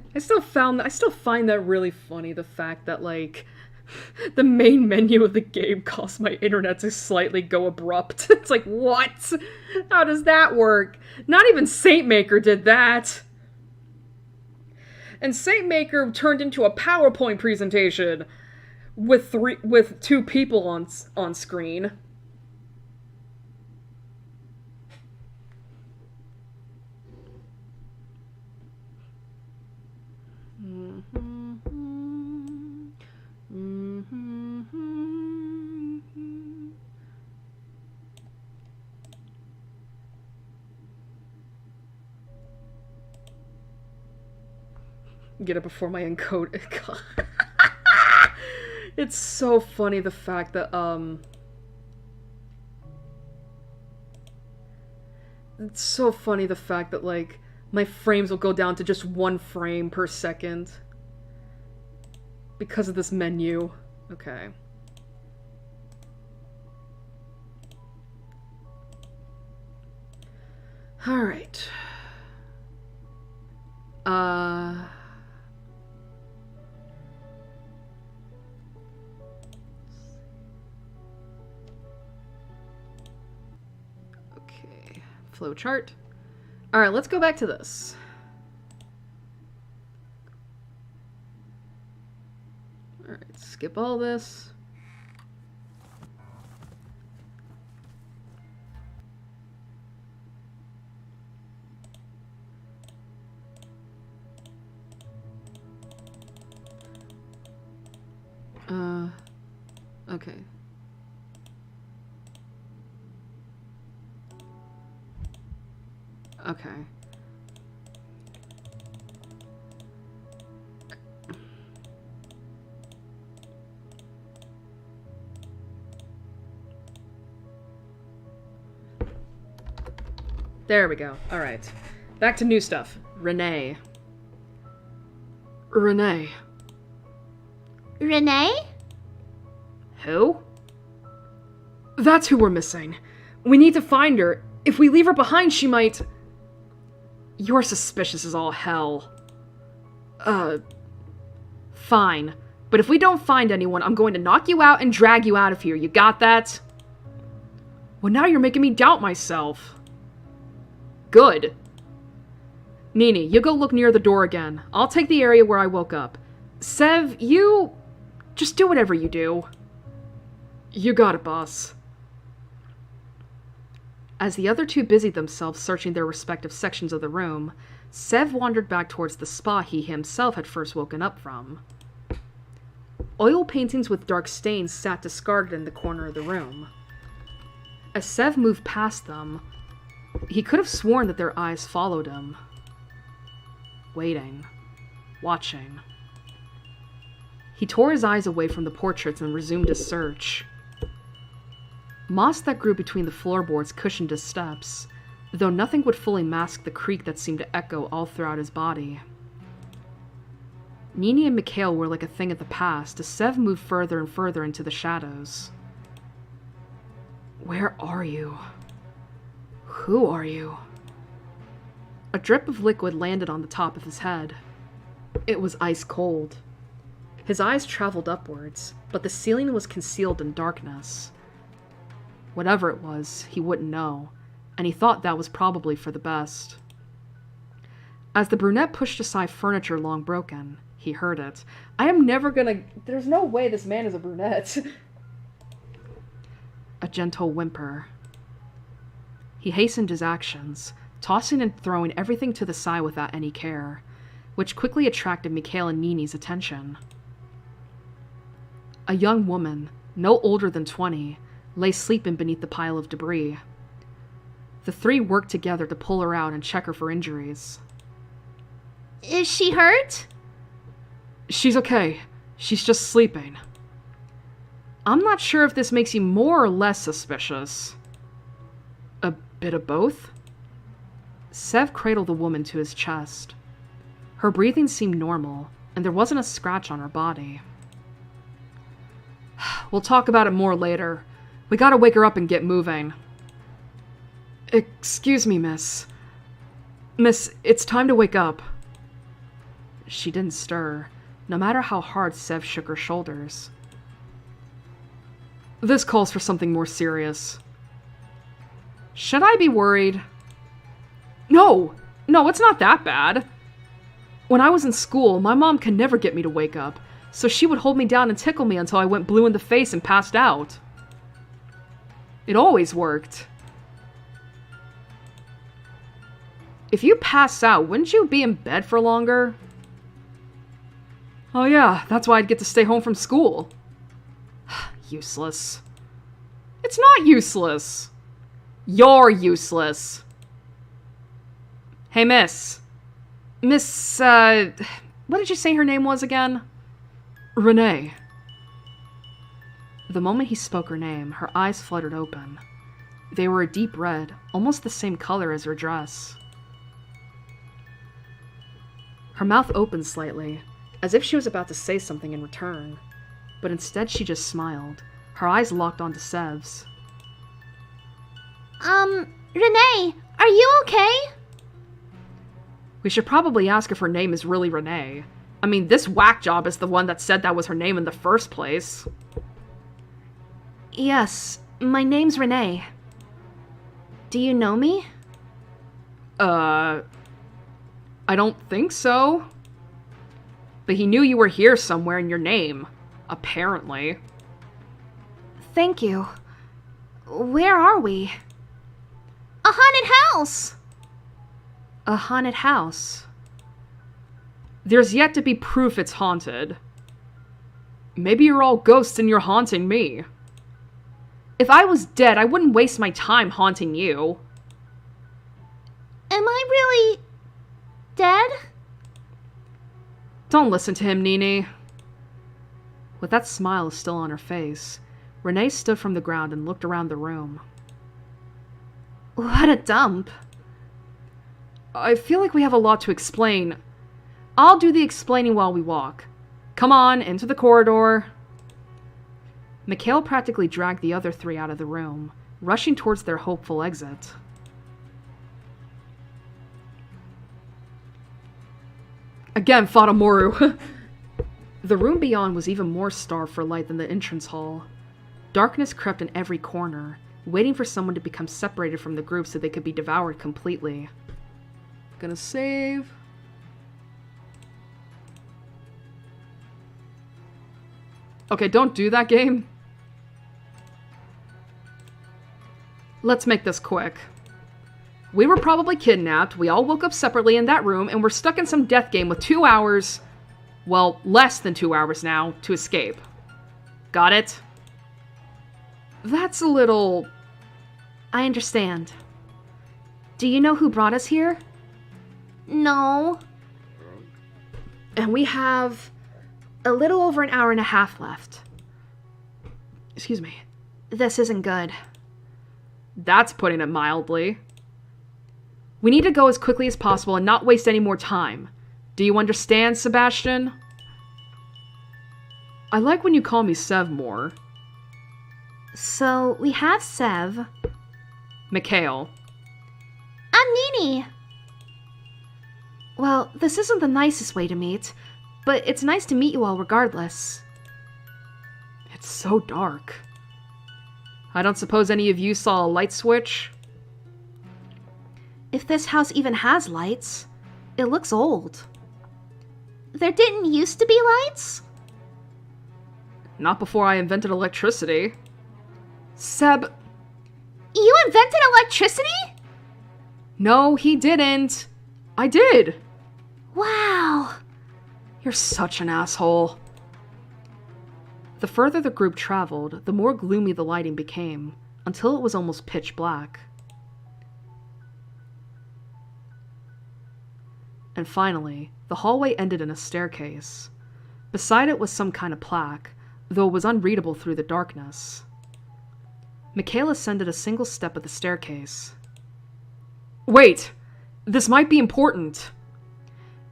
I still find that really funny, the fact that, like, the main menu of the game caused my internet to slightly go abrupt. It's like, what? How does that work? Not even Saintmaker did that. And Saintmaker turned into a PowerPoint presentation with 2 people on screen. Get it before my encode. It's so funny, the fact that it's so funny, the fact that, like, my frames will go down to just 1 frame per second because of this menu. Okay. All right. Okay, flowchart. All right, let's go back to this. All right, skip all this. Okay. Okay. There we go. Alright. Back to new stuff. Renee. Renee. Renee? Who? That's who we're missing. We need to find her. If we leave her behind, she might... You're suspicious as all hell. Fine. But if we don't find anyone, I'm going to knock you out and drag you out of here. You got that? Well, now you're making me doubt myself. Good. Nini, you go look near the door again. I'll take the area where I woke up. Sev, you... just do whatever you do. You got it, boss. As the other two busied themselves searching their respective sections of the room, Sev wandered back towards the spa he himself had first woken up from. Oil paintings with dark stains sat discarded in the corner of the room. As Sev moved past them, he could have sworn that their eyes followed him. Waiting. Watching. He tore his eyes away from the portraits and resumed his search. Moss that grew between the floorboards cushioned his steps, though nothing would fully mask the creak that seemed to echo all throughout his body. Nini and Mikhail were like a thing of the past as Sev moved further and further into the shadows. Where are you? Who are you? A drip of liquid landed on the top of his head. It was ice cold. His eyes traveled upwards, but the ceiling was concealed in darkness. Whatever it was, he wouldn't know, and he thought that was probably for the best. As the brunette pushed aside furniture long broken, he heard it. There's no way this man is a brunette. A gentle whimper. He hastened his actions, tossing and throwing everything to the side without any care, which quickly attracted Mikhail and Nini's attention. A young woman, no older than 20, lay sleeping beneath the pile of debris. The three worked together to pull her out and check her for injuries. Is she hurt? She's okay. She's just sleeping. I'm not sure if this makes you more or less suspicious. A bit of both? Sev cradled the woman to his chest. Her breathing seemed normal, and there wasn't a scratch on her body. We'll talk about it more later. We gotta wake her up and get moving. Excuse me, miss. Miss, it's time to wake up. She didn't stir, no matter how hard Sev shook her shoulders. This calls for something more serious. Should I be worried? No, it's not that bad. When I was in school, my mom could never get me to wake up, so she would hold me down and tickle me until I went blue in the face and passed out. It always worked. If you pass out, wouldn't you be in bed for longer? Oh yeah, that's why I'd get to stay home from school. Useless. It's not useless. You're useless. Hey, miss. Miss, what did you say her name was again? Renee. The moment he spoke her name, her eyes fluttered open. They were a deep red, almost the same color as her dress. Her mouth opened slightly, as if she was about to say something in return, but instead she just smiled, her eyes locked onto Sev's. Renee, are you okay? We should probably ask if her name is really Renee. I mean, this whack job is the one that said that was her name in the first place. Yes, my name's Renee. Do you know me? I don't think so. But he knew you were here somewhere in your name. Apparently. Thank you. Where are we? A haunted house! A haunted house. There's yet to be proof it's haunted. Maybe you're all ghosts and you're haunting me. If I was dead, I wouldn't waste my time haunting you. Am I really... dead? Don't listen to him, Nini. With that smile still on her face, Renee stood from the ground and looked around the room. What a dump. I feel like we have a lot to explain. I'll do the explaining while we walk. Come on, into the corridor. Mikhail practically dragged the other three out of the room, rushing towards their hopeful exit. Again, Fatamoru. The room beyond was even more starved for light than the entrance hall. Darkness crept in every corner, waiting for someone to become separated from the group so they could be devoured completely. Gonna save. Okay, don't do that, game. Let's make this quick. We were probably kidnapped, we all woke up separately in that room, and we're stuck in some death game with 2 hours, well, less than 2 hours now, to escape. Got it? That's a little... I understand. Do you know who brought us here? No. And we have a little over an hour and a half left. Excuse me. This isn't good. That's putting it mildly. We need to go as quickly as possible and not waste any more time. Do you understand, Sebastian? I like when you call me Sev more. So, we have Sev. Mikhail. I'm Nini. Well, this isn't the nicest way to meet, but it's nice to meet you all regardless. It's so dark. I don't suppose any of you saw a light switch? If this house even has lights, it looks old. There didn't used to be lights? Not before I invented electricity. Seb... You invented electricity? No, he didn't. I did. Wow. You're such an asshole. The further the group traveled, the more gloomy the lighting became, until it was almost pitch black. And finally, the hallway ended in a staircase. Beside it was some kind of plaque, though it was unreadable through the darkness. Mikhail ascended a single step of the staircase. Wait! This might be important.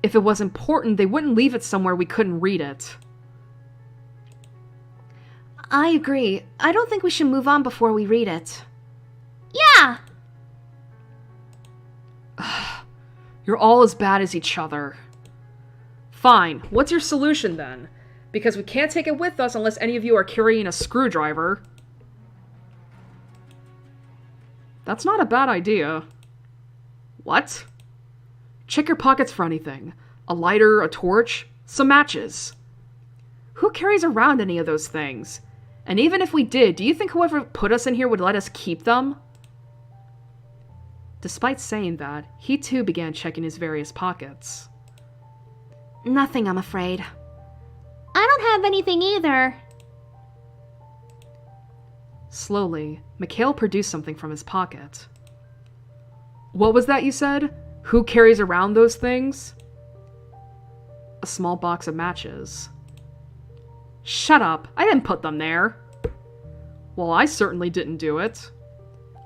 If it was important, they wouldn't leave it somewhere we couldn't read it. I agree. I don't think we should move on before we read it. Yeah. You're all as bad as each other. Fine, what's your solution then? Because we can't take it with us unless any of you are carrying a screwdriver. That's not a bad idea. What? Check your pockets for anything. A lighter, a torch, some matches. Who carries around any of those things? And even if we did, do you think whoever put us in here would let us keep them? Despite saying that, he too began checking his various pockets. Nothing, I'm afraid. I don't have anything either. Slowly, Mikhail produced something from his pocket. What was that you said? Who carries around those things? A small box of matches. Shut up! I didn't put them there! Well, I certainly didn't do it.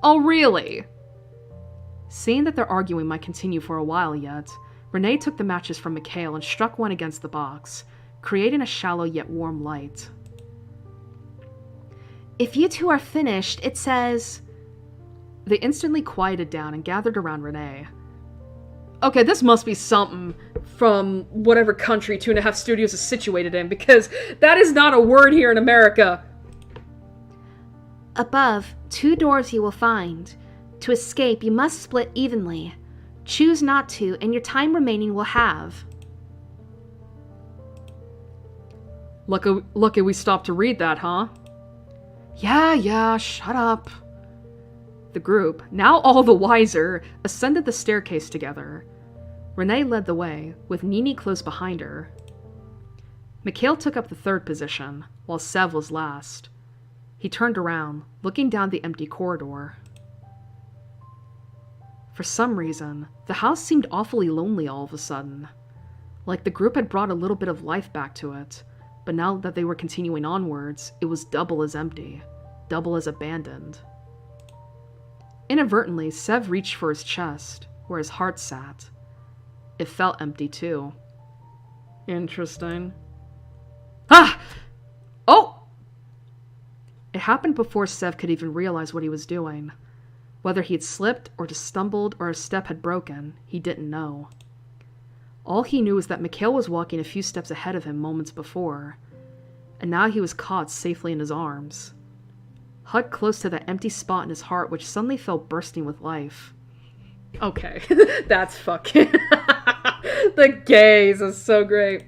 Oh, really? Seeing that their arguing might continue for a while yet, Renee took the matches from Mikhail and struck one against the box, creating a shallow yet warm light. If you two are finished, it says... They instantly quieted down and gathered around Renee. Okay, this must be something from whatever country 2.5 Studios is situated in, because that is not a word here in America. Above, 2 doors you will find. To escape, you must split evenly. Choose not to, and your time remaining will have. Lucky we stopped to read that, huh? Yeah, shut up. The group, now all the wiser, ascended the staircase together. Renee led the way, with Nini close behind her. Mikhail took up the 3rd position, while Sev was last. He turned around, looking down the empty corridor. For some reason, the house seemed awfully lonely all of a sudden. Like the group had brought a little bit of life back to it, but now that they were continuing onwards, it was double as empty, double as abandoned. Inadvertently, Sev reached for his chest, where his heart sat. It felt empty too. Interesting. Ah! Oh! It happened before Sev could even realize what he was doing. Whether he had slipped or just stumbled or a step had broken, he didn't know. All he knew was that Mikhail was walking a few steps ahead of him moments before, and now he was caught safely in his arms, hugged close to that empty spot in his heart which suddenly felt bursting with life. Okay, that's fucking... The gaze is so great.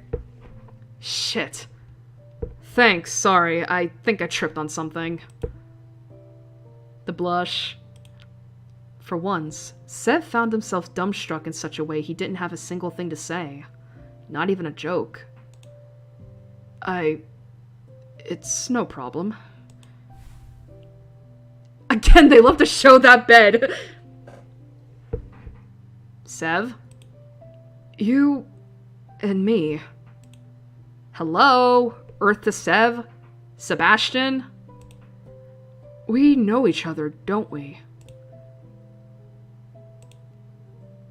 Shit. Thanks, sorry, I think I tripped on something. The blush. For once, Sev found himself dumbstruck in such a way he didn't have a single thing to say. Not even a joke. It's no problem. Again, they love to show that bed. Sev? You and me. Hello? Earth to Sev? Sebastian? We know each other, don't we?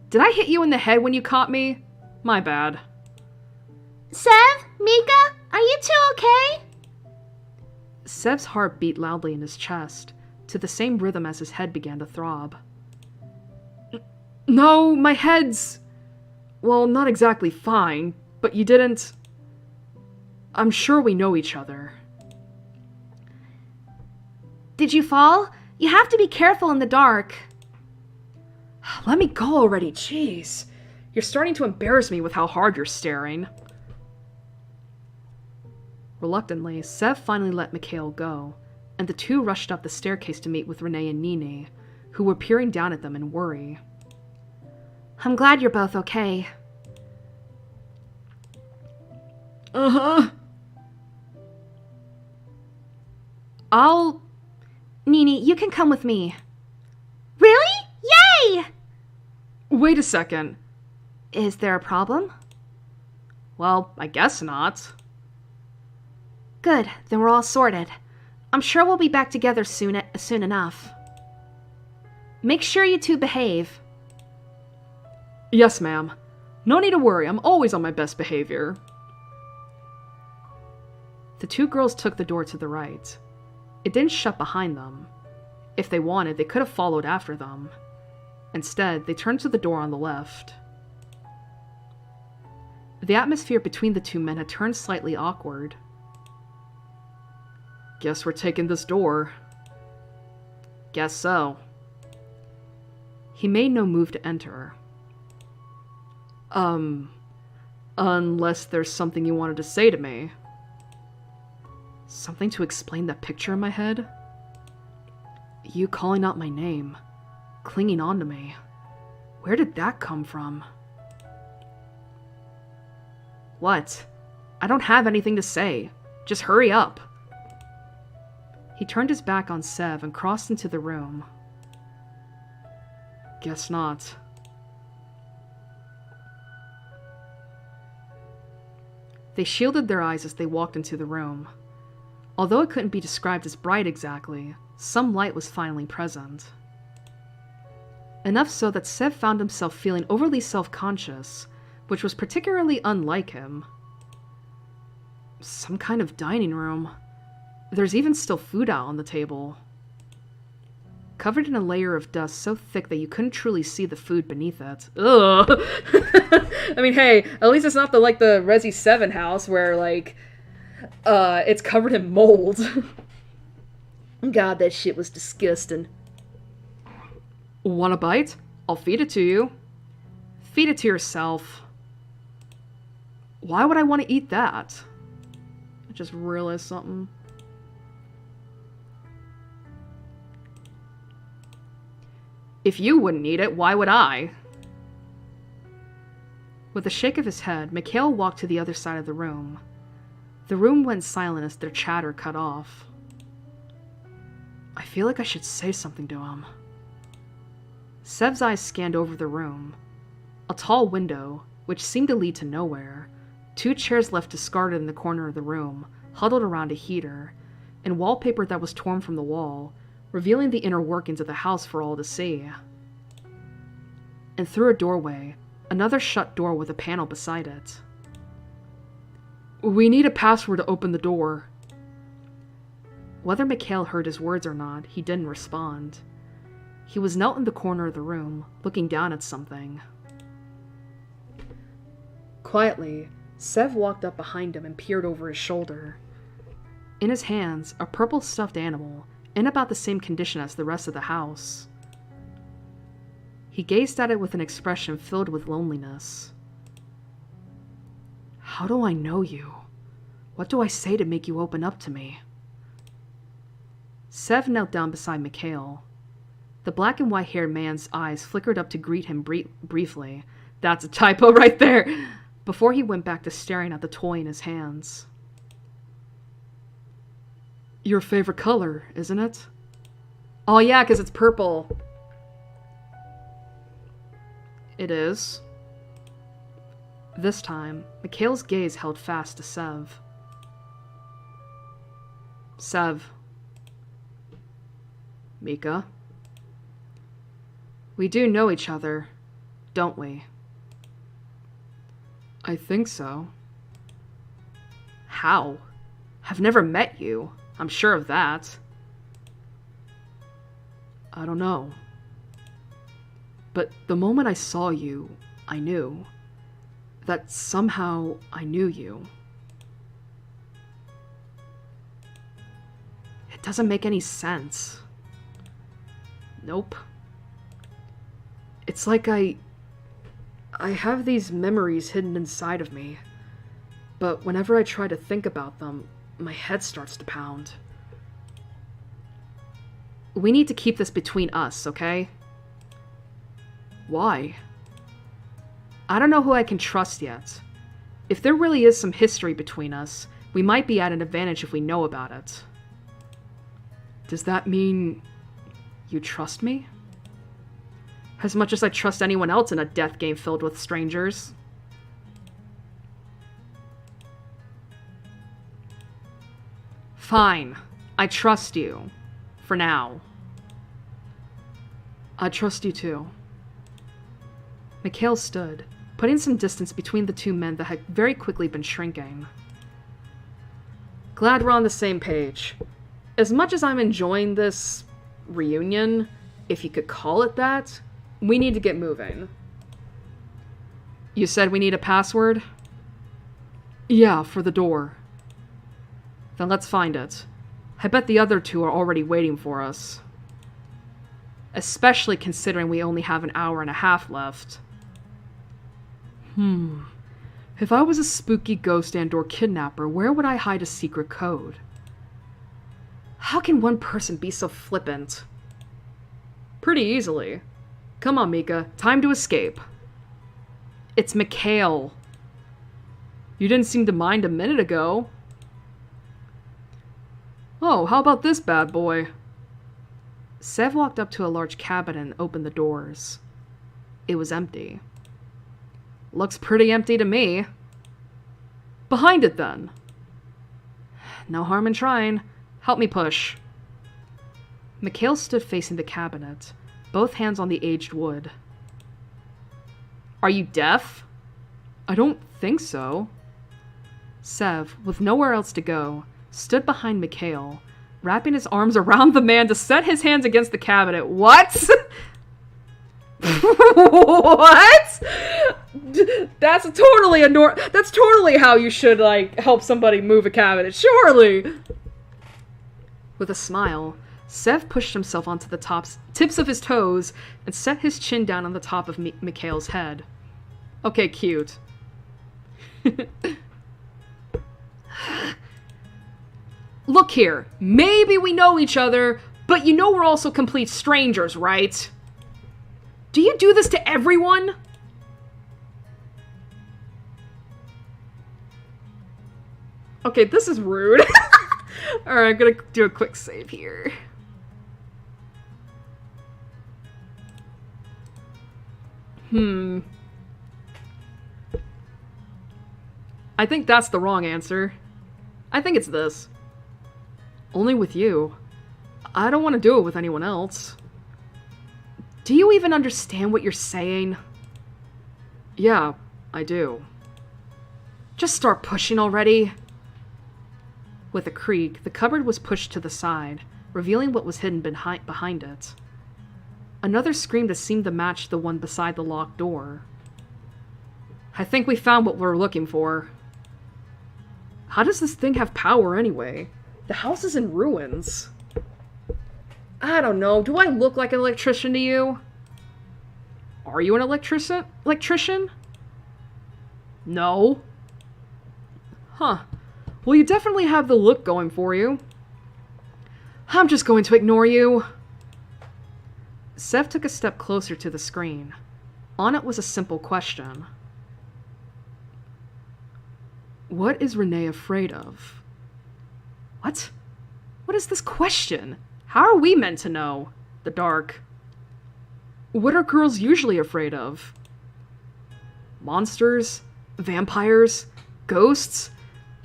Did I hit you in the head when you caught me? My bad. Sev? Mika? Are you two okay? Sev's heart beat loudly in his chest, to the same rhythm as his head began to throb. No, my head's... Well, not exactly fine, but you didn't... I'm sure we know each other. Did you fall? You have to be careful in the dark. Let me go already, jeez. You're starting to embarrass me with how hard you're staring. Reluctantly, Sev finally let Mikhail go, and the two rushed up the staircase to meet with Renee and Nini, who were peering down at them in worry. I'm glad you're both okay. Uh-huh. Nini, you can come with me. Really? Yay! Wait a second. Is there a problem? Well, I guess not. Good, then we're all sorted. I'm sure we'll be back together soon enough. Make sure you two behave. Yes, ma'am. No need to worry, I'm always on my best behavior. The two girls took the door to the right. It didn't shut behind them. If they wanted, they could have followed after them. Instead, they turned to the door on the left. The atmosphere between the two men had turned slightly awkward. Guess we're taking this door. Guess so. He made no move to enter. Unless there's something you wanted to say to me. Something to explain that picture in my head? You calling out my name, clinging on to me. Where did that come from? What? I don't have anything to say. Just hurry up. He turned his back on Sev and crossed into the room. Guess not. They shielded their eyes as they walked into the room. Although it couldn't be described as bright exactly, some light was finally present. Enough so that Sev found himself feeling overly self-conscious, which was particularly unlike him. Some kind of dining room. There's even still food out on the table. Covered in a layer of dust so thick that you couldn't truly see the food beneath it. Ugh! I mean, hey, at least it's not the Resi 7 house where, it's covered in mold. God, that shit was disgusting. Want a bite? I'll feed it to you. Feed it to yourself. Why would I want to eat that? I just realized something. If you wouldn't eat it, why would I? With a shake of his head, Mikhail walked to the other side of the room. The room went silent as their chatter cut off. I feel like I should say something to him. Sev's eyes scanned over the room. A tall window, which seemed to lead to nowhere, two chairs left discarded in the corner of the room, huddled around a heater, and wallpaper that was torn from the wall, revealing the inner workings of the house for all to see. and through a doorway, another shut door with a panel beside it. We need a password to open the door. Whether Mikhail heard his words or not, he didn't respond. He was knelt in the corner of the room, looking down at something. Quietly, Sev walked up behind him and peered over his shoulder. In his hands, a purple stuffed animal, in about the same condition as the rest of the house. He gazed at it with an expression filled with loneliness. How do I know you? What do I say to make you open up to me? Sev knelt down beside Mikhail. The black and white-haired man's eyes flickered up to greet him briefly. That's a typo right there! Before he went back to staring at the toy in his hands. Your favorite color, isn't it? Oh yeah, because it's purple. It is. This time, Mikhail's gaze held fast to Sev. Sev. Mika. We do know each other, don't we? I think so. How? I've never met you. I'm sure of that. I don't know. But the moment I saw you, I knew. That somehow I knew you. It doesn't make any sense. Nope. It's like I have these memories hidden inside of me, but whenever I try to think about them, my head starts to pound. We need to keep this between us, okay? Why? I don't know who I can trust yet. If there really is some history between us, we might be at an advantage if we know about it. Does that mean you trust me? As much as I trust anyone else in a death game filled with strangers. Fine. I trust you. For now. I trust you too. Mikhail stood, putting some distance between the two men that had very quickly been shrinking. Glad we're on the same page. As much as I'm enjoying this reunion, if you could call it that, we need to get moving. You said we need a password? Yeah, for the door. Then let's find it. I bet the other two are already waiting for us. Especially considering we only have an hour and a half left. If I was a spooky ghost and/or kidnapper, where would I hide a secret code? How can one person be so flippant? Pretty easily. Come on, Mika. Time to escape. It's Mikhail. You didn't seem to mind a minute ago. Oh, how about this bad boy? Sev walked up to a large cabinet and opened the doors. It was empty. Looks pretty empty to me. Behind it, then. No harm in trying. Help me push. Mikhail stood facing the cabinet, both hands on the aged wood. Are you deaf? I don't think so. Sev, with nowhere else to go, stood behind Mikhail, wrapping his arms around the man to set his hands against the cabinet. What? What? That's totally how you should, like, help somebody move a cabinet, surely! With a smile, Sev pushed himself onto the tips of his toes and set his chin down on the top of Mikhail's head. Okay, cute. Look here, maybe we know each other, but you know we're also complete strangers, right? Do you do this to everyone? Okay, this is rude. Alright, I'm gonna do a quick save here. I think that's the wrong answer. I think it's this. Only with you. I don't want to do it with anyone else. Do you even understand what you're saying? Yeah, I do. Just start pushing already. With a creak, the cupboard was pushed to the side, revealing what was hidden behind it. Another scream that seemed to match the one beside the locked door. I think we found what we're looking for. How does this thing have power anyway? The house is in ruins. I don't know. Do I look like an electrician to you? Are you an electrician? No. Huh. Well, you definitely have the look going for you. I'm just going to ignore you. Sev took a step closer to the screen. On it was a simple question. What is Renee afraid of? What? What is this question? How are we meant to know? The dark. What are girls usually afraid of? Monsters? Vampires? Ghosts?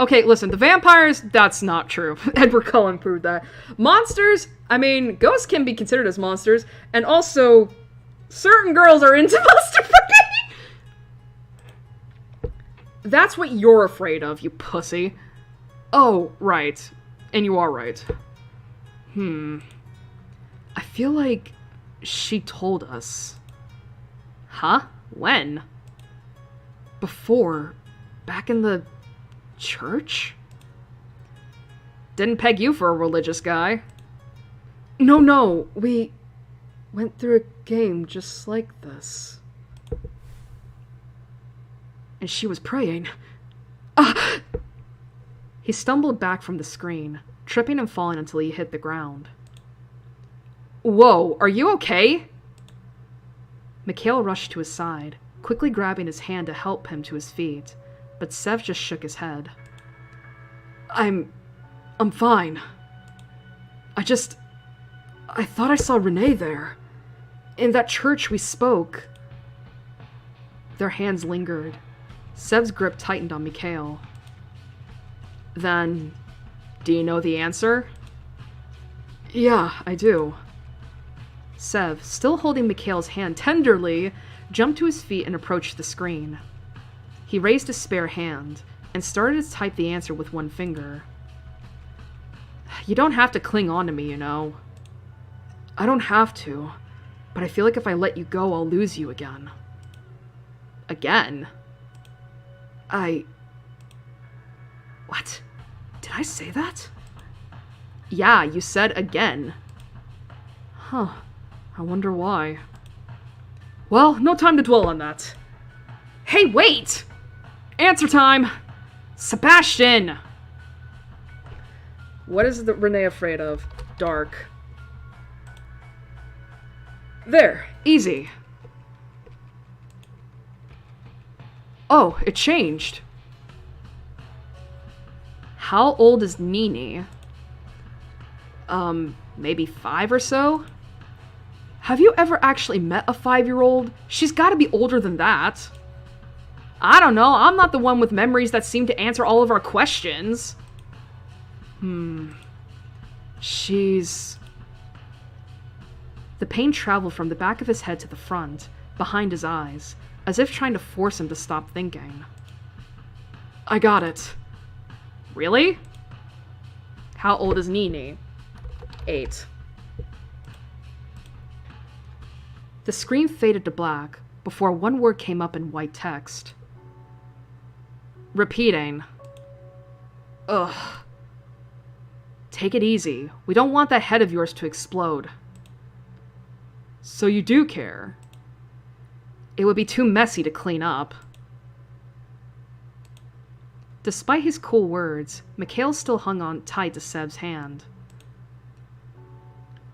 Okay, listen, the vampires, that's not true. Edward Cullen proved that. Monsters? I mean, ghosts can be considered as monsters, and also, certain girls are into monster fucking. That's what you're afraid of, you pussy. Oh, right. And you are right. I feel like she told us. Huh? When? Before. Back in the church? Didn't peg you for a religious guy. No. We went through a game just like this. And she was praying. Ah! He stumbled back from the screen, tripping and falling until he hit the ground. Whoa, are you okay? Mikhail rushed to his side, quickly grabbing his hand to help him to his feet, but Sev just shook his head. I'm fine. I thought I saw Renee there. In that church we spoke. Their hands lingered. Sev's grip tightened on Mikhail. Then, do you know the answer? Yeah, I do. Sev, still holding Mikhail's hand tenderly, jumped to his feet and approached the screen. He raised his spare hand and started to type the answer with one finger. You don't have to cling on to me, you know. I don't have to, but I feel like if I let you go, I'll lose you again. Again? What? Did I say that? Yeah, you said again. Huh. I wonder why. Well, no time to dwell on that. Hey, wait! Answer time! Sebastian! What is Renee afraid of? Dark. There, easy. Oh, it changed. How old is Nini? Maybe 5 or so? Have you ever actually met a 5-year-old? She's gotta be older than that. I don't know, I'm not the one with memories that seem to answer all of our questions. She's... The pain traveled from the back of his head to the front, behind his eyes, as if trying to force him to stop thinking. I got it. Really? How old is Nini? 8. The screen faded to black before one word came up in white text. Repeating. Ugh. Take it easy. We don't want that head of yours to explode. So you do care? It would be too messy to clean up. Despite his cool words, Mikhail still hung on tight to Seb's hand.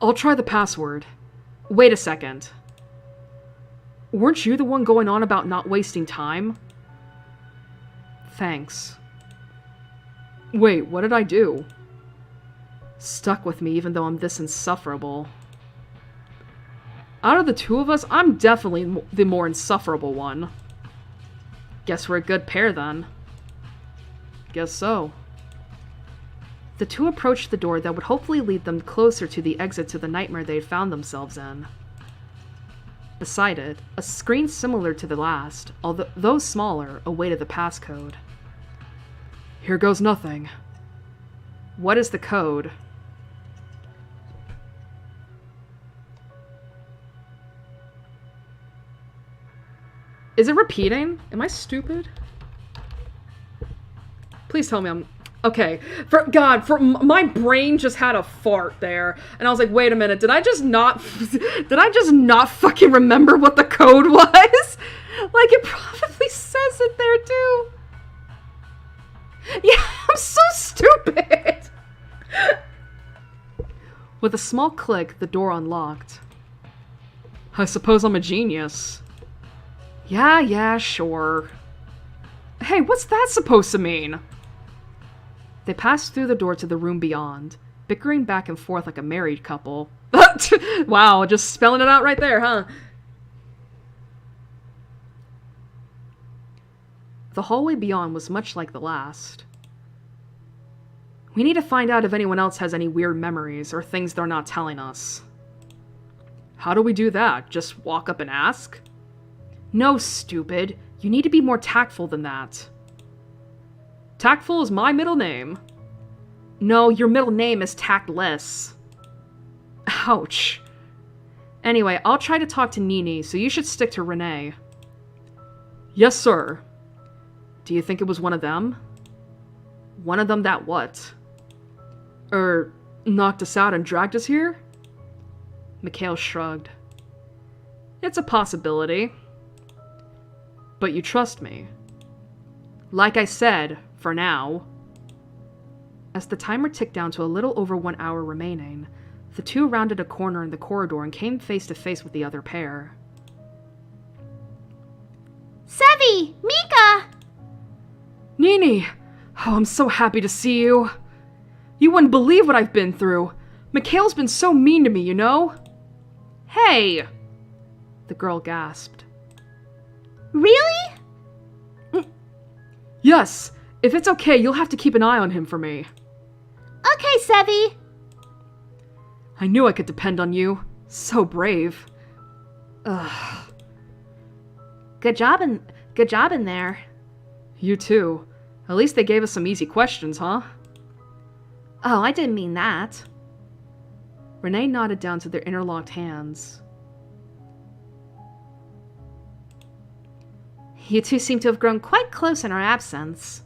I'll try the password. Wait a second. Weren't you the one going on about not wasting time? Thanks. Wait, what did I do? Stuck with me even though I'm this insufferable. Out of the two of us, I'm definitely the more insufferable one. Guess we're a good pair then. Guess so. The two approached the door that would hopefully lead them closer to the exit to the nightmare they had found themselves in. Beside it, a screen similar to the last, although smaller, awaited the passcode. Here goes nothing. What is the code? Is it repeating? Am I stupid? Please tell me I'm... Okay. My brain just had a fart there. And I was like, wait a minute, did I just not fucking remember what the code was? Like, it probably says it there, too. Yeah, I'm so stupid. With a small click, the door unlocked. I suppose I'm a genius. Yeah, sure. Hey, what's that supposed to mean? They passed through the door to the room beyond, bickering back and forth like a married couple. Wow, just spelling it out right there, huh? The hallway beyond was much like the last. We need to find out if anyone else has any weird memories or things they're not telling us. How do we do that? Just walk up and ask? No, stupid. You need to be more tactful than that. Tactful is my middle name. No, your middle name is tactless. Ouch. Anyway, I'll try to talk to Nini, so you should stick to Renee. Yes, sir. Do you think it was one of them? One of them that what? Knocked us out and dragged us here? Mikhail shrugged. It's a possibility. But you trust me. Like I said, for now. As the timer ticked down to a little over 1 hour remaining, the two rounded a corner in the corridor and came face to face with the other pair. Sevi! Mika! Nini! Oh, I'm so happy to see you. You wouldn't believe what I've been through. Mikhail's been so mean to me, you know? Hey! The girl gasped. Really? Yes! If it's okay, you'll have to keep an eye on him for me. Okay, Sevi. I knew I could depend on you. So brave. Ugh. Good job in there. You too. At least they gave us some easy questions, huh? Oh, I didn't mean that. Renee nodded down to their interlocked hands. You two seem to have grown quite close in our absence.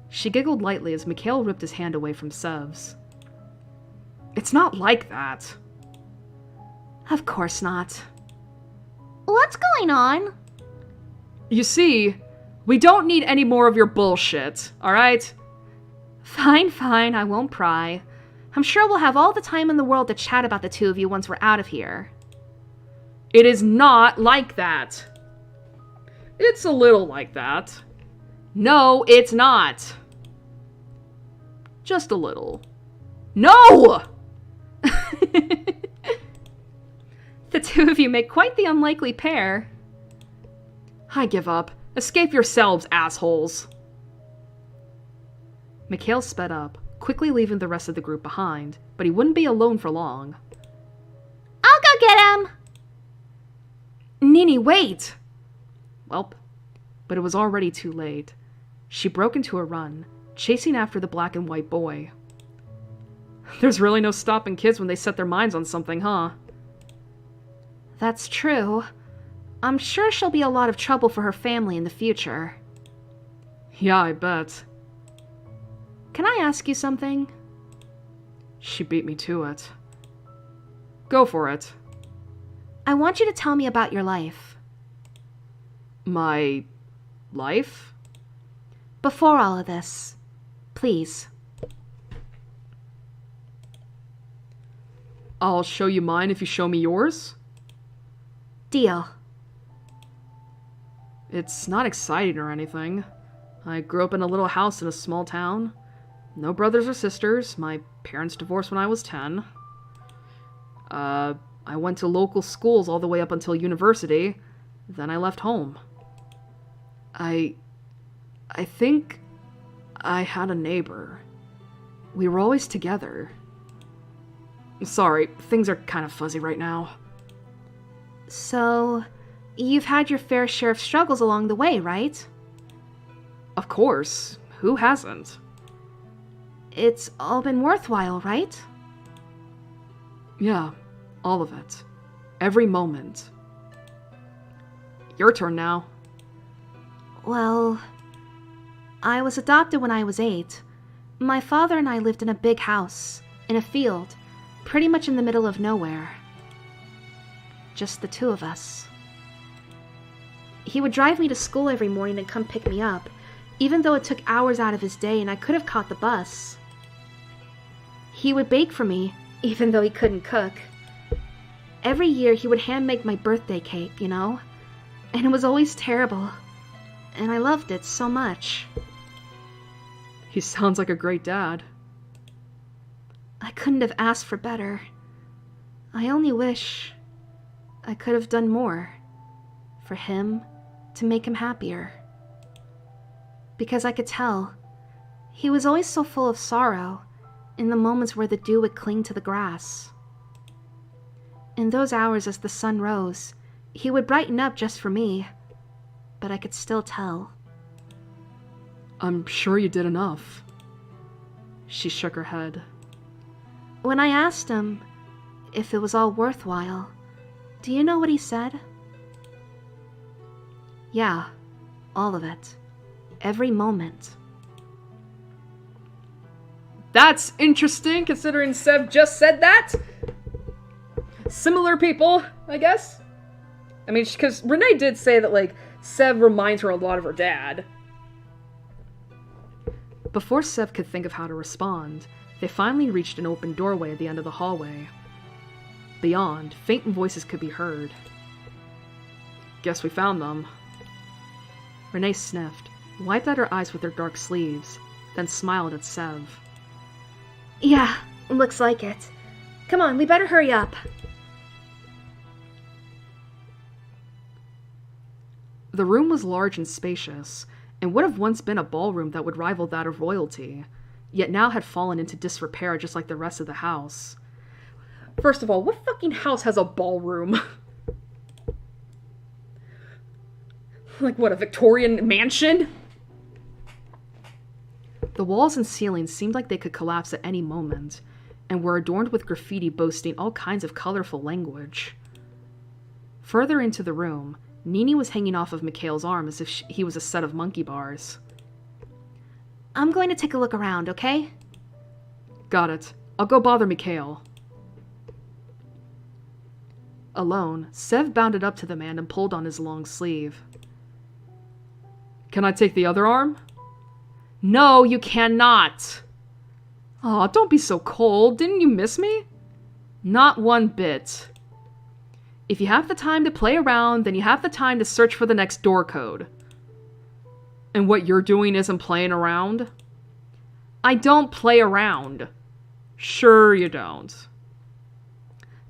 She giggled lightly as Mikhail ripped his hand away from Sev's. It's not like that. Of course not. What's going on? You see, we don't need any more of your bullshit, alright? Fine, I won't pry. I'm sure we'll have all the time in the world to chat about the two of you once we're out of here. It is not like that. It's a little like that. No, it's not. Just a little. No! The two of you make quite the unlikely pair. I give up. Escape yourselves, assholes. Mikhail sped up, quickly leaving the rest of the group behind, but he wouldn't be alone for long. I'll go get him! Nini, wait! Welp. But it was already too late. She broke into a run, chasing after the black and white boy. There's really no stopping kids when they set their minds on something, huh? That's true. I'm sure she'll be a lot of trouble for her family in the future. Yeah, I bet. Can I ask you something? She beat me to it. Go for it. I want you to tell me about your life. My life? Before all of this. Please. I'll show you mine if you show me yours. Deal. It's not exciting or anything. I grew up in a little house in a small town. No brothers or sisters. My parents divorced when I was 10. I went to local schools all the way up until university. Then I left home. I think I had a neighbor. We were always together. Sorry, things are kind of fuzzy right now. So, you've had your fair share of struggles along the way, right? Of course. Who hasn't? It's all been worthwhile, right? Yeah, all of it. Every moment. Your turn now. Well, I was adopted when I was 8. My father and I lived in a big house, in a field, pretty much in the middle of nowhere. Just the two of us. He would drive me to school every morning and come pick me up, even though it took hours out of his day and I could have caught the bus. He would bake for me, even though he couldn't cook. Every year he would hand make my birthday cake, you know? And it was always terrible. And I loved it so much. He sounds like a great dad. I couldn't have asked for better. I only wish I could have done more for him to make him happier. Because I could tell he was always so full of sorrow in the moments where the dew would cling to the grass. In those hours as the sun rose, he would brighten up just for me, but I could still tell. I'm sure you did enough. She shook her head. When I asked him if it was all worthwhile, do you know what he said? Yeah, all of it. Every moment. That's interesting, considering Sev just said that. Similar people, I guess. I mean, because Renee did say that, like, Sev reminds her a lot of her dad. Before Sev could think of how to respond, they finally reached an open doorway at the end of the hallway. Beyond, faint voices could be heard. Guess we found them. Renee sniffed, wiped out her eyes with her dark sleeves, then smiled at Sev. Yeah, looks like it. Come on, we better hurry up. The room was large and spacious, and would have once been a ballroom that would rival that of royalty, yet now had fallen into disrepair just like the rest of the house. First of all, what fucking house has a ballroom? Like what, a Victorian mansion? The walls and ceilings seemed like they could collapse at any moment, and were adorned with graffiti boasting all kinds of colorful language. Further into the room, Nini was hanging off of Mikhail's arm as if he was a set of monkey bars. I'm going to take a look around, okay? Got it. I'll go bother Mikhail. Alone, Sev bounded up to the man and pulled on his long sleeve. Can I take the other arm? No, you cannot! Aw, don't be so cold. Didn't you miss me? Not one bit. If you have the time to play around, then you have the time to search for the next door code. And what you're doing isn't playing around? I don't play around. Sure you don't.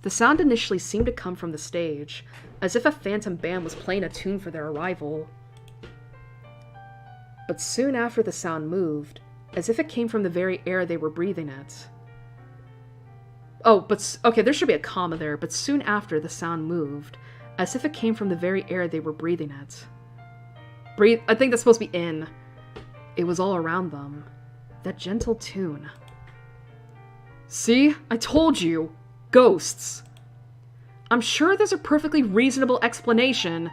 The sound initially seemed to come from the stage, as if a phantom band was playing a tune for their arrival. But soon after the sound moved, as if it came from the very air they were breathing it. Okay, there should be a comma there, but soon after the sound moved, as if it came from the very air they were breathing it. I think that's supposed to be in. It was all around them. That gentle tune. See? I told you. Ghosts. I'm sure there's a perfectly reasonable explanation.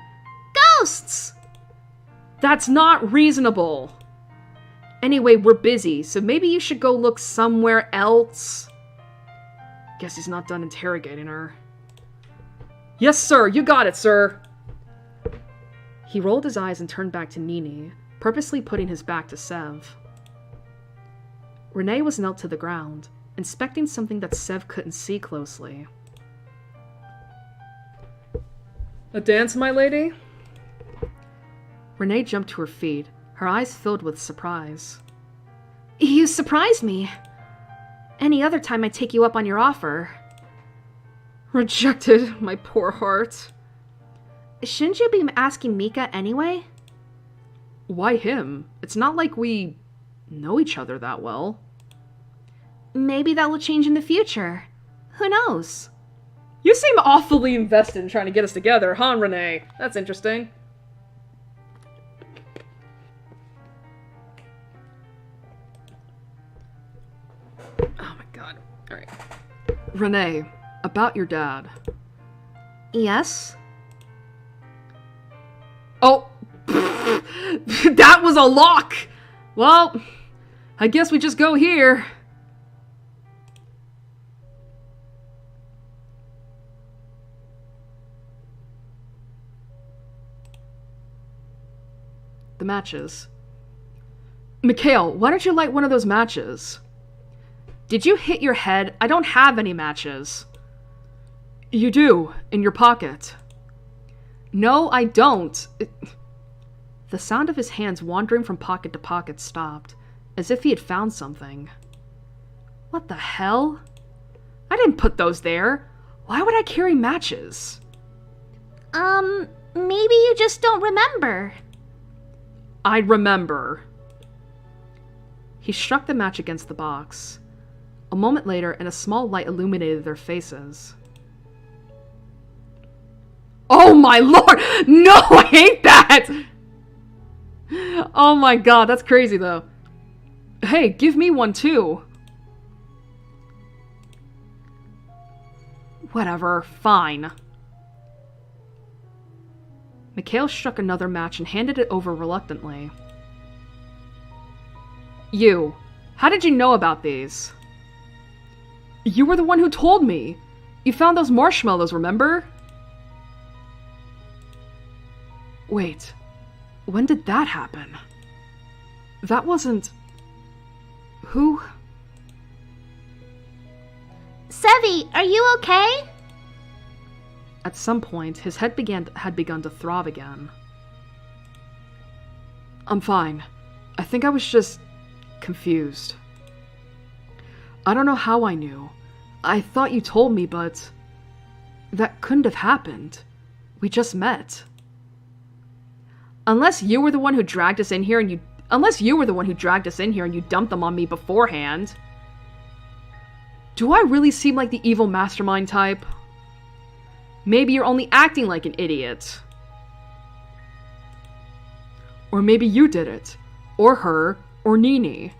Ghosts! That's not reasonable. Anyway, we're busy, so maybe you should go look somewhere else. Guess he's not done interrogating her. Yes, sir. You got it, sir. He rolled his eyes and turned back to Nini, purposely putting his back to Sev. Renee was knelt to the ground, inspecting something that Sev couldn't see closely. A dance, my lady? Renee jumped to her feet, her eyes filled with surprise. You surprised me. Any other time I'd take you up on your offer. Rejected, my poor heart. Shouldn't you be asking Mika anyway? Why him? It's not like we know each other that well. Maybe that will change in the future. Who knows? You seem awfully invested in trying to get us together, huh, Renee? That's interesting. Oh my god. Alright. Renee, about your dad. Yes? Oh! That was a lock! Well, I guess we just go here. The matches. Mikhail, why don't you light one of those matches? Did you hit your head? I don't have any matches. You do, in your pocket. No, I don't. The sound of his hands wandering from pocket to pocket stopped, as if he had found something. What the hell? I didn't put those there. Why would I carry matches? Maybe you just don't remember. I remember. He struck the match against the box. A moment later, and a small light illuminated their faces. Oh my lord! No, I hate that! Oh my god, that's crazy though. Hey, give me one too. Whatever, fine. Mikhail struck another match and handed it over reluctantly. You, how did you know about these? You were the one who told me. You found those marshmallows, remember? Wait, when did that happen? That wasn't... Who? Sevi, are you okay? At some point, his head had begun to throb again. I'm fine. I think I was just... confused. I don't know how I knew. I thought you told me, but... that couldn't have happened. We just met. Unless you were the one who dragged us in here and you dumped them on me beforehand. Do I really seem like the evil mastermind type? Maybe you're only acting like an idiot. Or maybe you did it. Or her. Or Nini.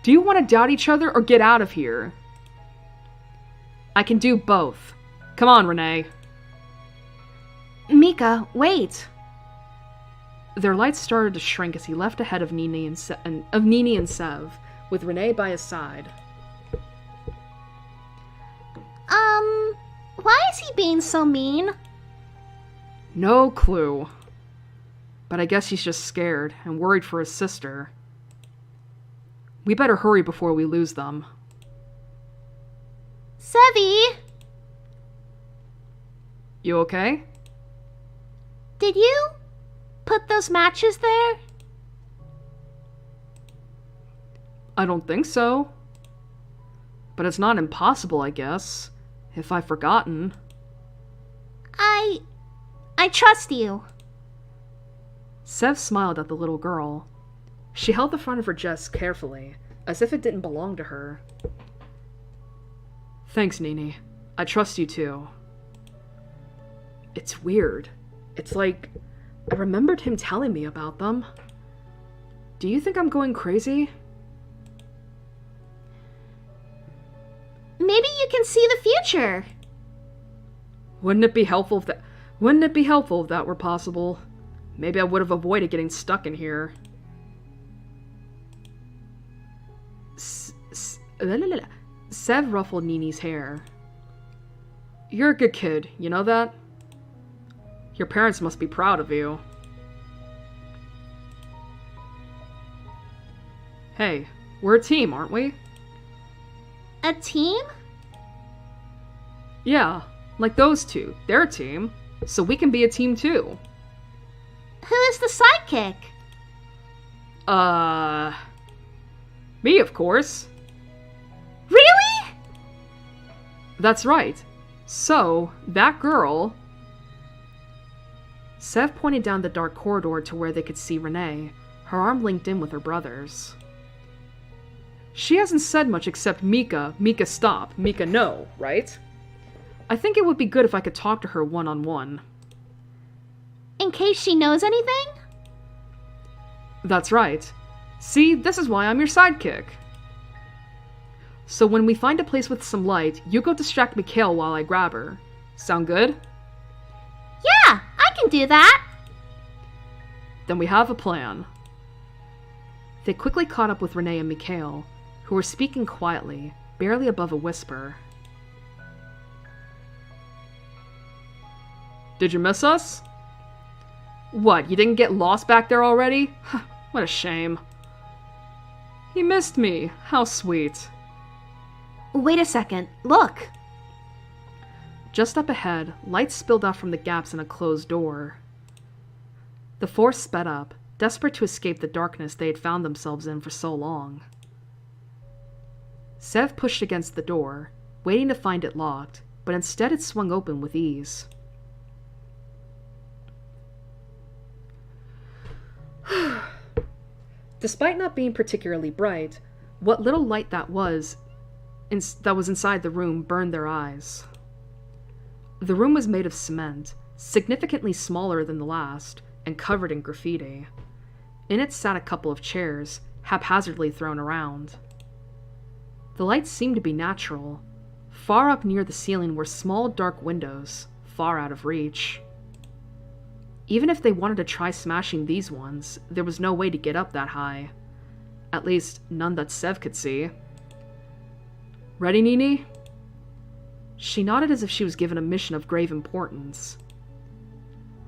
Do you want to doubt each other or get out of here? I can do both. Come on, Renee. Mika, wait. Their lights started to shrink as he left ahead of Nini and Sev, with Renee by his side. Why is he being so mean? No clue. But I guess he's just scared and worried for his sister. We better hurry before we lose them. Sevi! You okay? Did you put those matches there? I don't think so. But it's not impossible, I guess. If I've forgotten. I trust you. Sev smiled at the little girl. She held the front of her dress carefully, as if it didn't belong to her. Thanks, Nini. I trust you too. It's weird. It's like, I remembered him telling me about them. Do you think I'm going crazy? Maybe you can see the future. Wouldn't it be helpful if that were possible? Maybe I would have avoided getting stuck in here. Sev ruffled Nini's hair. You're a good kid, you know that? Your parents must be proud of you. Hey, we're a team, aren't we? A team? Yeah, like those two. They're a team, so we can be a team too. Who is the sidekick? Me, of course. Really? That's right. So, that girl... Sev pointed down the dark corridor to where they could see Renee, her arm linked in with her brother's. She hasn't said much except Mika, Mika stop, Mika no, right? I think it would be good if I could talk to her one-on-one. In case she knows anything? That's right. See, this is why I'm your sidekick. So when we find a place with some light, you go distract Mikhail while I grab her. Sound good? Yeah, I can do that. Then we have a plan. They quickly caught up with Renee and Mikhail, who were speaking quietly, barely above a whisper. Did you miss us? What, you didn't get lost back there already? What a shame. He missed me. How sweet. Wait a second. Look! Just up ahead, light spilled out from the gaps in a closed door. The four sped up, desperate to escape the darkness they had found themselves in for so long. Sev pushed against the door, waiting to find it locked, but instead it swung open with ease. Despite not being particularly bright, what little light that was inside the room burned their eyes. The room was made of cement, significantly smaller than the last, and covered in graffiti. In it sat a couple of chairs, haphazardly thrown around. The lights seemed to be natural. Far up near the ceiling were small dark windows, far out of reach. Even if they wanted to try smashing these ones, there was no way to get up that high. At least, none that Sev could see. Ready, Nini? She nodded as if she was given a mission of grave importance.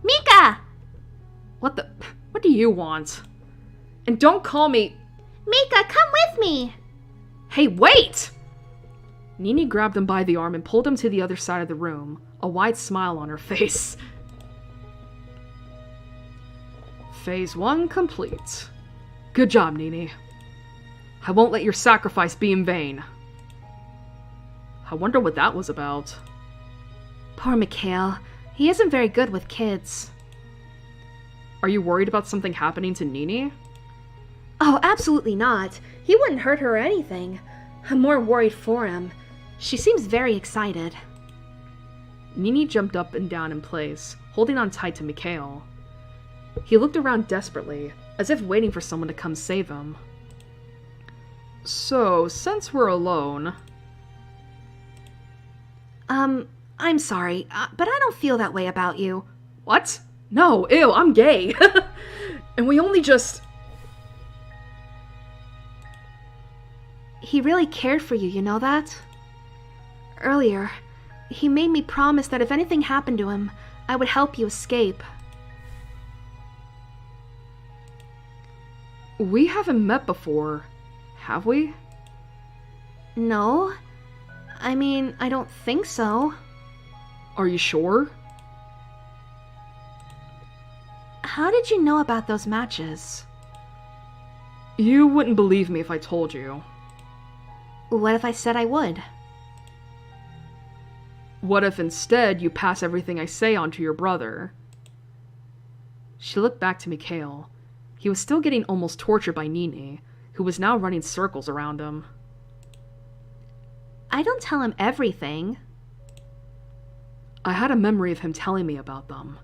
Mika! What do you want? And don't call me... Mika, come with me! Hey, wait! Nini grabbed him by the arm and pulled him to the other side of the room, a wide smile on her face. Phase 1 complete. Good job, Nini. I won't let your sacrifice be in vain. I wonder what that was about. Poor Mikhail. He isn't very good with kids. Are you worried about something happening to Nini? Oh, absolutely not. He wouldn't hurt her or anything. I'm more worried for him. She seems very excited. Nini jumped up and down in place, holding on tight to Mikhail. He looked around desperately, as if waiting for someone to come save him. So, since we're alone... I'm sorry, but I don't feel that way about you. What? No, ew, I'm gay. And we only just... He really cared for you, you know that? Earlier, he made me promise that if anything happened to him, I would help you escape. We haven't met before, have we? No. I mean, I don't think so. Are you sure? How did you know about those matches? You wouldn't believe me if I told you. What if I said I would? What if instead you pass everything I say on to your brother? She looked back to Mikhail. He was still getting almost tortured by Nini, who was now running circles around him. I don't tell him everything. I had a memory of him telling me about them.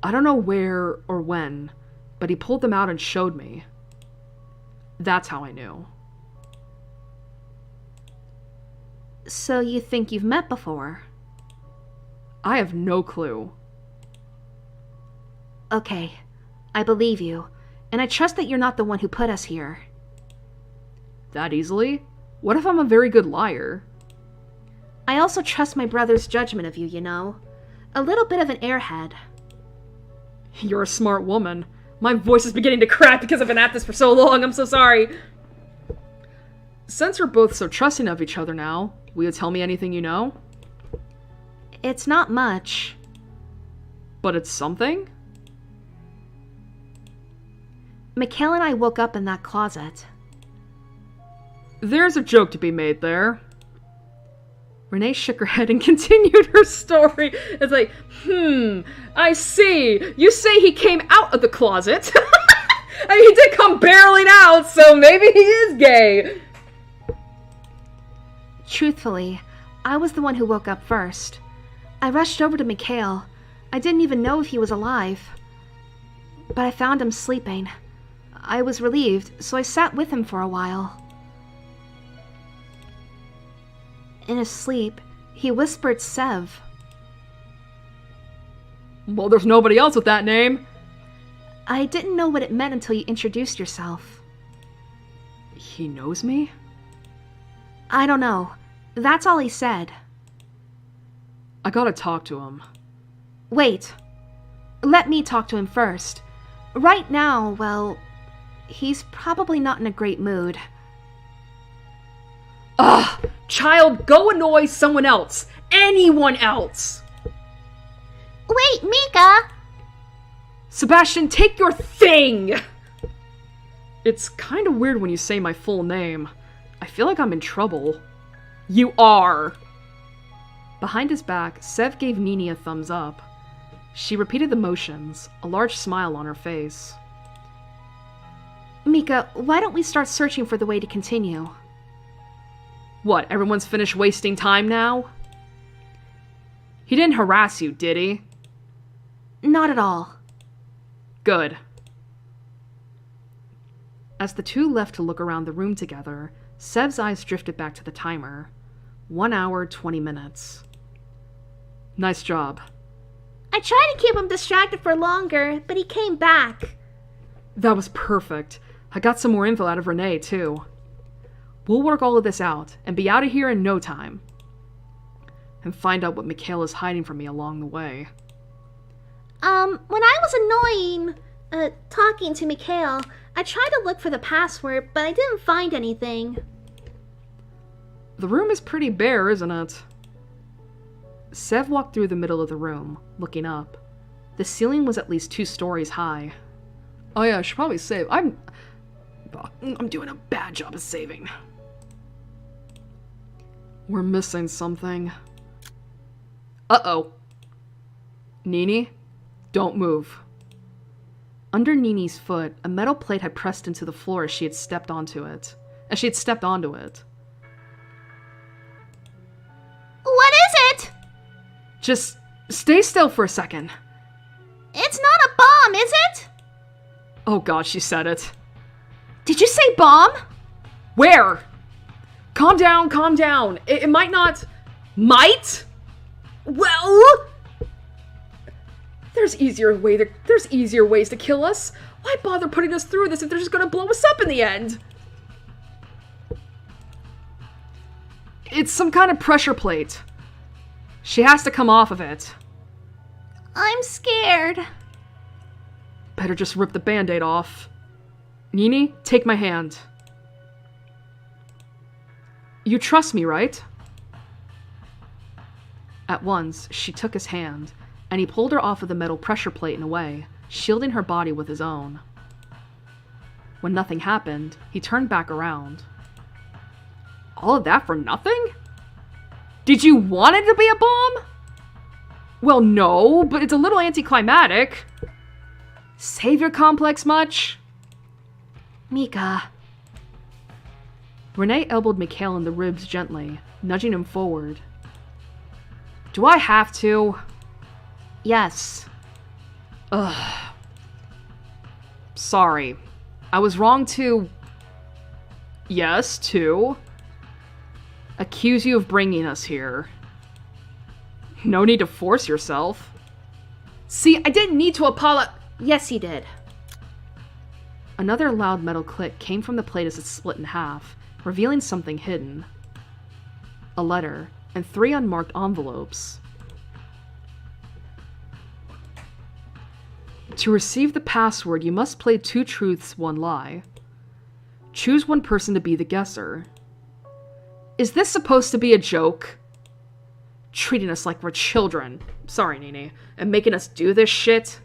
I don't know where or when, but he pulled them out and showed me. That's how I knew. So you think you've met before? I have no clue. Okay, I believe you, and I trust that you're not the one who put us here. That easily? What if I'm a very good liar? I also trust my brother's judgment of you, you know. A little bit of an airhead. You're a smart woman. My voice is beginning to crack because I've been at this for so long. I'm so sorry. Since we're both so trusting of each other now, will you tell me anything you know? It's not much. But it's something? Mikhail and I woke up in that closet. There's a joke to be made there. Renee shook her head and continued her story. It's like, I see. You say he came out of the closet. I mean, he did come barreling out, so maybe he is gay. Truthfully, I was the one who woke up first. I rushed over to Mikhail. I didn't even know if he was alive. But I found him sleeping. I was relieved, so I sat with him for a while. In his sleep, he whispered Sev. Well, there's nobody else with that name. I didn't know what it meant until you introduced yourself. He knows me? I don't know. That's all he said. I gotta talk to him. Wait. Let me talk to him first. Right now, well, he's probably not in a great mood. Ugh! Child, go annoy someone else! Anyone else! Wait, Mika! Sebastian, take your thing! It's kind of weird when you say my full name. I feel like I'm in trouble. You are! Behind his back, Sev gave Nini a thumbs up. She repeated the motions, a large smile on her face. Mika, why don't we start searching for the way to continue? What, everyone's finished wasting time now? He didn't harass you, did he? Not at all. Good. As the two left to look around the room together, Sev's eyes drifted back to the timer. 1 hour, 20 minutes. Nice job. I tried to keep him distracted for longer, but he came back. That was perfect. I got some more info out of Renee, too. We'll work all of this out, and be out of here in no time. And find out what Mikhail is hiding from me along the way. When I was talking to Mikhail, I tried to look for the password, but I didn't find anything. The room is pretty bare, isn't it? Sev walked through the middle of the room, looking up. The ceiling was at least 2 stories high. Oh yeah, I should probably save. I'm doing a bad job of saving. We're missing something. Uh-oh. Nini, don't move. Under Nini's foot, a metal plate had pressed into the floor as she had stepped onto it. What is it? Just stay still for a second. It's not a bomb, is it? Oh god, she said it. Did you say bomb? Where? Calm down, calm down. It might not... Might? Well... There's easier ways to kill us. Why bother putting us through this if they're just gonna blow us up in the end? It's some kind of pressure plate. She has to come off of it. I'm scared. Better just rip the band-aid off. Nini, take my hand. You trust me, right? At once, she took his hand, and he pulled her off of the metal pressure plate and away, shielding her body with his own. When nothing happened, he turned back around. All of that for nothing? Did you want it to be a bomb? Well, no, but it's a little anticlimactic. Savior complex much? Mika. Renee elbowed Mikhail in the ribs gently, nudging him forward. Do I have to? Yes. Ugh. Sorry. I was wrong to... Yes, to... accuse you of bringing us here. No need to force yourself. See, I didn't need to apologize. Yes, he did. Another loud metal click came from the plate as it split in half, revealing something hidden. A letter, and 3 unmarked envelopes. To receive the password, you must play 2 truths, 1 lie. Choose one person to be the guesser. Is this supposed to be a joke? Treating us like we're children. Sorry, Nini. And making us do this shit?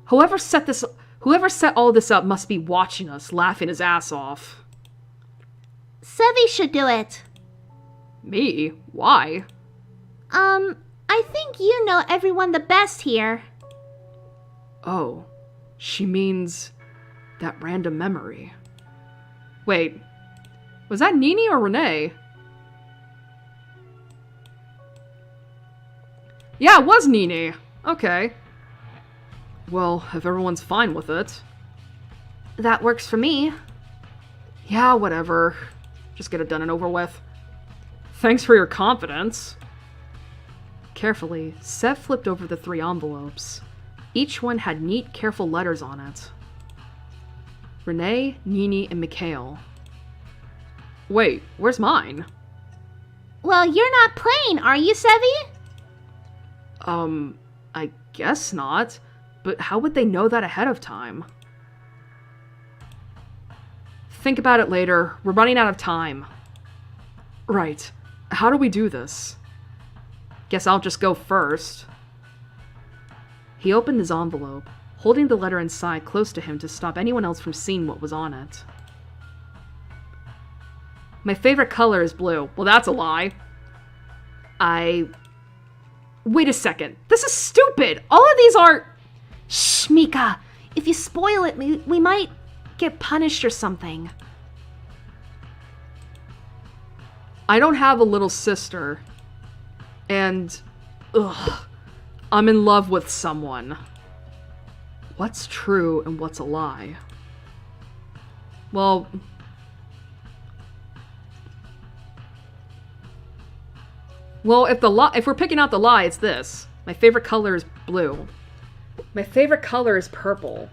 Whoever set all this up must be watching us, laughing his ass off. Sevi should do it. Me? Why? I think you know everyone the best here. Oh, she means that random memory. Wait, was that Nini or Renee? Yeah, it was Nini. Okay. Well, if everyone's fine with it. That works for me. Yeah, whatever. Just get it done and over with. Thanks for your confidence. Carefully, Sev flipped over the 3 envelopes. Each one had neat, careful letters on it. Renee, Nini, and Mikhail. Wait, where's mine? Well, you're not playing, are you, Sevi? I guess not. But how would they know that ahead of time? Think about it later. We're running out of time. Right. How do we do this? Guess I'll just go first. He opened his envelope, holding the letter inside close to him to stop anyone else from seeing what was on it. My favorite color is blue. Well, that's a lie. Wait a second. This is stupid. All of these are... Shh, Mika. If you spoil it, we might get punished or something. I don't have a little sister. And... ugh. I'm in love with someone. What's true and what's a lie? Well... Well, if we're picking out the lie, it's this. My favorite color is blue. My favorite color is purple.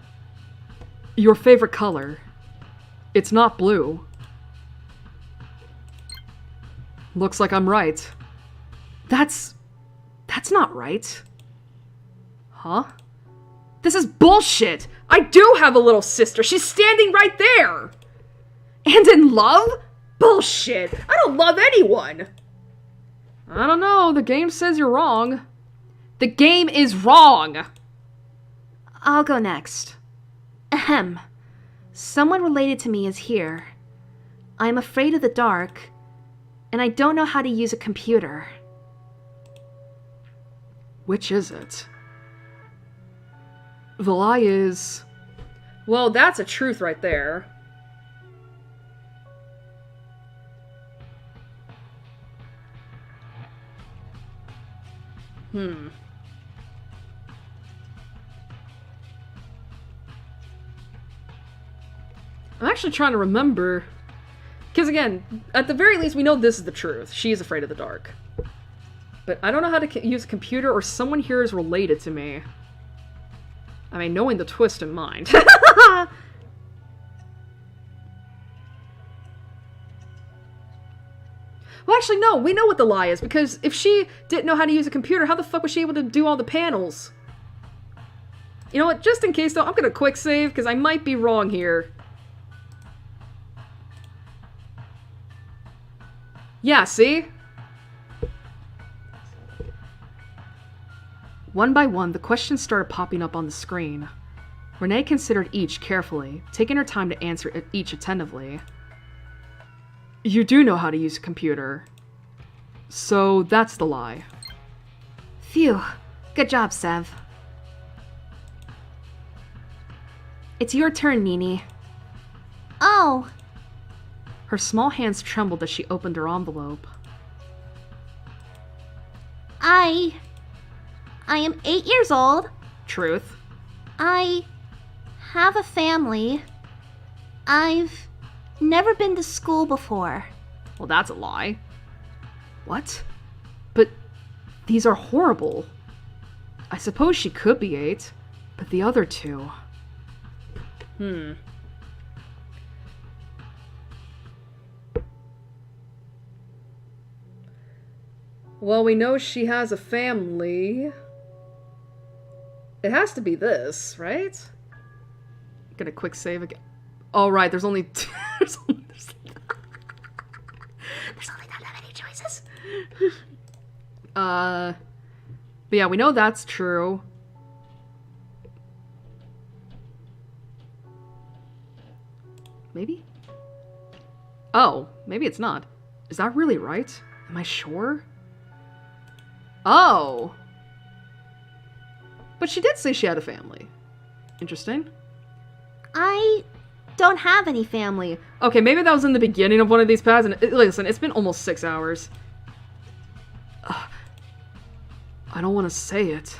Your favorite color. It's not blue. Looks like I'm right. That's not right. Huh? This is bullshit! I do have a little sister! She's standing right there! And in love? Bullshit! I don't love anyone! I don't know, the game says you're wrong. The game is wrong! I'll go next. Ahem. Someone related to me is here. I'm afraid of the dark, and I don't know how to use a computer. Which is it? The lie is... Well, that's a truth right there. I'm actually trying to remember... Because again, at the very least, we know this is the truth. She is afraid of the dark. But I don't know how to use a computer, or someone here is related to me. I mean, knowing the twist in mind. Well, actually, no, we know what the lie is, because if she didn't know how to use a computer, how the fuck was she able to do all the panels? You know what, just in case though, I'm gonna quick save, because I might be wrong here. Yeah, see? One by one, the questions started popping up on the screen. Renee considered each carefully, taking her time to answer each attentively. You do know how to use a computer. So that's the lie. Phew. Good job, Sev. It's your turn, Nini. Oh. Her small hands trembled as she opened her envelope. I am 8 years old. Truth. I have a family. I've never been to school before. Well, that's a lie. What? But these are horrible. I suppose she could be 8, but the other 2... Well, we know she has a family. It has to be this, right? Gonna quick save again. Oh, right, there's only... there's only not that many choices. But yeah, we know that's true. Maybe? Oh, maybe it's not. Is that really right? Am I sure? Oh! But she did say she had a family. Interesting. I don't have any family. Okay, maybe that was in the beginning of one of these paths, and listen, it's been almost 6 hours. I don't want to say it.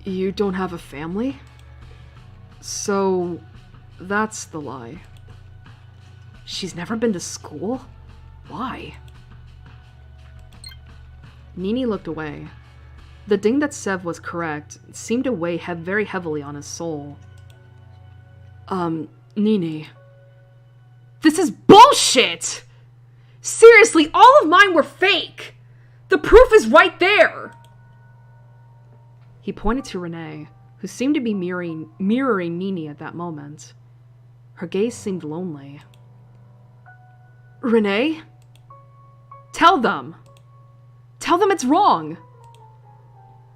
You don't have a family? So, that's the lie. She's never been to school? Why? Nini looked away. The ding that Sev was correct seemed to weigh very heavily on his soul. Nini. This is bullshit! Seriously, all of mine were fake! The proof is right there! He pointed to Renee, who seemed to be mirroring Nini at that moment. Her gaze seemed lonely. Renee? Tell them! Tell them it's wrong!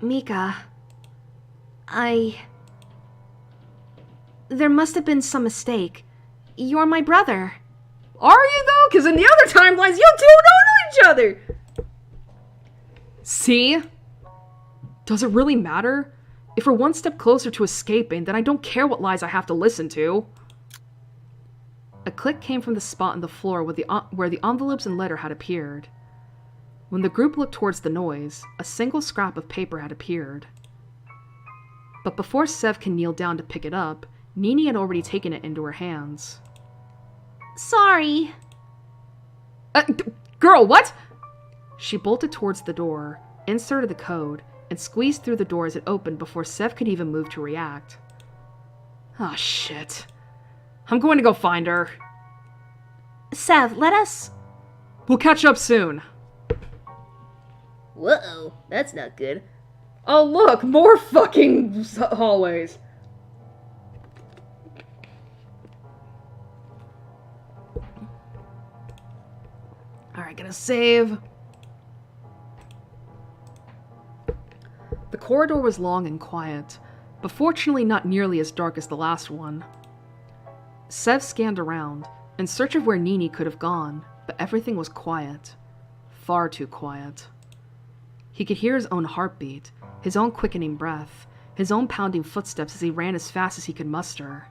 Mika, there must have been some mistake. You're my brother. Are you, though? Because in the other timelines, you two don't know each other! See? Does it really matter? If we're one step closer to escaping, then I don't care what lies I have to listen to. A click came from the spot on the floor where the envelopes and letter had appeared. When the group looked towards the noise, a single scrap of paper had appeared. But before Sev can kneel down to pick it up, Nini had already taken it into her hands. Sorry. Girl, what? She bolted towards the door, inserted the code, and squeezed through the door as it opened before Sev could even move to react. Ah, shit. I'm going to go find her. Sev, let us... We'll catch up soon. Whoa, that's not good. Oh look, more fucking hallways. Alright, gonna save. The corridor was long and quiet, but fortunately not nearly as dark as the last one. Sev scanned around, in search of where Nini could have gone, but everything was quiet. Far too quiet. He could hear his own heartbeat, his own quickening breath, his own pounding footsteps as he ran as fast as he could muster.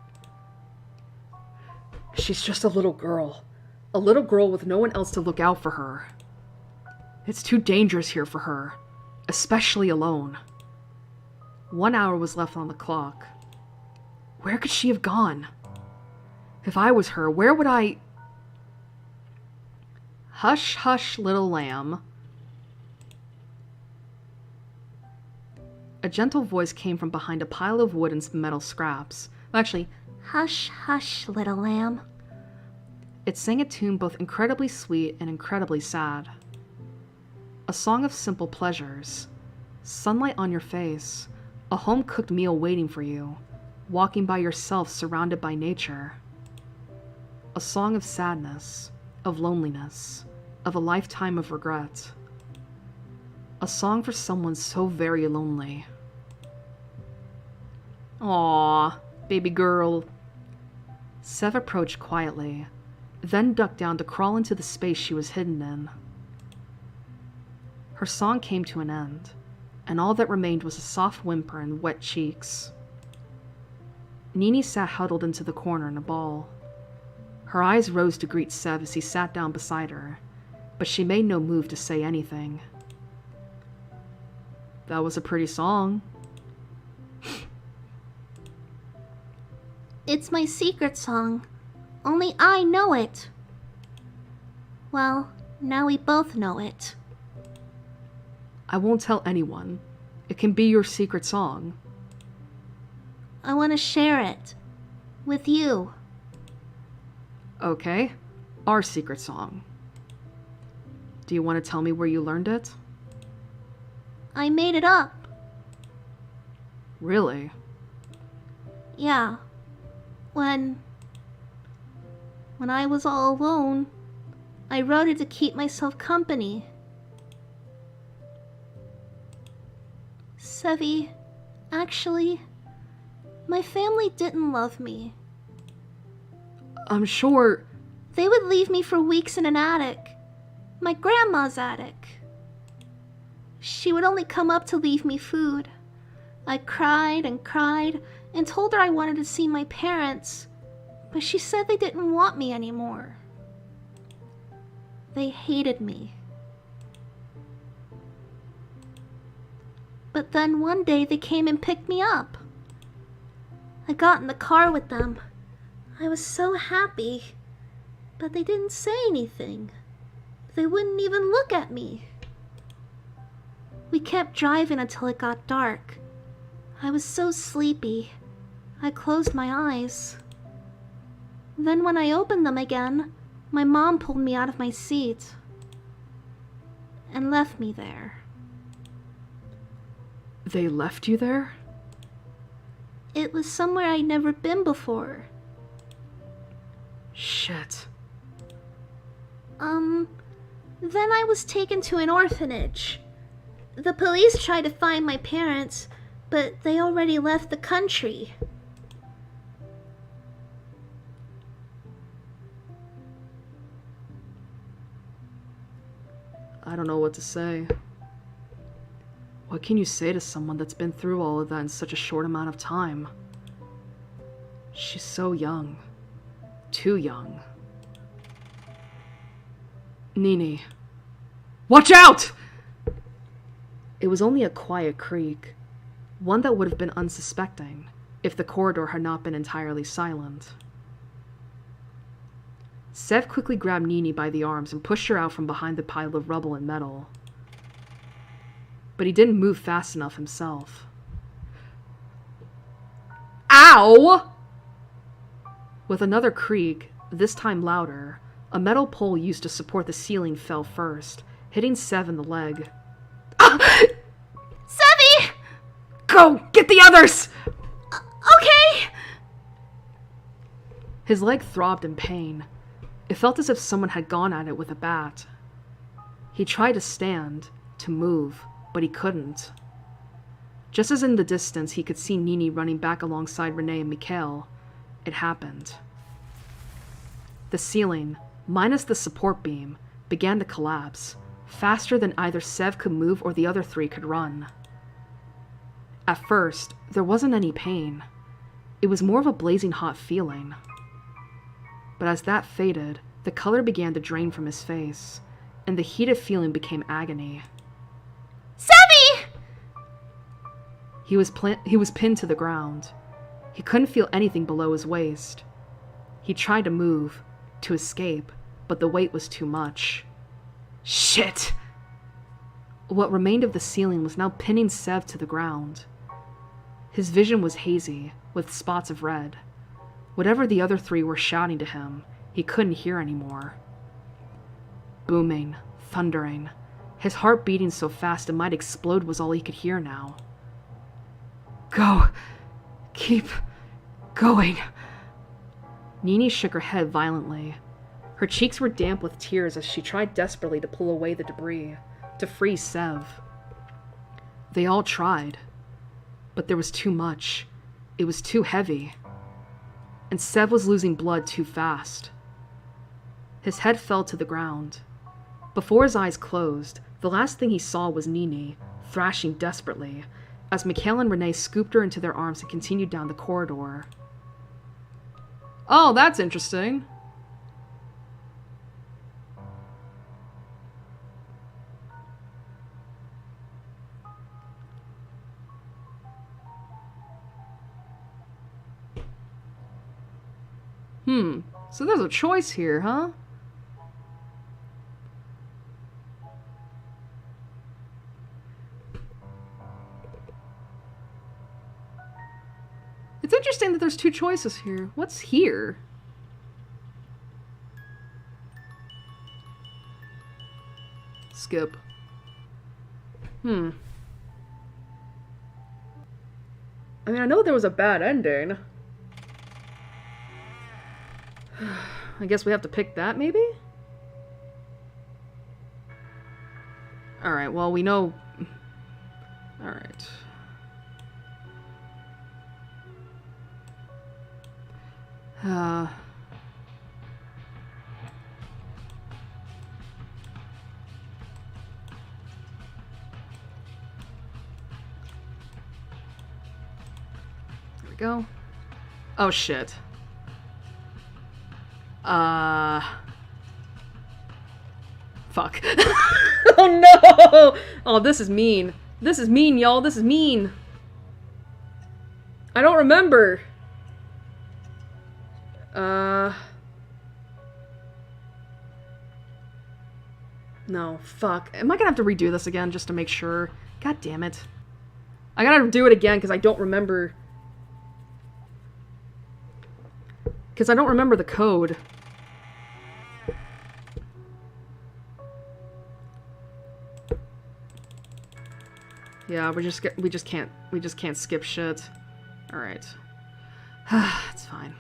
She's just a little girl. A little girl with no one else to look out for her. It's too dangerous here for her, especially alone. 1 hour was left on the clock. Where could she have gone? If I was her, where would I... Hush, hush, little lamb. A gentle voice came from behind a pile of wood and metal scraps. Actually, Hush, hush, little lamb. it sang a tune both incredibly sweet and incredibly sad. A song of simple pleasures. Sunlight on your face. A home-cooked meal waiting for you. Walking by yourself surrounded by nature. A song of sadness. Of loneliness. Of a lifetime of regret. A song for someone so very lonely. Aww, baby girl. Sev approached quietly, then ducked down to crawl into the space she was hidden in. Her song came to an end, and all that remained was a soft whimper and wet cheeks. Nini sat huddled into the corner in a ball. Her eyes rose to greet Sev as he sat down beside her, but she made no move to say anything. That was a pretty song. It's my secret song. Only I know it. Well, now we both know it. I won't tell anyone. It can be your secret song. I want to share it. With you. Okay, our secret song. Do you want to tell me where you learned it? I made it up. Really? Yeah. When I was all alone, I wrote it to keep myself company. Sevi, actually, my family didn't love me. I'm sure... They would leave me for weeks in an attic. My grandma's attic. She would only come up to leave me food. I cried and told her I wanted to see my parents, but she said they didn't want me anymore. They hated me. But then one day they came and picked me up. I got in the car with them. I was so happy. But they didn't say anything. They wouldn't even look at me. We kept driving until it got dark. I was so sleepy. I closed my eyes. Then when I opened them again, my mom pulled me out of my seat and left me there. They left you there? It was somewhere I'd never been before. Shit. Then I was taken to an orphanage. The police tried to find my parents, but they already left the country. I don't know what to say. What can you say to someone that's been through all of that in such a short amount of time? She's so young. Too young. Nini. Watch out! It was only a quiet creak, one that would have been unsuspecting if the corridor had not been entirely silent. Sev quickly grabbed Nini by the arms and pushed her out from behind the pile of rubble and metal. But he didn't move fast enough himself. Ow! With another creak, this time louder, a metal pole used to support the ceiling fell first, hitting Sev in the leg. Sevy! Go! Get the others! Okay! His leg throbbed in pain. It felt as if someone had gone at it with a bat. He tried to stand, to move, but he couldn't. Just as in the distance he could see Nini running back alongside Renee and Mikhail, it happened. The ceiling, minus the support beam, began to collapse, faster than either Sev could move or the other three could run. At first, there wasn't any pain. It was more of a blazing hot feeling. But as that faded, the color began to drain from his face, and the heated feeling became agony. Sevy! He was pinned to the ground. He couldn't feel anything below his waist. He tried to move, to escape, but the weight was too much. Shit! What remained of the ceiling was now pinning Sev to the ground. His vision was hazy, with spots of red. Whatever the other three were shouting to him, he couldn't hear anymore. Booming, thundering, his heart beating so fast it might explode was all he could hear now. Go! Keep going. Nini shook her head violently. Her cheeks were damp with tears as she tried desperately to pull away the debris, to free Sev. They all tried, but there was too much. It was too heavy. And Sev was losing blood too fast. His head fell to the ground. Before his eyes closed, the last thing he saw was Nini, thrashing desperately, as Mikhail and Renee scooped her into their arms and continued down the corridor. Oh, that's interesting. So there's a choice here, huh? It's interesting that there's two choices here. What's here? Skip. I mean, I know there was a bad ending. I guess we have to pick that, maybe? Alright, well, we know... Alright. There we go. Oh, shit. Fuck. Oh no! Oh, this is mean. This is mean, y'all. This is mean. I don't remember. No, fuck. Am I gonna have to redo this again just to make sure? God damn it. I gotta do it again because I don't remember. Because I don't remember the code. Yeah, we just can't skip shit. All right. It's fine.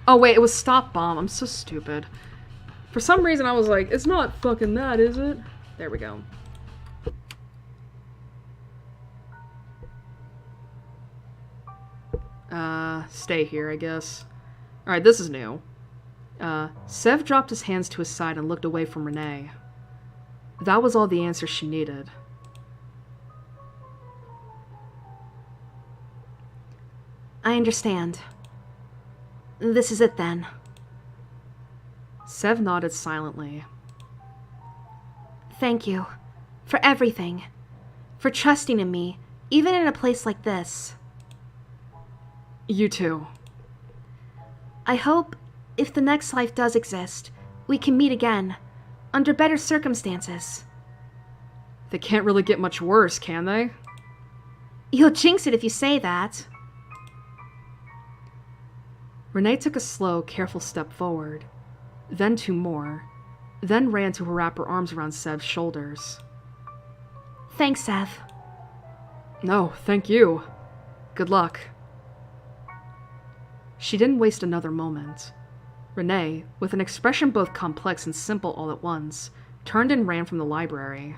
Oh wait, it was stop bomb. I'm so stupid. For some reason I was like, it's not fucking that, is it? There we go. Stay here, I guess. Alright, this is new. Sev dropped his hands to his side and looked away from Renee. That was all the answer she needed. I understand. This is it then. Sev nodded silently. Thank you. For everything. For trusting in me, even in a place like this. You too. I hope, if the next life does exist, we can meet again, under better circumstances. They can't really get much worse, can they? You'll jinx it if you say that. Renee took a slow, careful step forward, then two more, then ran to wrap her arms around Sev's shoulders. Thanks, Sev. No, thank you. Good luck. She didn't waste another moment. Renee, with an expression both complex and simple all at once, turned and ran from the library.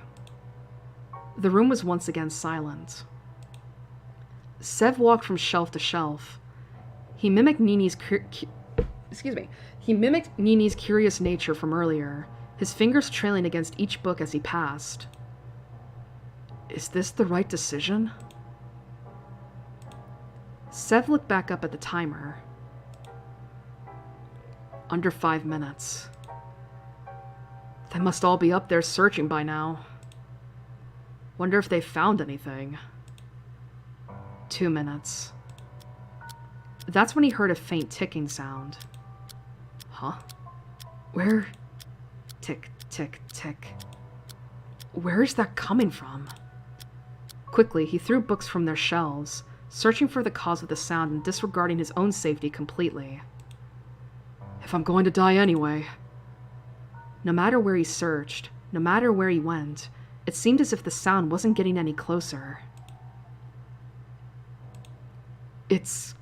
The room was once again silent. Sev walked from shelf to shelf. He mimicked Nini's curious nature from earlier, his fingers trailing against each book as he passed. Is this the right decision? Sev looked back up at the timer. Under 5 minutes. They must all be up there searching by now. Wonder if they found anything. 2 minutes. That's when he heard a faint ticking sound. Huh? Where? Tick, tick, tick. Where is that coming from? Quickly, he threw books from their shelves, searching for the cause of the sound and disregarding his own safety completely. If I'm going to die anyway. No matter where he searched, no matter where he went, it seemed as if the sound wasn't getting any closer. It's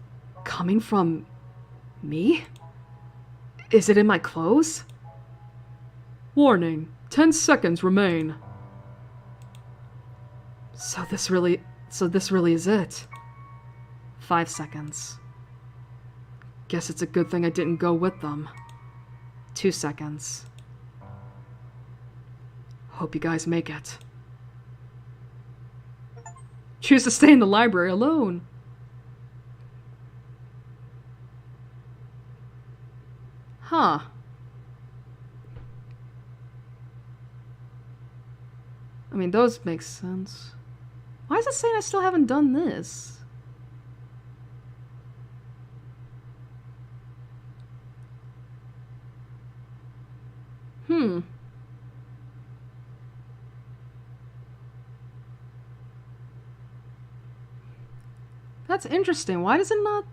coming from me? Is it in my clothes? Warning, 10 seconds remain. So this really is it. 5 seconds. Guess it's a good thing I didn't go with them. 2 seconds. Hope you guys make it. Choose to stay in the library alone. Huh. I mean, those make sense. Why is it saying I still haven't done this? That's interesting. Why does it not...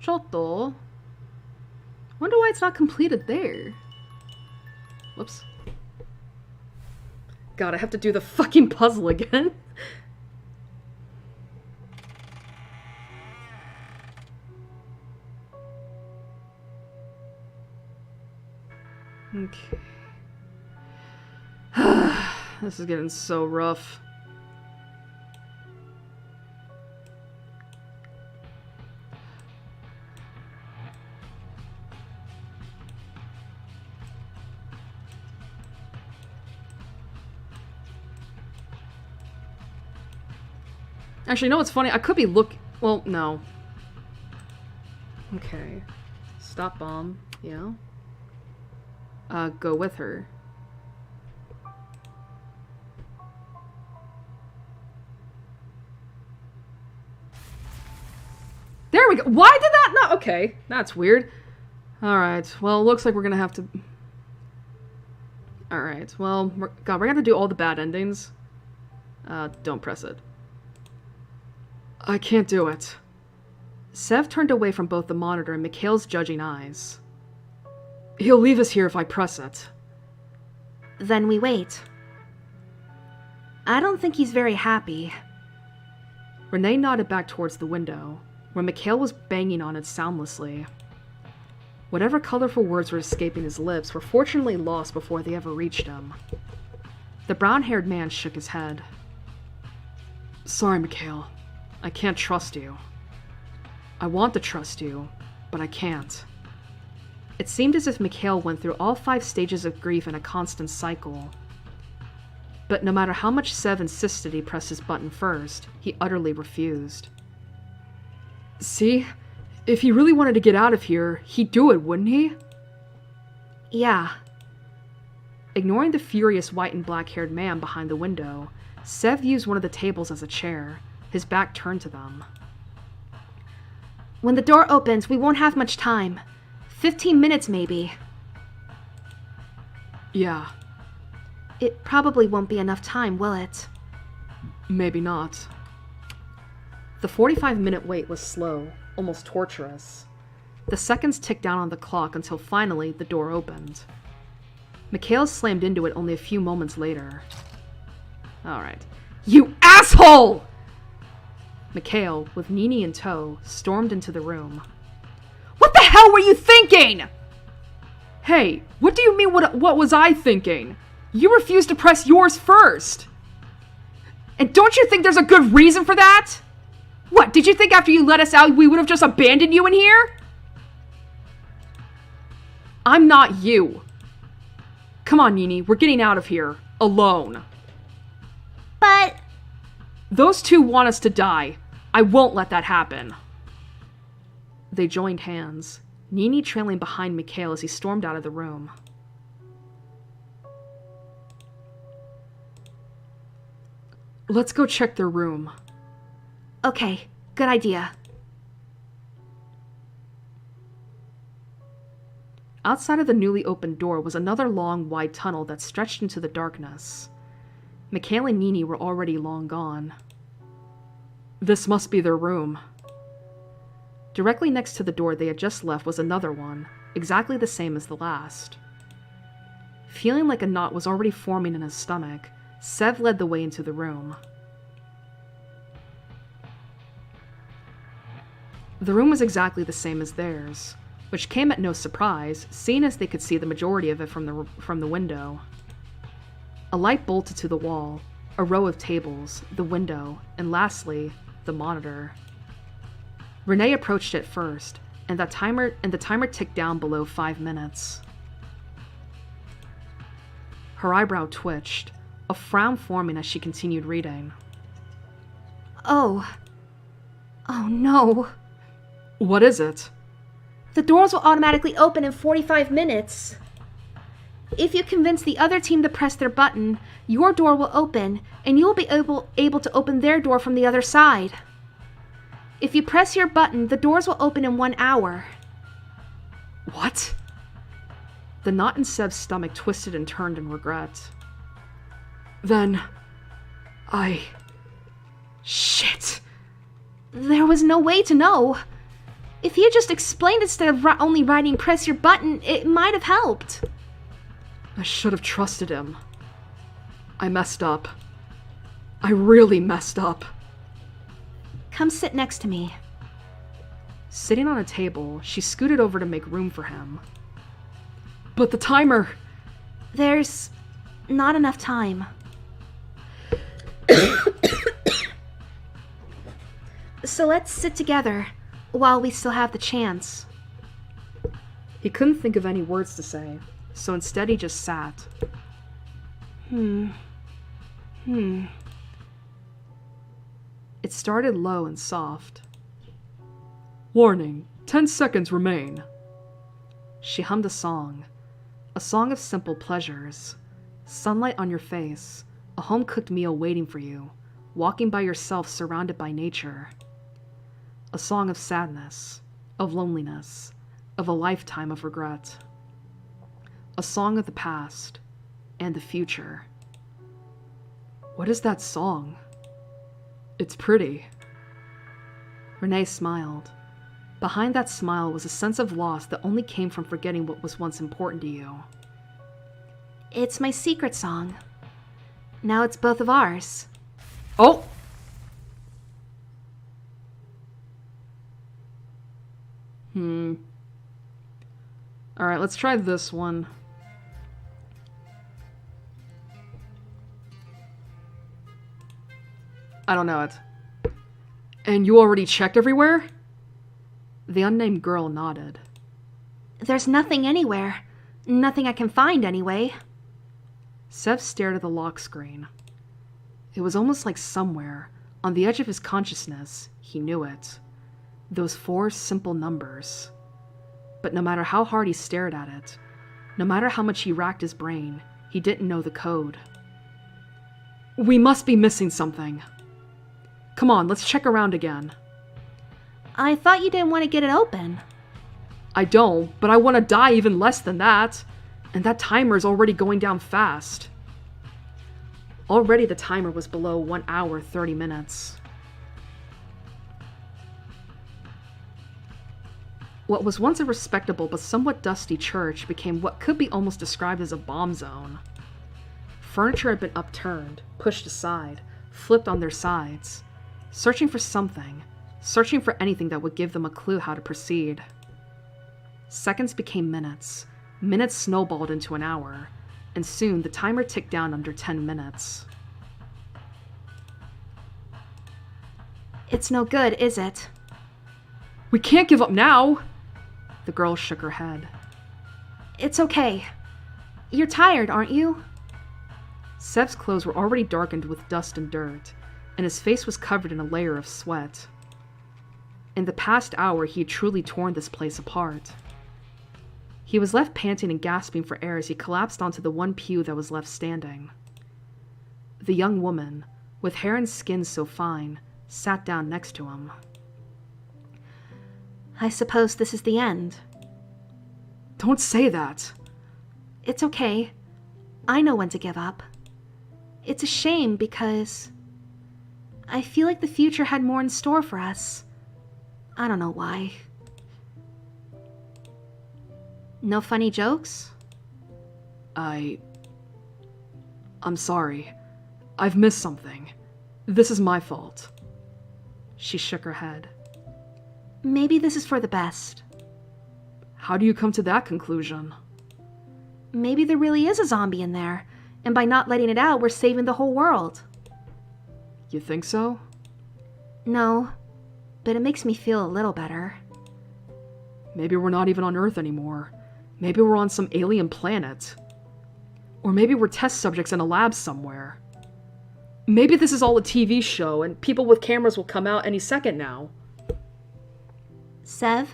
Chotto? Wonder why it's not completed there. Whoops. God, I have to do the fucking puzzle again. Okay. This is getting so rough. Actually, you know what's funny? I could be well, no. Okay. Stop bomb. Yeah. Go with her. There we go. Why did that not? Okay. That's weird. Alright. Well, looks like we're gonna have to... Alright. Well, God, we're gonna do all the bad endings. Don't press it. I can't do it. Sev turned away from both the monitor and Mikhail's judging eyes. He'll leave us here if I press it. Then we wait. I don't think he's very happy. Renee nodded back towards the window, where Mikhail was banging on it soundlessly. Whatever colorful words were escaping his lips were fortunately lost before they ever reached him. The brown-haired man shook his head. Sorry, Mikhail. I can't trust you. I want to trust you, but I can't. It seemed as if Mikhail went through all 5 stages of grief in a constant cycle. But no matter how much Sev insisted he press his button first, he utterly refused. See? If he really wanted to get out of here, he'd do it, wouldn't he? Yeah. Ignoring the furious white and black-haired man behind the window, Sev used one of the tables as a chair, his back turned to them. When the door opens, we won't have much time. 15 minutes, maybe. Yeah. It probably won't be enough time, will it? Maybe not. The 45-minute wait was slow, almost torturous. The seconds ticked down on the clock until finally the door opened. Mikhail slammed into it only a few moments later. Alright. You asshole! Mikhail, with Nini in tow, stormed into the room. What the hell were you thinking? Hey, what do you mean what was I thinking? You refused to press yours first. And don't you think there's a good reason for that? What, did you think after you let us out we would have just abandoned you in here? I'm not you. Come on, Nini, we're getting out of here. Alone. But... Those two want us to die. I won't let that happen. They joined hands, Nini trailing behind Mikhail as he stormed out of the room. Let's go check their room. Okay, good idea. Outside of the newly opened door was another long, wide tunnel that stretched into the darkness. Mikhail and Nini were already long gone. This must be their room. Directly next to the door they had just left was another one, exactly the same as the last. Feeling like a knot was already forming in his stomach, Sev led the way into the room. The room was exactly the same as theirs, which came at no surprise, seeing as they could see the majority of it from the window. A light bolted to the wall, a row of tables, the window, and lastly, the monitor. Renee approached it first, and the timer ticked down below 5 minutes. Her eyebrow twitched, a frown forming as she continued reading. Oh no. What is it? The doors will automatically open in 45 minutes. If you convince the other team to press their button, your door will open, and you will be able to open their door from the other side. If you press your button, the doors will open in 1 hour. What? The knot in Sev's stomach twisted and turned in regret. Then... Shit. There was no way to know. If he had just explained instead of only writing press your button, it might have helped. I should have trusted him. I messed up. I really messed up. Come sit next to me. Sitting on a table, she scooted over to make room for him. But the timer... There's not enough time. So let's sit together while we still have the chance. He couldn't think of any words to say, so instead he just sat. It started low and soft. Warning, 10 seconds remain. She hummed a song of simple pleasures. Sunlight on your face, a home-cooked meal waiting for you, walking by yourself surrounded by nature. A song of sadness, of loneliness, of a lifetime of regret. A song of the past and the future. What is that song? It's pretty. Renee smiled. Behind that smile was a sense of loss that only came from forgetting what was once important to you. It's my secret song. Now it's both of ours. Oh! Alright, let's try this one. I don't know it. And you already checked everywhere? The unnamed girl nodded. There's nothing anywhere. Nothing I can find anyway. Sev stared at the lock screen. It was almost like somewhere, on the edge of his consciousness, he knew it. Those 4 simple numbers. But no matter how hard he stared at it, no matter how much he racked his brain, he didn't know the code. We must be missing something. Come on, let's check around again. I thought you didn't want to get it open. I don't, but I want to die even less than that. And that timer is already going down fast. Already the timer was below 1 hour, 30 minutes. What was once a respectable but somewhat dusty church became what could be almost described as a bomb zone. Furniture had been upturned, pushed aside, flipped on their sides, searching for something, searching for anything that would give them a clue how to proceed. Seconds became minutes. Minutes snowballed into an hour, and soon the timer ticked down under 10 minutes. It's no good, is it? We can't give up now! The girl shook her head. It's okay. You're tired, aren't you? Sev's clothes were already darkened with dust and dirt, and his face was covered in a layer of sweat. In the past hour, he had truly torn this place apart. He was left panting and gasping for air as he collapsed onto the one pew that was left standing. The young woman, with hair and skin so fine, sat down next to him. I suppose this is the end. Don't say that. It's okay. I know when to give up. It's a shame because I feel like the future had more in store for us. I don't know why. No funny jokes? I'm sorry. I've missed something. This is my fault. She shook her head. Maybe this is for the best. How do you come to that conclusion? Maybe there really is a zombie in there, and by not letting it out, we're saving the whole world. You think so? No, but it makes me feel a little better. Maybe we're not even on Earth anymore. Maybe we're on some alien planet. Or maybe we're test subjects in a lab somewhere. Maybe this is all a TV show and people with cameras will come out any second now. Sev?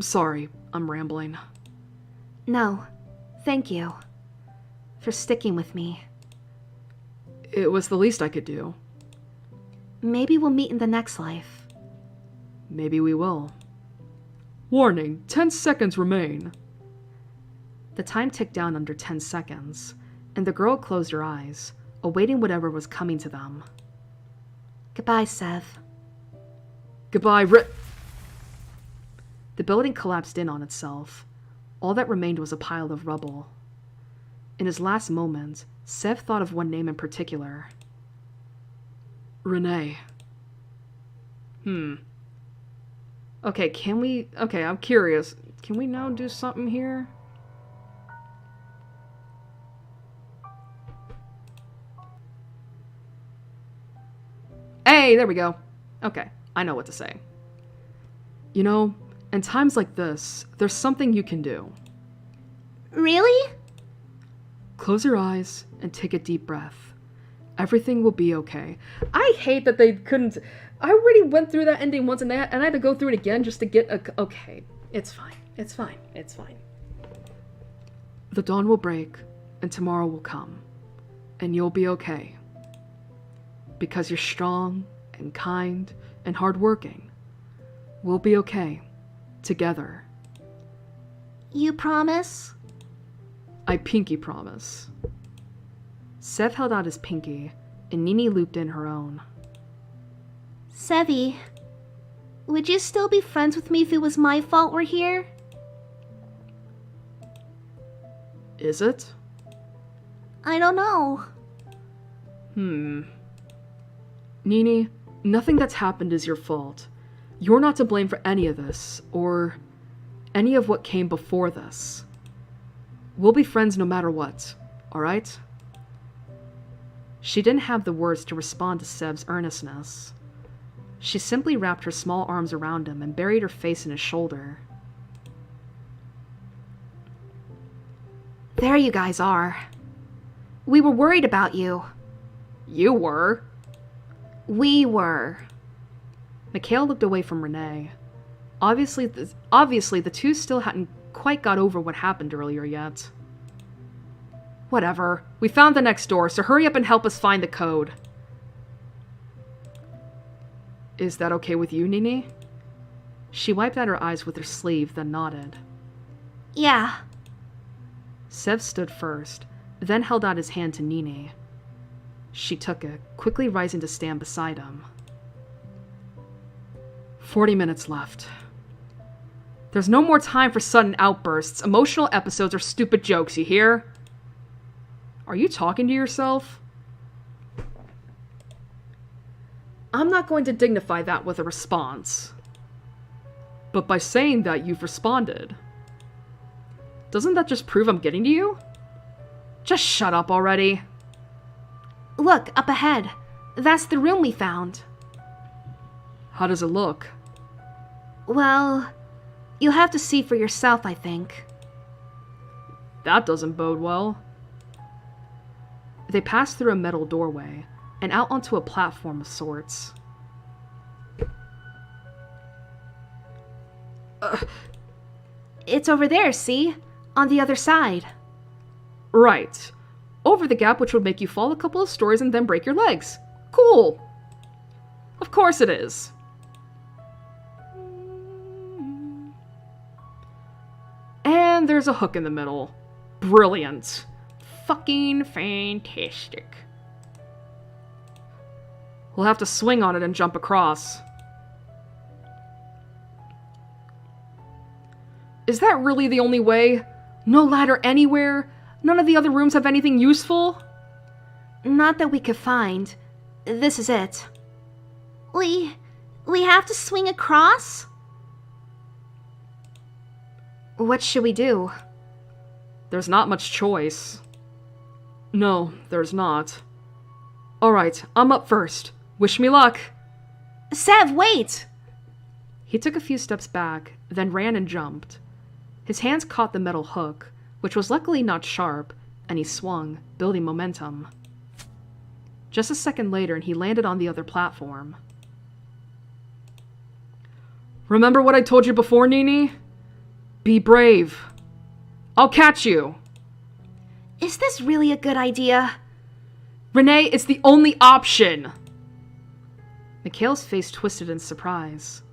Sorry, I'm rambling. No, thank you. For sticking with me. It was the least I could do. Maybe we'll meet in the next life. Maybe we will. Warning, 10 seconds remain. The time ticked down under 10 seconds, and the girl closed her eyes, awaiting whatever was coming to them. Goodbye, Sev. Goodbye, The building collapsed in on itself. All that remained was a pile of rubble. In his last moments, Sev thought of one name in particular. Renee. Okay, I'm curious. Can we now do something here? Hey, there we go. Okay, I know what to say. You know, in times like this, there's something you can do. Really? Close your eyes and take a deep breath. Everything will be okay. I hate that they couldn't... I already went through that ending once, and I had to go through it again just to get a... Okay, it's fine. It's fine. It's fine. The dawn will break, and tomorrow will come, and you'll be okay. Because you're strong, and kind, and hardworking. We'll be okay. Together. You promise? I pinky promise. Sev held out his pinky, and Nini looped in her own. Sevi, would you still be friends with me if it was my fault we're here? Is it? I don't know. Nini, nothing that's happened is your fault. You're not to blame for any of this, or any of what came before this. We'll be friends no matter what, alright? She didn't have the words to respond to Sev's earnestness. She simply wrapped her small arms around him and buried her face in his shoulder. There you guys are. We were worried about you. You were? We were. Mikhail looked away from Renee. Obviously, the two still hadn't quite got over what happened earlier yet. Whatever. We found the next door, so hurry up and help us find the code. Is that okay with you, Nini? She wiped out her eyes with her sleeve, then nodded. Yeah. Sev stood first, then held out his hand to Nini. She took it, quickly rising to stand beside him. 40 minutes left. There's no more time for sudden outbursts, emotional episodes, or stupid jokes, you hear? Are you talking to yourself? I'm not going to dignify that with a response. But by saying that, you've responded. Doesn't that just prove I'm getting to you? Just shut up already. Look, up ahead. That's the room we found. How does it look? Well, you'll have to see for yourself, I think. That doesn't bode well. They passed through a metal doorway and out onto a platform of sorts. It's over there, see? On the other side. Right. Over the gap, which would make you fall a couple of stories and then break your legs. Cool. Of course it is. And there's a hook in the middle. Brilliant. Fucking fantastic. We'll have to swing on it and jump across. Is that really the only way? No ladder anywhere? None of the other rooms have anything useful? Not that we could find. This is it. We have to swing across? What should we do? There's not much choice. No, there's not. Alright, I'm up first. Wish me luck. Sev, wait! He took a few steps back, then ran and jumped. His hands caught the metal hook, which was luckily not sharp, and he swung, building momentum. Just a second later, and he landed on the other platform. Remember what I told you before, Nini? Be brave. I'll catch you. Is this really a good idea? Renee, it's the only option! Mikhail's face twisted in surprise.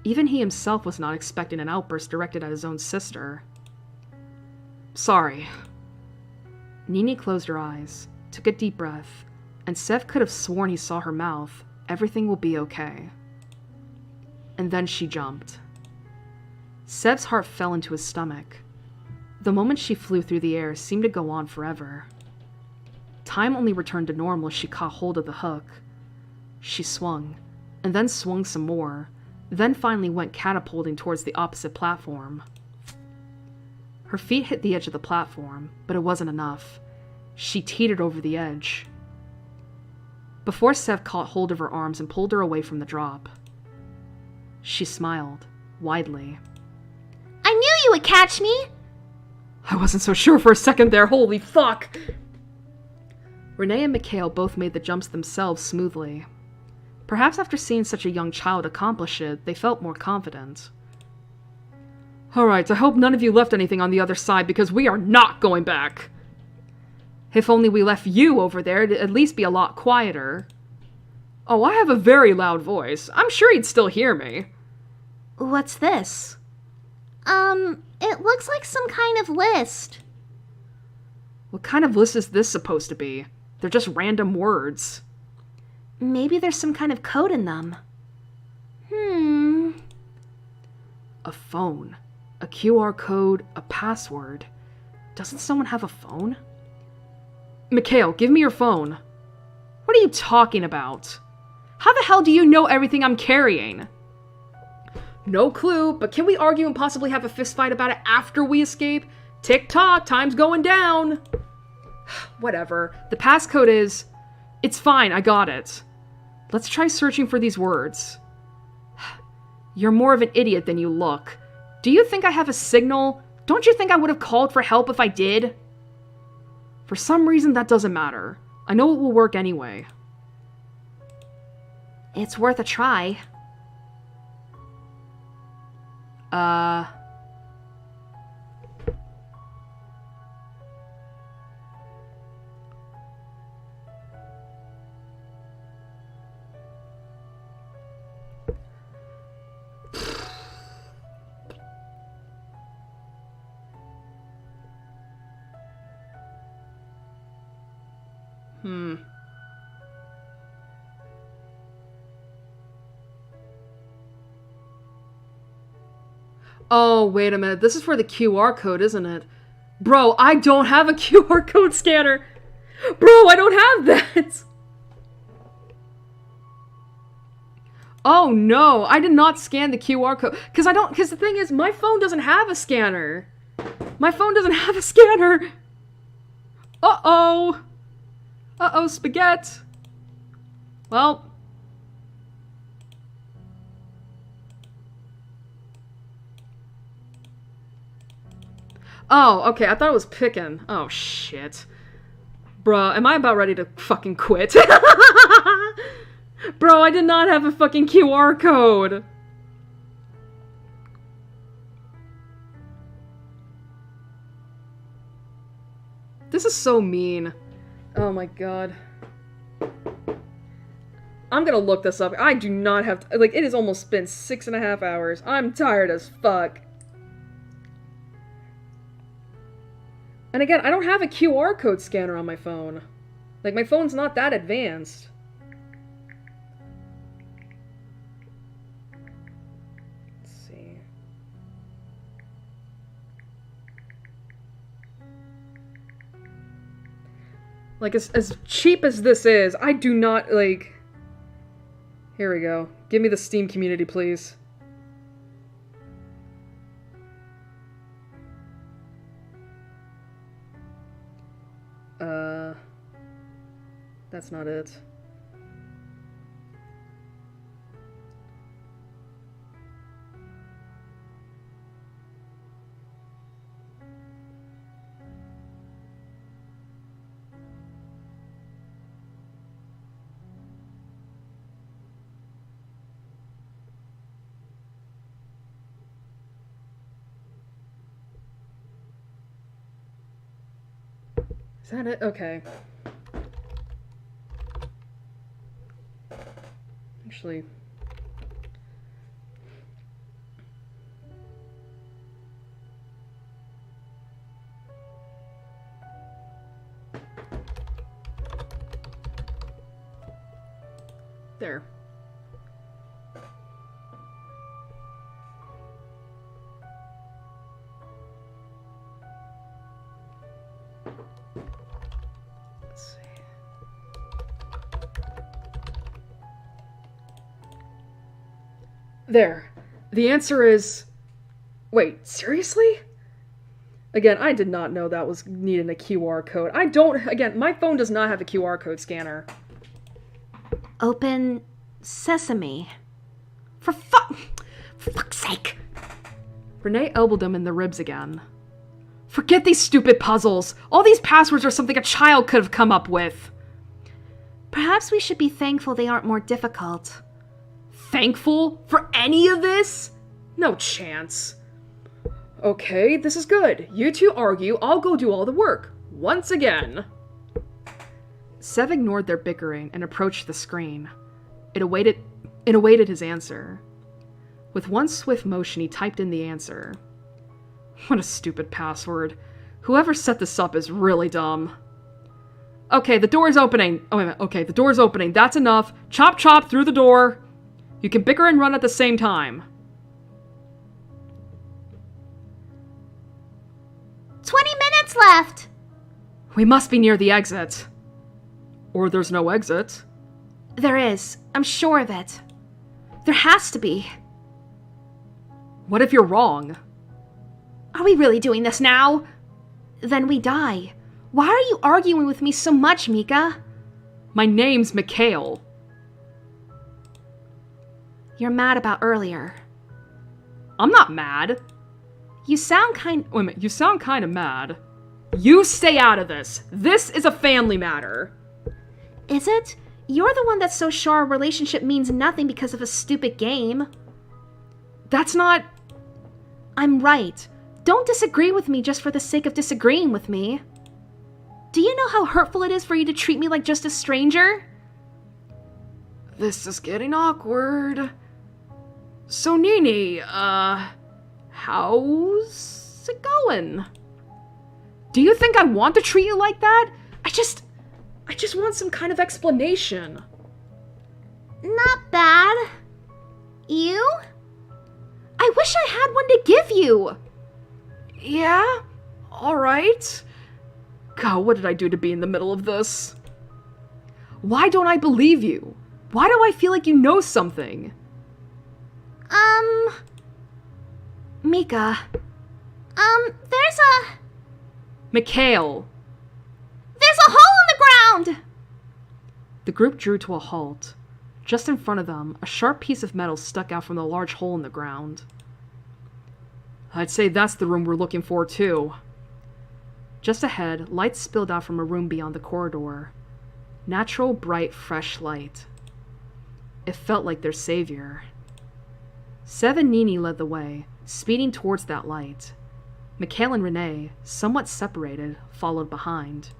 Even he himself was not expecting an outburst directed at his own sister. Sorry. Nini closed her eyes, took a deep breath, and Sev could have sworn he saw her mouth, "Everything will be okay." And then she jumped. Sev's heart fell into his stomach. The moment she flew through the air seemed to go on forever. Time only returned to normal as she caught hold of the hook. She swung, and then swung some more, then finally went catapulting towards the opposite platform. Her feet hit the edge of the platform, but it wasn't enough. She teetered over the edge. Before Sev caught hold of her arms and pulled her away from the drop. She smiled, widely. I knew you would catch me! I wasn't so sure for a second there, holy fuck! Renee and Mikhail both made the jumps themselves smoothly. Perhaps after seeing such a young child accomplish it, they felt more confident. Alright, I hope none of you left anything on the other side because we are not going back! If only we left you over there, it'd at least be a lot quieter. Oh, I have a very loud voice. I'm sure he'd still hear me. What's this? It looks like some kind of list. What kind of list is this supposed to be? They're just random words. Maybe there's some kind of code in them. A phone. A QR code. A password. Doesn't someone have a phone? Mikhail, give me your phone. What are you talking about? How the hell do you know everything I'm carrying? No clue, but can we argue and possibly have a fistfight about it after we escape? Tick-tock, time's going down. Whatever. The passcode is... It's fine, I got it. Let's try searching for these words. You're more of an idiot than you look. Do you think I have a signal? Don't you think I would have called for help if I did? For some reason, that doesn't matter. I know it will work anyway. It's worth a try. Oh, wait a minute. This is for the QR code, isn't it? Bro, I don't have a QR code scanner. Bro, I don't have that. Oh, no. I did not scan the QR code. Because the thing is, my phone doesn't have a scanner. My phone doesn't have a scanner. Uh-oh. Uh-oh, spaghetti. Well... Oh, okay, I thought it was picking. Oh, shit. Bruh, am I about ready to fucking quit? Bro, I did not have a fucking QR code. This is so mean. Oh my god. I'm gonna look this up. I do not have... Like, it has almost been 6.5 hours. I'm tired as fuck. And again, I don't have a QR code scanner on my phone. Like, my phone's not that advanced. Let's see. Like, as cheap as this is, I do not, like... Here we go. Give me the Steam community, please. That's not it. Is that it? Okay. Actually... There. Let's see. There. The answer is... Wait, seriously? Again, I did not know that was needing a QR code. I don't... Again, my phone does not have a QR code scanner. Open sesame. For fuck's sake. Renee elbowed him in the ribs again. Forget these stupid puzzles. All these passwords are something a child could have come up with. Perhaps we should be thankful they aren't more difficult. Thankful for any of this? No chance. Okay, this is good. You two argue, I'll go do all the work. Once again. Sev ignored their bickering and approached the screen. It awaited his answer. With one swift motion, he typed in the answer. What a stupid password. Whoever set this up is really dumb. Okay, the door's opening. Oh, wait a minute. Okay, the door's opening. That's enough. Chop chop through the door. You can bicker and run at the same time. 20 minutes left! We must be near the exit. Or there's no exit. There is. I'm sure of it. There has to be. What if you're wrong? Are we really doing this now? Then we die. Why are you arguing with me so much, Mika? My name's Mikhail. You're mad about earlier. I'm not mad. You sound kind... Wait a minute, you sound kind of mad. You stay out of this. This is a family matter. Is it? You're the one that's so sure our relationship means nothing because of a stupid game. That's not... I'm right. Don't disagree with me just for the sake of disagreeing with me. Do you know how hurtful it is for you to treat me like just a stranger? This is getting awkward. So, Nini, how's it going? Do you think I want to treat you like that? I just want some kind of explanation. Not bad. You? I wish I had one to give you. Yeah? Alright. God, what did I do to be in the middle of this? Why don't I believe you? Why do I feel like you know something? Mika. There's a Mikhail. hole in the ground! The group drew to a halt. Just in front of them, a sharp piece of metal stuck out from the large hole in the ground. I'd say that's the room we're looking for, too. Just ahead, light spilled out from a room beyond the corridor. Natural, bright, fresh light. It felt like their savior. Sev and Nini led the way, speeding towards that light. Mikhail and Renee, somewhat separated, followed behind.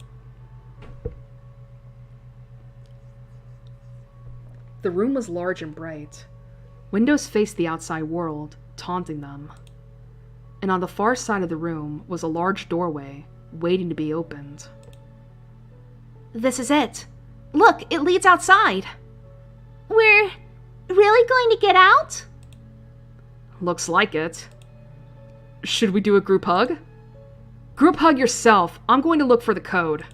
The room was large and bright. Windows faced the outside world, taunting them. And on the far side of the room was a large doorway, waiting to be opened. This is it. Look, it leads outside. We're really going to get out? Looks like it. Should we do a group hug? Group hug yourself. I'm going to look for the code.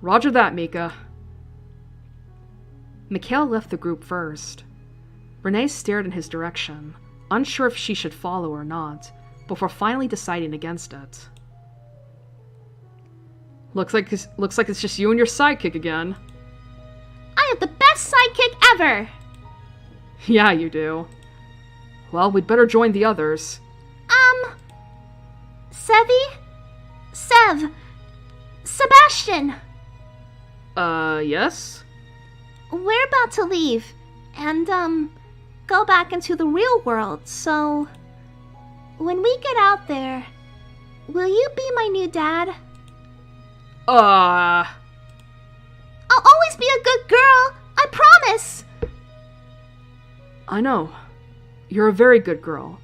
Roger that, Mika. Mikhail left the group first. Renee stared in his direction, unsure if she should follow or not, before finally deciding against it. Looks like it's just you and your sidekick again. I have the best sidekick ever! Yeah, you do. Well, we'd better join the others. Sebastian! Yes? We're about to leave and, go back into the real world, so when we get out there, will you be my new dad? I'll always be a good girl, I promise! I know. You're a very good girl,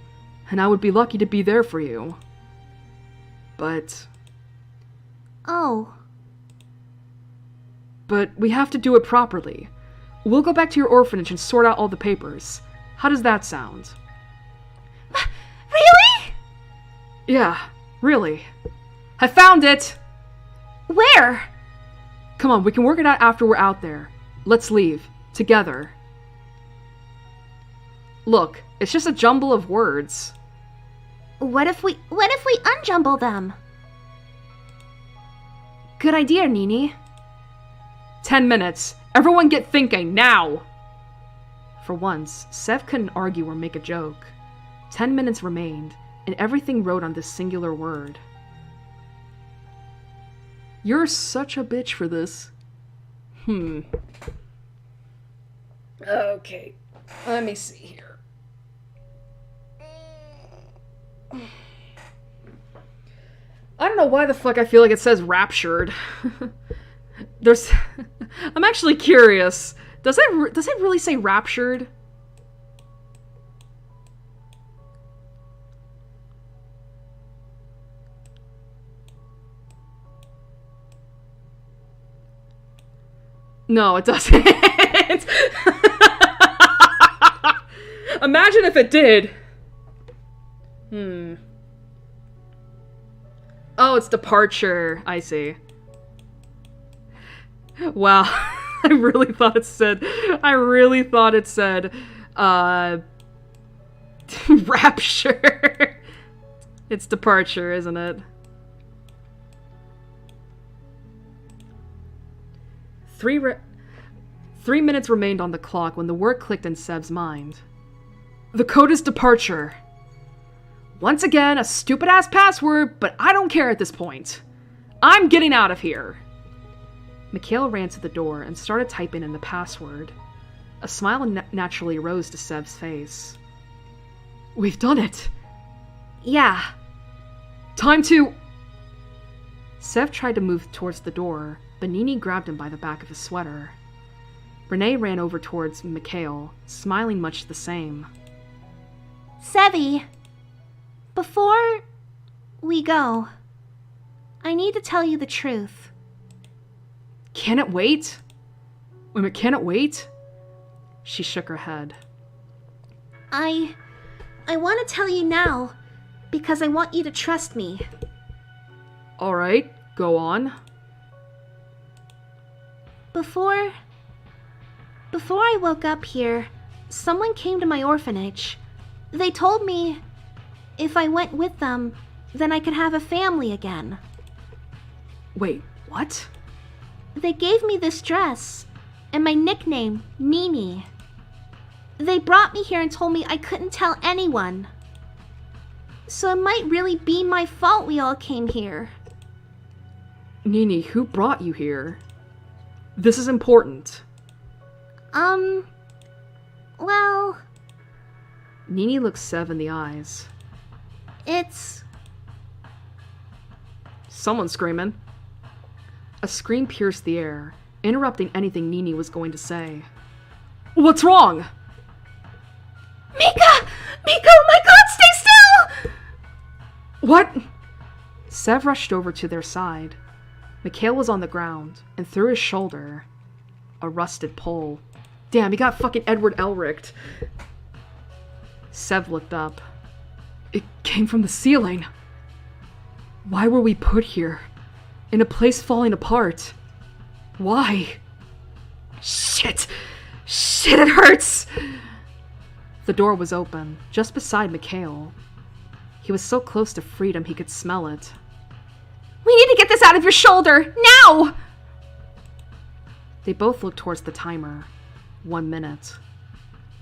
and I would be lucky to be there for you. But we have to do it properly. We'll go back to your orphanage and sort out all the papers. How does that sound? Really? Yeah, really. I found it! Where? Come on, we can work it out after we're out there. Let's leave. Together. Look, it's just a jumble of words. What if we unjumble them? Good idea, Nini. 10 minutes. Everyone get thinking, now! For once, Sev couldn't argue or make a joke. 10 minutes remained, and everything rode on this singular word. You're such a bitch for this. Okay. Let me see here. I don't know why the fuck I feel like it says raptured. I'm actually curious. Does it really say raptured? No, it doesn't. Imagine if it did. Oh, it's departure. I see. Wow. I really thought it said rapture. It's departure, isn't it? 3 minutes remained on the clock when the word clicked in Seb's mind. The code is departure. Once again, a stupid-ass password, but I don't care at this point. I'm getting out of here. Mikhail ran to the door and started typing in the password. A smile naturally rose to Seb's face. We've done it. Yeah. Time to... Sev tried to move towards the door, but Nini grabbed him by the back of his sweater. Renee ran over towards Mikhail, smiling much the same. Sevi, before we go, I need to tell you the truth. Can it wait? Wait a minute, can it wait? She shook her head. I want to tell you now, because I want you to trust me. Alright, go on. Before I woke up here, someone came to my orphanage. They told me if I went with them, then I could have a family again. Wait, what? They gave me this dress and my nickname, Nini. They brought me here and told me I couldn't tell anyone. So it might really be my fault we all came here. Nini, who brought you here? This is important. Well... Nini looked Sev in the eyes. It's... Someone's screaming. A scream pierced the air, interrupting anything Nini was going to say. What's wrong? Mika! Mika, oh my god, stay still! What? Sev rushed over to their side. Mikhail was on the ground, and through his shoulder, a rusted pole. Damn, he got fucking Edward Elric. Sev looked up. It came from the ceiling. Why were we put here? In a place falling apart? Why? Shit! Shit, it hurts! The door was open, just beside Mikhail. He was so close to freedom he could smell it. We need to get this out of your shoulder, now! They both looked towards the timer. 1 minute.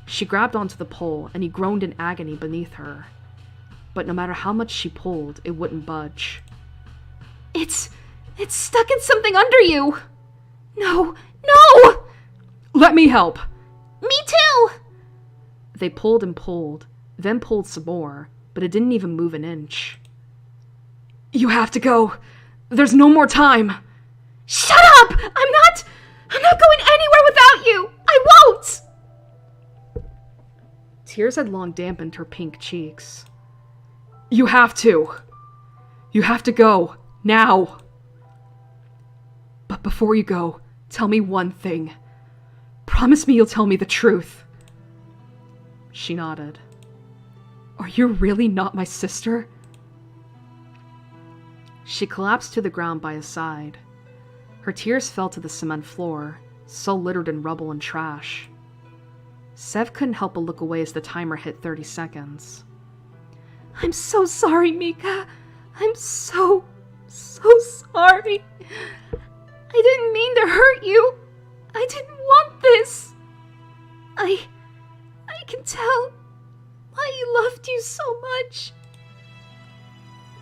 She grabbed onto the pole, and he groaned in agony beneath her. But no matter how much she pulled, it wouldn't budge. It's stuck in something under you! No! No! Let me help! Me too! They pulled and pulled, then pulled some more, but it didn't even move an inch. You have to go. There's no more time. Shut up! I'm not going anywhere without you! I won't! Tears had long dampened her pink cheeks. You have to. You have to go. Now. But before you go, tell me one thing. Promise me you'll tell me the truth. She nodded. Are you really not my sister? She collapsed to the ground by his side. Her tears fell to the cement floor, so littered in rubble and trash. Sev couldn't help but look away as the timer hit 30 seconds. I'm so sorry, Mika. I'm so sorry. I didn't mean to hurt you. I didn't want this. I can tell I loved you so much.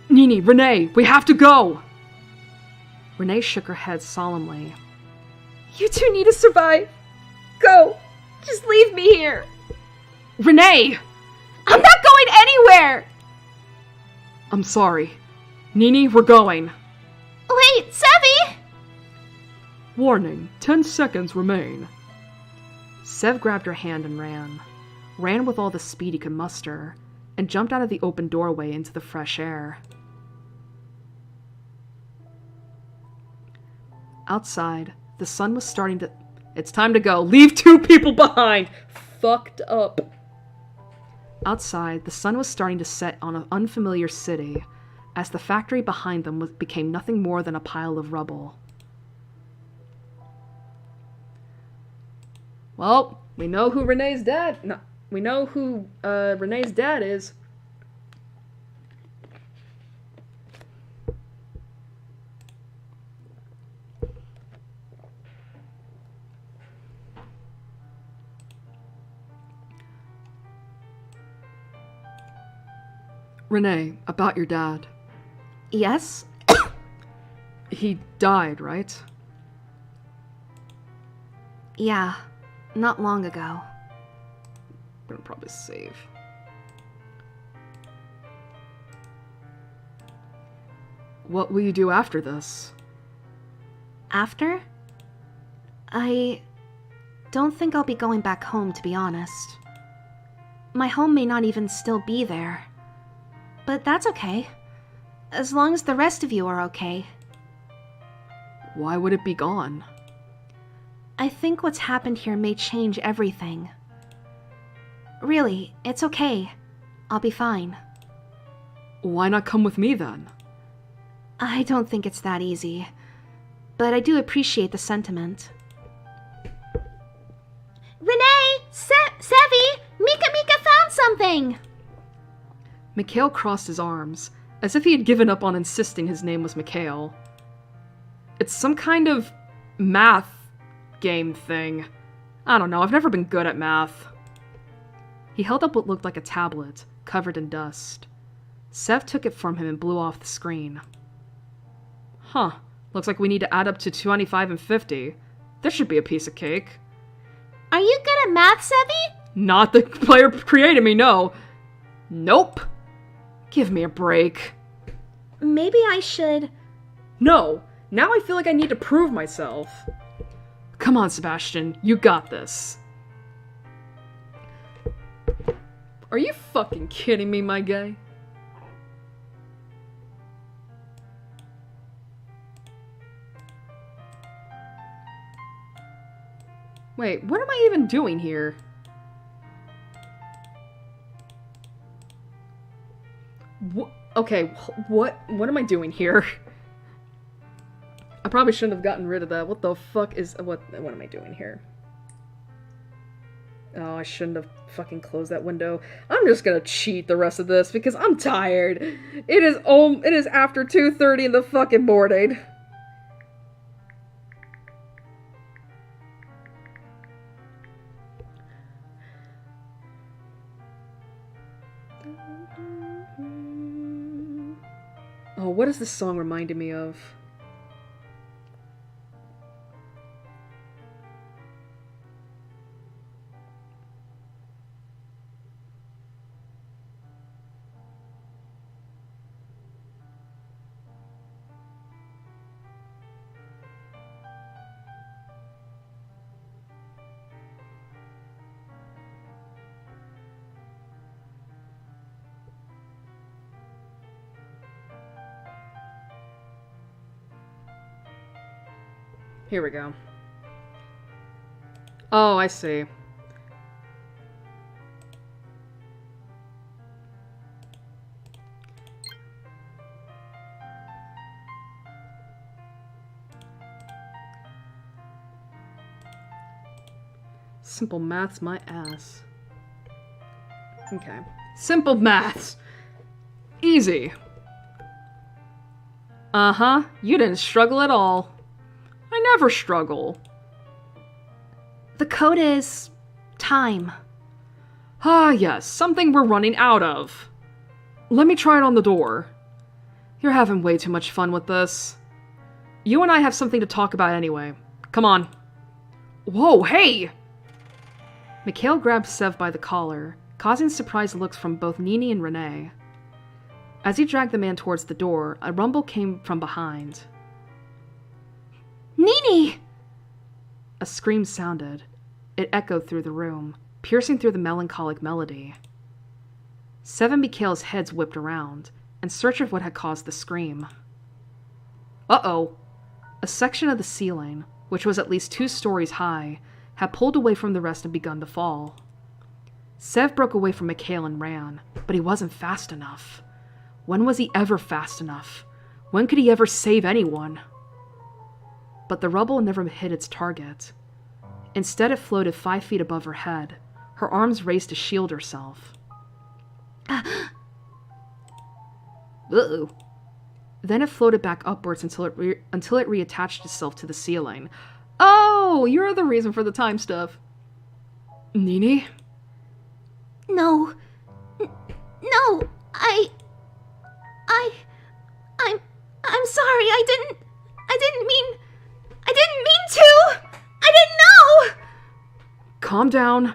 Nini, Renee, we have to go! Renee shook her head solemnly. You two need to survive. Go. Just leave me here. Renee! I'm not going anywhere! I'm sorry. Nini, we're going. Wait, Sevi! Warning, 10 seconds remain. Sev grabbed her hand and ran. Ran with all the speed he could muster, and jumped out of the open doorway into the fresh air. Outside, the sun was starting to... It's time to go. Leave 2 people behind! Fucked up. Outside, the sun was starting to set on an unfamiliar city, as the factory behind them became nothing more than a pile of rubble. Well, we know who Renee's dad... No, we know who Renee's dad is. Renee, about your dad. Yes? He died, right? Yeah, not long ago. I'm gonna probably save. What will you do after this? After? I don't think I'll be going back home, to be honest. My home may not even still be there. But that's okay. As long as the rest of you are okay. Why would it be gone? I think what's happened here may change everything. Really, it's okay. I'll be fine. Why not come with me then? I don't think it's that easy. But I do appreciate the sentiment. Renee! Sevi! Mika found something! Mikhail crossed his arms, as if he had given up on insisting his name was Mikhail. It's some kind of math game thing. I don't know, I've never been good at math. He held up what looked like a tablet, covered in dust. Sev took it from him and blew off the screen. Huh, looks like we need to add up to 25 and 50. There should be a piece of cake. Are you good at math, Sevi? Not the player created me, no. Nope. Give me a break. Maybe I should... No, now I feel like I need to prove myself. Come on, Sebastian, you got this. Are you fucking kidding me, my guy? Wait, what am I even doing here? Okay, what am I doing here? I probably shouldn't have gotten rid of that. What the fuck is... What am I doing here? Oh, I shouldn't have fucking closed that window. I'm just gonna cheat the rest of this because I'm tired. It is after 2:30 in the fucking morning. Oh, what is this song reminding me of? Here we go. Oh, I see. Simple maths, my ass. Okay. Simple maths! Easy. Uh-huh, you didn't struggle at all. I never struggle. The code is... time. Ah, yes, something we're running out of. Let me try it on the door. You're having way too much fun with this. You and I have something to talk about anyway. Come on. Whoa, hey! Mikhail grabbed Sev by the collar, causing surprised looks from both Nini and Renee. As he dragged the man towards the door, a rumble came from behind. Nini! A scream sounded. It echoed through the room, piercing through the melancholic melody. Sev and Mikhail's heads whipped around, in search of what had caused the scream. Uh-oh! A section of the ceiling, which was at least 2 stories high, had pulled away from the rest and begun to fall. Sev broke away from Mikhail and ran, but he wasn't fast enough. When was he ever fast enough? When could he ever save anyone? But the rubble never hit its target. Instead, it floated 5 feet above her head, her arms raised to shield herself. Uh-oh. Then it floated back upwards until it reattached itself to the ceiling. Oh, you're the reason for the time stuff. Nini? No. No, I'm sorry, I didn't mean to! I didn't know! Calm down.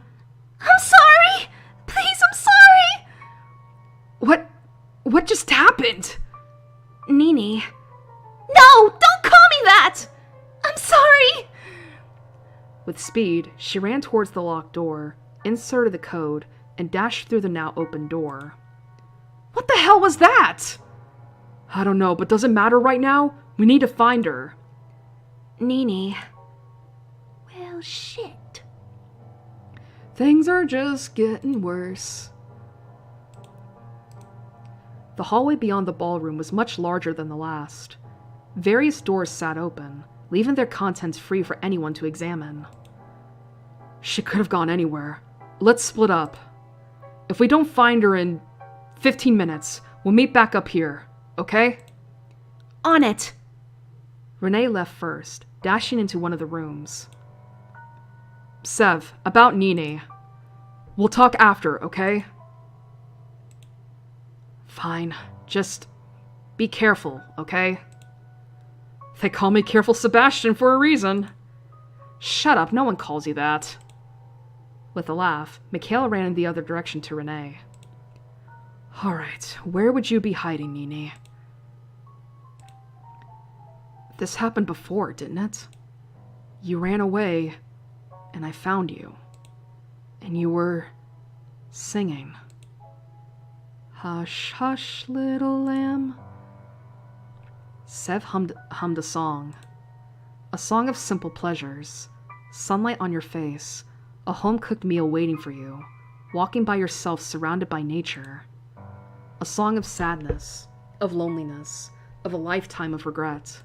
I'm sorry! Please, I'm sorry! What just happened? Nini. No, don't call me that! I'm sorry! With speed, she ran towards the locked door, inserted the code, and dashed through the now open door. What the hell was that? I don't know, but does it matter right now? We need to find her. Nini. Well, shit. Things are just getting worse. The hallway beyond the ballroom was much larger than the last. Various doors sat open, leaving their contents free for anyone to examine. She could have gone anywhere. Let's split up. If we don't find her in 15 minutes, we'll meet back up here, okay? On it. Renee left first, dashing into one of the rooms. Sev, about Nini. We'll talk after, okay? Fine. Just be careful, okay? They call me Careful Sebastian for a reason. Shut up, no one calls you that. With a laugh, Mikhail ran in the other direction to Renee. Alright, where would you be hiding, Nini? This happened before, didn't it? You ran away, and I found you. And you were singing. Hush, hush, little lamb. Sev hummed a song. A song of simple pleasures. Sunlight on your face. A home-cooked meal waiting for you. Walking by yourself surrounded by nature. A song of sadness. Of loneliness. Of a lifetime of regret.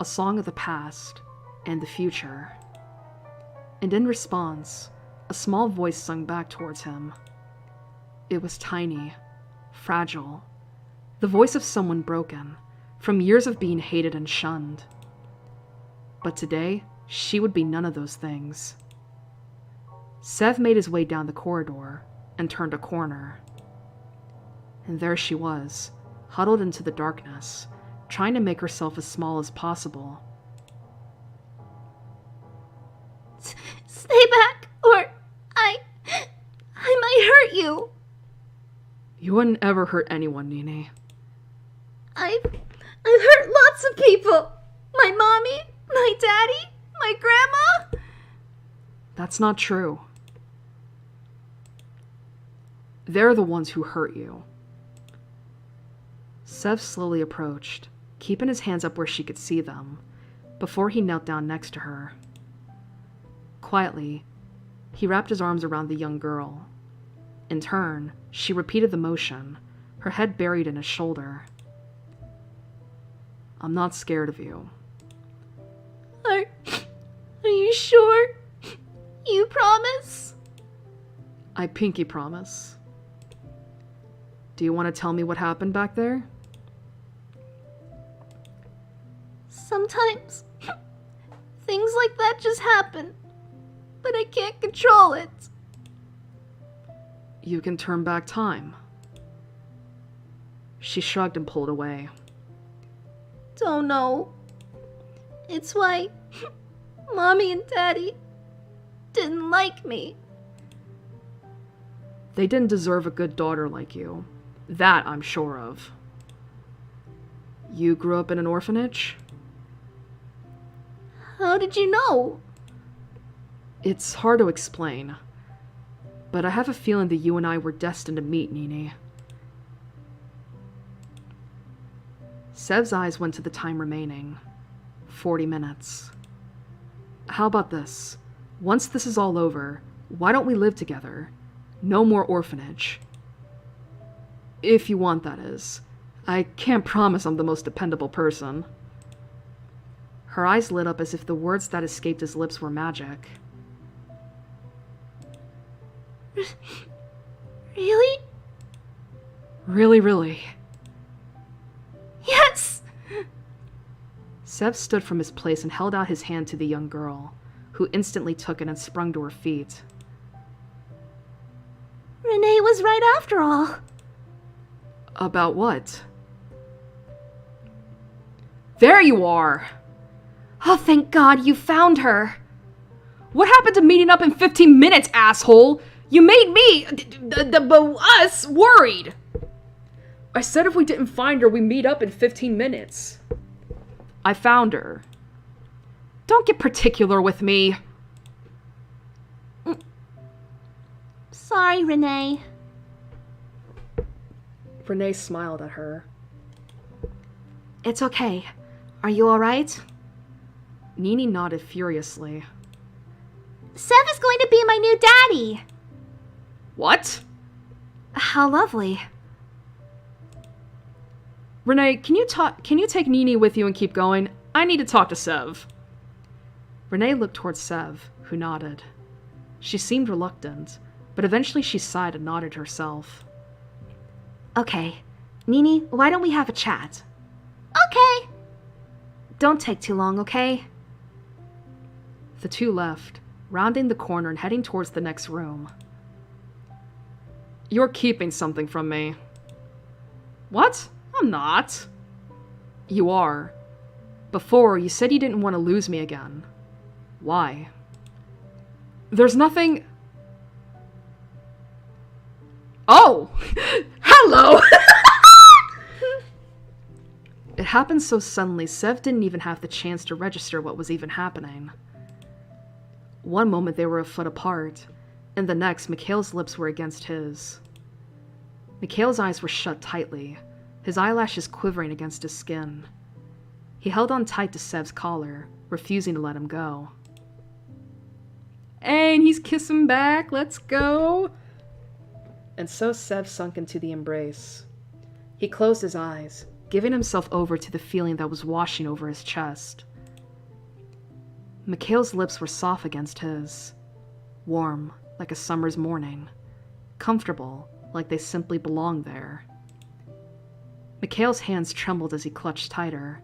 A song of the past. And the future. And in response, a small voice sung back towards him. It was tiny. Fragile. The voice of someone broken, from years of being hated and shunned. But today, she would be none of those things. Sev made his way down the corridor and turned a corner. And there she was, huddled into the darkness, trying to make herself as small as possible. Stay back, or I might hurt you. You wouldn't ever hurt anyone, Nini. I've hurt lots of people. My mommy, my daddy, my grandma. That's not true. They're the ones who hurt you. Sev slowly approached, keeping his hands up where she could see them, before he knelt down next to her. Quietly, he wrapped his arms around the young girl. In turn, she repeated the motion, her head buried in his shoulder. I'm not scared of you. Are you sure? You promise? I pinky promise. Do you want to tell me what happened back there? Sometimes things like that just happen, but I can't control it. You can turn back time. She shrugged and pulled away. Don't know. It's why Mommy and Daddy didn't like me. They didn't deserve a good daughter like you. That I'm sure of. You grew up in an orphanage? How did you know? It's hard to explain. But I have a feeling that you and I were destined to meet, Nini. Sev's eyes went to the time remaining. 40 minutes. How about this? Once this is all over, why don't we live together? No more orphanage. If you want, that is. I can't promise I'm the most dependable person. Her eyes lit up as if the words that escaped his lips were magic. Really? Really? Yes! Sev stood from his place and held out his hand to the young girl, who instantly took it and sprung to her feet. Renee was right after all. About what? There you are! Oh, thank God you found her. What happened to meeting up in 15 minutes, asshole? You made me, us, worried. I said if we didn't find her, we meet up in 15 minutes. I found her. Don't get particular with me. Sorry, Renee. Renee smiled at her. It's okay. Are you alright? Nini nodded furiously. Sev is going to be my new daddy. What? How lovely. Renee, can you take Nini with you and keep going? I need to talk to Sev. Renee looked towards Sev, who nodded. She seemed reluctant, but eventually she sighed and nodded herself. Okay. Nini, why don't we have a chat? Okay. Don't take too long, okay? The two left, rounding the corner and heading towards the next room. You're keeping something from me. What? I'm not. You are. Before, you said you didn't want to lose me again. Why? There's nothing... Oh! Hello! It happened so suddenly, Sev didn't even have the chance to register what was even happening. One moment they were a foot apart, and the next, Mikhail's lips were against his. Mikhail's eyes were shut tightly, his eyelashes quivering against his skin. He held on tight to Sev's collar, refusing to let him go. And he's kissing back, let's go! And so Sev sunk into the embrace. He closed his eyes, giving himself over to the feeling that was washing over his chest. Mikhail's lips were soft against his, warm like a summer's morning, comfortable like they simply belonged there. Mikhail's hands trembled as he clutched tighter,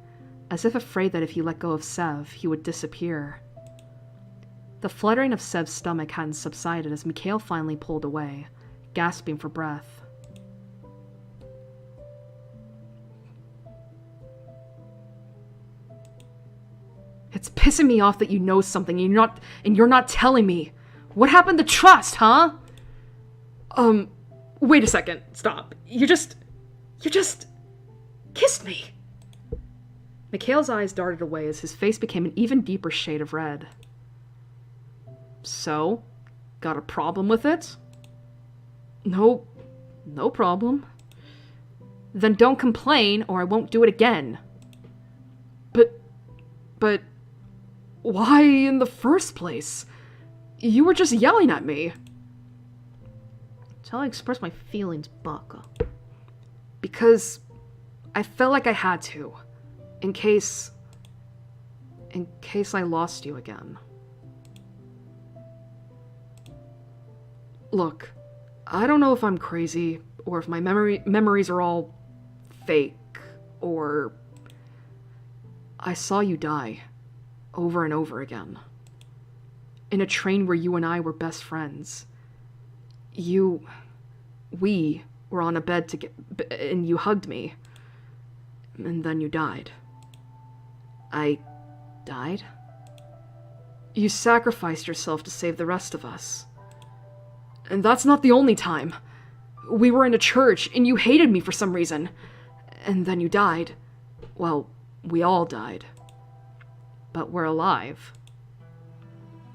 as if afraid that if he let go of Sev, he would disappear. The fluttering of Sev's stomach hadn't subsided as Mikhail finally pulled away, gasping for breath. It's pissing me off that you know something and you're not telling me. What happened to trust, huh? Wait a second. Stop. You just kissed me. Mikhail's eyes darted away as his face became an even deeper shade of red. So, got a problem with it? No problem. Then don't complain or I won't do it again. But, why in the first place? You were just yelling at me. That's how I express my feelings, Baka. Because I felt like I had to. In case I lost you again. Look, I don't know if I'm crazy, or if my memories are all fake, or... I saw you die, over and over again. In a train where you and I were best friends. We were on a bed and you hugged me. And then you died. I died? You sacrificed yourself to save the rest of us. And that's not the only time. We were in a church, and you hated me for some reason. And then you died. Well, we all died. But we're alive.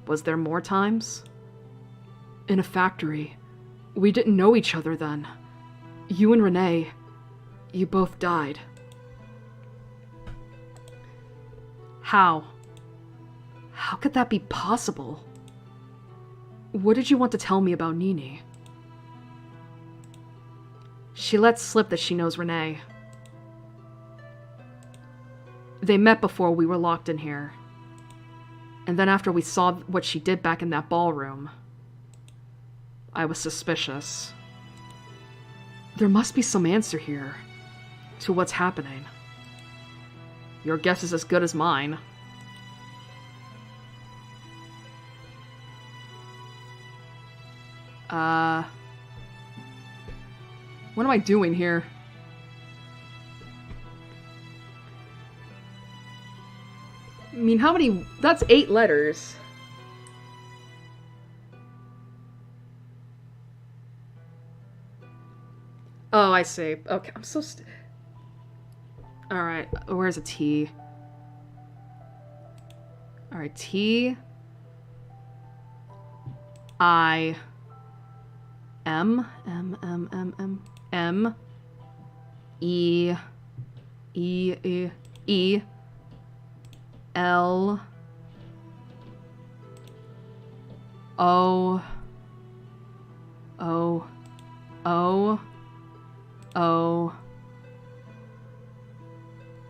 Was there more times? In a factory. We didn't know each other then. You and Renee, you both died. How? How could that be possible? What did you want to tell me about Nini? She lets slip that she knows Renee. They met before we were locked in here. And then after we saw what she did back in that ballroom, I was suspicious. There must be some answer here to what's happening. Your guess is as good as mine. What am I doing here? I mean, how many? That's 8 letters. Oh, I see. Okay, I'm so Alright, where's a T? Alright, T. I. M. E. L. O.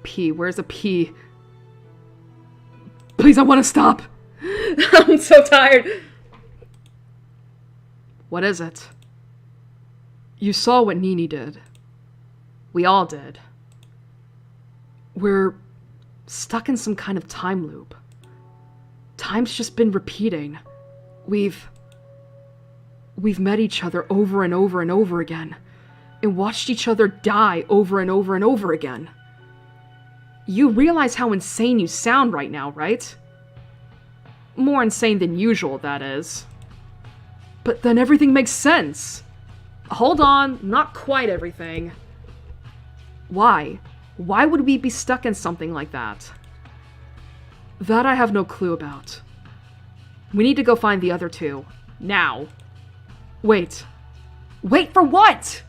P. Where's a P? Please, I want to stop. I'm so tired. What is it? You saw what Nini did. We all did. We're stuck in some kind of time loop. Time's just been repeating. We've met each other over and over and over again, and watched each other die over and over and over again. You realize how insane you sound right now, right? More insane than usual, that is. But then everything makes sense. Hold on, not quite everything. Why? Why would we be stuck in something like that? That I have no clue about. We need to go find the other two. Now. Wait. Wait for what?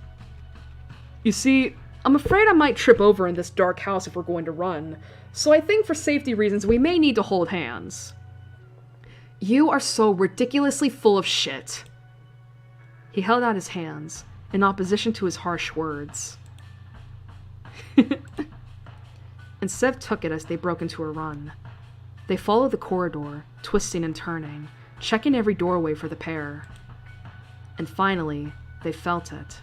You see, I'm afraid I might trip over in this dark house if we're going to run, so I think for safety reasons we may need to hold hands. You are so ridiculously full of shit. He held out his hands, in opposition to his harsh words. And Sev took it as they broke into a run. They followed the corridor, twisting and turning, checking every doorway for the pair. And finally, they felt it.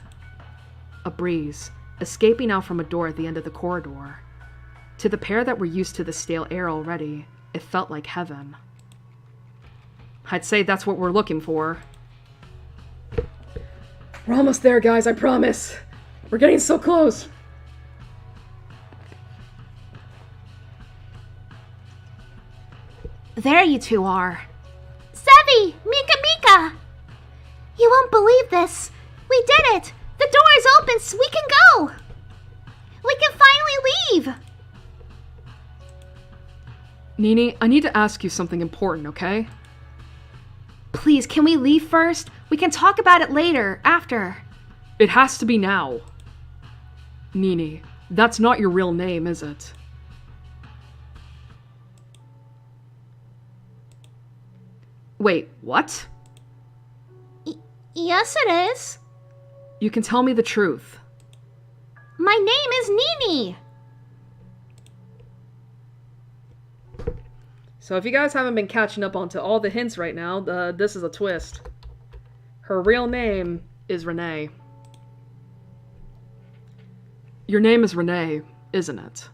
A breeze, escaping out from a door at the end of the corridor. To the pair that were used to the stale air already, it felt like heaven. I'd say that's what we're looking for. We're almost there, guys, I promise. We're getting so close. There you two are. Sevi! Mika! You won't believe this. We did it! The door is open so we can go! We can finally leave! Nini, I need to ask you something important, okay? Please, can we leave first? We can talk about it later, after. It has to be now. Nini, that's not your real name, is it? Wait, what? Yes, it is. You can tell me the truth. My name is Nini. So if you guys haven't been catching up onto all the hints right now, this is a twist. Her real name is Renee. Your name is Renee, isn't it?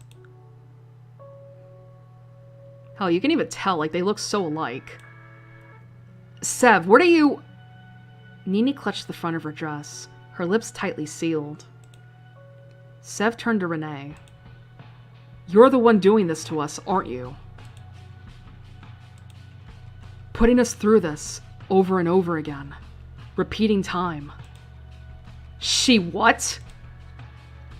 Hell, you can even tell, like, they look so alike. Sev, what are you... Nini clutched the front of her dress, her lips tightly sealed. Sev turned to Renee. You're the one doing this to us, aren't you? putting us through this over and over again, repeating time. She what?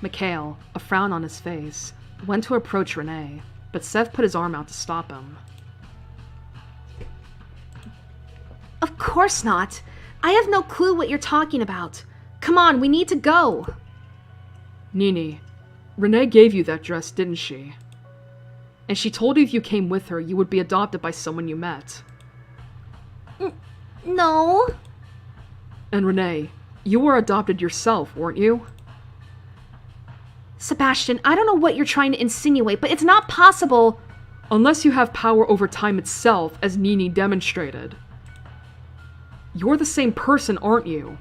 Mikhail, a frown on his face, went to approach Renee, but Sev put his arm out to stop him. Of course not. I have no clue what you're talking about. Come on, we need to go. Nini, Renee gave you that dress, didn't she? And she told you if you came with her, you would be adopted by someone you met. No. And Renee, you were adopted yourself, weren't you? Sebastian, I don't know what you're trying to insinuate, but it's not possible. Unless you have power over time itself, as Nini demonstrated. You're the same person, aren't you?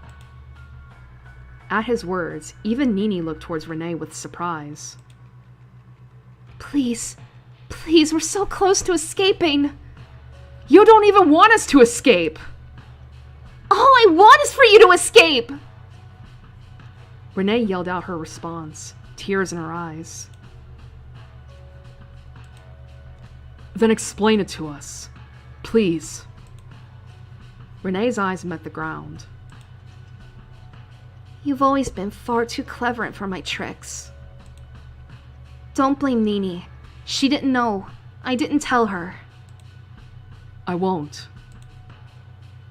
At his words, even Nini looked towards Renee with surprise. Please, please, we're so close to escaping. You don't even want us to escape! All I want is for you to escape! Renee yelled out her response, tears in her eyes. Then explain it to us. Please. Renee's eyes met the ground. You've always been far too clever for my tricks. Don't blame Nini. She didn't know. I didn't tell her. I won't.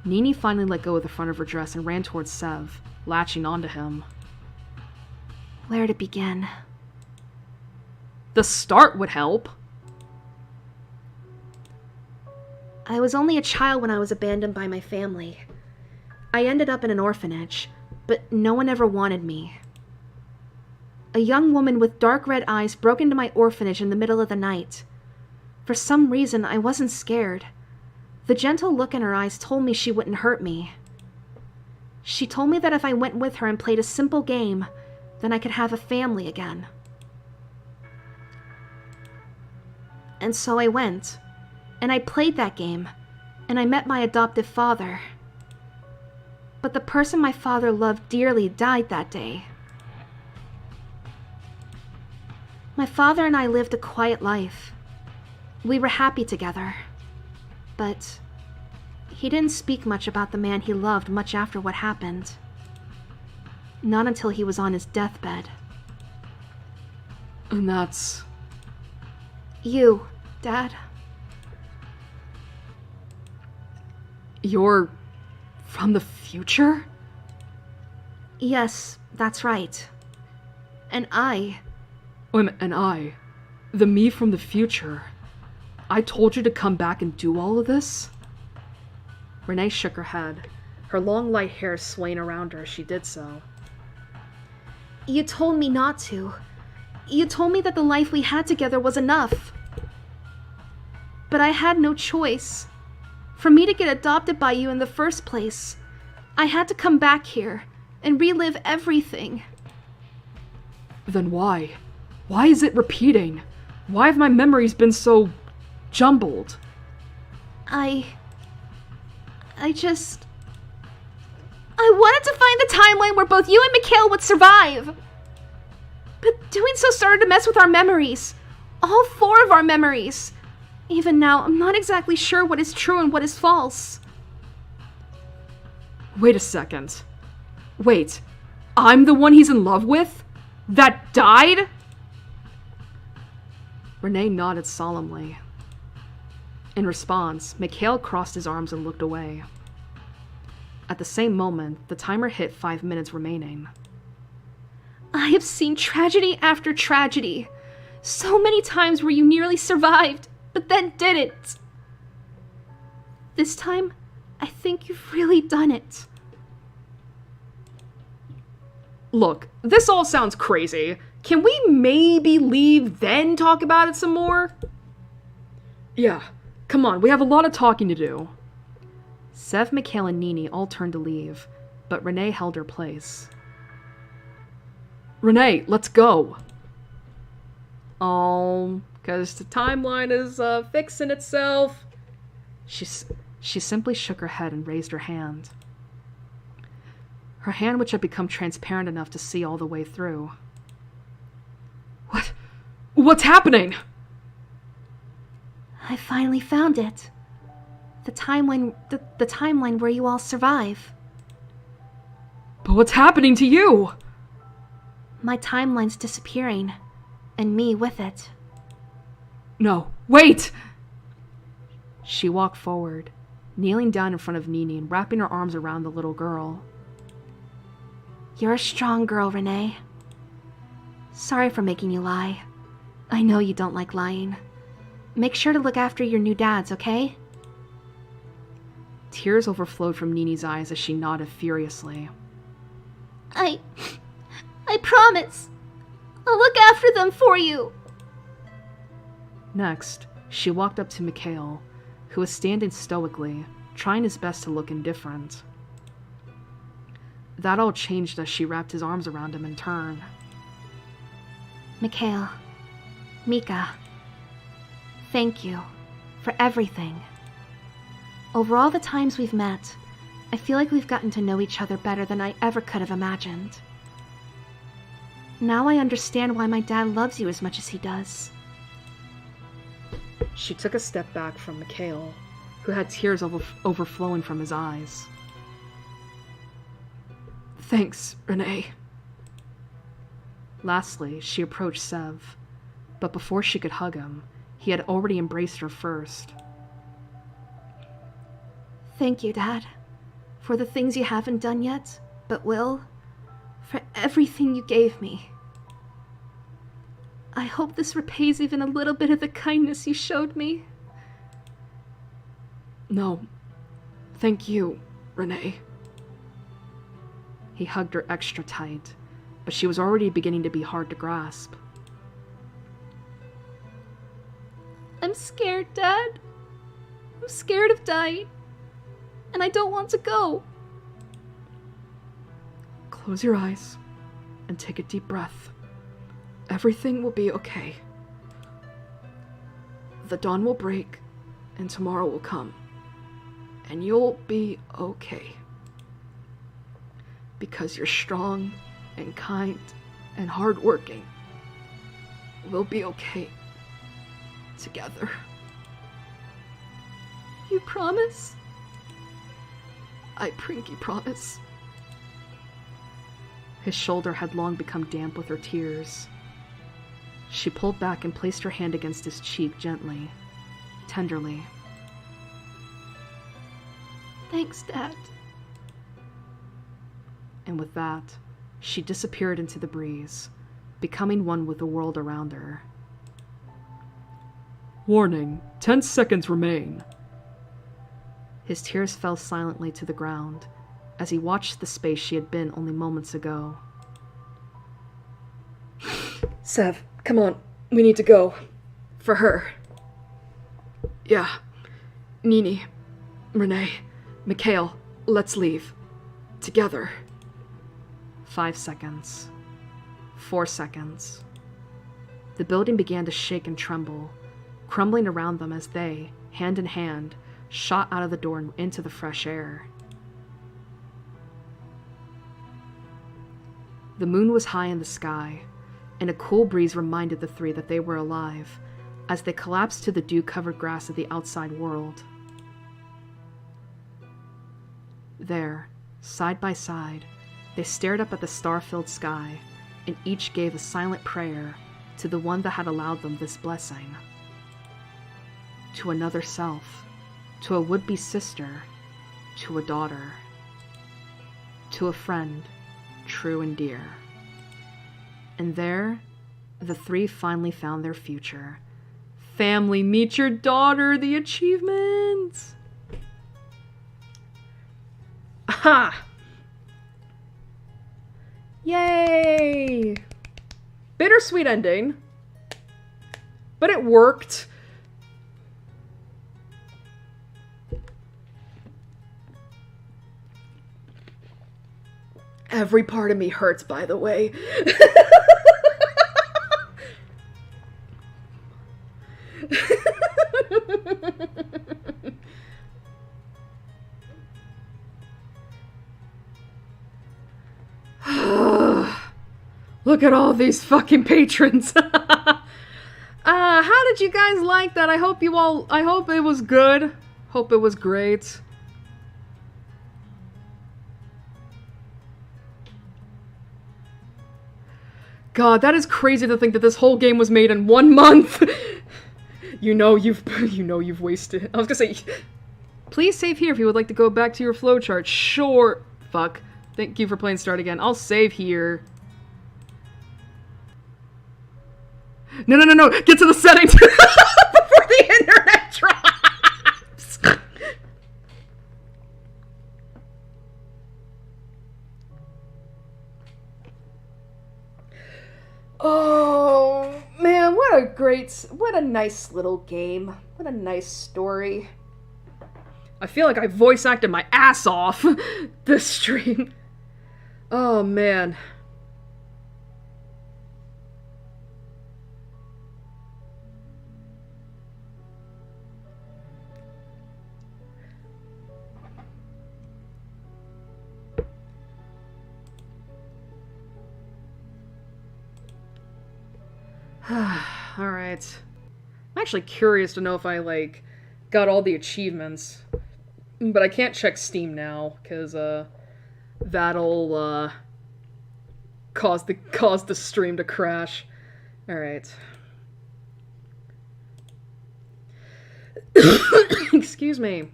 Nini finally let go of the front of her dress and ran towards Sev, latching onto him. Where to begin? The start would help. I was only a child when I was abandoned by my family. I ended up in an orphanage, but no one ever wanted me. A young woman with dark red eyes broke into my orphanage in the middle of the night. For some reason, I wasn't scared. The gentle look in her eyes told me she wouldn't hurt me. She told me that if I went with her and played a simple game, then I could have a family again. And so I went, and I played that game, and I met my adoptive father. But the person my father loved dearly died that day. My father and I lived a quiet life. We were happy together. But he didn't speak much about the man he loved much after what happened. Not until he was on his deathbed. And that's... You, Dad. You're from the future? Yes, that's right. And I... The me from the future. I told you to come back and do all of this? Renee shook her head, her long light hair swaying around her as she did so. You told me not to. You told me that the life we had together was enough. But I had no choice. For me to get adopted by you in the first place, I had to come back here and relive everything. Then why? Why is it repeating? Why have my memories been so jumbled? I wanted to find the timeline where both you and Mikhail would survive. But doing so started to mess with our memories. All 4 of our memories. Even now, I'm not exactly sure what is true and what is false. Wait a second. Wait, I'm the one he's in love with? That died? Renee nodded solemnly. In response, Mikhail crossed his arms and looked away. At the same moment, the timer hit 5 minutes remaining. I have seen tragedy after tragedy. So many times where you nearly survived, but then didn't. This time, I think you've really done it. Look, this all sounds crazy. Can we maybe leave, then talk about it some more? Yeah, come on, we have a lot of talking to do. Sev, Mikhail, and Nini all turned to leave, but Renee held her place. Renee, let's go. Because the timeline is fixing itself. She simply shook her head and raised her hand. Her hand which had become transparent enough to see all the way through. What's happening? I finally found it. The timeline where you all survive. But what's happening to you? My timeline's disappearing, and me with it. No, wait! She walked forward, kneeling down in front of Nini and wrapping her arms around the little girl. You're a strong girl, Renee. Sorry for making you lie. I know you don't like lying. Make sure to look after your new dads, okay? Tears overflowed from Nini's eyes as she nodded furiously. I promise. I'll look after them for you. Next, she walked up to Mikhail, who was standing stoically, trying his best to look indifferent. That all changed as she wrapped his arms around him in turn. Mikhail, Mika, thank you for everything. Over all the times we've met, I feel like we've gotten to know each other better than I ever could have imagined. Now I understand why my dad loves you as much as he does. She took a step back from Mikhail, who had tears overflowing from his eyes. Thanks, Renee. Lastly, she approached Sev, but before she could hug him, he had already embraced her first. Thank you, Dad, for the things you haven't done yet, but will, for everything you gave me. I hope this repays even a little bit of the kindness you showed me. No, thank you, Renee. He hugged her extra tight, but she was already beginning to be hard to grasp. I'm scared, Dad. I'm scared of dying, and I don't want to go. Close your eyes and take a deep breath. Everything will be okay. The dawn will break and tomorrow will come, and you'll be okay. Because you're strong and kind and hardworking. We'll be okay together. You promise? I pinky promise. His shoulder had long become damp with her tears. She pulled back and placed her hand against his cheek gently, tenderly. Thanks, Dad. And with that, she disappeared into the breeze, becoming one with the world around her. Warning, 10 seconds remain. His tears fell silently to the ground as he watched the space she had been only moments ago. Sev, come on, we need to go. For her. Yeah. Nini, Renee, Mikhail, let's leave. Together. 5 seconds. 4 seconds. The building began to shake and tremble, crumbling around them as they, hand in hand, shot out of the door and into the fresh air. The moon was high in the sky, and a cool breeze reminded the three that they were alive, as they collapsed to the dew-covered grass of the outside world. There, side by side, they stared up at the star-filled sky, and each gave a silent prayer to the one that had allowed them this blessing. To another self, to a would-be sister, to a daughter, to a friend, true and dear. And there, the three finally found their future. Family, meet your daughter, the achievements! Aha! Yay! Bittersweet ending. But it worked. Every part of me hurts, by the way. Look at all these fucking patrons. How did you guys like that? I hope it was good. Hope it was great. God, that is crazy to think that this whole game was made in 1 month. you know you've wasted. I was gonna say, please save here if you would like to go back to your flowchart. Sure. Fuck. Thank you for playing start again. I'll save here. No. Get to the settings before the internet drops. Oh, man, what a nice little game. What a nice story. I feel like I voice acted my ass off this stream. Oh, man. Alright. I'm actually curious to know if I, like, got all the achievements. But I can't check Steam now, because, that'll, cause the stream to crash. Alright. Excuse me.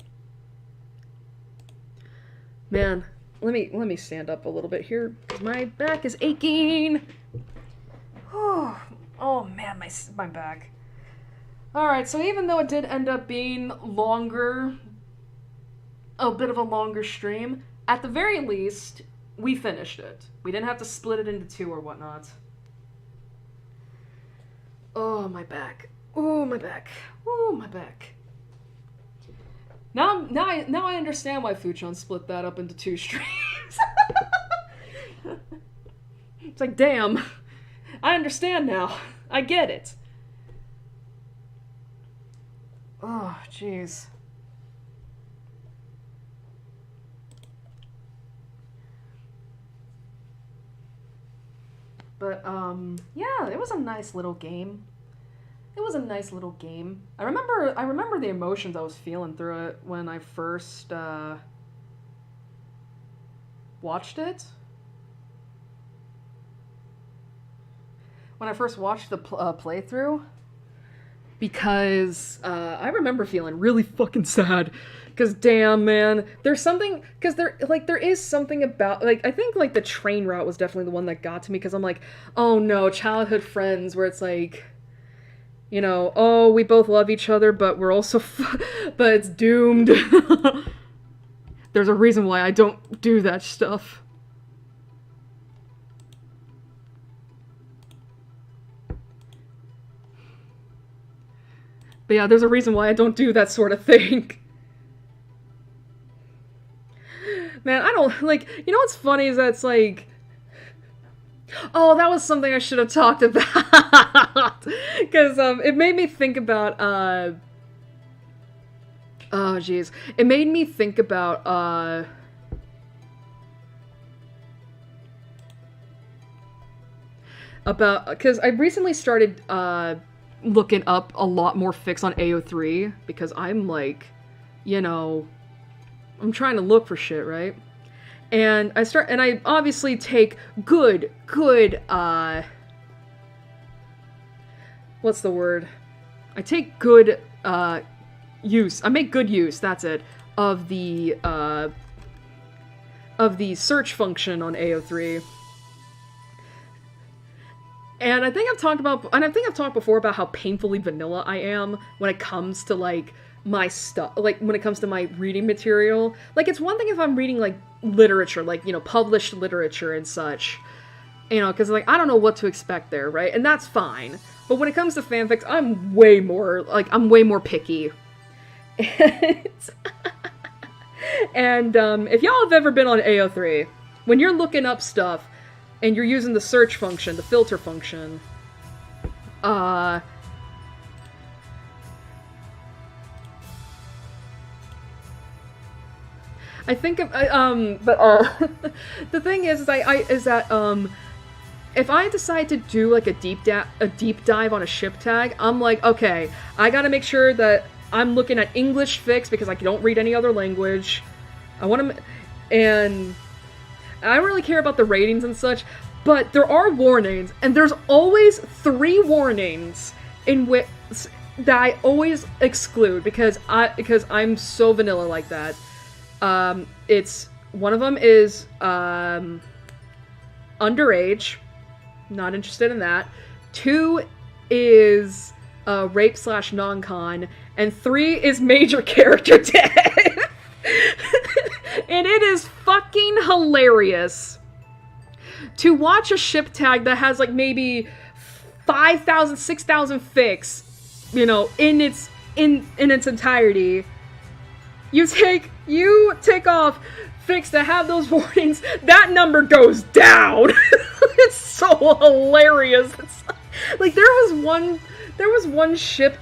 Man, let me stand up a little bit here, because my back is aching. Oh man, my back. Alright, so even though it did end up being longer, a bit of a longer stream, at the very least, we finished it. We didn't have to split it into 2 or whatnot. Oh, my back. Oh, my back. Oh, my back. Now I understand why Fuchon split that up into 2 streams. It's like, damn. I understand now. I get it. Oh, jeez. But, yeah, it was a nice little game. It was a nice little game. I remember the emotions I was feeling through it when I first, watched it. When I first watched the playthrough, because I remember feeling really fucking sad, because damn man, there's something, because there is something about, like, I think like the train route was definitely the one that got to me, because I'm like, oh no, childhood friends, where it's like, you know, oh, we both love each other, but we're also but it's doomed. There's a reason why I don't do that stuff. But yeah, there's a reason why I don't do that sort of thing. Man, I don't, like, you know what's funny is that it's like, oh, that was something I should have talked about. Because, it made me think about, oh, jeez. It made me think about, because I recently started, looking up a lot more fics on AO3, because I'm like, you know, I'm trying to look for shit, right? And I obviously take good, what's the word? I take good, use, I make good use, that's it, of the search function on AO3. And I think I've talked before about how painfully vanilla I am when it comes to, like, my stuff, like, when it comes to my reading material. Like, it's one thing if I'm reading, like, literature, like, you know, published literature and such, you know, because, like, I don't know what to expect there, right? And that's fine. But when it comes to fanfics, I'm way more picky. And, if y'all have ever been on AO3, when you're looking up stuff, and you're using the search function, the filter function, I think of, the thing is that, if I decide to do, like, a deep dive on a ship tag, I'm like, okay, I gotta make sure that I'm looking at English fics because I don't read any other language. I want to, and I don't really care about the ratings and such, but there are warnings, and there's always 3 warnings in which that I always exclude because I'm so vanilla like that. It's one of them is underage, not interested in that. 2 is rape / non-con, and 3 is major character death. And it is fucking hilarious to watch a ship tag that has like maybe 5,000, 6,000 fics, you know, in its entirety. You take off fics that have those warnings, that number goes down. It's so hilarious. It's like there was one ship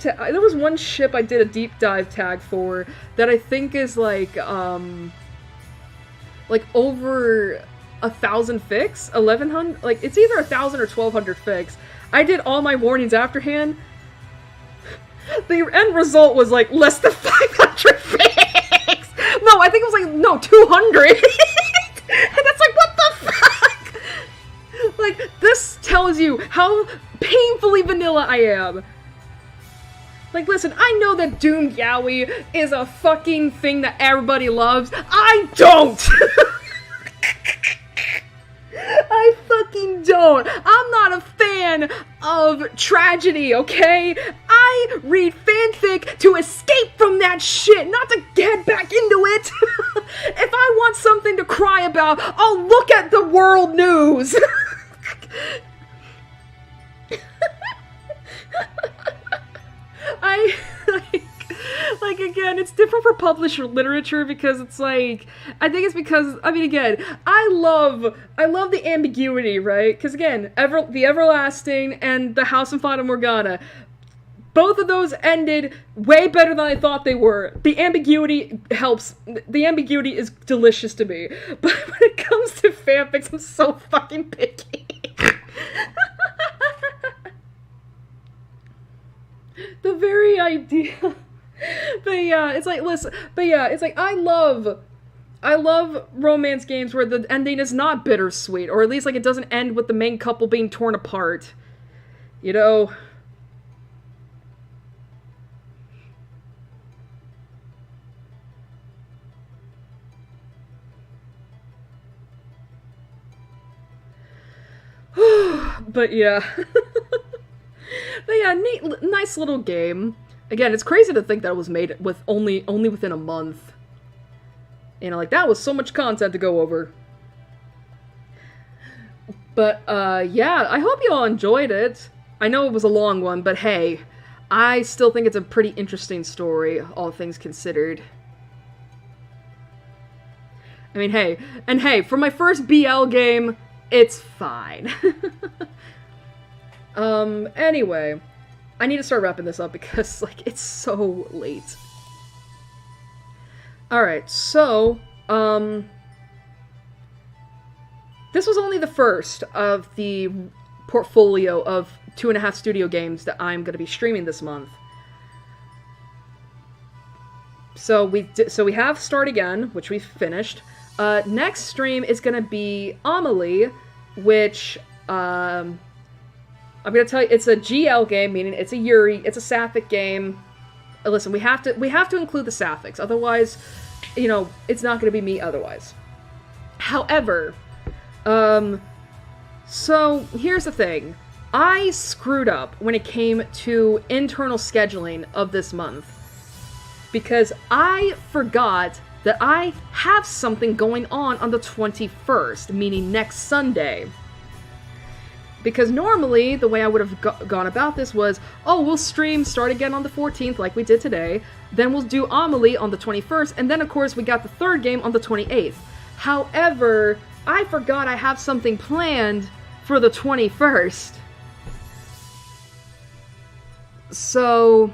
I did a deep dive tag for that I think is like over 1,000 fics, 1,100, like it's either 1,000 or 1,200 fics. I did all my warnings afterhand. The end result was like less than 500 fics. No, I think it was like 200. And it's like, what the fuck? Like, this tells you how painfully vanilla I am. Like, listen, I know that Doom Yaoi is a fucking thing that everybody loves. I don't! I fucking don't. I'm not a fan of tragedy, okay? I read fanfic to escape from that shit, not to get back into it. If I want something to cry about, I'll look at the world news. Like, again, it's different for published literature because it's like, I think it's because, I mean, again, I love the ambiguity, right? Because, again, the Everlasting and the House of Fata Morgana, both of those ended way better than I thought they were. The ambiguity helps. The ambiguity is delicious to me. But when it comes to fanfics, I'm so fucking picky. The very idea. But yeah, it's like, listen, but yeah, it's like, I love romance games where the ending is not bittersweet, or at least, like, it doesn't end with the main couple being torn apart. You know? But yeah. But yeah, nice little game. Again, it's crazy to think that it was made with only within a month. You know, like, that was so much content to go over. But, yeah, I hope you all enjoyed it. I know it was a long one, but hey, I still think it's a pretty interesting story, all things considered. I mean, hey, for my first BL game, it's fine. Anyway, I need to start wrapping this up because, like, it's so late. Alright, so, this was only the first of the portfolio of 2.5 studio games that I'm going to be streaming this month. So we have Start Again, which we've finished. Next stream is going to be Amelie, which, I'm going to tell you, it's a GL game, meaning it's a Yuri, it's a Sapphic game. Listen, we have to include the Sapphics, otherwise, you know, it's not going to be me otherwise. However, so here's the thing. I screwed up when it came to internal scheduling of this month, because I forgot that I have something going on the 21st, meaning next Sunday. Because normally, the way I would have gone about this was, oh, we'll stream Start Again on the 14th, like we did today, then we'll do Amelie on the 21st, and then, of course, we got the third game on the 28th. However, I forgot I have something planned for the 21st. So,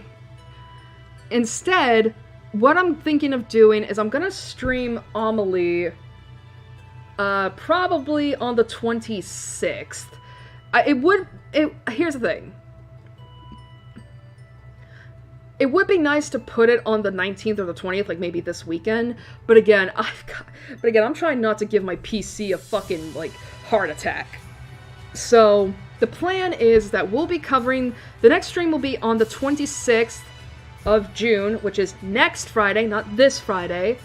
instead, what I'm thinking of doing is I'm gonna stream Amelie, probably on the 26th. Here's the thing. It would be nice to put it on the 19th or the 20th, like maybe this weekend. But again, I'm trying not to give my PC a fucking, like, heart attack. So, the plan is that we'll be covering, the next stream will be on the 26th of June, which is next Friday, not this Friday,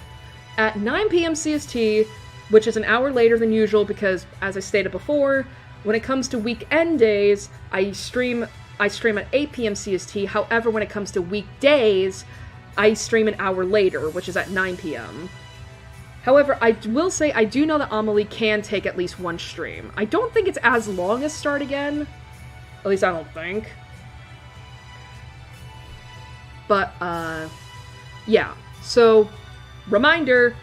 at 9 p.m. CST, which is an hour later than usual because, as I stated before, when it comes to weekend days, I stream at 8 p.m. CST. However, when it comes to weekdays, I stream an hour later, which is at 9 p.m. However, I will say I do know that Amelie can take at least one stream. I don't think it's as long as Start Again. At least I don't think. But, yeah. So, reminder,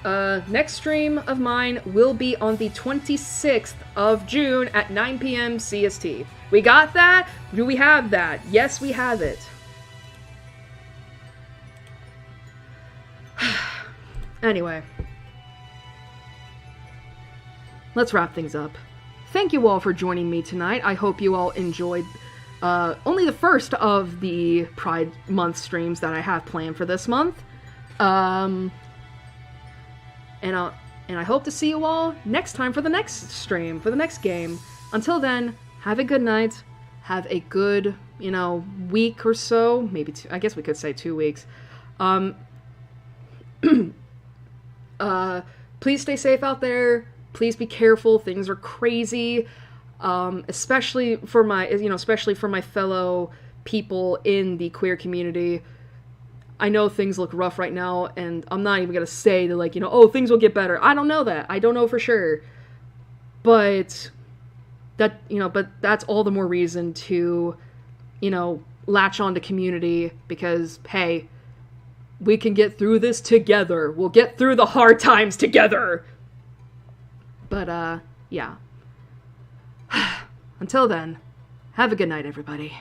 next stream of mine will be on the 26th of June at 9 p.m. CST. We got that? Do we have that? Yes, we have it. Anyway. Let's wrap things up. Thank you all for joining me tonight. I hope you all enjoyed only the first of the Pride Month streams that I have planned for this month. And I hope to see you all next time for the next stream, for the next game. Until then, have a good night. Have a good, week or so. Maybe I guess we could say 2 weeks. Please stay safe out there. Please be careful. Things are crazy. Especially for my fellow people in the queer community. I know things look rough right now, and I'm not even gonna say that, oh, things will get better. I don't know that. I don't know for sure. But that's all the more reason to, latch on to community, because, hey, we can get through this together. We'll get through the hard times together. But, yeah. Until then, have a good night, everybody.